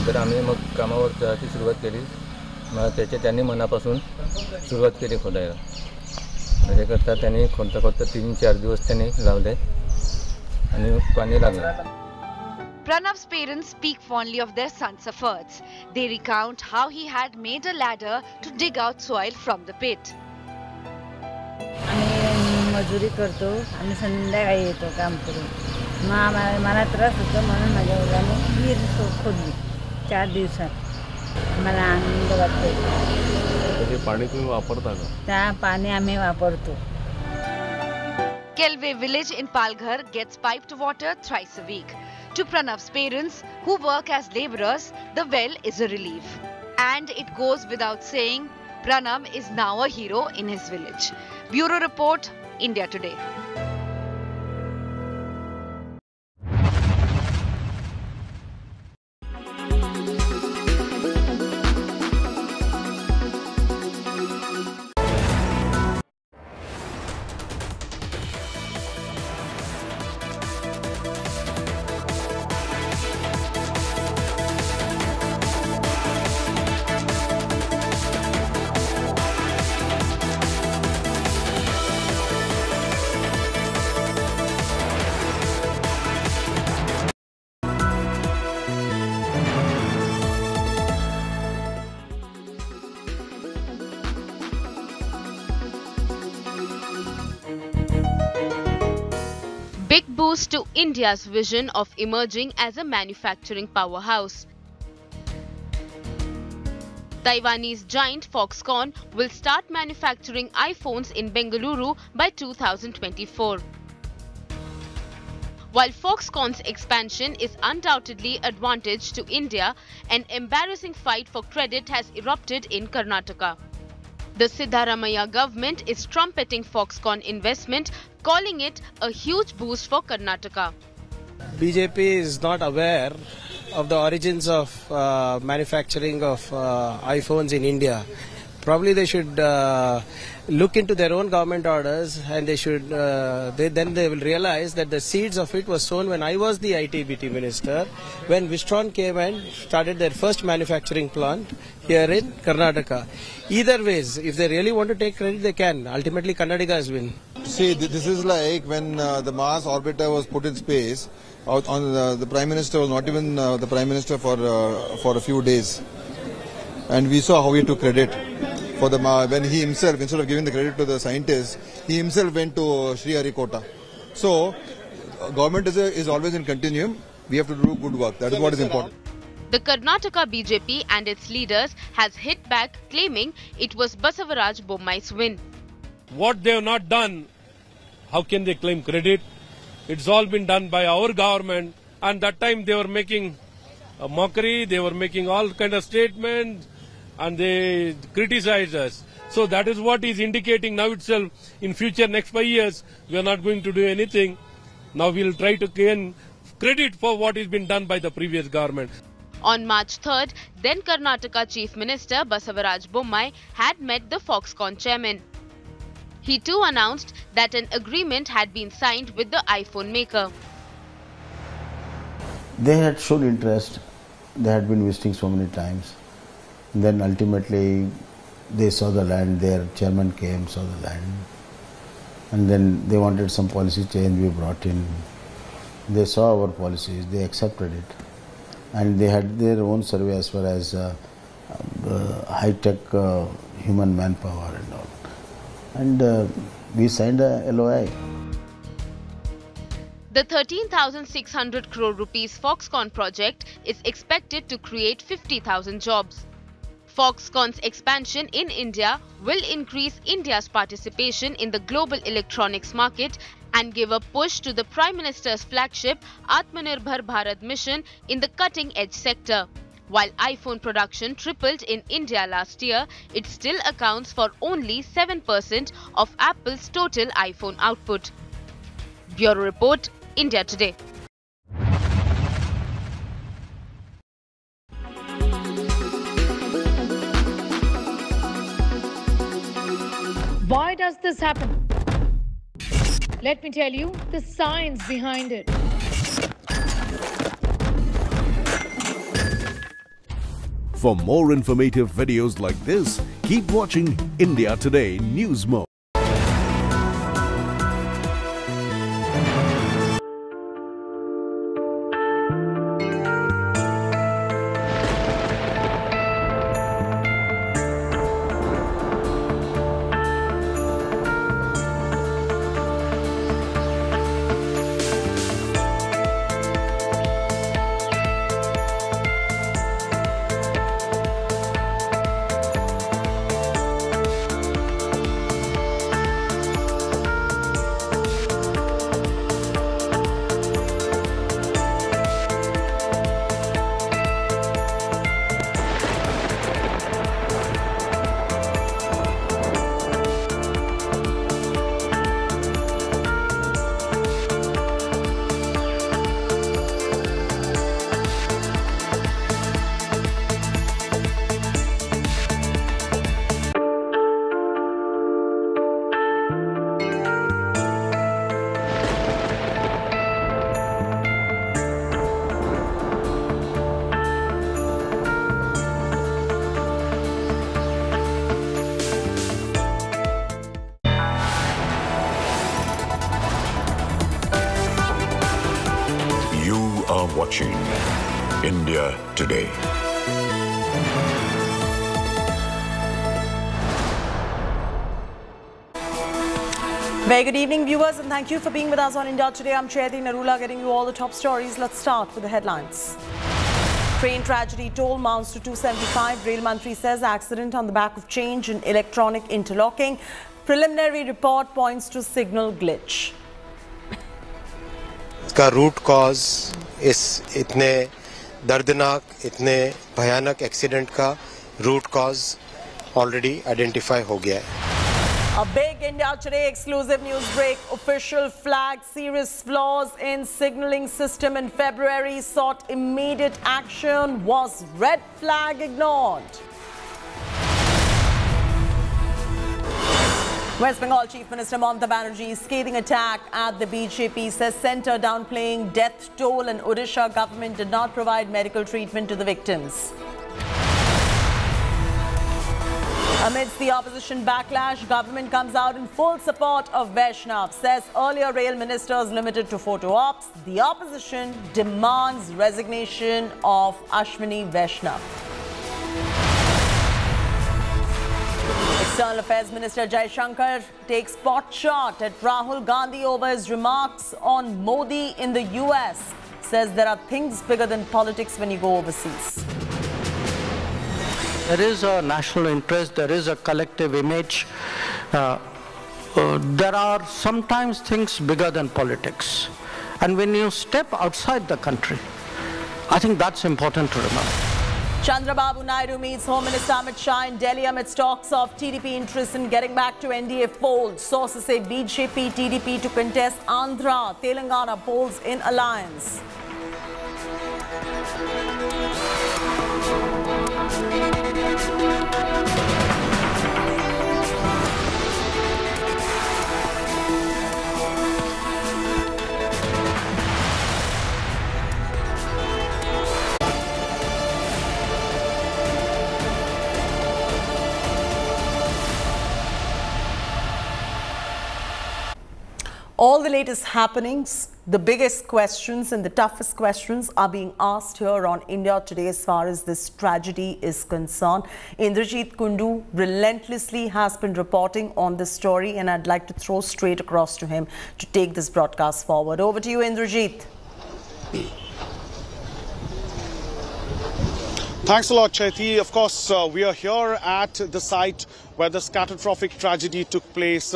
नंतर आम्ही मग कामावर जायची सुरुवात केली. मग त्यांनी मनापासून सुरुवात केली खोदायला. त्याच्याकरता त्यांनी खोदता 3-4 दिवस त्यांनी लावले आणि पाणी लागलं. Pranav's parents speak fondly of their son's efforts. They recount how he had made a ladder to dig out soil from the pit. मजुरी करतो आणि संध्याकाळी येतो काम करून. मग मला त्रास होतो म्हणून माझ्या मुलाने विहीर खोदली 4 दिवसात. मला आनंद वाटतो. ते पाणी तुम्ही वापरता का? त्या पाणी आम्ही वापरतो. Kelve village in Palghar gets piped water thrice a week. To Pranav's parents, who work as labourers, the well is a relief. And it goes without saying, Pranav is now a hero in his village. Bureau Report, India Today. Big boost to India's vision of emerging as a manufacturing powerhouse. Taiwanese giant Foxconn will start manufacturing iPhones in Bengaluru by 2024. While Foxconn's expansion is undoubtedly advantage to India, an embarrassing fight for credit has erupted in Karnataka. The Siddaramaiah government is trumpeting Foxconn investment, calling it a huge boost for Karnataka. BJP is not aware of the origins of manufacturing of iPhones in India. Probably they should look into their own government orders, and they should then they will realize that the seeds of it was sown when I was the IT-BT minister, when Wistron came and started their first manufacturing plant here in Karnataka. Either ways, if they really want to take credit, they can. Ultimately, Karnataka has win. See, this is like when the Mars orbiter was put in space. The Prime Minister was not even the Prime Minister for a few days, and we saw how he took credit for the when he himself, instead of giving the credit to the scientists, he himself went to Sriharikota. So, government is always in continuum. We have to do good work. That is what is important. The Karnataka BJP and its leaders has hit back, claiming it was Basavaraj Bommai's win. What they have not done, how can they claim credit? It's all been done by our government, and that time they were making a mockery, they were making all kind of statements, and they criticized us. So that is what is indicating now itself. In future, next 5 years, we are not going to do anything. Now we will try to gain credit for what has been done by the previous government. On March 3rd, then Karnataka Chief Minister Basavaraj Bommai had met the Foxconn chairman. He too announced that an agreement had been signed with the iPhone maker. They had shown interest. They had been visiting so many times. Then ultimately they saw the land, their chairman came, saw the land. And then they wanted some policy change we brought in. They saw our policies, they accepted it. And they had their own survey as far as high-tech human manpower and all. And we signed a LOI. The 13,600 crore rupees Foxconn project is expected to create 50,000 jobs. Foxconn's expansion in India will increase India's participation in the global electronics market and give a push to the Prime Minister's flagship Atmanirbhar Bharat mission in the cutting-edge sector. While iPhone production tripled in India last year, it still accounts for only 7% of Apple's total iPhone output. Bureau Report, India Today. Why does this happen? Let me tell you the science behind it. For more informative videos like this, keep watching India Today News Mode. watching India Today. Very good evening, viewers, and thank you for being with us on India Today. I'm Chaiti Narula, getting you all the top stories. Let's start with the headlines. Train tragedy, toll mounts to 275. Rail Mantri says accident on the back of change in electronic interlocking. Preliminary report points to signal glitch. इसका root cause इस इतने दर्दनाक, इतने भयानक accident का root cause already identify हो गया है. A big India Today exclusive news break. Official flagged serious flaws in signalling system in February, sought immediate action. Was red flag ignored? West Bengal Chief Minister Mamata Banerjee's scathing attack at the BJP, says centre downplaying death toll, and Odisha government did not provide medical treatment to the victims. Amidst the opposition backlash, government comes out in full support of Vaishnav, says earlier rail ministers limited to photo ops. The opposition demands resignation of Ashwini Vaishnav. External Affairs Minister Jai Shankar takes pot shot at Rahul Gandhi over his remarks on Modi in the US, says there are things bigger than politics when you go overseas. There is a national interest, there is a collective image. There are sometimes things bigger than politics. And when you step outside the country, I think that's important to remember. Chandrababu Naidu meets Home Minister Amit Shah in Delhi amidst talks of TDP interest in getting back to NDA fold. Sources say BJP, TDP to contest Andhra, Telangana polls in alliance. All the latest happenings, the biggest questions and the toughest questions are being asked here on India Today as far as this tragedy is concerned. Indrajit Kundu relentlessly has been reporting on this story, and I'd like to throw straight across to him to take this broadcast forward. Over to you, Indrajit. Thanks a lot, Chaiti. Of course, we are here at the site where this catastrophic tragedy took place.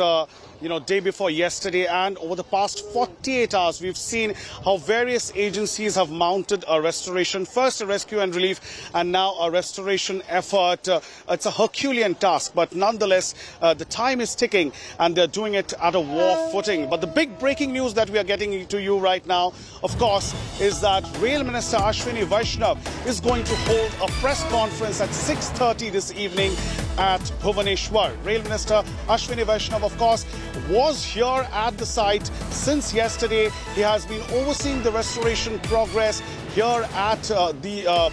Day before yesterday, and over the past 48 hours, we've seen how various agencies have mounted a restoration, first a rescue and relief, and now a restoration effort. It's a Herculean task, but nonetheless, the time is ticking, and they're doing it at a war footing. But the big breaking news that we are getting to you right now, of course, is that Rail Minister Ashwini Vaishnav is going to hold a press conference at 6:30 this evening at Bhubaneswar. Rail Minister Ashwini Vaishnav, of course, was here at the site since yesterday. He has been overseeing the restoration progress here at the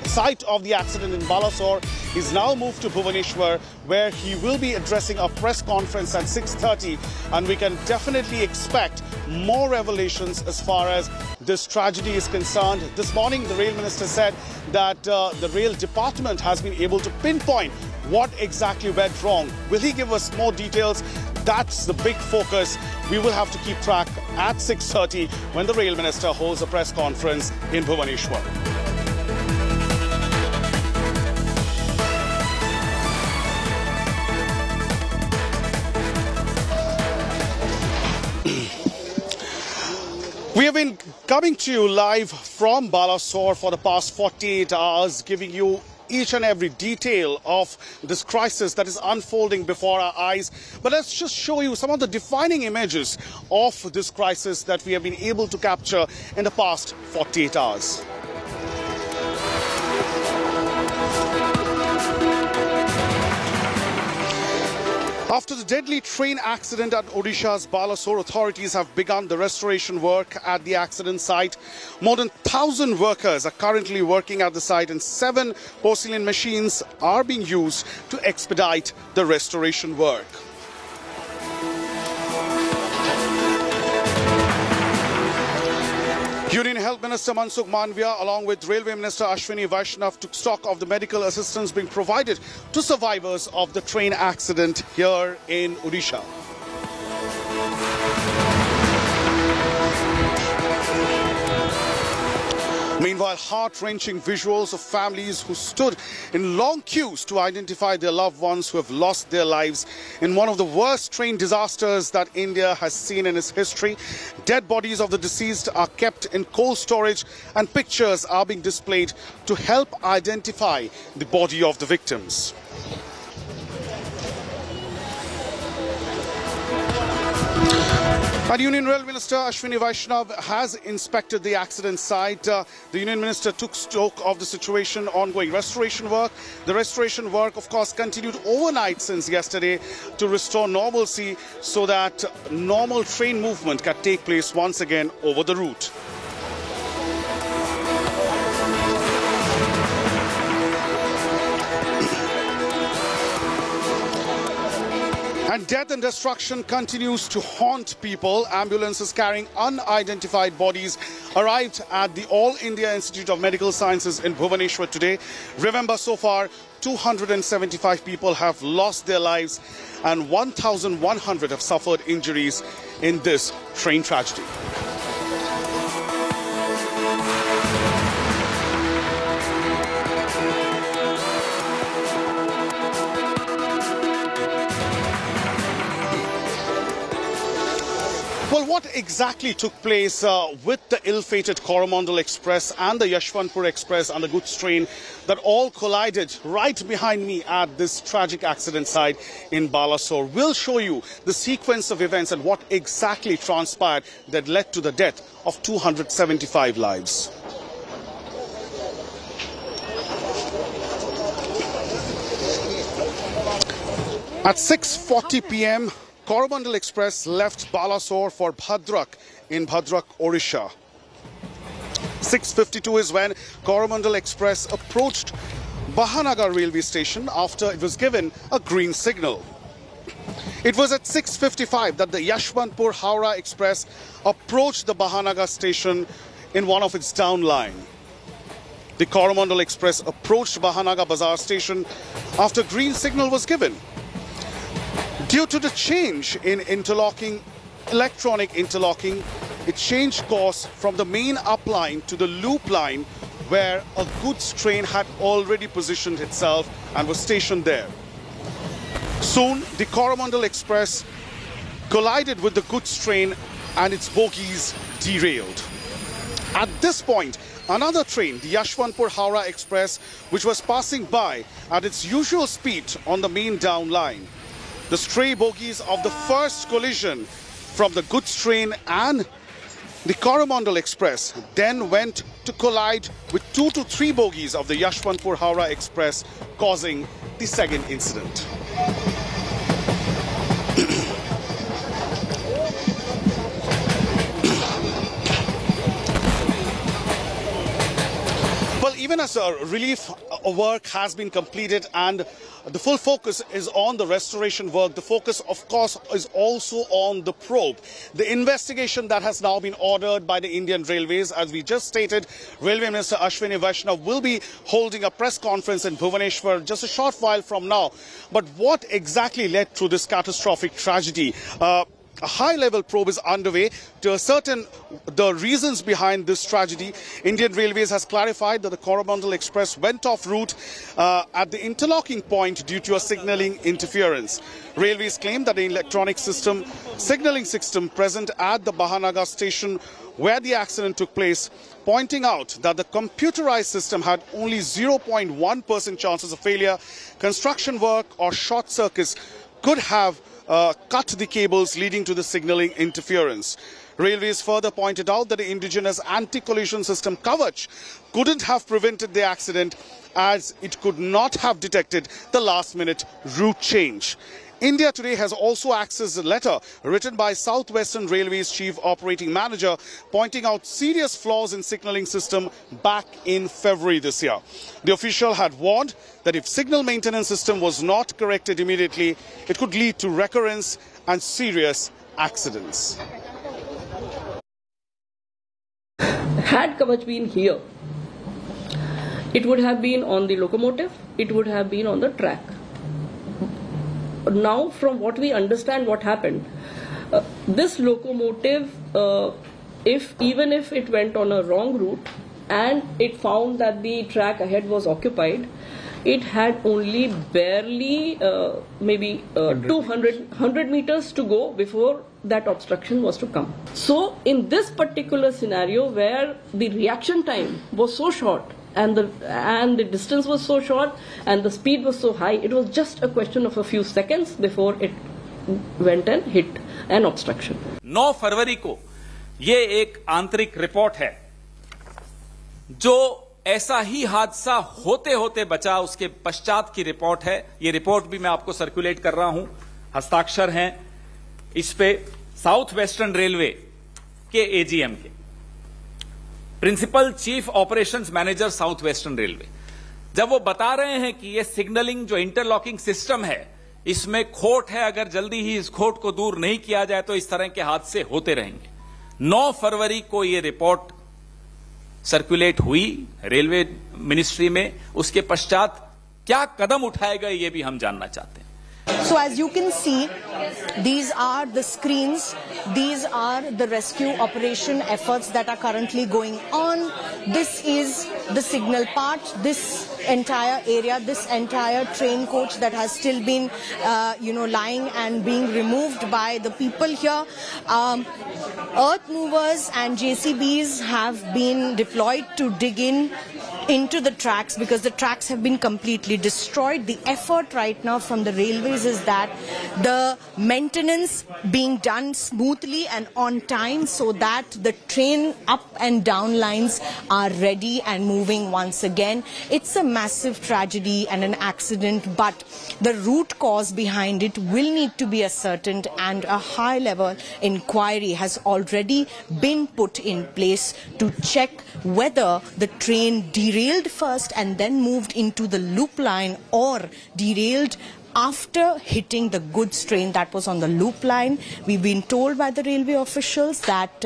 site of the accident in Balasore. He's now moved to Bhubaneswar, where he will be addressing a press conference at 6:30, and we can definitely expect more revelations as far as this tragedy is concerned. This morning, the Rail Minister said that the Rail Department has been able to pinpoint what exactly went wrong. Will he give us more details? That's the big focus. We will have to keep track at 6:30 when the Rail Minister holds a press conference in Bhubaneswar. We have been coming to you live from Balasore for the past 48 hours, giving you each and every detail of this crisis that is unfolding before our eyes. But let's just show you some of the defining images of this crisis that we have been able to capture in the past 48 hours. After the deadly train accident at Odisha's Balasore, authorities have begun the restoration work at the accident site. More than 1,000 workers are currently working at the site, and 7 porcelain machines are being used to expedite the restoration work. Union Health Minister Mansukh Manvia along with Railway Minister Ashwini Vaishnav took stock of the medical assistance being provided to survivors of the train accident here in Odisha. Meanwhile, heart-wrenching visuals of families who stood in long queues to identify their loved ones who have lost their lives in one of the worst train disasters that India has seen in its history. Dead bodies of the deceased are kept in cold storage and pictures are being displayed to help identify the body of the victims. And Union Rail Minister Ashwini Vaishnav has inspected the accident site. The Union Minister took stock of the situation, ongoing restoration work. The restoration work, of course, continued overnight since yesterday to restore normalcy so that normal train movement can take place once again over the route. And death and destruction continues to haunt people. Ambulances carrying unidentified bodies arrived at the All India Institute of Medical Sciences in Bhubaneswar today. Remember, so far, 275 people have lost their lives and 1,100 have suffered injuries in this train tragedy. Well, what exactly took place with the ill-fated Coromandel Express and the Yashwantpur Express and the goods train that all collided right behind me at this tragic accident site in Balasore? We'll show you the sequence of events and what exactly transpired that led to the death of 275 lives. At 6:40 p.m., Coromandel Express left Balasore for Bhadrak in Bhadrak, Odisha. 6:52 is when Coromandel Express approached Bahanagar railway station after it was given a green signal. It was at 6:55 that the Yashwantpur-Howrah Express approached the Bahanagar station in one of its downline. The Coromandel Express approached Bahanagar Bazaar station after green signal was given. Due to the change in electronic interlocking, it changed course from the main upline to the loop line where a goods train had already positioned itself and was stationed there. Soon, the Coromandel Express collided with the goods train and its bogies derailed. At this point, another train, the Yashwantpur-Howrah Express, which was passing by at its usual speed on the main down line. The stray bogies of the first collision from the goods train and the Coromandel Express then went to collide with 2 to 3 bogies of the Yashwantpur-Howrah Express, causing the second incident. Well, even as relief work has been completed and the full focus is on the restoration work, the focus, of course, is also on the probe. The investigation that has now been ordered by the Indian Railways, as we just stated, Railway Minister Ashwini Vaishnav will be holding a press conference in Bhubaneswar just a short while from now. But what exactly led to this catastrophic tragedy? A high-level probe is underway to ascertain the reasons behind this tragedy. Indian Railways has clarified that the Coromandel Express went off route at the interlocking point due to a signalling interference. Railways claim that the electronic signalling system present at the Bahanagar station where the accident took place, pointing out that the computerized system had only 0.1% chances of failure. Construction work or short circuits could have cut the cables leading to the signalling interference. Railways further pointed out that the indigenous anti-collision system Kavach couldn't have prevented the accident as it could not have detected the last-minute route change. India Today has also accessed a letter written by South Western Railway's Chief Operating Manager pointing out serious flaws in signalling system back in February this year. The official had warned that if signal maintenance system was not corrected immediately, it could lead to recurrence and serious accidents. Had Kavach been here, it would have been on the locomotive, it would have been on the track. Now, from what we understand what happened, this locomotive, even if it went on a wrong route and it found that the track ahead was occupied, it had only barely maybe 100 meters to go before that obstruction was to come. So in this particular scenario where the reaction time was so short and the distance was so short and the speed was so high, it was just a question of a few seconds before it went and hit an obstruction. 9 फरवरी को ये एक आंतरिक report है जो ऐसा ही हादसा होते होते बचा, उसके पश्चात की रिपोर्ट है। ये रिपोर्ट भी मैं आपको सर्कुलेट कर रहा हूं, हस्ताक्षर हैं इस पे साउथ वेस्टर्न रेलवे के एजीएम के, principal chief operations manager South Western Railway. जब वो बता रहे हैं कि ये सिग्नलिंग जो इंटरलॉकिंग सिस्टम है इसमें खोट है, अगर जल्दी ही इस खोट को दूर नहीं किया जाए तो इस तरह के हादसे होते रहेंगे। 9 फरवरी को ये रिपोर्ट सर्कुलेट हुई रेलवे मिनिस्ट्री में, उसके पश्चात क्या कदम उठाएगा ये भी हम जानना चाहते हैं। So as you can see, these are the screens, these are the rescue operation efforts that are currently going on. This is the signal part, this entire area, this entire train coach that has still been, lying and being removed by the people here. Earth movers and JCBs have been deployed to dig into the tracks because the tracks have been completely destroyed. The effort right now from the railways is that the maintenance being done smoothly and on time so that the train up and down lines are ready and moving once again. It's a massive tragedy and an accident, but the root cause behind it will need to be ascertained, and a high-level inquiry has already been put in place to check whether the train derailed first and then moved into the loop line, or derailed after hitting the goods train that was on the loop line. We've been told by the railway officials that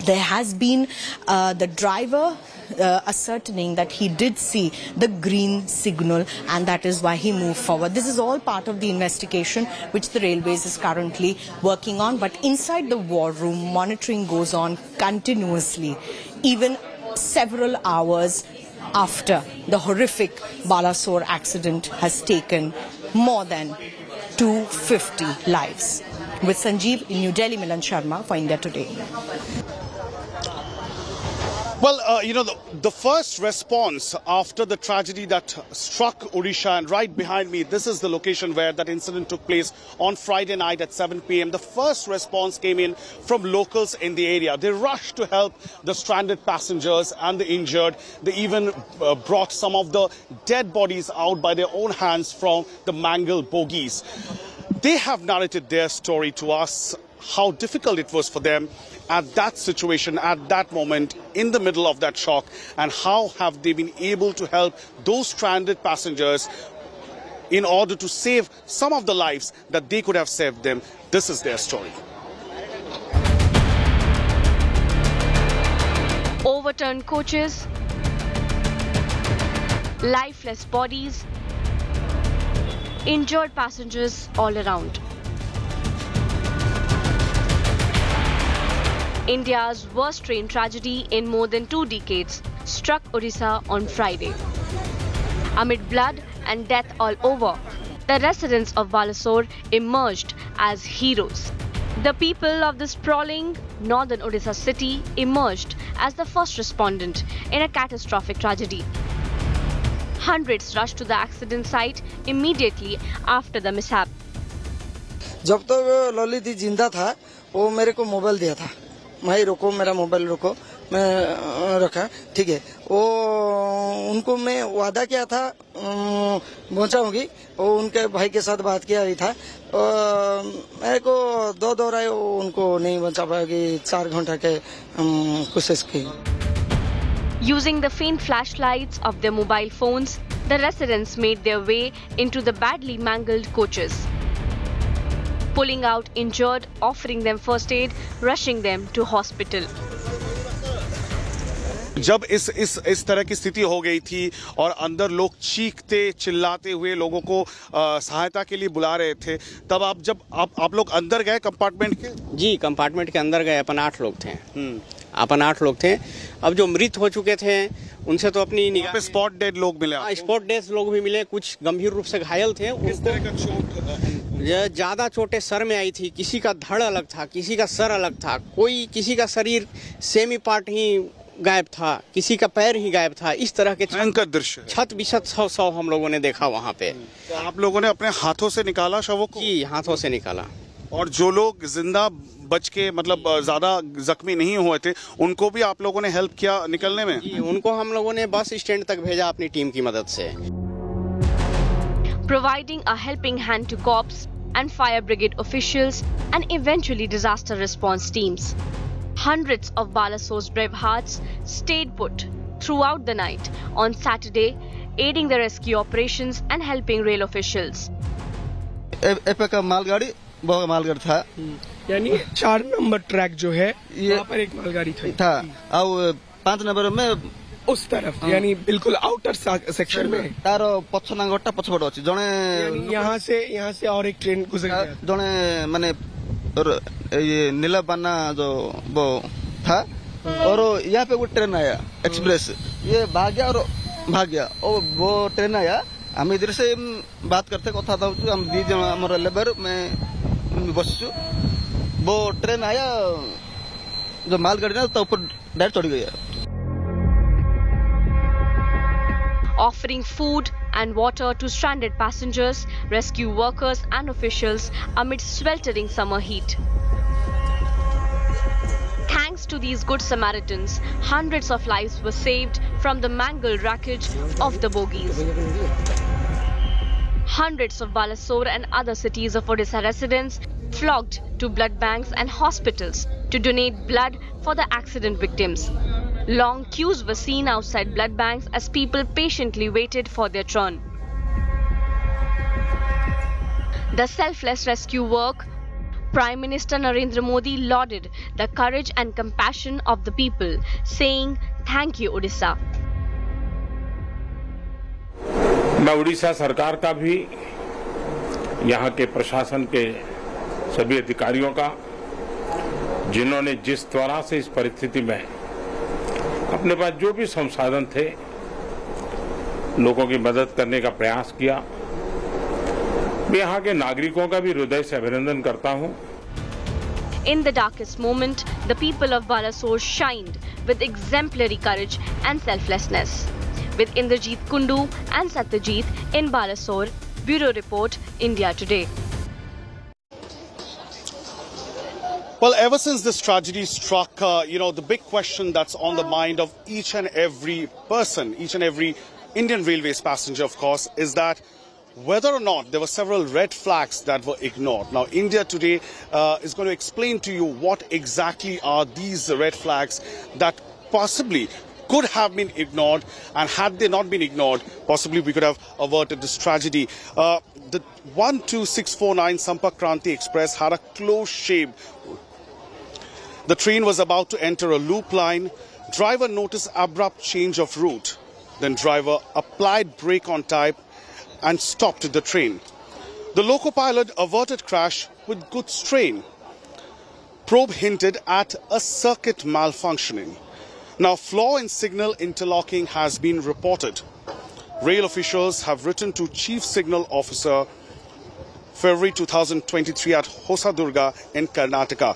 there has been the driver ascertaining that he did see the green signal, and that is why he moved forward. This is all part of the investigation which the railways is currently working on, but inside the war room, monitoring goes on continuously, even several hours after the horrific Balasore accident has taken more than 250 lives. With Sanjeev in New Delhi, Milan Sharma for India Today. Well, the first response after the tragedy that struck Odisha, and right behind me, this is the location where that incident took place on Friday night at 7 p.m. The first response came in from locals in the area. They rushed to help the stranded passengers and the injured. They even brought some of the dead bodies out by their own hands from the mangled bogies. They have narrated their story to us, how difficult it was for them at that situation, at that moment, in the middle of that shock, and how have they been able to help those stranded passengers in order to save some of the lives that they could have saved them. This is their story. Overturned coaches, lifeless bodies, injured passengers all around. India's worst train tragedy in more than 2 decades struck Odisha on Friday. Amid blood and death all over, the residents of Balasore emerged as heroes. The people of the sprawling northern Odisha city emerged as the first respondent in a catastrophic tragedy. Hundreds rushed to the accident site immediately after the mishap. जब तो ललित जिंदा था, वो मेरे को mobile दिया था। भाई रोको, मेरा मोबाइल रोको, मैं रखा, ठीक है। वो उनको मैं वादा किया था पहुंचाऊंगी, वो उनके भाई के साथ बात किया ही था। मेरे को दो दौराए, उनको नहीं बचा पाएगी, 4 घंटा के कोशिश की। Using the faint flashlights of their mobile phones, the residents made their way into the badly mangled coaches, pulling out injured, offering them first aid, rushing them to hospital. जब इस तरह की स्थिति हो गई थी और अंदर लोग चीखते चिल्लाते हुए लोगों को सहायता के लिए बुला रहे थे, तब आप लोग अंदर गए कंपार्टमेंट के? जी, कंपार्टमेंट के अंदर गए। अपन 8 लोग थे। अपन 8 लोग थे। अब जो मृत हो चुके थे उनसे तो अपनी निगाह पे स्पॉट डेड लोग मिले। स्पॉट डेड लोग भी मिले। कुछ गंभीर रूप से घायल थे। किस तरह का चोट? ज्यादा चोटें सर में आई थी। किसी का धड़ अलग था, किसी का सर अलग था, किसी का शरीर सेमी पार्ट ही गायब था, किसी का पैर ही गायब था। इस तरह के भयंकर दृश्य, छत बिछत सौ हम लोगों ने देखा वहाँ पे। तो आप लोगों ने अपने हाथों से निकाला शवों को? जी, हाथों से निकाला। और जो लोग जिंदा बच के मतलब ज्यादा जख्मी नहीं हुए थे, उनको भी आप लोगों ने हेल्प किया निकलने में? जी, उनको हम लोगों ने बस स्टैंड तक भेजा अपनी टीम की मदद से। Providing a helping hand to cops and fire brigade officials and eventually disaster response teams. Hundreds of Balasore's brave hearts stayed put throughout the night on Saturday, aiding the rescue operations and helping rail officials. का मालगाड़ी बहुत मालगाड़ी था, यानी 4 number track जो है वहाँ पर एक मालगाड़ी था और 5 नंबर में उस तरफ, यानी बिल्कुल आउटर सेक्शन में तार पछना गोटा पछपट अछि जने यहाँ से और एक ट्रेन गुजर गया। जने माने ये नीला बाना जो वो था और यहाँ पे वो ट्रेन आया एक्सप्रेस, ये भाग गया और वो ट्रेन आया। हम इधर से बात करते कथा था, हम 2 जन हमारा लेबर में बसचु, वो ट्रेन आया जो मालगाड़ी ना तो ऊपर डायरेक्ट चढ़ गया। Offering food and water to stranded passengers, rescue workers and officials amid sweltering summer heat. Thanks to these good Samaritans, hundreds of lives were saved from the mangled wreckage of the bogies. Hundreds of Balasore and other cities of Odisha residents flocked to blood banks and hospitals to donate blood for the accident victims. Long queues were seen outside blood banks as people patiently waited for their turn. The selfless rescue work, Prime Minister Narendra Modi lauded the courage and compassion of the people, saying, "Thank you, Odisha." मैं उड़ीसा सरकार का भी, यहाँ के प्रशासन के सभी अधिकारियों का, जिन्होंने जिस तरह से इस परिस्थिति में अपने पास जो भी संसाधन थे लोगों की मदद करने का प्रयास किया, मैं यहाँ के नागरिकों का भी हृदय से अभिनंदन करता हूँ। In the darkest moment, the people of Balasore shined with exemplary courage and selflessness. With Indrajit Kundu and Satyajit in Balasore, Bureau Report, India Today. Well, ever since this tragedy struck, the big question that's on the mind of each and every person, each and every Indian Railways passenger, of course, is that whether or not there were several red flags that were ignored. Now, India Today is going to explain to you what exactly are these red flags that possibly could have been ignored, and had they not been ignored, possibly we could have averted this tragedy. The 12649 Sampark Kranti Express had a close shave. The train was about to enter a loop line. Driver noticed abrupt change of route. Then driver applied brake on type and stopped the train. The loco pilot averted crash with good strain. Probe hinted at a circuit malfunctioning. Now, flaw in signal interlocking has been reported. Rail officials have written to Chief Signal Officer February 2023 at Hosadurga in Karnataka.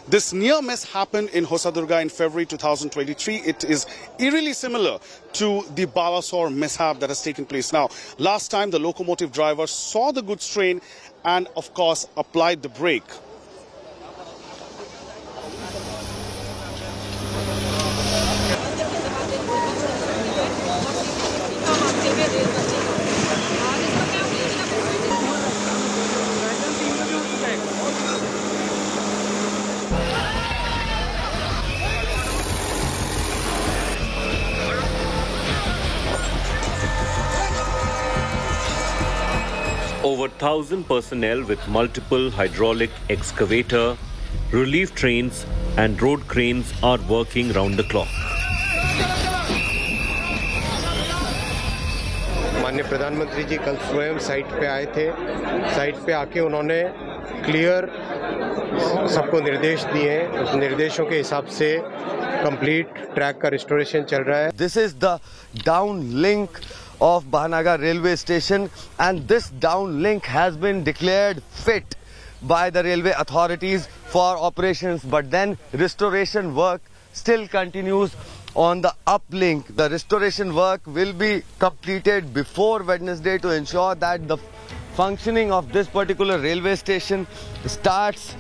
This near miss happened in Hosadurga in February 2023. It is eerily similar to the Balasore mishap that has taken place now. Last time, the locomotive driver saw the goods train and, of course, applied the brake. Over 1,000 personnel with multiple hydraulic excavator, relief trains and road cranes are working round the clock. माननीय प्रधानमंत्री जी कल स्वयं site पे आए थे। Site पे आके उन्होंने क्लियर सबको निर्देश दिए। उस निर्देशों के हिसाब से कंप्लीट ट्रैक का रिस्टोरेशन चल रहा है। This is the downlink of Bahanagar railway station, and this downlink has been declared fit by the railway authorities for operations, but then restoration work still continues on the uplink. The restoration work will be completed before Wednesday to ensure that the functioning of this particular railway station starts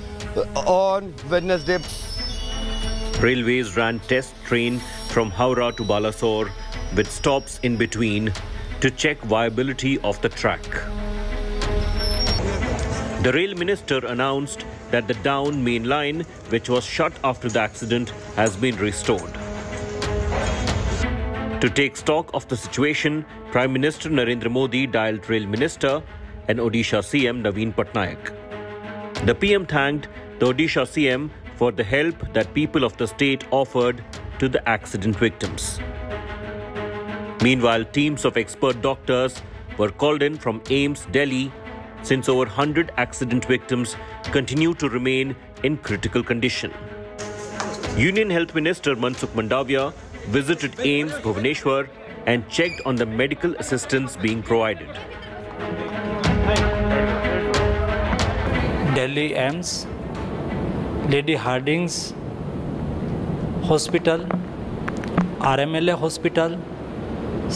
on Wednesday. Railways ran test train from Howrah to Balasore with stops in between to check viability of the track. The rail minister announced that the down main line, which was shut after the accident, has been restored. To take stock of the situation, Prime Minister Narendra Modi dialed Rail Minister and Odisha CM Naveen Patnaik. The PM thanked the Odisha CM for the help that people of the state offered to the accident victims. Meanwhile, teams of expert doctors were called in from AIIMS, Delhi, since over 100 accident victims continue to remain in critical condition. Union Health Minister Mansukh Mandavia visited AIIMS, Bhubaneswar, and checked on the medical assistance being provided. Delhi AIIMS, Lady Harding's hospital, RMLA hospital,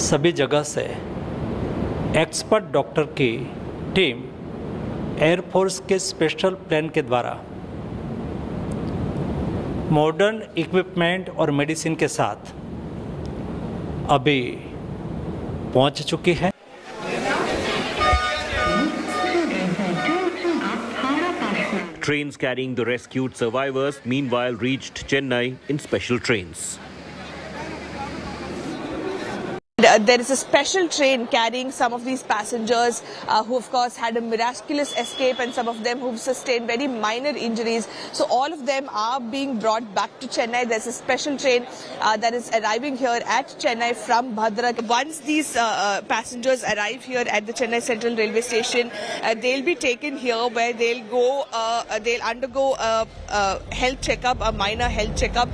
सभी जगह से expert doctor की team air force के special plane के द्वारा modern equipment और medicine के साथ अभी पहुंच चुकी है। Trains carrying the rescued survivors meanwhile reached Chennai in special trains. There is a special train carrying some of these passengers who of course had a miraculous escape, and some of them who've sustained very minor injuries. So all of them are being brought back to Chennai. There's a special train that is arriving here at Chennai from Bhadrak. Once these passengers arrive here at the Chennai Central Railway Station, they'll be taken here where they'll undergo a health checkup, a minor health checkup.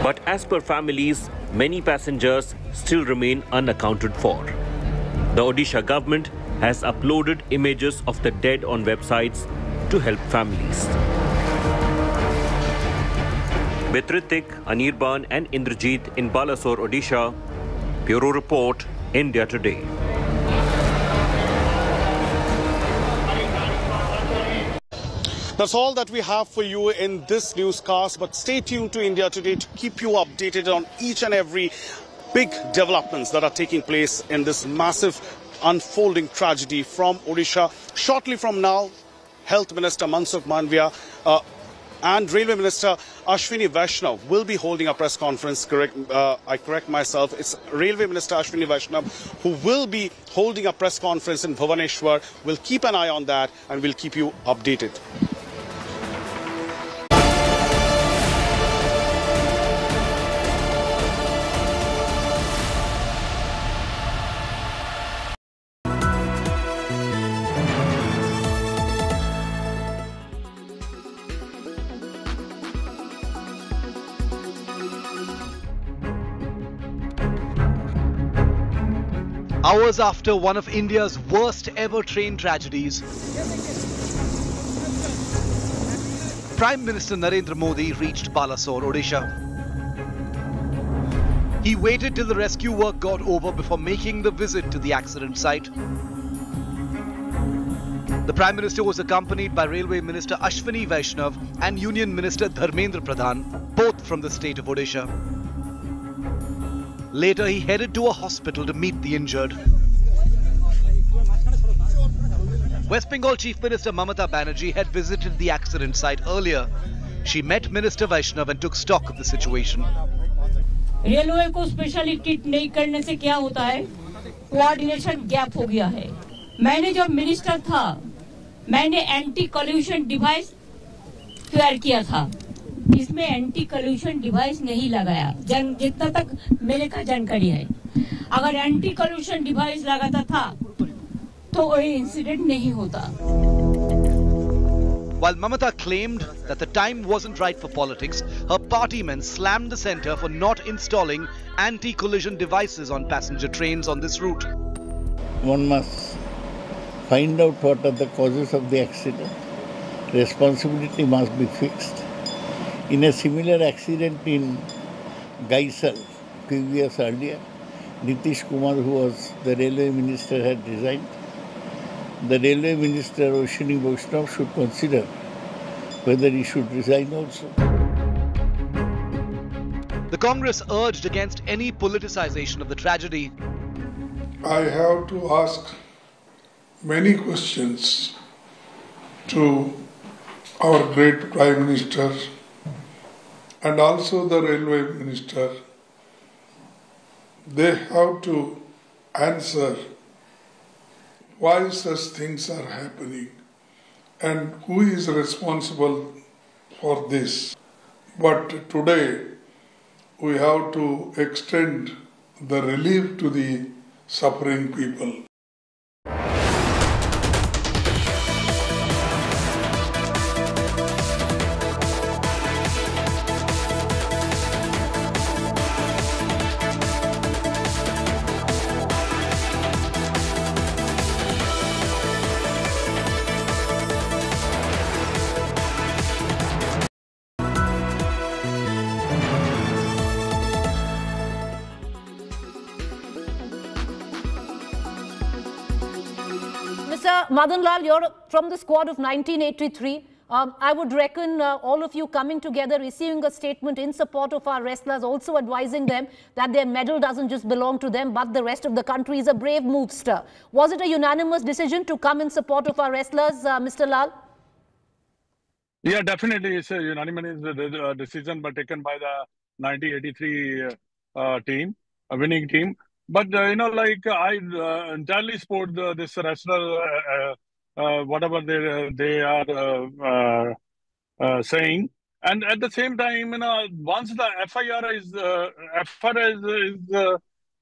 But as per families, many passengers still remain unaccounted for. The Odisha government has uploaded images of the dead on websites to help families. With Ritik, Anirban and Indrajit in Balasore, Odisha, Bureau Report, India Today. That's all that we have for you in this newscast, but stay tuned to India Today to keep you updated on each and every big developments that are taking place in this massive unfolding tragedy from Odisha. Shortly from now, Health Minister Mansukh Mandavia and Railway Minister Ashwini Vaishnav will be holding a press conference. I correct myself. It's Railway Minister Ashwini Vaishnav who will be holding a press conference in Bhubaneswar. We'll keep an eye on that and we'll keep you updated. Hours after one of India's worst ever train tragedies, Prime Minister Narendra Modi reached Balasore, Odisha. He waited till the rescue work got over before making the visit to the accident site. The Prime Minister was accompanied by Railway Minister Ashwini Vaishnav and Union Minister Dharmendra Pradhan, both from the state of Odisha. Later, he headed to a hospital to meet the injured. West Bengal Chief Minister Mamata Banerjee had visited the accident site earlier. She met Minister Vaishnav and took stock of the situation. Railway को specially treat नहीं करने से क्या होता है, coordination gap हो गया है। मैंने जब मिनिस्टर था, मैंने एंटी कॉल्यूशन डिवाइस तैयार किया था। इसमें एंटी कल्यूशन डिवाइस नहीं लगाया, जितना तक मेरे का जानकारी है। अगर एंटी कल्यूशन डिवाइस लगाता था तो कोई इंसिडेंट नहीं होता। While Mamata claimed that the time wasn't right for politics, her party men slammed the centre for not installing anti-collision devices on passenger trains on this route. One must find out what are the causes of the accident. Responsibility must be fixed. In a similar accident in Gaisal, few years earlier, Nitish Kumar, who was the railway minister, had resigned. The railway minister, Ashwini Vaishnav, should consider whether he should resign also. The Congress urged against any politicization of the tragedy. I have to ask many questions to our great Prime Minister and also the Railway Minister. They have to answer why such things are happening and who is responsible for this. But today we have to extend the relief to the suffering people. Mr. Madan Lal, you're from the squad of 1983. I would reckon all of you coming together, receiving a statement in support of our wrestlers, also advising them that their medal doesn't just belong to them, but the rest of the country, is a brave move, sir. Was it a unanimous decision to come in support of our wrestlers, Mr. Lal? Yeah, definitely. It's a unanimous decision taken by the 1983 team, a winning team. But, I entirely support this wrestler, whatever they are saying. And at the same time, once the FIR is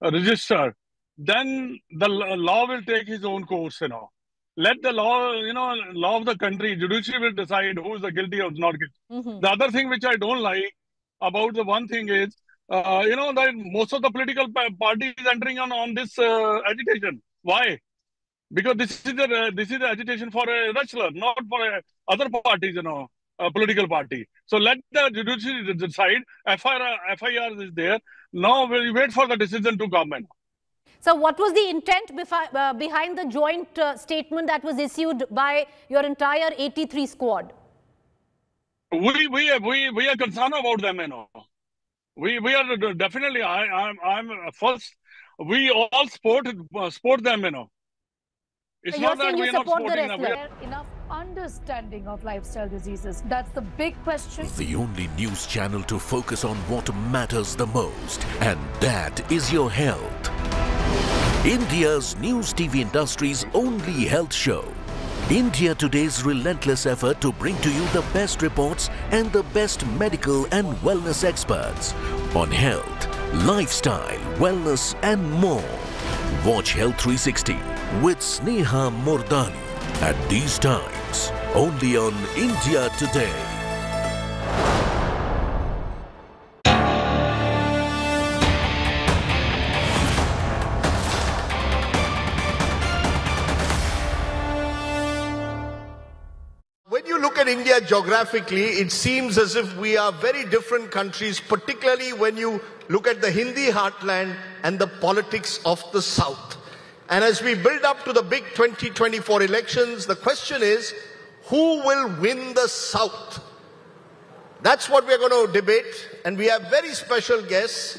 registered, then the law will take its own course, Let the law, law of the country, judiciary will decide who is the guilty or not guilty. Mm-hmm. The other thing which I don't like about the one thing is, that most of the political parties entering on this agitation. Why? Because this is the agitation for a wrestler, not for other parties, a political party. So let the judiciary decide. FIR is there. Now we'll wait for the decision to come in. So what was the intent behind the joint statement that was issued by your entire 83 squad? We are concerned about them, We are definitely. I'm first. We all support them, It's so not that we are not supporting them. Enough understanding of lifestyle diseases. That's the big question. The only news channel to focus on what matters the most, and that is your health. India's news TV industry's only health show. India Today's relentless effort to bring to you the best reports and the best medical and wellness experts on health, lifestyle, wellness and more. Watch Health 360 with Sneha Mordani at these times, only on India Today. When you look at India geographically, it seems as if we are very different countries, particularly when you look at the Hindi heartland and the politics of the South. And as we build up to the big 2024 elections, the question is, who will win the South? That's what we're going to debate. And we have very special guests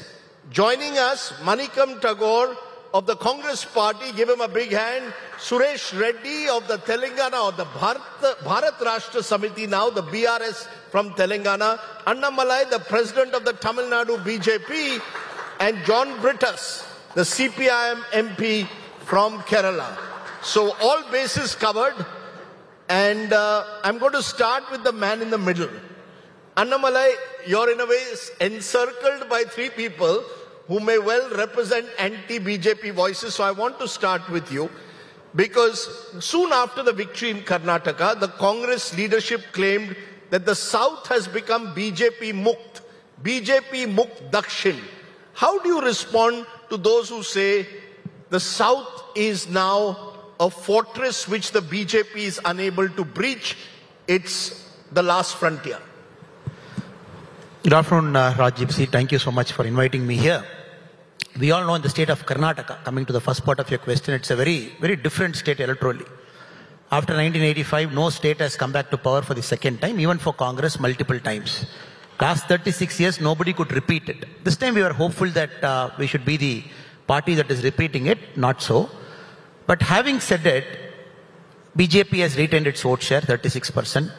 joining us. Manikam Tagore of the Congress Party, give him a big hand. Suresh Reddy of the Telangana, or the Bharat Rashtra Samiti now, the BRS from Telangana. Annamalai, the president of the Tamil Nadu BJP. And John Brittus, the CPIM MP from Kerala. So all bases covered. And I'm going to start with the man in the middle. Annamalai, you're in a way encircled by three people who may well represent anti-BJP voices. So I want to start with you, because soon after the victory in Karnataka, the Congress leadership claimed that the South has become BJP Mukt Dakshin. How do you respond to those who say the South is now a fortress which the BJP is unable to breach? It's the last frontier. Good afternoon, Rajib. Thank you so much for inviting me here. We all know in the state of Karnataka, coming to the first part of your question, it's a very, very different state electorally. After 1985, no state has come back to power for the second time, even for Congress multiple times. Last 36 years, nobody could repeat it. This time we were hopeful that we should be the party that is repeating it. Not so. But having said it, BJP has retained its vote share, 36%.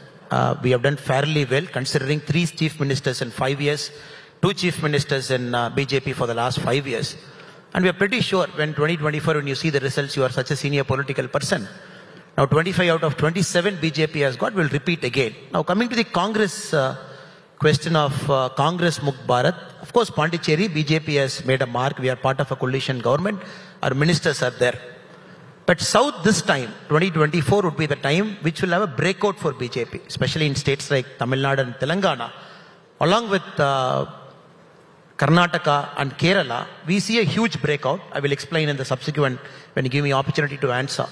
We have done fairly well, considering 3 chief ministers in 5 years, 2 chief ministers in BJP for the last 5 years. And we are pretty sure when 2024, when you see the results, you are such a senior political person. Now 25 out of 27 BJP has got will repeat again. Now coming to the Congress question of Congress Mukt Bharat, of course Pondicherry, BJP has made a mark. We are part of a coalition government. Our ministers are there. But South this time, 2024 would be the time which will have a breakout for BJP, especially in states like Tamil Nadu and Telangana. Along with Karnataka and Kerala, we see a huge breakout. I will explain in the subsequent when you give me opportunity to answer.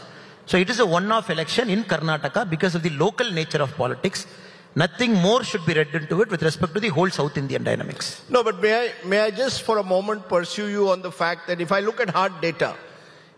So it is a one-off election in Karnataka because of the local nature of politics. Nothing more should be read into it with respect to the whole South Indian dynamics. No, but may I just for a moment pursue you on the fact that if I look at hard data,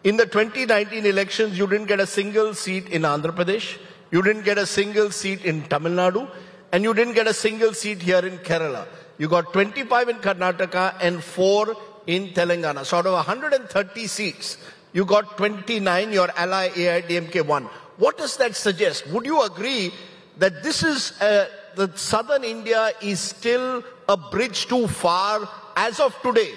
in the 2019 elections, you didn't get a single seat in Andhra Pradesh, you didn't get a single seat in Tamil Nadu, and you didn't get a single seat here in Kerala. You got 25 in Karnataka and 4 in Telangana. So out of 130 seats, you got 29, your ally AIDMK won. What does that suggest? Would you agree that this is, that southern India is still a bridge too far as of today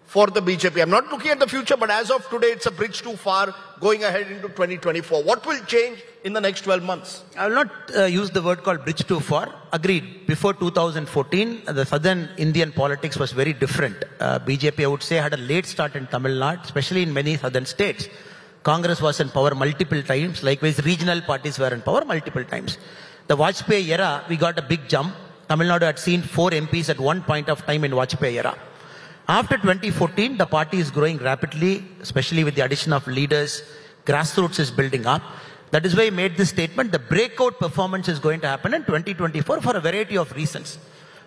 for the BJP? I'm not looking at the future, but as of today, it's a bridge too far going ahead into 2024. What will change in the next 12 months? I will not use the word called bridge too far. Agreed. Before 2014, the southern Indian politics was very different. BJP, I would say, had a late start in Tamil Nadu, especially in many southern states. Congress was in power multiple times. Likewise, regional parties were in power multiple times. The Vajpayee era, we got a big jump. Tamil Nadu had seen 4 MPs at one point of time in Vajpayee era. After 2014, the party is growing rapidly, especially with the addition of leaders. Grassroots is building up. That is why I made this statement. The breakout performance is going to happen in 2024 for a variety of reasons.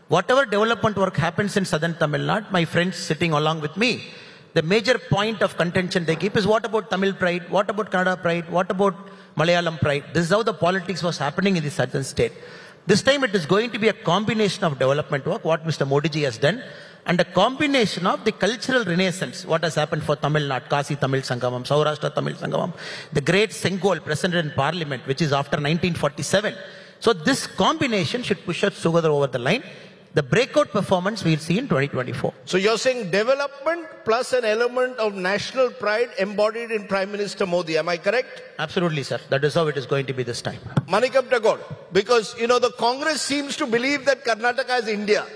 Whatever development work happens in southern Tamil Nadu, my friends sitting along with me, the major point of contention they keep is what about Tamil pride? What about Kannada pride? What about Malayalam pride? This is how the politics was happening in the southern state. This time it is going to be a combination of development work, what Mr. Modi ji has done, and a combination of the cultural renaissance, what has happened for Tamil Nadu, Kasi Tamil Sangamam, Saurashtra Tamil Sangamam, the great Sengol president in parliament, which is after 1947. So this combination should push us together over the line. The breakout performance we'll see in 2024. So you're saying development plus an element of national pride embodied in Prime Minister Modi. Am I correct? Absolutely, sir. That is how it is going to be this time. Manikam Tagore, because, you know, the Congress seems to believe that Karnataka is India.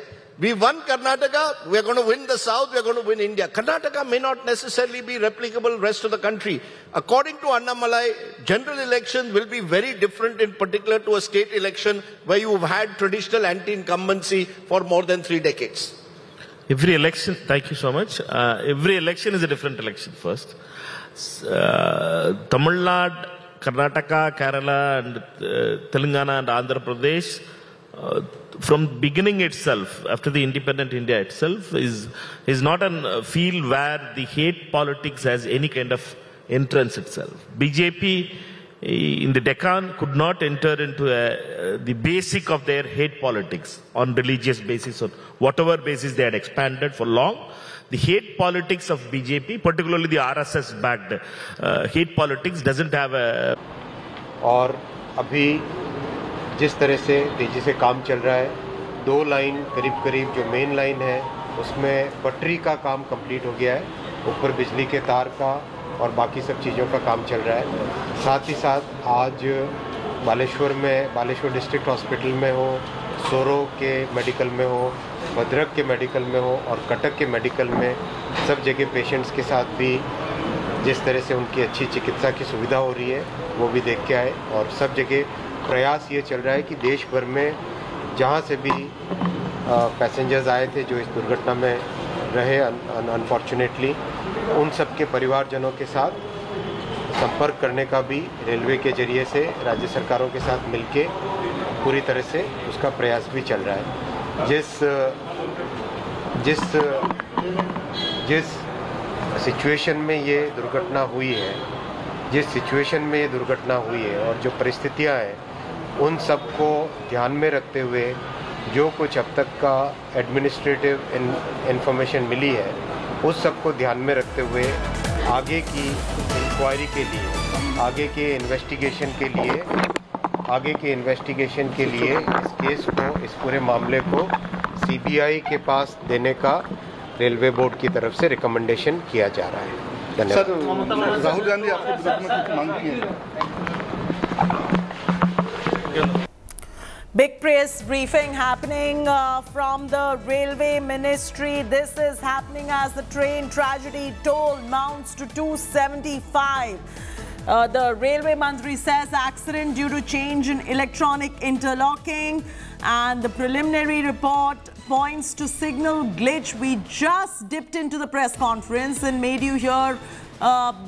We won Karnataka, we're going to win the South, we're going to win India. Karnataka may not necessarily be replicable rest of the country. According to Annamalai, general elections will be very different, in particular to a state election where you've had traditional anti-incumbency for more than 3 decades. Every election, thank you so much. Every election is a different election first. Tamil Nadu, Karnataka, Kerala and Telangana and Andhra Pradesh, from beginning itself, after the independent India itself, is not a field where the hate politics has any kind of entrance itself. BJP in the Deccan could not enter into the basic of their hate politics on religious basis or whatever basis they had expanded for long. The hate politics of BJP, particularly the RSS-backed hate politics, doesn't have a... और अभी जिस तरह से तेजी से काम चल रहा है, 2 लाइन करीब जो मेन लाइन है उसमें पटरी का काम कंप्लीट हो गया है, ऊपर बिजली के तार का और बाकी सब चीज़ों का काम चल रहा है। साथ ही साथ आज बालेश्वर डिस्ट्रिक्ट हॉस्पिटल में हो, सोरो के मेडिकल में हो, भद्रक के मेडिकल में हो और कटक के मेडिकल में सब जगह पेशेंट्स के साथ भी जिस तरह से उनकी अच्छी चिकित्सा की सुविधा हो रही है वो भी देख के आए। और सब जगह प्रयास ये चल रहा है कि देश भर में जहाँ से भी पैसेंजर्स आए थे जो इस दुर्घटना में रहे अनफॉर्चुनेटली, उन सब के परिवारजनों के साथ संपर्क करने का भी रेलवे के जरिए से राज्य सरकारों के साथ मिलके पूरी तरह से उसका प्रयास भी चल रहा है। जिस सिचुएशन में ये दुर्घटना हुई है, और जो परिस्थितियां हैं उन सब को ध्यान में रखते हुए जो कुछ अब तक का एडमिनिस्ट्रेटिव इंफॉर्मेशन मिली है उस सब को ध्यान में रखते हुए आगे की इंक्वायरी के लिए, आगे के इन्वेस्टिगेशन के लिए इस केस को, इस पूरे मामले को सीबीआई के पास देने का रेलवे बोर्ड की तरफ से रिकमेंडेशन किया जा रहा है। धन्यवाद। राहुल गांधी आपको मांग की है। Big press briefing happening from the Railway Ministry. This is happening as the train tragedy toll mounts to 275. The Railway Mantri says accident due to change in electronic interlocking, and the preliminary report points to signal glitch. We just dipped into the press conference and made you hear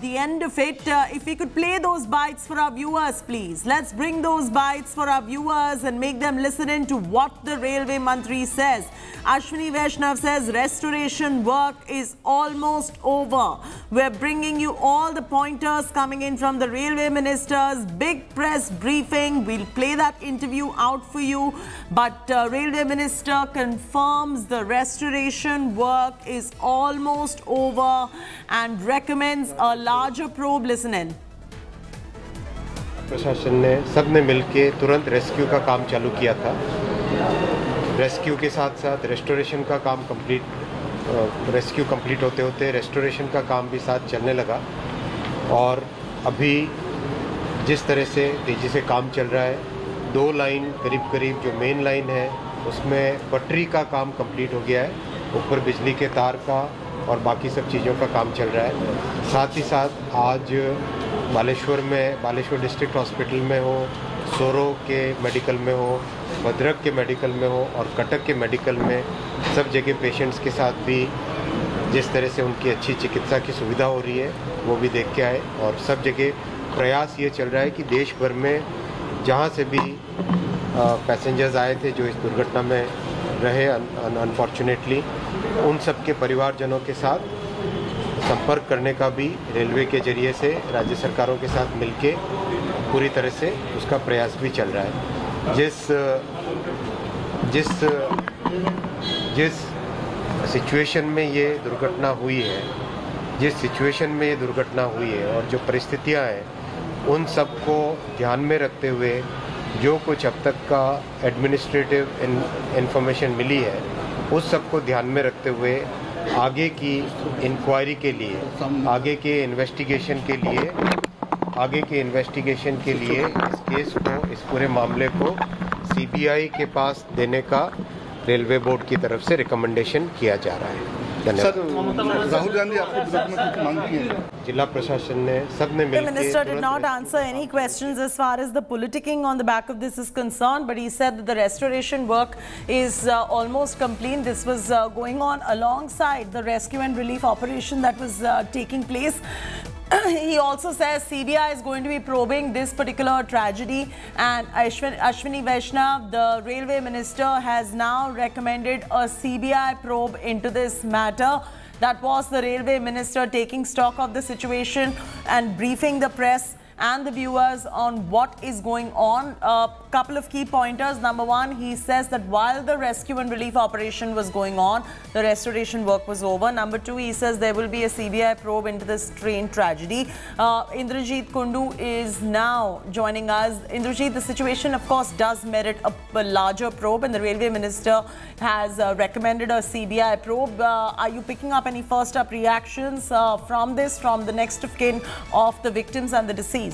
the end of it. If we could play those bites for our viewers, please. Let's bring those bites for our viewers and make them listen in to what the Railway Mantri says. Ashwini Vaishnav says restoration work is almost over. We're bringing you all the pointers coming in from the Railway Minister's big press briefing. We'll play that interview out for you. But Railway Minister confirms the restoration work is almost over and recommends a larger probe. Listen in. प्रशासन ने सबने मिलके तुरंत rescue का काम चालू किया था। रेस्क्यू के साथ साथ रेस्टोरेशन का काम रेस्क्यू कंप्लीट होते होते रेस्टोरेशन का काम भी साथ चलने लगा। और अभी जिस तरह से तेज़ी से काम चल रहा है, 2 लाइन करीब जो मेन लाइन है उसमें पटरी का काम कंप्लीट हो गया है, ऊपर बिजली के तार का और बाकी सब चीज़ों का काम चल रहा है। साथ ही साथ आज बालेश्वर डिस्ट्रिक्ट हॉस्पिटल में हो, सोरो के मेडिकल में हो, भद्रक के मेडिकल में हो और कटक के मेडिकल में सब जगह पेशेंट्स के साथ भी जिस तरह से उनकी अच्छी चिकित्सा की सुविधा हो रही है वो भी देख के आए। और सब जगह प्रयास ये चल रहा है कि देश भर में जहाँ से भी पैसेंजर्स आए थे जो इस दुर्घटना में रहे अनफॉर्चुनेटली, उन सब के परिवारजनों के साथ संपर्क करने का भी रेलवे के जरिए से राज्य सरकारों के साथ मिलके पूरी तरह से उसका प्रयास भी चल रहा है। जिस सिचुएशन में ये दुर्घटना हुई है, और जो परिस्थितियां हैं उन सब को ध्यान में रखते हुए जो कुछ अब तक का एडमिनिस्ट्रेटिव इंफॉर्मेशन मिली है उस सब को ध्यान में रखते हुए आगे की इंक्वायरी के लिए, आगे के इन्वेस्टिगेशन के लिए इस केस को, इस पूरे मामले को सीबीआई के पास देने का रेलवे बोर्ड की तरफ से रिकमेंडेशन किया जा रहा है। धन्यवाद। राहुल गांधी आपको मांग की है। जिला प्रशासन ने सबने मिलकर The minister did not answer any questions as far as the politicking on the back of this is concerned, but he said that the restoration work is almost complete. This was going on alongside the rescue and relief operation that was taking place. He also says CBI is going to be probing this particular tragedy, and Ashwini Vaishnav, the railway minister, has now recommended a CBI probe into this matter. That was the railway minister taking stock of the situation and briefing the press and the viewers on what is going on. A couple of key pointers. Number one, he says that while the rescue and relief operation was going on, the restoration work was over. Number two, he says there will be a CBI probe into this train tragedy. Indrajit Kundu is now joining us. Indrajit, the situation of course does merit a larger probe, and the railway minister has recommended a CBI probe. Are you picking up any first up reactions from the next of kin of the victims and the deceased?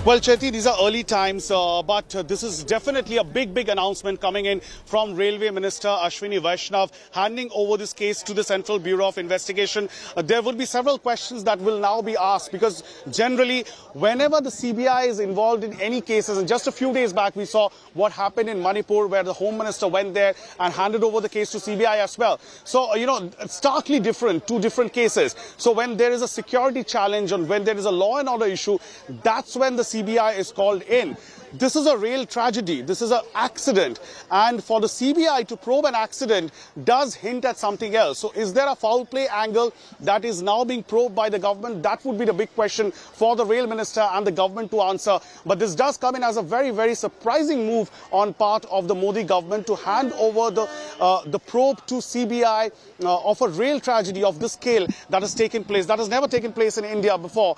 Well, Chaiti, these are early times, but this is definitely a big announcement coming in from Railway Minister Ashwini Vaishnav, handing over this case to the Central Bureau of Investigation. There will be several questions that will now be asked, because generally, whenever the CBI is involved in any cases, and just a few days back we saw what happened in Manipur, where the Home Minister went there and handed over the case to CBI as well. So, starkly different, two different cases. So when there is a security challenge and when there is a law and order issue, that's when the CBI is called in. This is a real tragedy. This is an accident. And for the CBI to probe an accident does hint at something else. So is there a foul play angle that is now being probed by the government? That would be the big question for the Rail Minister and the government to answer. But this does come in as a very surprising move on part of the Modi government to hand over the probe to CBI of a rail tragedy of this scale that has taken place. That has never taken place in India before.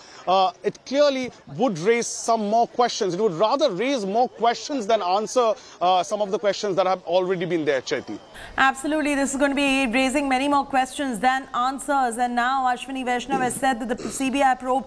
It clearly would raise some more questions. It would rather raise more questions than answer some of the questions that have already been there, Chaiti. Absolutely. This is going to be raising many more questions than answers. And now Ashwini Vaishnav has said that the CBI probe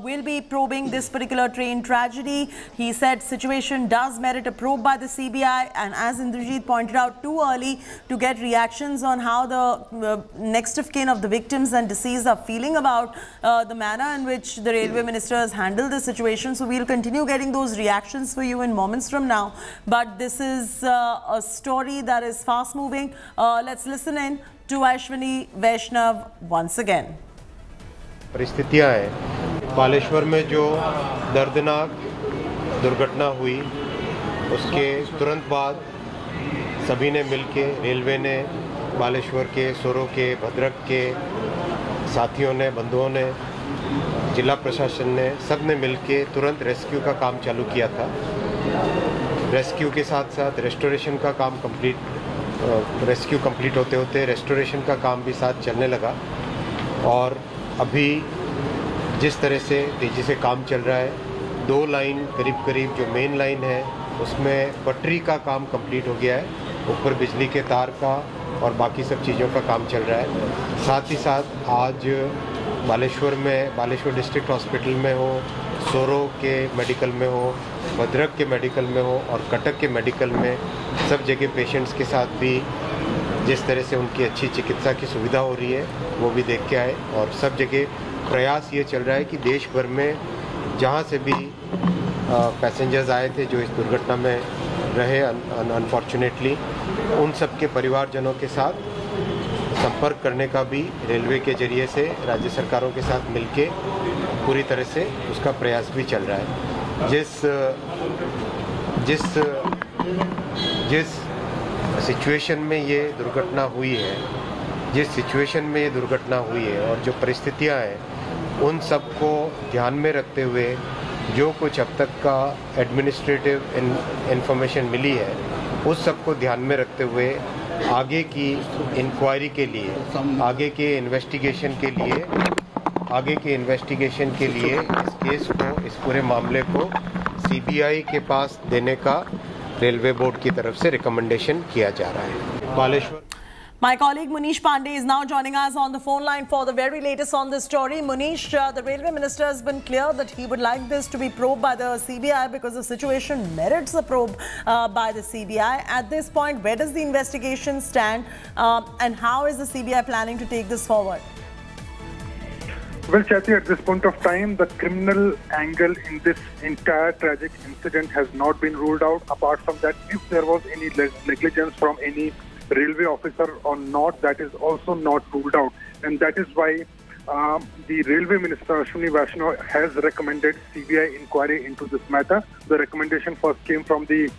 will be probing this particular train tragedy. He said situation does merit a probe by the CBI. And as Indrajit pointed out, too early to get reactions on how the next of kin of the victims and deceased are feeling about the manner in which the Railway Minister has handled the situation. So we'll continue getting those reactions for you in moments from now. But this is a story that is fast moving. Let's listen in to Ashwini Vaishnav once again. परिस्थितियां हैं बालेश्वर में जो दर्दनाक दुर्घटना हुई उसके तुरंत बाद सभी ने मिलके रेलवे ने बालेश्वर के सोरो के भद्रक के साथियों ने बंधुओं ने जिला प्रशासन ने सब ने मिलके तुरंत रेस्क्यू का काम चालू किया था। रेस्क्यू के साथ साथ रेस्टोरेशन का काम रेस्क्यू कंप्लीट होते होते रेस्टोरेशन का काम भी साथ चलने लगा। और अभी जिस तरह से तेज़ी से काम चल रहा है, 2 लाइन करीब जो मेन लाइन है उसमें पटरी का काम कंप्लीट हो गया है, ऊपर बिजली के तार का और बाकी सब चीज़ों का काम चल रहा है। साथ ही साथ आज बालेश्वर डिस्ट्रिक्ट हॉस्पिटल में हो, सोरो के मेडिकल में हो, भद्रक के मेडिकल में हो और कटक के मेडिकल में सब जगह पेशेंट्स के साथ भी जिस तरह से उनकी अच्छी चिकित्सा की सुविधा हो रही है वो भी देख के आए। और सब जगह प्रयास ये चल रहा है कि देश भर में जहाँ से भी पैसेंजर्स आए थे जो इस दुर्घटना में रहे अनफॉर्चुनेटली, उन सब के परिवारजनों के साथ संपर्क करने का भी रेलवे के जरिए से राज्य सरकारों के साथ मिलके पूरी तरह से उसका प्रयास भी चल रहा है। जिस सिचुएशन में ये दुर्घटना हुई है, और जो परिस्थितियां हैं उन सब को ध्यान में रखते हुए जो कुछ अब तक का एडमिनिस्ट्रेटिव इंफॉर्मेशन मिली है उस सब को ध्यान में रखते हुए आगे की इंक्वायरी के लिए, आगे के इन्वेस्टिगेशन के लिए इस केस को, इस पूरे मामले को सीबीआई के पास देने का रेलवे बोर्ड की तरफ से रिकमेंडेशन किया जा रहा है। Baleshwar My colleague Munish Pandey is now joining us on the phone line for the very latest on this story. Munish, the Railway Minister has been clear that he would like this to be probed by the CBI because the situation merits a probe by the CBI. At this point, where does the investigation stand and how is the CBI planning to take this forward? Well, Chaiti, at this point of time, the criminal angle in this entire tragic incident has not been ruled out. Apart from that, if there was any negligence from any railway officer or not, that is also not ruled out. And that is why the Railway Minister, Ashwini Vaishnav, has recommended CBI inquiry into this matter. The recommendation first came from the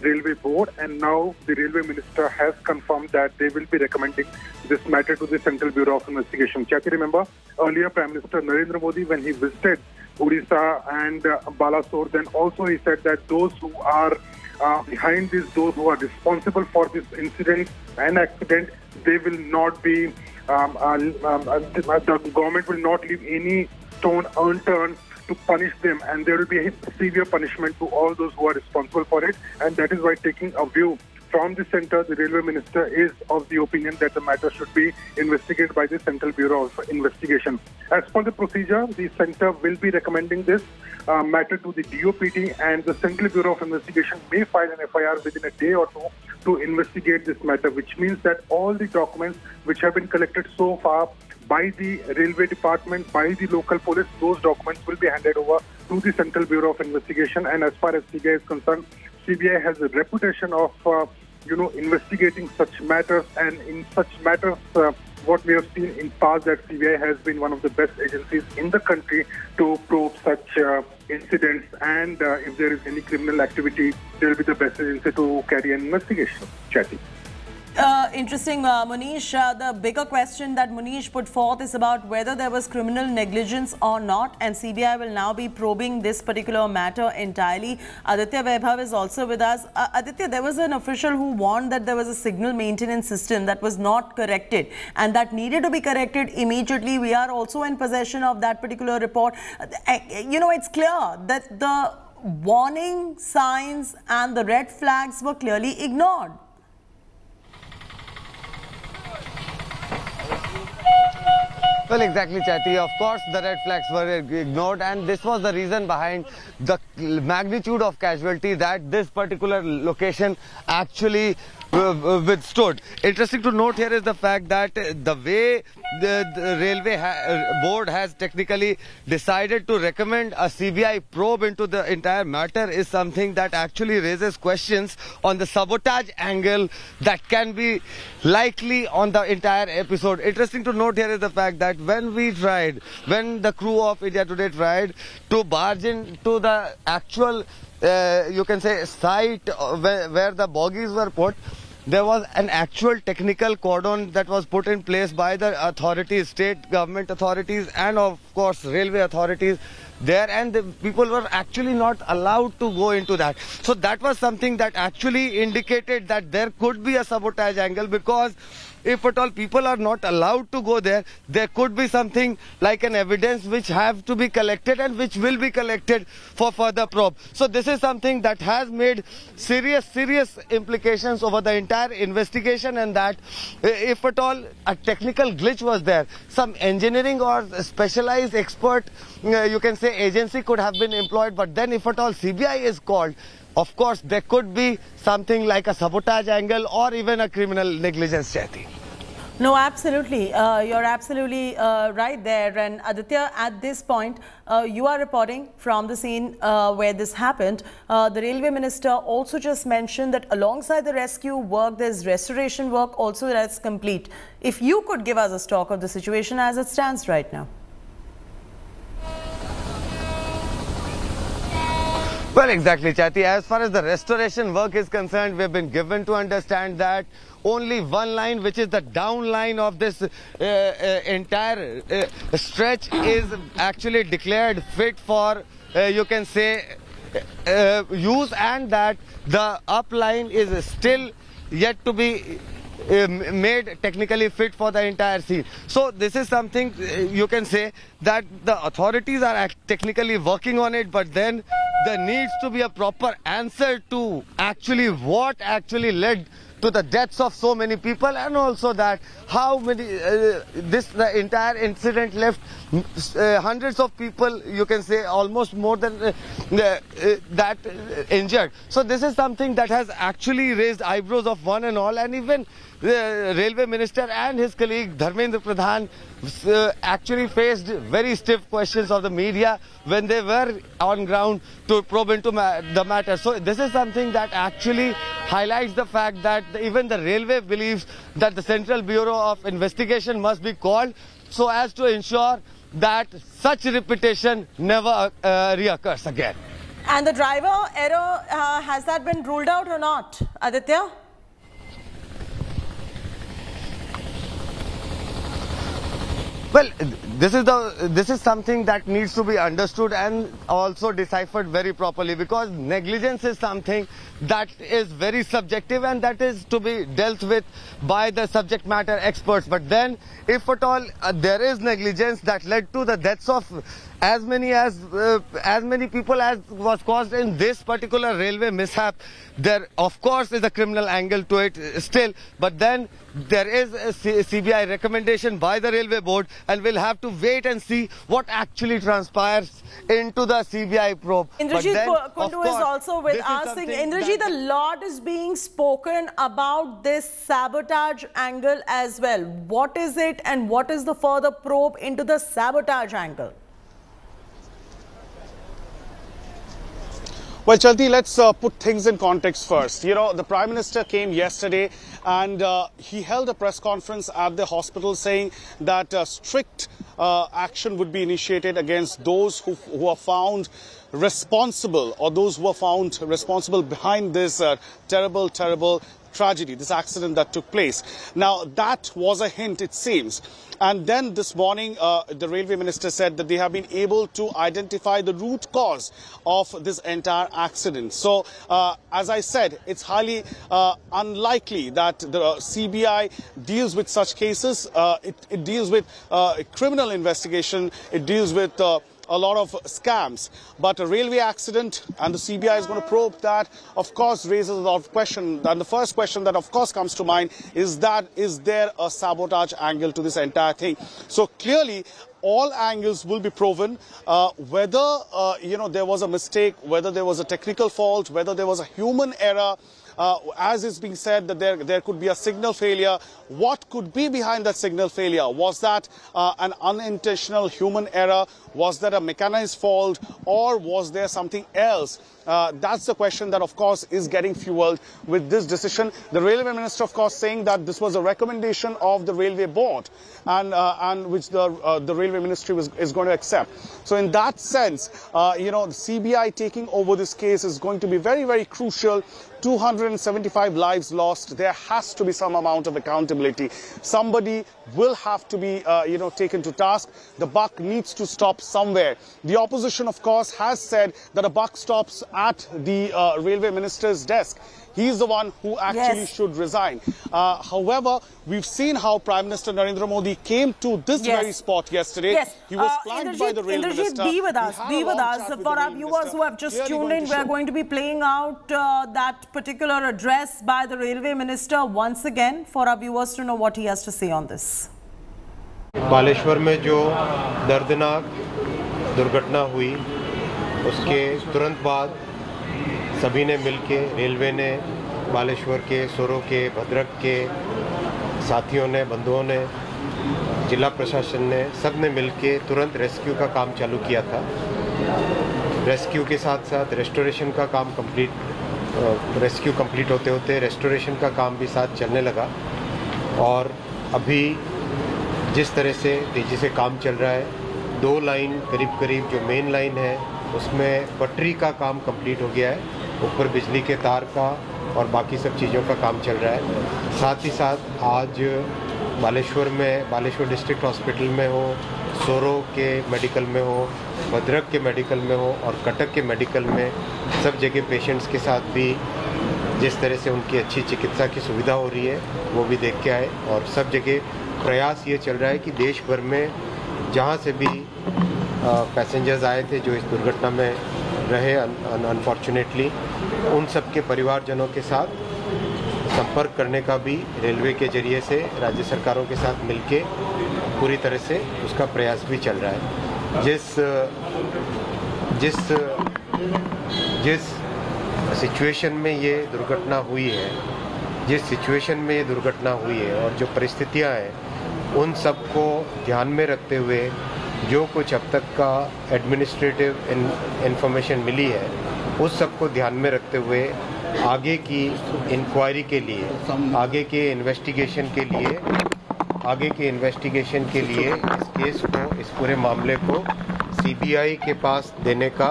Railway Board, and now the Railway Minister has confirmed that they will be recommending this matter to the Central Bureau of Investigation. Chaiti, remember earlier Prime Minister Narendra Modi, when he visited Odisha and Balasore, then also he said that those who are behind this, those who are responsible for this incident and accident, they will not be, the government will not leave any stone unturned to punish them, and there will be a severe punishment to all those who are responsible for it. And that is why taking a view from the center, the railway minister is of the opinion that the matter should be investigated by the Central Bureau of Investigation. As per the procedure, the center will be recommending this matter to the DOPT, and the Central Bureau of Investigation may file an FIR within a day or two to investigate this matter, which means that all the documents which have been collected so far by the railway department, by the local police, those documents will be handed over to the Central Bureau of Investigation. And as far as CBI is concerned, CBI has a reputation of, investigating such matters, and in such matters, what we have seen in past, that CBI has been one of the best agencies in the country to probe such incidents, and if there is any criminal activity, they will be the best agency to carry an investigation. Chatty. Interesting, Munish. The bigger question that Munish put forth is about whether there was criminal negligence or not, and CBI will now be probing this particular matter entirely. Aditya Vaibhav is also with us. Aditya, there was an official who warned that there was a signal maintenance system that was not corrected and that needed to be corrected immediately. We are also in possession of that particular report. It's clear that the warning signs and the red flags were clearly ignored. Well, exactly, Chaiti. Of course, the red flags were ignored, and this was the reason behind the magnitude of casualty that this particular location actually withstood. Interesting to note here is the fact that the way the railway board has technically decided to recommend a CBI probe into the entire matter is something that actually raises questions on the sabotage angle that can be likely on the entire episode. Interesting to note here is the fact that when the crew of India Today tried to barge into the actual you can say site where the bogies were put, there was an actual technical cordon that was put in place by the authorities, state government authorities, and of course railway authorities there, and the people were actually not allowed to go into that. So that was something that actually indicated that there could be a sabotage angle, because if at all people are not allowed to go there, there could be something like an evidence which have to be collected and which will be collected for further probe. So this is something that has made serious implications over the entire investigation, and that if at all a technical glitch was there, some engineering or specialized expert, you can say agency could have been employed, but then if at all CBI is called, of course, there could be something like a sabotage angle or even a criminal negligence, Chaiti. No, absolutely. You're absolutely right there. And Aditya, at this point, you are reporting from the scene where this happened. The railway minister also just mentioned that alongside the rescue work, there's restoration work also that's complete. If you could give us a stock of the situation as it stands right now. Well, exactly, Chaiti. As far as the restoration work is concerned, we have been given to understand that only one line, which is the down line of this entire stretch, is actually declared fit for, you can say, use, and that the up line is still yet to be made technically fit for the entire scene. So this is something you can say that the authorities are technically working on it, but then there needs to be a proper answer to actually what actually led to the deaths of so many people, and also that how many the entire incident left hundreds of people, you can say almost more than that injured. So this is something that has actually raised eyebrows of one and all, and even the railway minister and his colleague Dharmendra Pradhan actually faced very stiff questions of the media when they were on ground to probe into the matter. So this is something that actually highlights the fact that even the railway believes that the Central Bureau of Investigation must be called so as to ensure that such repetition never reoccurs again. And the driver error, has that been ruled out or not, Aditya? Well, this is something that needs to be understood and also deciphered very properly, because negligence is something that is very subjective and that is to be dealt with by the subject matter experts. But then, if at all there is negligence that led to the deaths of as many people as was caused in this particular railway mishap. There of course is a criminal angle to it still, but then there is a CBI recommendation by the railway board, and we'll have to wait and see what actually transpires into the CBI probe. Indrajit Kundu is also with us. Indrajit, a lot is being spoken about this sabotage angle as well. What is it, and what is the further probe into the sabotage angle? Well, Chalti, let's put things in context first. You know, the Prime Minister came yesterday and he held a press conference at the hospital saying that strict action would be initiated against those who are found responsible, or those who are found responsible behind this terrible tragedy, this accident that took place. Now, that was a hint, it seems. And then this morning, the railway minister said that they have been able to identify the root cause of this entire accident. So, as I said, it's highly unlikely that the CBI deals with such cases. It deals with criminal investigation. It deals with a lot of scams, but a railway accident, and the CBI is going to probe that, of course, raises a lot of questions. And the first question that, of course, comes to mind is that, is there a sabotage angle to this entire thing? So clearly, all angles will be proven, whether, there was a mistake, whether there was a technical fault, whether there was a human error. As is being said that there could be a signal failure. What could be behind that signal failure? Was that an unintentional human error? Was that a mechanized fault? Or was there something else? That's the question that, of course, is getting fueled with this decision. The railway minister, of course, saying that this was a recommendation of the railway board, and which the railway ministry is going to accept. So in that sense, the CBI taking over this case is going to be very, very crucial. 275 lives lost. There has to be some amount of accountability. Somebody will have to be, taken to task. The buck needs to stop somewhere. The opposition, of course, has said that a buck stops at the railway minister's desk. He's the one who actually should resign. However, we've seen how Prime Minister Narendra Modi came to this very spot yesterday. He was flagged by the railway minister. Be with us. For our viewers who have just tuned in, we're going to be playing out that particular address by the railway minister once again for our viewers to know what he has to say on this. Baleshwar में जो दर्दनाक दुर्घटना हुई, उसके तुरंत बाद सभी ने मिलके, रेलवे ने, बालेश्वर के, सोरो के, भद्रक के साथियों ने, बंधुओं ने, जिला प्रशासन ने, सब ने मिलके तुरंत रेस्क्यू का काम चालू किया था। रेस्क्यू के साथ साथ रेस्टोरेशन का काम रेस्क्यू कंप्लीट होते होते रेस्टोरेशन का काम भी साथ चलने लगा। और अभी जिस तरह से तेज़ी से काम चल रहा है, 2 लाइन करीब जो मेन लाइन है उसमें पटरी का काम कंप्लीट हो गया है, ऊपर बिजली के तार का और बाकी सब चीज़ों का काम चल रहा है। साथ ही साथ आज बालेश्वर डिस्ट्रिक्ट हॉस्पिटल में हो, सोरो के मेडिकल में हो, भद्रक के मेडिकल में हो और कटक के मेडिकल में सब जगह पेशेंट्स के साथ भी जिस तरह से उनकी अच्छी चिकित्सा की सुविधा हो रही है वो भी देख के आए। और सब जगह प्रयास ये चल रहा है कि देश भर में जहाँ से भी पैसेंजर्स आए थे जो इस दुर्घटना में रहे अनफॉर्चुनेटली, उन सब के परिवारजनों के साथ संपर्क करने का भी रेलवे के जरिए से राज्य सरकारों के साथ मिलके पूरी तरह से उसका प्रयास भी चल रहा है। जिस सिचुएशन में ये दुर्घटना हुई है, और जो परिस्थितियां हैं उन सब को ध्यान में रखते हुए जो कुछ अब तक का एडमिनिस्ट्रेटिव इंफॉर्मेशन मिली है उस सब को ध्यान में रखते हुए आगे की इंक्वायरी के लिए, आगे के इन्वेस्टिगेशन के लिए इस केस को, इस पूरे मामले को सीबीआई के पास देने का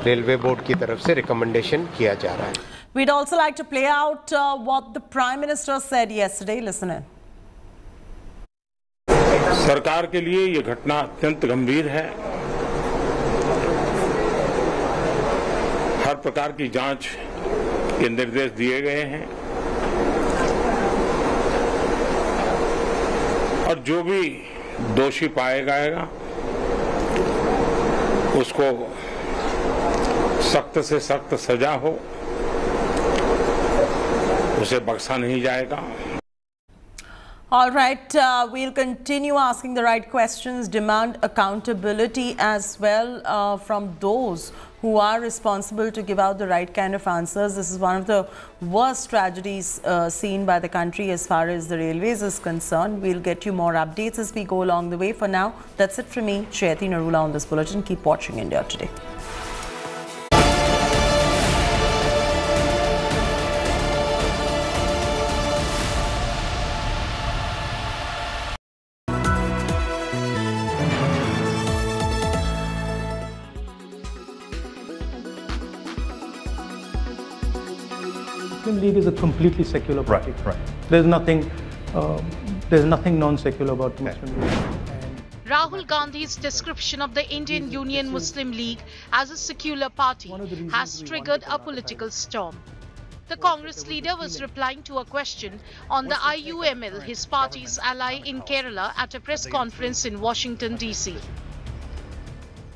रेलवे बोर्ड की तरफ से रिकमेंडेशन किया जा रहा है। We'd also like to play out what the Prime Minister said yesterday. Listen in. सरकार के लिए ये घटना अत्यंत गंभीर है। हर प्रकार की जांच के निर्देश दिए गए हैं और जो भी दोषी पाया जाएगा उसको सख्त से सख्त सजा हो, उसे बख्शा नहीं जाएगा। All right, we'll continue asking the right questions, demand accountability as well from those who are responsible to give out the right kind of answers. This is one of the worst tragedies seen by the country as far as the railways is concerned. We'll get you more updates as we go along the way. For now, that's it from me, Chaiti Narula, on this bulletin. Keep watching India Today. Muslim League is a completely secular party. Right. There's nothing non-secular about Muslim League. Rahul Gandhi's description of the Indian Union Muslim League as a secular party has triggered a political storm. The Congress leader was replying to a question on the IUML, his party's ally in Kerala, at a press conference in Washington, D.C.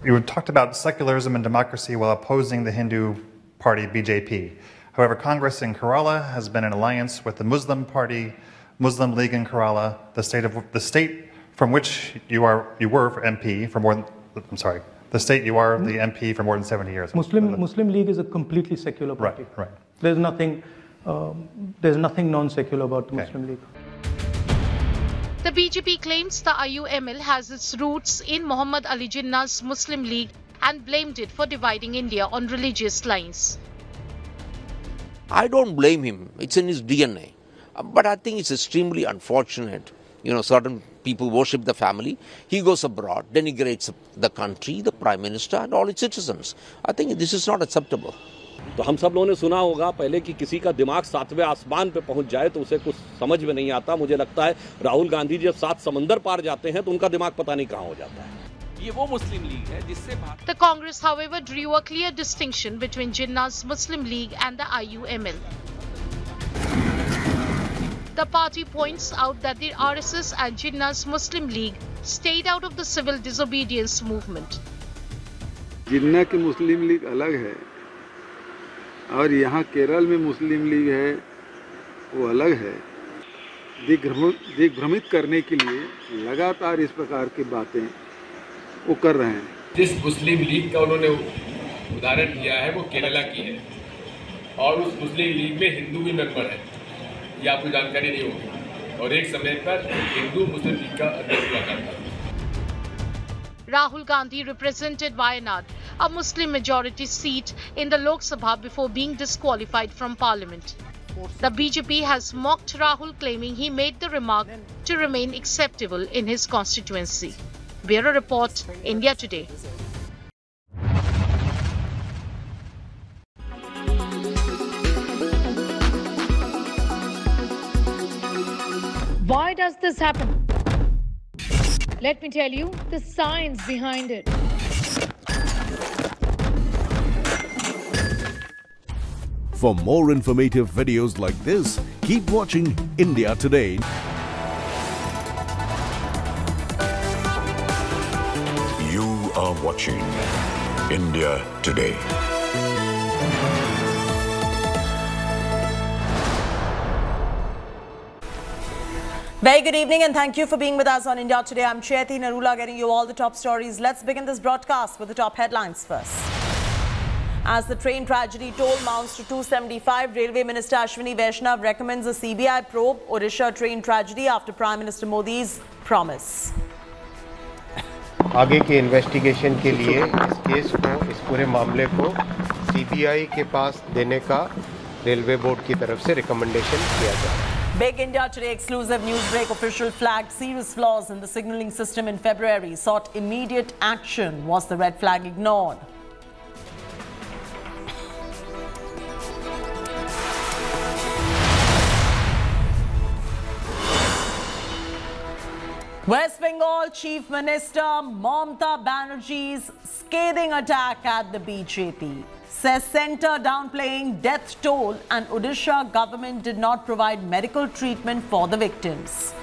You talked about secularism and democracy while opposing the Hindu party BJP. However, Congress in Kerala has been in alliance with the Muslim party, Muslim League in Kerala, the state from which you were MP for more than, the state you are the MP for more than 70 years. Muslim League is a completely secular party. Right. There's nothing non-secular about the Muslim League. The BJP claims the IUML has its roots in Muhammad Ali Jinnah's Muslim League and blamed it for dividing India on religious lines. I don't blame him. It's in his DNA. But I think it's extremely unfortunate. You know, certain people worship the family. He goes abroad, denigrates the country, the Prime Minister and all its citizens. I think this is not acceptable. तो हम सब लोगों ने सुना होगा पहले कि किसी का दिमाग 7वें आसमान पे पहुंच जाए तो उसे कुछ समझ में नहीं आता। मुझे लगता है राहुल गांधी जब 7 समंदर पार जाते हैं तो उनका दिमाग पता नहीं कहां हो जाता है। ये वो मुस्लिम लीग है जिससे The Congress, however, drew a clear distinction between Jinnah's Muslim League and the IUML. The party points out that the RSS and Jinnah's Muslim League stayed out of the civil disobedience movement. जिन्ना की मुस्लिम league अलग है और यहाँ केरल में मुस्लिम league है वो अलग है। दिग्भ्रमित करने के लिए लगातार इस प्रकार की बातें वो कर रहे हैं। जिस मुस्लिम लीग का उन्होंने उदाहरण दिया है वो केरला की है और उस मुस्लिम लीग में हिंदू भी मेंबर है, ये आपको जानकारी नहीं होगी और एक समय पर हिंदू मुस्लिम लीग का अध्यक्ष हुआ करता था। Rahul Gandhi represented Wayanad, a Muslim majority seat in the Lok Sabha, before being disqualified from parliament. The BJP has mocked Rahul, claiming he made the remark to remain acceptable in his constituency. Bureau Report, India Today. Why does this happen? Let me tell you the science behind it. For more informative videos like this, keep watching India Today. You are watching India Today. Very good evening and thank you for being with us on India Today. I'm Chaiti Narula, getting you all the top stories. Let's begin this broadcast with the top headlines first. As the train tragedy toll mounts to 275, Railway Minister Ashwini Vaishnav recommends a CBI probe Odisha train tragedy after Prime Minister Modi's promise. आगे के investigation के लिए इस case को, इस पूरे मामले को सीबीआई के पास देने का रेलवे बोर्ड की तरफ से रिकमेंडेशन किया जाए। Big India Today exclusive news break. Official flagged serious flaws in the signalling system in February. Sought immediate action. Was the red flag ignored? West Bengal Chief Minister Mamata Banerjee's scathing attack at the BJP. Says centre downplaying death toll and Odisha government did not provide medical treatment for the victims.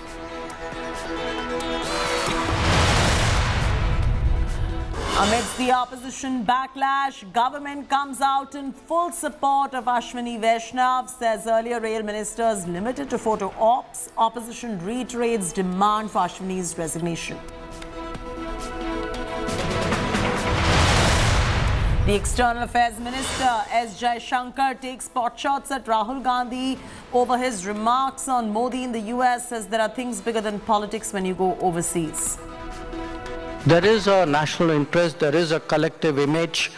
Amidst the opposition backlash, government comes out in full support of Ashwini Vaishnav, says earlier rail ministers limited to photo ops. Opposition reiterates demand for Ashwini's resignation. The External Affairs Minister S. Jaishankar takes potshots at Rahul Gandhi over his remarks on Modi in the US, says there are things bigger than politics when you go overseas. There is a national interest, there is a collective image.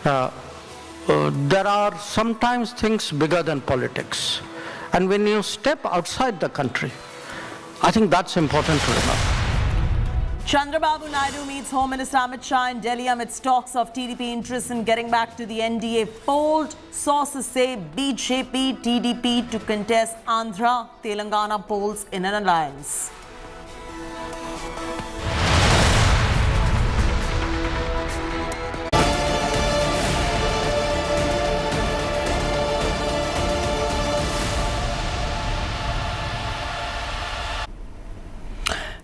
There are sometimes things bigger than politics. And when you step outside the country, I think that's important to remember. Chandrababu Naidu meets Home Minister Amit Shah in Delhi amidst talks of TDP interest in getting back to the NDA fold. Sources say BJP, TDP to contest Andhra, Telangana polls in an alliance.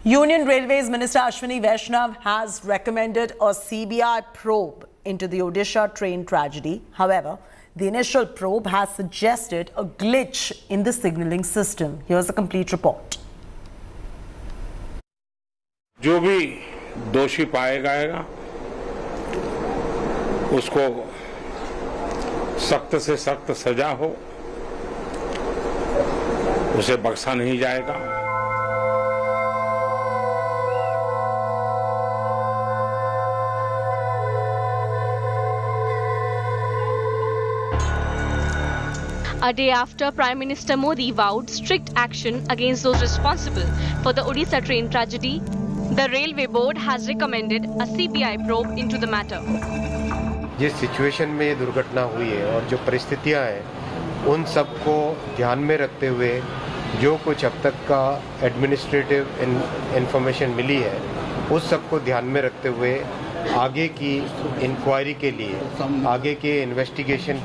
Union Railways Minister Ashwini Vaishnav has recommended a CBI probe into the Odisha train tragedy. However, the initial probe has suggested a glitch in the signalling system. Here's a complete report. जो भी दोषी पाया जाएगा उसको सख्त से सख्त सजा हो, उसे बख्शा नहीं जाएगा। A day after Prime Minister Modi vowed strict action against those responsible for the Odisha train tragedy, the Railway Board has recommended a CBI probe into the matter. जिस सिचुएशन में ये दुर्घटना हुई है और जो परिस्थितियां हैं उन सब को ध्यान में रखते हुए जो कुछ अब तक का एडमिनिस्ट्रेटिव इंफॉर्मेशन मिली है उस सब को ध्यान में रखते हुए आगे की इंक्वायरी के लिए, आगे के इन्वेस्टिगेशन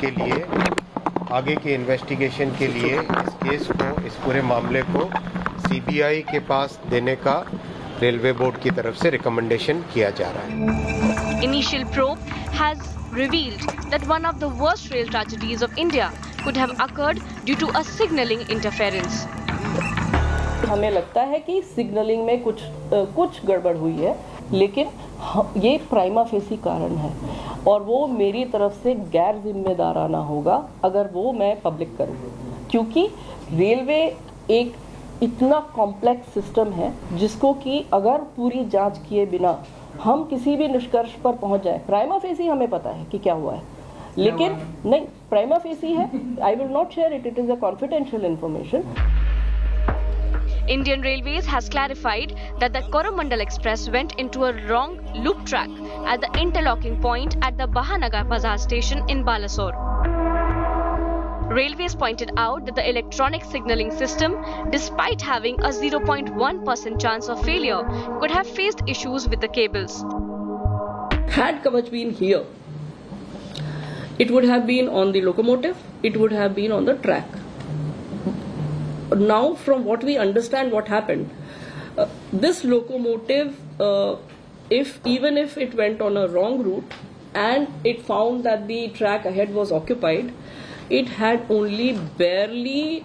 के लिए इस केस को, इस पूरे मामले को सीबीआई के पास देने का रेलवे बोर्ड की तरफ से रिकमेंडेशन किया जा रहा है। Initial probe has revealed that one of the worst rail tragedies of India could have occurred due to a signalling interference. हमें लगता है कि सिग्नलिंग में कुछ गड़बड़ हुई है, लेकिन ये प्राइमा फेसी कारण है और वो मेरी तरफ से गैर जिम्मेदाराना होगा अगर वो मैं पब्लिक करूँ, क्योंकि रेलवे एक इतना कॉम्प्लेक्स सिस्टम है जिसको कि अगर पूरी जांच किए बिना हम किसी भी निष्कर्ष पर पहुंच जाए, प्राइमा फेसी हमें पता है कि क्या हुआ है, लेकिन नहीं, प्राइमा फेसी है, I will not share it, it is a confidential information. Indian Railways has clarified that the Coromandel Express went into a wrong loop track at the interlocking point at the Bahanagar Bazaar station in Balasore. Railways pointed out that the electronic signalling system, despite having a 0.1% chance of failure, could have faced issues with the cables. Had Kavach been here, it would have been on the locomotive, it would have been on the track. Now, from what we understand what happened, this locomotive, even if it went on a wrong route and it found that the track ahead was occupied, it had only barely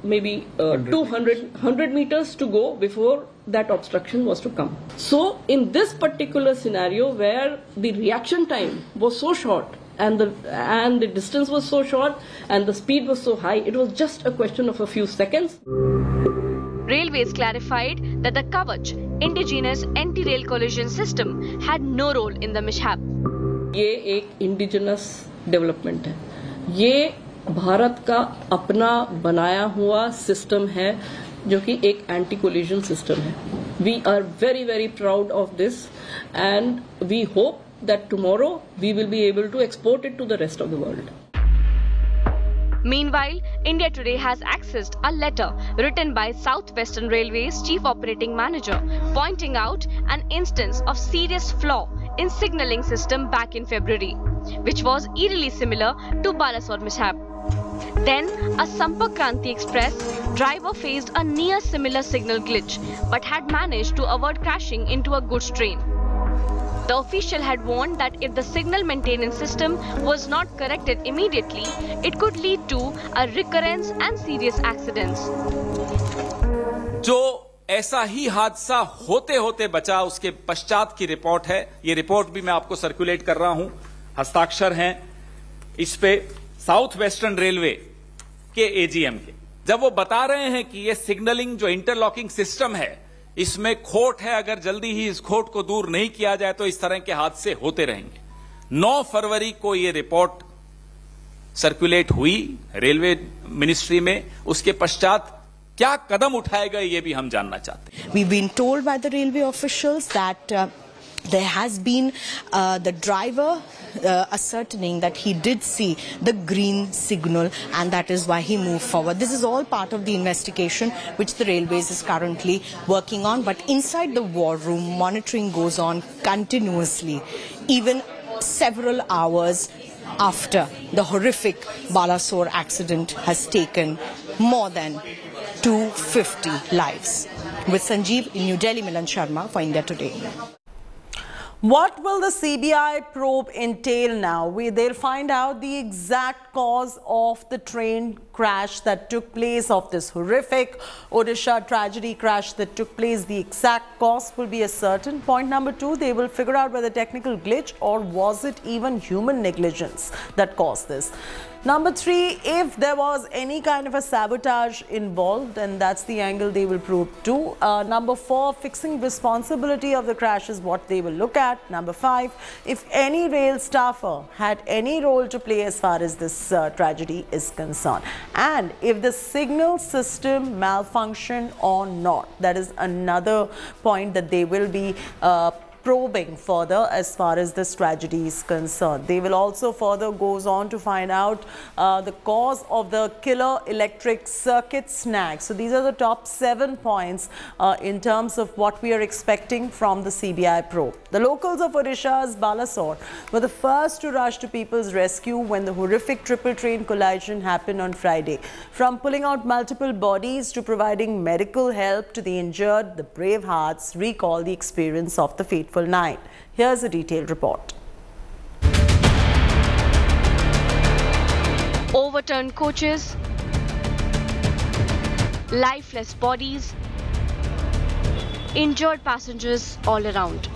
maybe 100 meters to go before that obstruction was to come. So in this particular scenario where the reaction time was so short and the distance was so short and the speed was so high, it was just a question of a few seconds. Railways clarified that the Kavach, indigenous anti-rail collision system, had no role in the mishap. ये एक indigenous development है, ये भारत का अपना बनाया हुआ system है जो कि एक एंटी कोलिजन सिस्टम है. We are very, very proud of this and we hope that tomorrow we will be able to export it to the rest of the world. Meanwhile, India Today has accessed a letter written by South Western Railway's Chief Operating Manager pointing out an instance of serious flaw in signalling system back in February, which was eerily similar to Balasore mishap. Then, a Sampark Kranti Express driver faced a near similar signal glitch but had managed to avoid crashing into a goods train. The official had warned that if the signal maintenance system was not corrected immediately, it could lead to a recurrence and serious accidents. जो ऐसा ही हादसा होते होते बचा, उसके पश्चात की report है। ये रिपोर्ट भी मैं आपको सर्कुलेट कर रहा हूं, हस्ताक्षर हैं इस पे साउथ वेस्टर्न रेलवे के एजीएम के, जब वो बता रहे हैं कि ये सिग्नलिंग जो इंटरलॉकिंग सिस्टम है इसमें खोट है, अगर जल्दी ही इस खोट को दूर नहीं किया जाए तो इस तरह के हादसे होते रहेंगे। 9 फरवरी को ये रिपोर्ट सर्कुलेट हुई रेलवे मिनिस्ट्री में, उसके पश्चात क्या कदम उठाए गए ये भी हम जानना चाहते हैं। We've been told by the railway officials that there has been the driver ascertaining that he did see the green signal and that is why he moved forward. This is all part of the investigation which the Railways is currently working on, but inside the war room monitoring goes on continuously, even several hours after the horrific Balasore accident has taken more than 250 lives. With Sanjeev in New Delhi, Milan Sharma for India Today. What will the CBI probe entail now? They'll find out the exact cause of the train crash that took place, of this horrific Odisha tragedy crash that took place. The exact cause will be ascertained. Point number 2, they will figure out whether technical glitch or was it even human negligence that caused this. Number 3, if there was any kind of a sabotage involved, then that's the angle they will probe too. Number 4, fixing responsibility of the crash is what they will look at. Number 5, if any rail staffer had any role to play as far as this tragedy is concerned. And if the signal system malfunctioned or not, that is another point that they will be probing further as far as this tragedy is concerned. They will also further goes on to find out the cause of the killer electric circuit snag. So these are the top 7 points in terms of what we are expecting from the CBI probe. The locals of Odisha's Balasore were the first to rush to people's rescue when the horrific triple train collision happened on Friday. From pulling out multiple bodies to providing medical help to the injured, the brave hearts recall the experience of the fateful night. Here's a detailed report. Overturned coaches, lifeless bodies, injured passengers all around.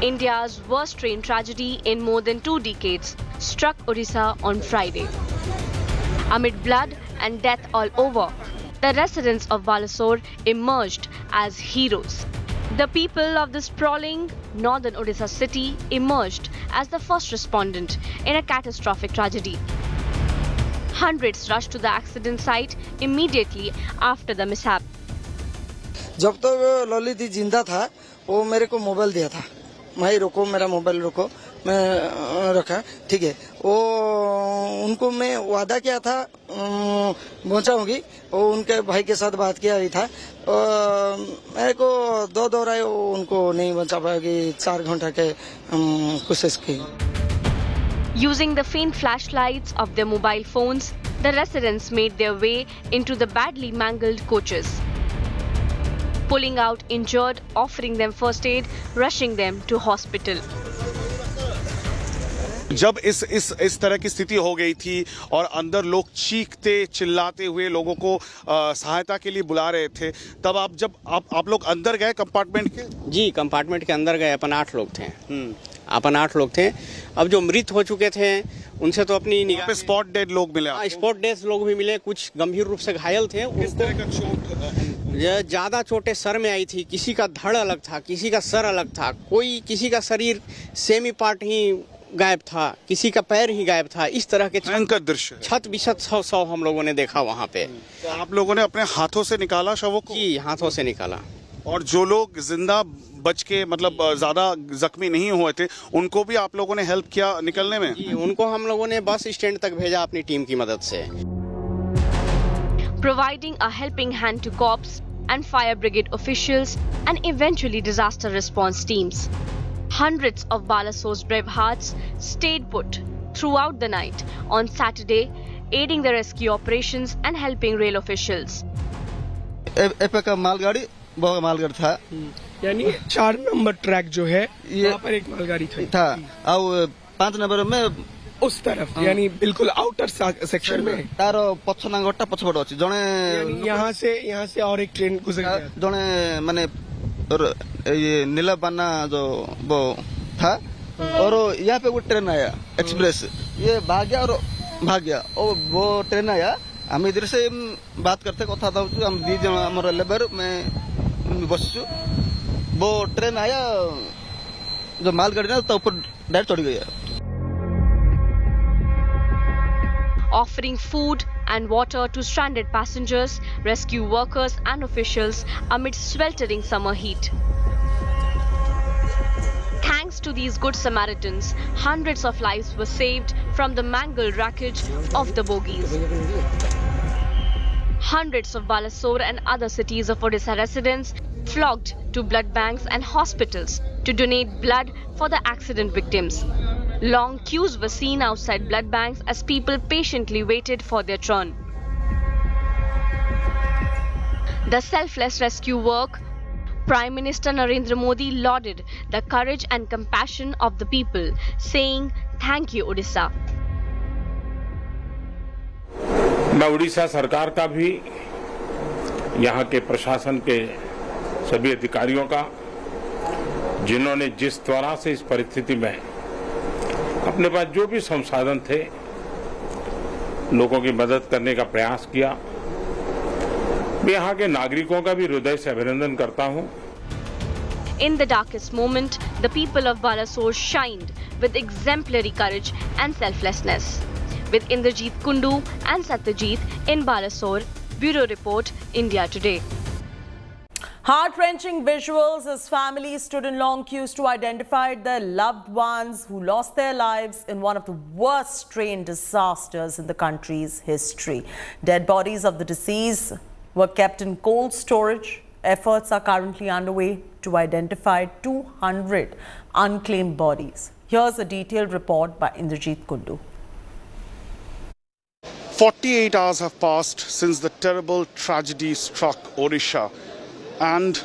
India's worst train tragedy in more than 2 decades struck Odisha on Friday. Amid blood and death all over, the residents of Balasore emerged as heroes. The people of this sprawling northern Odisha city emerged as the first respondent in a catastrophic tragedy. Hundreds rushed to the accident site immediately after the mishap. जब तो ललित जिंदा था, वो मेरे को mobile दिया था, भाई रोको मेरा मोबाइल रोको, मैं रखा, ठीक है, वो उनको मैं वादा किया था पहुंचाऊंगी, और उनके भाई के साथ बात किया ही था, मेरे को 2 दौराए उनको नहीं बचा पाएगी, 4 घंटा के कोशिश की. Using the faint flashlights of their mobile phones, the residents made their way into the badly mangled coaches, pulling out injured, offering them first aid, rushing them to hospital. जब इस तरह की स्थिति हो गई थी और अंदर लोग चीखते चिल्लाते हुए लोगों को सहायता के लिए बुला रहे थे, तब आप लोग अंदर गए कंपार्टमेंट के? जी, कंपार्टमेंट के अंदर गए. अपन 8 लोग थे. अपन 8 लोग थे. अब जो मृत हो चुके थे उनसे तो अपनी निगाह पे स्पॉट डेड लोग मिले. स्पॉट डेड लोग भी मिले. कुछ गंभीर रूप से घायल थे. किस तरह का चोट? ज्यादा चोटें सर में आई थी. किसी का धड़ अलग था, किसी का सर अलग था, किसी का शरीर सेमी पार्ट ही गायब था, किसी का पैर ही गायब था. इस तरह के भयंकर दृश्य, छत बिछत सौ हम लोगों ने देखा वहाँ पे. तो आप लोगों ने अपने हाथों से निकाला शवों को? जी, हाथों से निकाला. और जो लोग जिंदा बच के मतलब ज्यादा जख्मी नहीं हुए थे, उनको भी आप लोगों ने हेल्प किया निकलने में? जी, उनको हम लोगों ने बस स्टैंड तक भेजा अपनी टीम की मदद से. Providing a helping hand to cops and fire brigade officials and eventually disaster response teams. Hundreds of Balasore's brave hearts stayed put throughout the night on Saturday, aiding the rescue operations and helping rail officials. एक मालगाड़ी वो मालगाड़ी था। यानी 4 number track जो है वहाँ पर एक मालगाड़ी था और 5 नंबर में उस तरफ यानी बिल्कुल आउटर सेक्शन में तारो पछ नांगटा पछपट अछि जने यहाँ से और एक ट्रेन गुजर गया जने माने ये नीलाबाना जो वो था और यहाँ पे वो ट्रेन आया एक्सप्रेस ये भाग गया और वो ट्रेन आया हम इधर से बात करते कथा था हम 2 जन हमारा लेबर में बसचु वो ट्रेन आया जो मालगाड़ी ना तो ऊपर डायरेक्ट चढ़ गया। Offering food and water to stranded passengers, rescue workers and officials amid sweltering summer heat. Thanks to these good Samaritans, hundreds of lives were saved from the mangled wreckage of the bogies. Hundreds of Balasore and other cities of Odisha residents flocked to blood banks and hospitals to donate blood for the accident victims. Long queues were seen outside blood banks as people patiently waited for their turn. The selfless rescue work, Prime Minister Narendra Modi lauded the courage and compassion of the people, saying, "Thank you, Odisha." मैं उड़ीसा सरकार का भी यहाँ के प्रशासन के सभी अधिकारियों का जिन्होंने जिस तरह से इस परिस्थिति में अपने पास जो भी संसाधन थे लोगों की मदद करने का प्रयास किया, मैं यहाँ के नागरिकों का भी हृदय से अभिनंदन करता हूँ। In the darkest moment, the people of Balasore shined with exemplary courage and selflessness. With Indrajit Kundu and Satyajit in Balasore, Bureau Report, India Today. Heart-wrenching visuals as families stood in long queues to identify their loved ones who lost their lives in one of the worst train disasters in the country's history. Dead bodies of the deceased were kept in cold storage. Efforts are currently underway to identify 200 unclaimed bodies. Here's a detailed report by Indrajit Kundu. 48 hours have passed since the terrible tragedy struck Odisha, and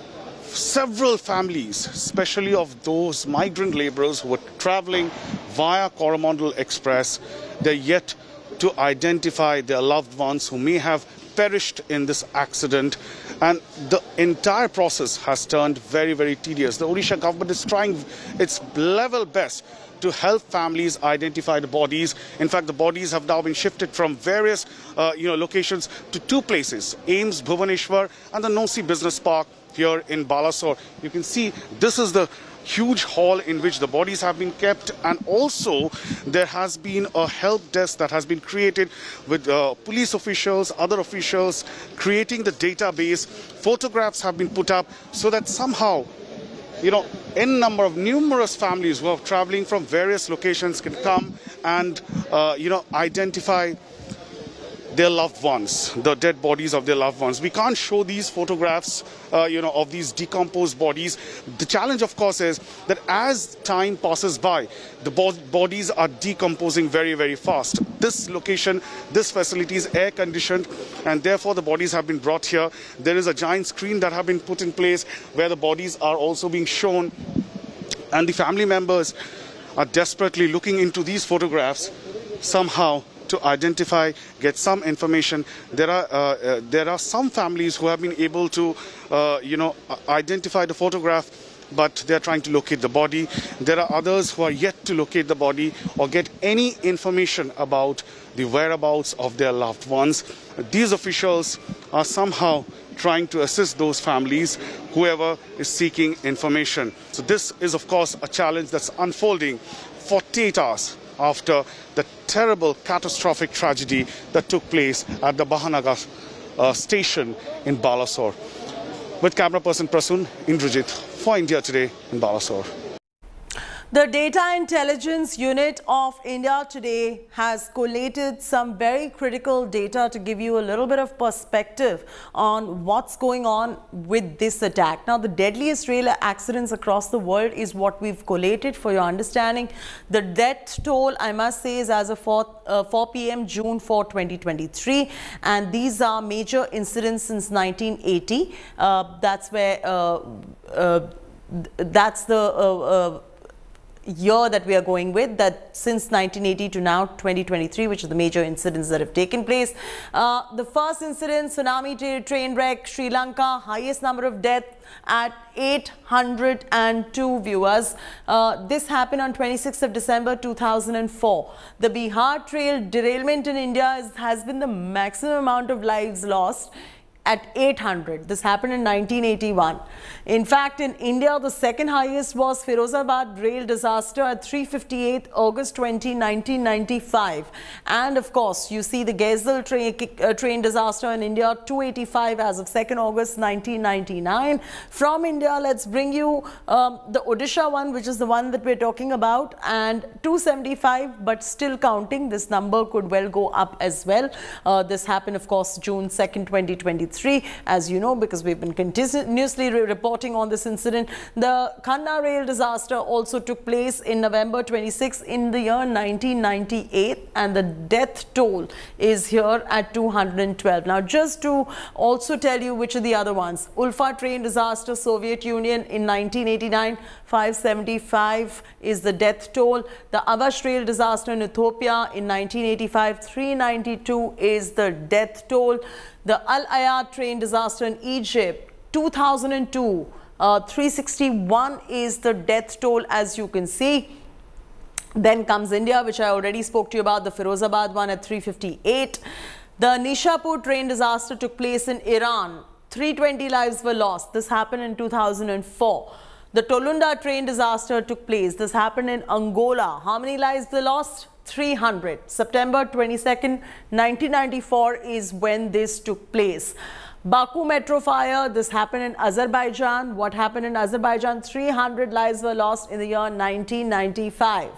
several families, especially of those migrant laborers who were traveling via Coromandel Express, they're yet to identify their loved ones who may have perished in this accident, and the entire process has turned very, very tedious. The Odisha government is trying its level best to help families identify the bodies. In fact, the bodies have now been shifted from various locations to 2 places, AIMS Bhubaneswar and the Nosi Business Park here in Balasore. You can see this is the huge hall in which the bodies have been kept, and also there has been a help desk that has been created with police officials, other officials creating the database. Photographs have been put up so that somehow number of numerous families who are traveling from various locations can come and identify their loved ones, the dead bodies of their loved ones. We can't show these photographs, of these decomposed bodies. The challenge, of course, is that as time passes by, the bodies are decomposing very, very fast. This location, this facility is air conditioned, and therefore the bodies have been brought here. There is a giant screen that have been put in place where the bodies are also being shown, and the family members are desperately looking into these photographs somehow to identify, get some information. There are some families who have been able to, identify the photograph, but they are trying to locate the body. There are others who are yet to locate the body or get any information about the whereabouts of their loved ones. These officials are somehow trying to assist those families, whoever is seeking information. So this is, of course, a challenge that's unfolding 48 hours after the terrible catastrophic tragedy that took place at the Bahanagar station in Balasore. With camera person Prasun, Indrajit for India Today in Balasore. The Data Intelligence Unit of India today has collated some very critical data to give you a little bit of perspective on what's going on with this attack. Now, the deadliest rail accidents across the world is what we've collated for your understanding. The death toll, I must say, is as of 4 p.m. June 4, 2023. And these are major incidents since 1980. That's the year that we are going with, that since 1980 to now 2023, which are the major incidents that have taken place. The first incident, tsunami train wreck, Sri Lanka, highest number of deaths at 802 viewers. This happened on 26th of December 2004. The Bihar trail derailment in India has been the maximum amount of lives lost at 800. This happened in 1981. In fact, in India, the second highest was Firozabad rail disaster at 358 August 20, 1995. And of course, you see the Gazelle train disaster in India, 285 as of 2nd August 1999. From India, let's bring you the Odisha one, which is the one that we're talking about, and 275, but still counting. This number could well go up as well. This happened, of course, June 2nd, 2023. As you know, because we've been continuously reporting on this incident. The Khanna rail disaster also took place in November 26 in the year 1998, and the death toll is here at 212. Now, just to also tell you which are the other ones. Ulfa train disaster, Soviet Union in 1989, 575 is the death toll. The Avash rail disaster in Ethiopia in 1985, 392 is the death toll. The Al Ayad train disaster in Egypt, 2002, 361 is the death toll, as you can see. Then comes India, which I already spoke to you about, the Firozabad one at 358. The Nishapur train disaster took place in Iran. 320 lives were lost. This happened in 2004. The Tolunda train disaster took place. This happened in Angola. How many lives were lost? 300. September 22nd, 1994 is when this took place. Baku metro fire, this happened in Azerbaijan. What happened in Azerbaijan? 300 lives were lost in the year 1995.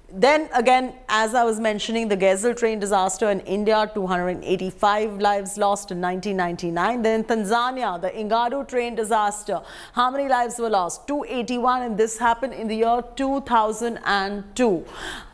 Then again, as I was mentioning, the Gazelle train disaster in India, 285 lives lost in 1999. Then Tanzania, the Ingadu train disaster. How many lives were lost? 281, and this happened in the year 2002.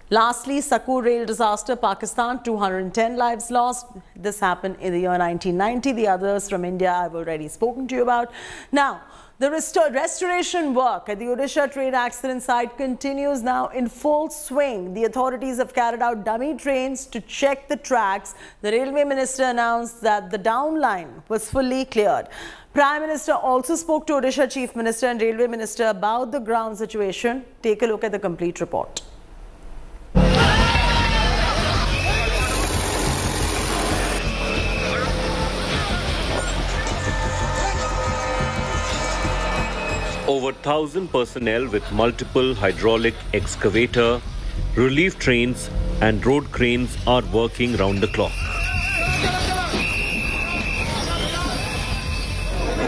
Lastly, Sakur rail disaster, Pakistan, 210 lives lost. This happened in the year 1990. The others from India I've already spoken to you about. Now, the restoration work at the Odisha train accident site continues now in full swing. The authorities have carried out dummy trains to check the tracks. The Railway Minister announced that the down line was fully cleared. Prime Minister also spoke to Odisha Chief Minister and Railway Minister about the ground situation. Take a look at the complete report. Over 1,000 personnel with multiple hydraulic excavator, relief trains and road cranes are working round the clock.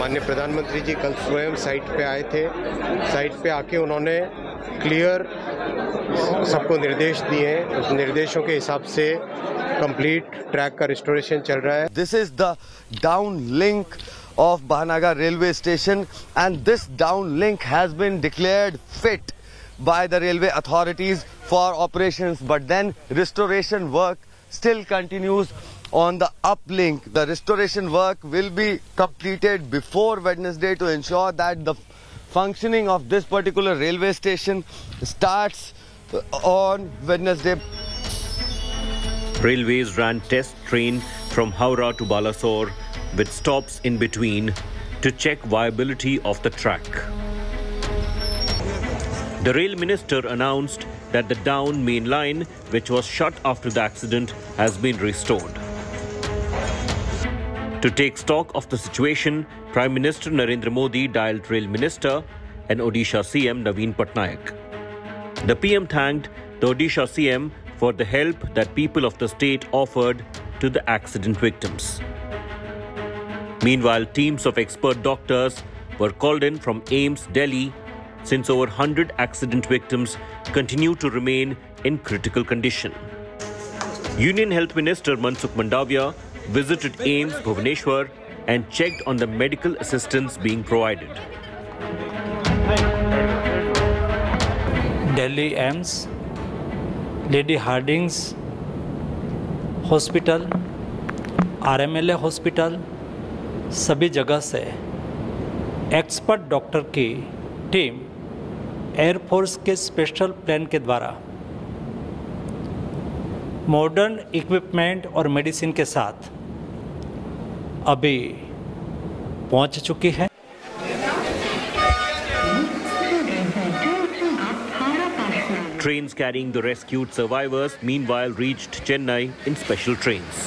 माननीय प्रधानमंत्री जी कल स्वयं site पे आए थे. Site पे आके उन्होंने क्लियर सबको निर्देश दिए. उस निर्देशों के हिसाब से कंप्लीट ट्रैक का रिस्टोरेशन चल रहा है. This is the downlink of Bahanagar railway station, and this downlink has been declared fit by the railway authorities for operations, but then restoration work still continues on the uplink. The restoration work will be completed before Wednesday to ensure that the functioning of this particular railway station starts on Wednesday. Railways ran test train from Howrah to Balasore with stops in between to check viability of the track. The Rail Minister announced that the down main line, which was shut after the accident, has been restored. To take stock of the situation, Prime Minister Narendra Modi dialed Rail Minister and Odisha CM Naveen Patnaik. The PM thanked the Odisha CM for the help that people of the state offered to the accident victims. Meanwhile, teams of expert doctors were called in from AIIMS, Delhi since over 100 accident victims continue to remain in critical condition. Union Health Minister Mansukh Mandavia visited AIIMS Bhubaneswar and checked on the medical assistance being provided. Delhi AIIMS, Lady Harding's hospital, RMLA hospital, सभी जगह से expert doctor की team air force के special plan के द्वारा modern equipment और medicine के साथ अभी पहुंच चुकी है. Trains carrying the rescued survivors meanwhile reached Chennai in special trains.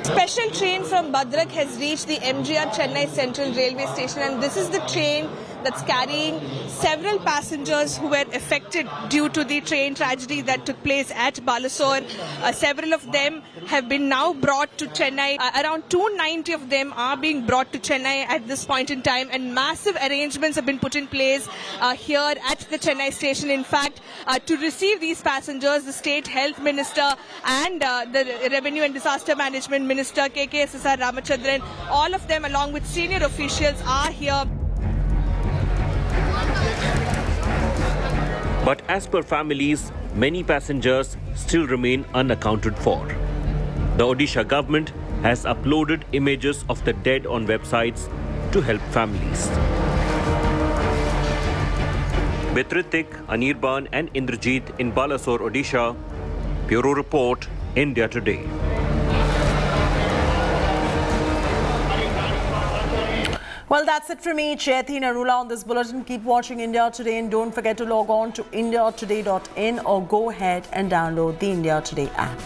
Special train from Bhadrak has reached the MGR Chennai Central Railway Station, and this is the train that's carrying several passengers who were affected due to the train tragedy that took place at Balasore. Several of them have been now brought to Chennai. Around 290 of them are being brought to Chennai at this point in time, and massive arrangements have been put in place here at the Chennai station. In fact, to receive these passengers, the State Health Minister and the Revenue and Disaster Management Minister KKSSR Ramachandran, all of them along with senior officials are here. But as per families, many passengers still remain unaccounted for. The Odisha government has uploaded images of the dead on websites to help families. With Ritik, Anirban and Indrajit in Balasore, Odisha, Bureau Report, India Today. Well, that's it from me, Chaiti Narula, on this bulletin. Keep watching India Today and don't forget to log on to indiatoday.in or go ahead and download the India Today app.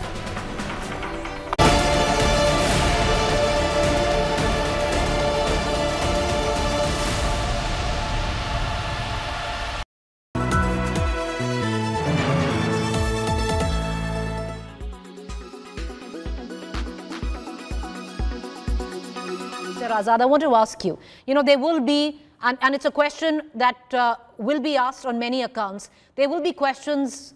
Azad, I want to ask you, there will be, and it's a question that will be asked on many accounts, there will be questions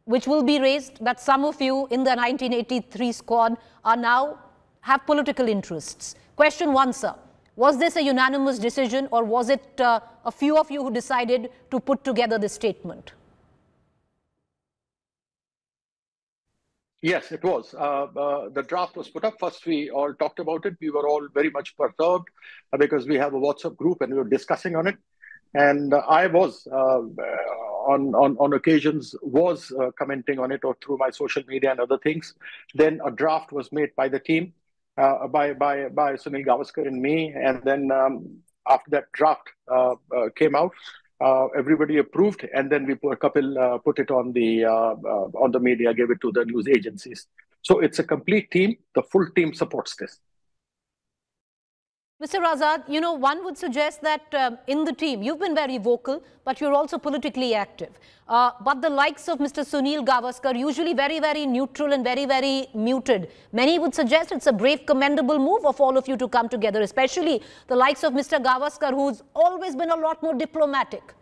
which will be raised that some of you in the 1983 squad are now have political interests. Question 1, sir. Was this a unanimous decision, or was it a few of you who decided to put together this statement? Yes, it was. The draft was put up. First, we all talked about it. We were all very much perturbed because we have a WhatsApp group and we were discussing on it. And I was, on occasions, was commenting on it or through my social media and other things. Then a draft was made by the team, by Sunil Gavaskar and me. And then after that draft came out, everybody approved, and then Kapil put it on the media, gave it to the news agencies. So it's a complete team. The full team supports this. Mr. Azad, one would suggest that in the team, you've been very vocal, but you're also politically active. But the likes of Mr. Sunil Gavaskar, usually very, very neutral and very, very muted. Many would suggest it's a brave, commendable move of all of you to come together, especially the likes of Mr. Gavaskar, who's always been a lot more diplomatic.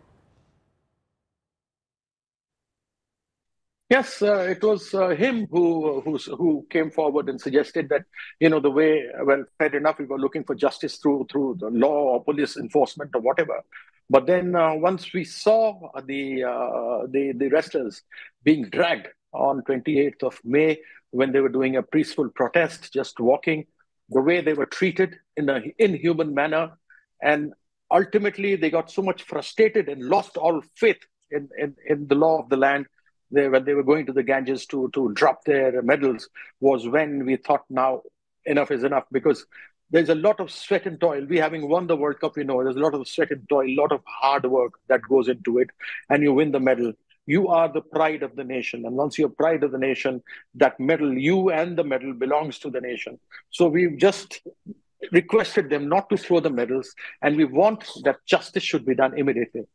Yes, it was him who came forward and suggested that, the way, well, fair enough, we were looking for justice through the law or police enforcement or whatever. But then once we saw the wrestlers being dragged on 28th of May, when they were doing a peaceful protest, just walking, the way they were treated in an inhuman manner, and ultimately they got so much frustrated and lost all faith in the law of the land. When they were going to the Ganges to drop their medals, was when we thought, now enough is enough, because there's a lot of sweat and toil. We having won the World Cup, there's a lot of sweat and toil, a lot of hard work that goes into it, and you win the medal. You are the pride of the nation, and once you're pride of the nation, that medal, you and the medal belongs to the nation. So we've just requested them not to throw the medals, and we want that justice should be done immediately.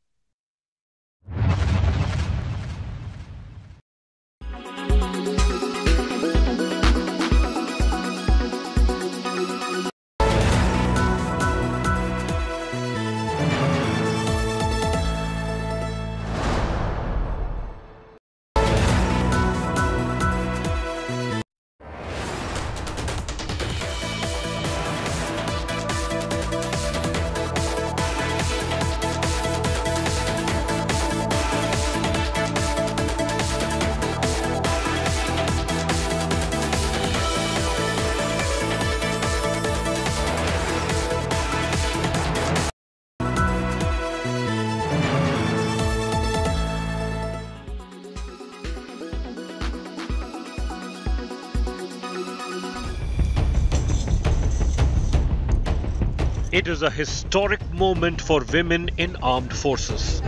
It is a historic moment for women in armed forces.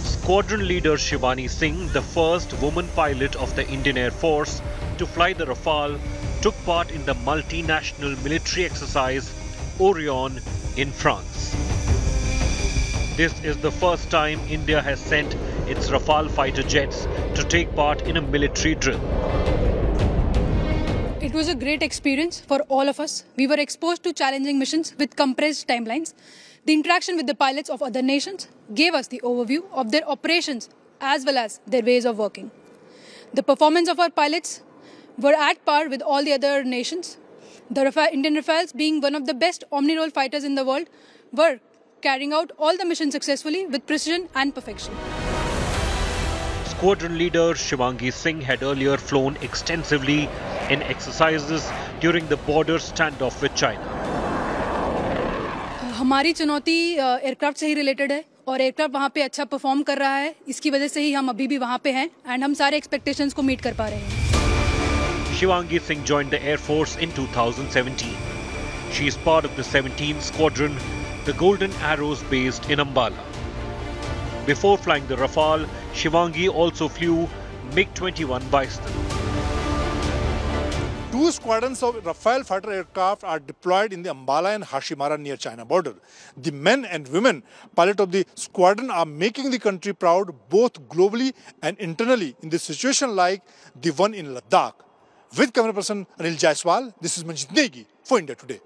Squadron leader Shivani Singh, the first woman pilot of the Indian Air Force to fly the Rafale, took part in the multinational military exercise Orion in France. This is the first time India has sent its Rafale fighter jets to take part in a military drill. It was a great experience for all of us. We were exposed to challenging missions with compressed timelines. The interaction with the pilots of other nations gave us the overview of their operations as well as their ways of working. The performance of our pilots were at par with all the other nations. The Indian Rafales, being one of the best omni-role fighters in the world, were carrying out all the missions successfully with precision and perfection. Squadron leader Shivangi Singh had earlier flown extensively in exercises during the border standoff with China. हमारी चुनौती aircraft से ही related है और aircraft वहाँ पे अच्छा perform कर रहा है. इसकी वजह से ही हम अभी भी वहाँ पे हैं एंड हम सारे एक्सपेक्टेशंस को मीट कर पा रहे हैं. Shivangi Singh joined the Air Force in 2017. She is part of the 17th Squadron, the Golden Arrows based in Ambala. Before flying the Rafale, Shivangi also flew MiG-21 Bison. 2 squadrons of Rafale fighter aircraft are deployed in the Ambala and Hashimara near China border. The men and women pilots of the squadron are making the country proud both globally and internally in the situation like the one in Ladakh. With camera person Anil Jaiswal, this is Manjit Negi for India Today.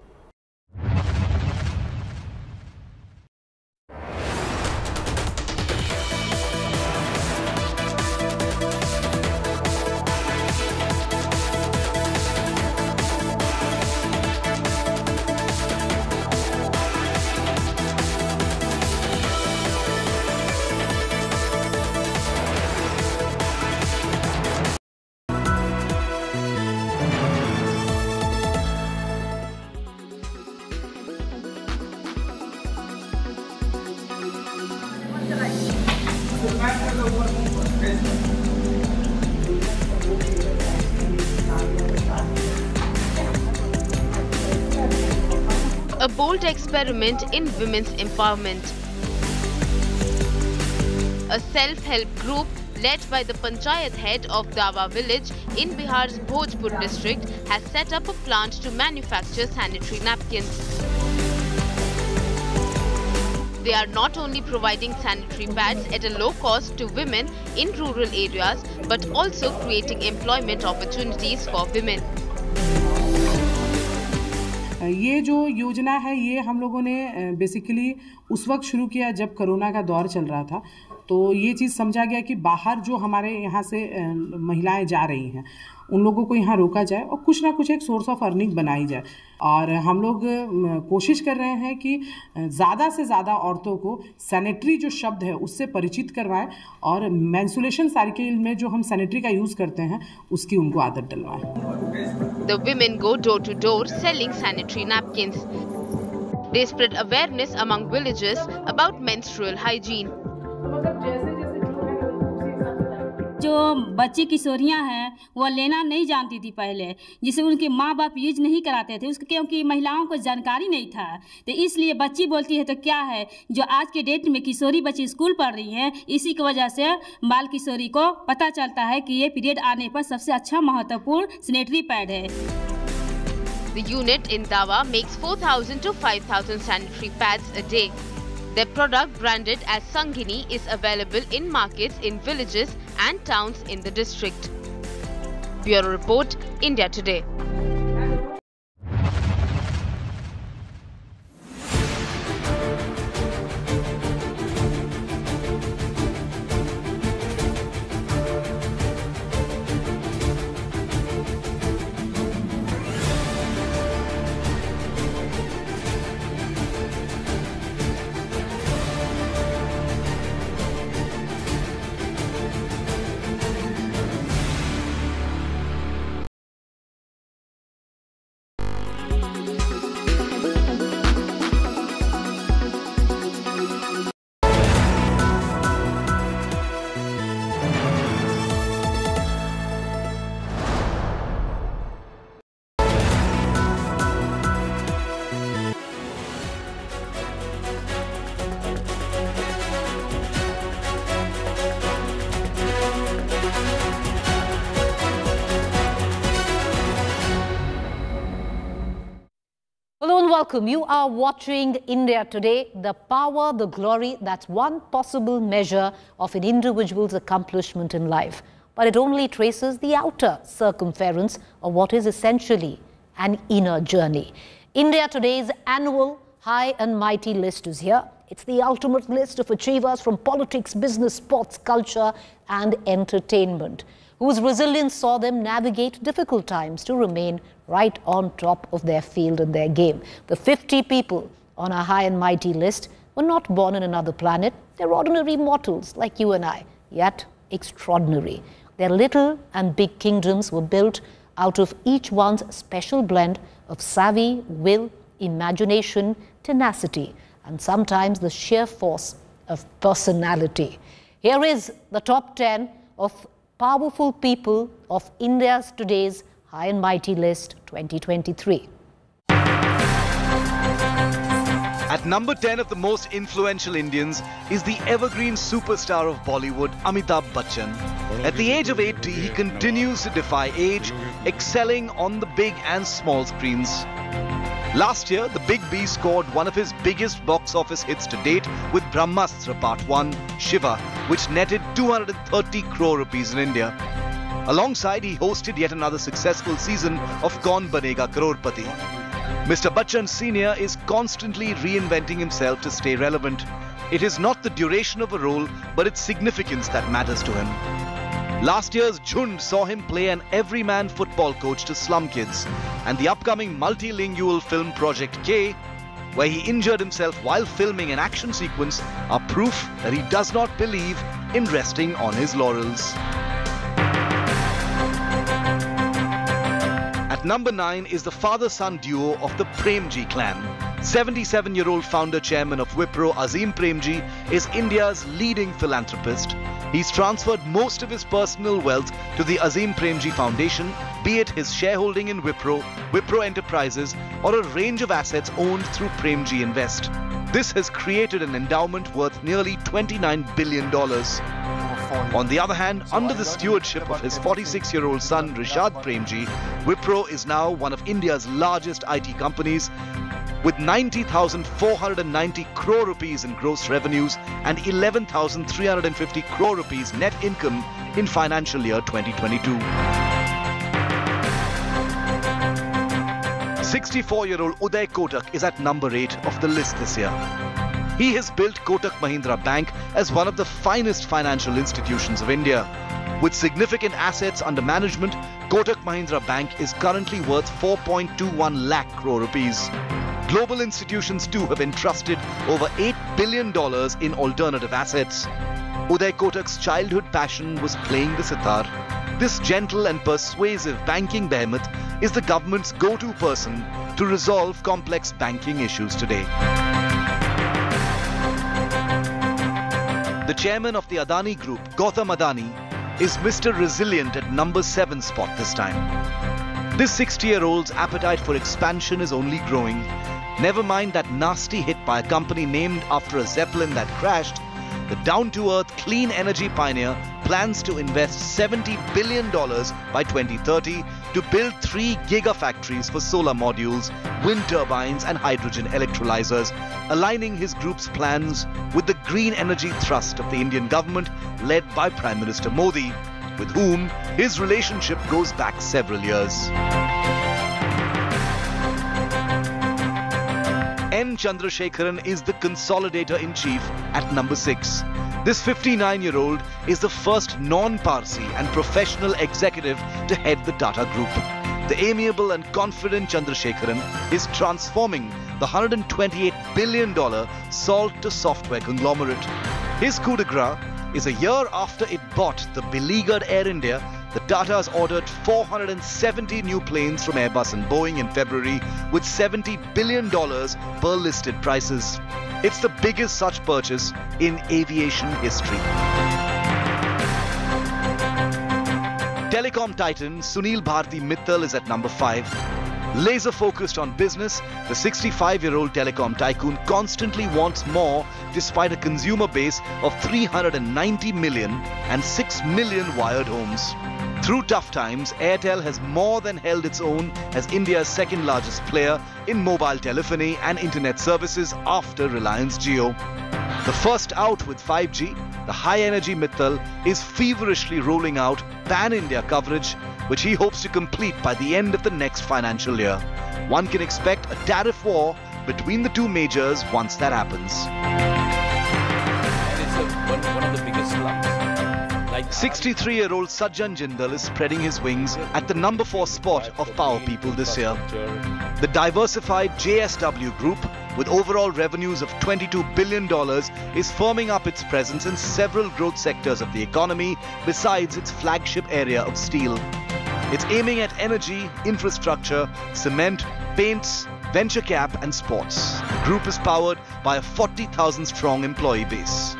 A bold experiment in women's empowerment. A self-help group led by the Panchayat head of Dawa village in Bihar's Bhojpur district has set up a plant to manufacture sanitary napkins. They are not only providing sanitary pads at a low cost to women in rural areas, but also creating employment opportunities for women. ये जो योजना है ये हम लोगों ने basically उस वक्त शुरू किया जब कोरोना का दौर चल रहा था. तो ये चीज़ समझा गया कि बाहर जो हमारे यहाँ से महिलाएं जा रही हैं उन लोगों को यहाँ रोका जाए और कुछ ना कुछ एक सोर्स ऑफ अर्निंग बनाई जाए. और हम लोग कोशिश कर रहे हैं कि ज़्यादा से ज़्यादा औरतों को सैनिटरी जो शब्द है उससे परिचित करवाएं और मेंस्ट्रुएशन साइकिल में जो हम सैनिटरी का यूज़ करते हैं उसकी उनको आदत डलवाएं. The women go door to door selling sanitary napkins. They spread awareness among villagers about menstrual hygiene. जो बच्ची किशोरियां हैं वो लेना नहीं जानती थी पहले, जिसे उनके माँ बाप यूज नहीं कराते थे उसके, क्योंकि महिलाओं को जानकारी नहीं था. तो इसलिए बच्ची बोलती है तो क्या है, जो आज के डेट में किशोरी बच्ची स्कूल पढ़ रही हैं, इसी की वजह से बाल किशोरी को पता चलता है कि ये पीरियड आने पर सबसे अच्छा महत्वपूर्ण सैनिटरी पैड है. The unit in Dawa makes 4,000 to 5,000 sanitary pads a day. Their product, branded as Sangini, is available in markets in villages and towns in the district. Bureau Report, India Today. Hello and welcome. You are watching India Today. The power, the glory, that's one possible measure of an individual's accomplishment in life. But it only traces the outer circumference of what is essentially an inner journey. India Today's annual High and Mighty list is here. It's the ultimate list of achievers from politics, business, sports, culture and entertainment, whose resilience saw them navigate difficult times to remain right on top of their field and their game. The 50 people on our High and Mighty list were not born in another planet. They're ordinary mortals like you and I, yet extraordinary. Their little and big kingdoms were built out of each one's special blend of savvy, will, imagination, tenacity, and sometimes the sheer force of personality. Here is the top 10 of powerful people of India's Today's High and Mighty list 2023. At number 10 of the most influential Indians is the evergreen superstar of Bollywood, Amitabh Bachchan. At the age of 80, he continues to defy age, excelling on the big and small screens. Last year, the Big B scored one of his biggest box office hits to date with Brahmastra Part 1, Shiva, which netted 230 crore rupees in India. Alongside, he hosted yet another successful season of Kaun Banega Crorepati. Mr. Bachchan Sr. is constantly reinventing himself to stay relevant. It is not the duration of a role, but its significance that matters to him. Last year's Jhund saw him play an everyman football coach to slum kids, and the upcoming multilingual film Project K, where he injured himself while filming an action sequence, are proof that he does not believe in resting on his laurels. At number 9 is the father-son duo of the Premji clan. 77-year-old founder-chairman of Wipro, Azim Premji, is India's leading philanthropist. He's transferred most of his personal wealth to the Azim Premji Foundation, be it his shareholding in Wipro, Wipro Enterprises, or a range of assets owned through Premji Invest. This has created an endowment worth nearly $29 billion. On the other hand, under the stewardship of his 46-year-old son Rishad Premji, Wipro is now one of India's largest IT companies, with 90,490 crore rupees in gross revenues and 11,350 crore rupees net income in financial year 2022. 64-year-old Uday Kotak is at number 8 of the list this year. He has built Kotak Mahindra Bank as one of the finest financial institutions of India. With significant assets under management, Kotak Mahindra Bank is currently worth 4.21 lakh crore rupees. Global institutions too have entrusted over $8 billion in alternative assets. Uday Kotak's childhood passion was playing the sitar. This gentle and persuasive banking behemoth is the government's go-to person to resolve complex banking issues today. The chairman of the Adani Group, Gautam Adani, is Mr. Resilient at number 7 spot this time. This 60-year-old's appetite for expansion is only growing. Never mind that nasty hit by a company named after a Zeppelin that crashed, the down-to-earth clean energy pioneer plans to invest $70 billion by 2030 to build 3 gigafactories for solar modules, wind turbines and hydrogen electrolyzers, aligning his group's plans with the green energy thrust of the Indian government led by Prime Minister Modi, with whom his relationship goes back several years. N. Chandrasekharan is the consolidator-in-chief at number 6. This 59-year-old is the first non-Parsi and professional executive to head the Tata Group. The amiable and confident Chandrasekharan is transforming the $128 billion salt-to-software conglomerate. His coup de grace is a year after it bought the beleaguered Air India. The Tatas ordered 470 new planes from Airbus and Boeing in February with $70 billion per listed prices. It's the biggest such purchase in aviation history. Telecom titan Sunil Bharti Mittal is at number 5. Laser focused on business, the 65-year-old telecom tycoon constantly wants more despite a consumer base of 390 million and 6 million wired homes. Through tough times, Airtel has more than held its own as India's second largest player in mobile telephony and internet services after Reliance Jio. The first out with 5G, the high-energy Mittal is feverishly rolling out pan-India coverage, which he hopes to complete by the end of the next financial year. One can expect a tariff war between the two majors once that happens. And it's one of the biggest slums. 63-year-old Sajjan Jindal is spreading his wings at the number 4 spot of Power People this year. The diversified JSW Group, with overall revenues of $22 billion, is firming up its presence in several growth sectors of the economy besides its flagship area of steel. It's aiming at energy, infrastructure, cement, paints, venture cap and sports. The group is powered by a 40,000-strong employee base.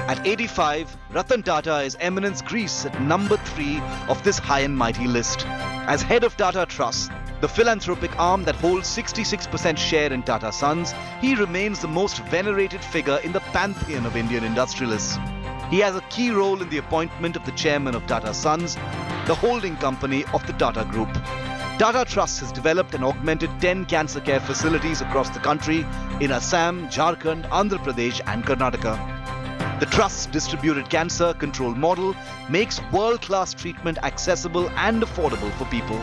At 85, Ratan Tata is Eminence Greece at number 3 of this high and mighty list. As head of Tata Trust, the philanthropic arm that holds 66% share in Tata Sons, he remains the most venerated figure in the pantheon of Indian industrialists. He has a key role in the appointment of the chairman of Tata Sons, the holding company of the Tata Group. Tata Trust has developed and augmented 10 cancer care facilities across the country in Assam, Jharkhand, Andhra Pradesh and Karnataka. The Trust's distributed cancer control model makes world-class treatment accessible and affordable for people.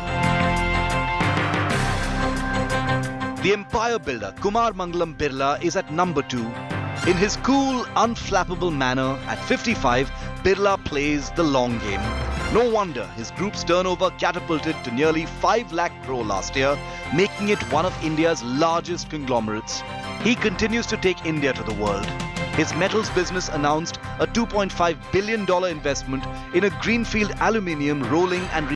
The empire builder Kumar Mangalam Birla is at number 2. In his cool, unflappable manner, at 55, Birla plays the long game. No wonder his group's turnover catapulted to nearly 5 lakh crore last year, making it one of India's largest conglomerates. He continues to take India to the world. His metals business announced a $2.5 billion investment in a greenfield aluminium rolling and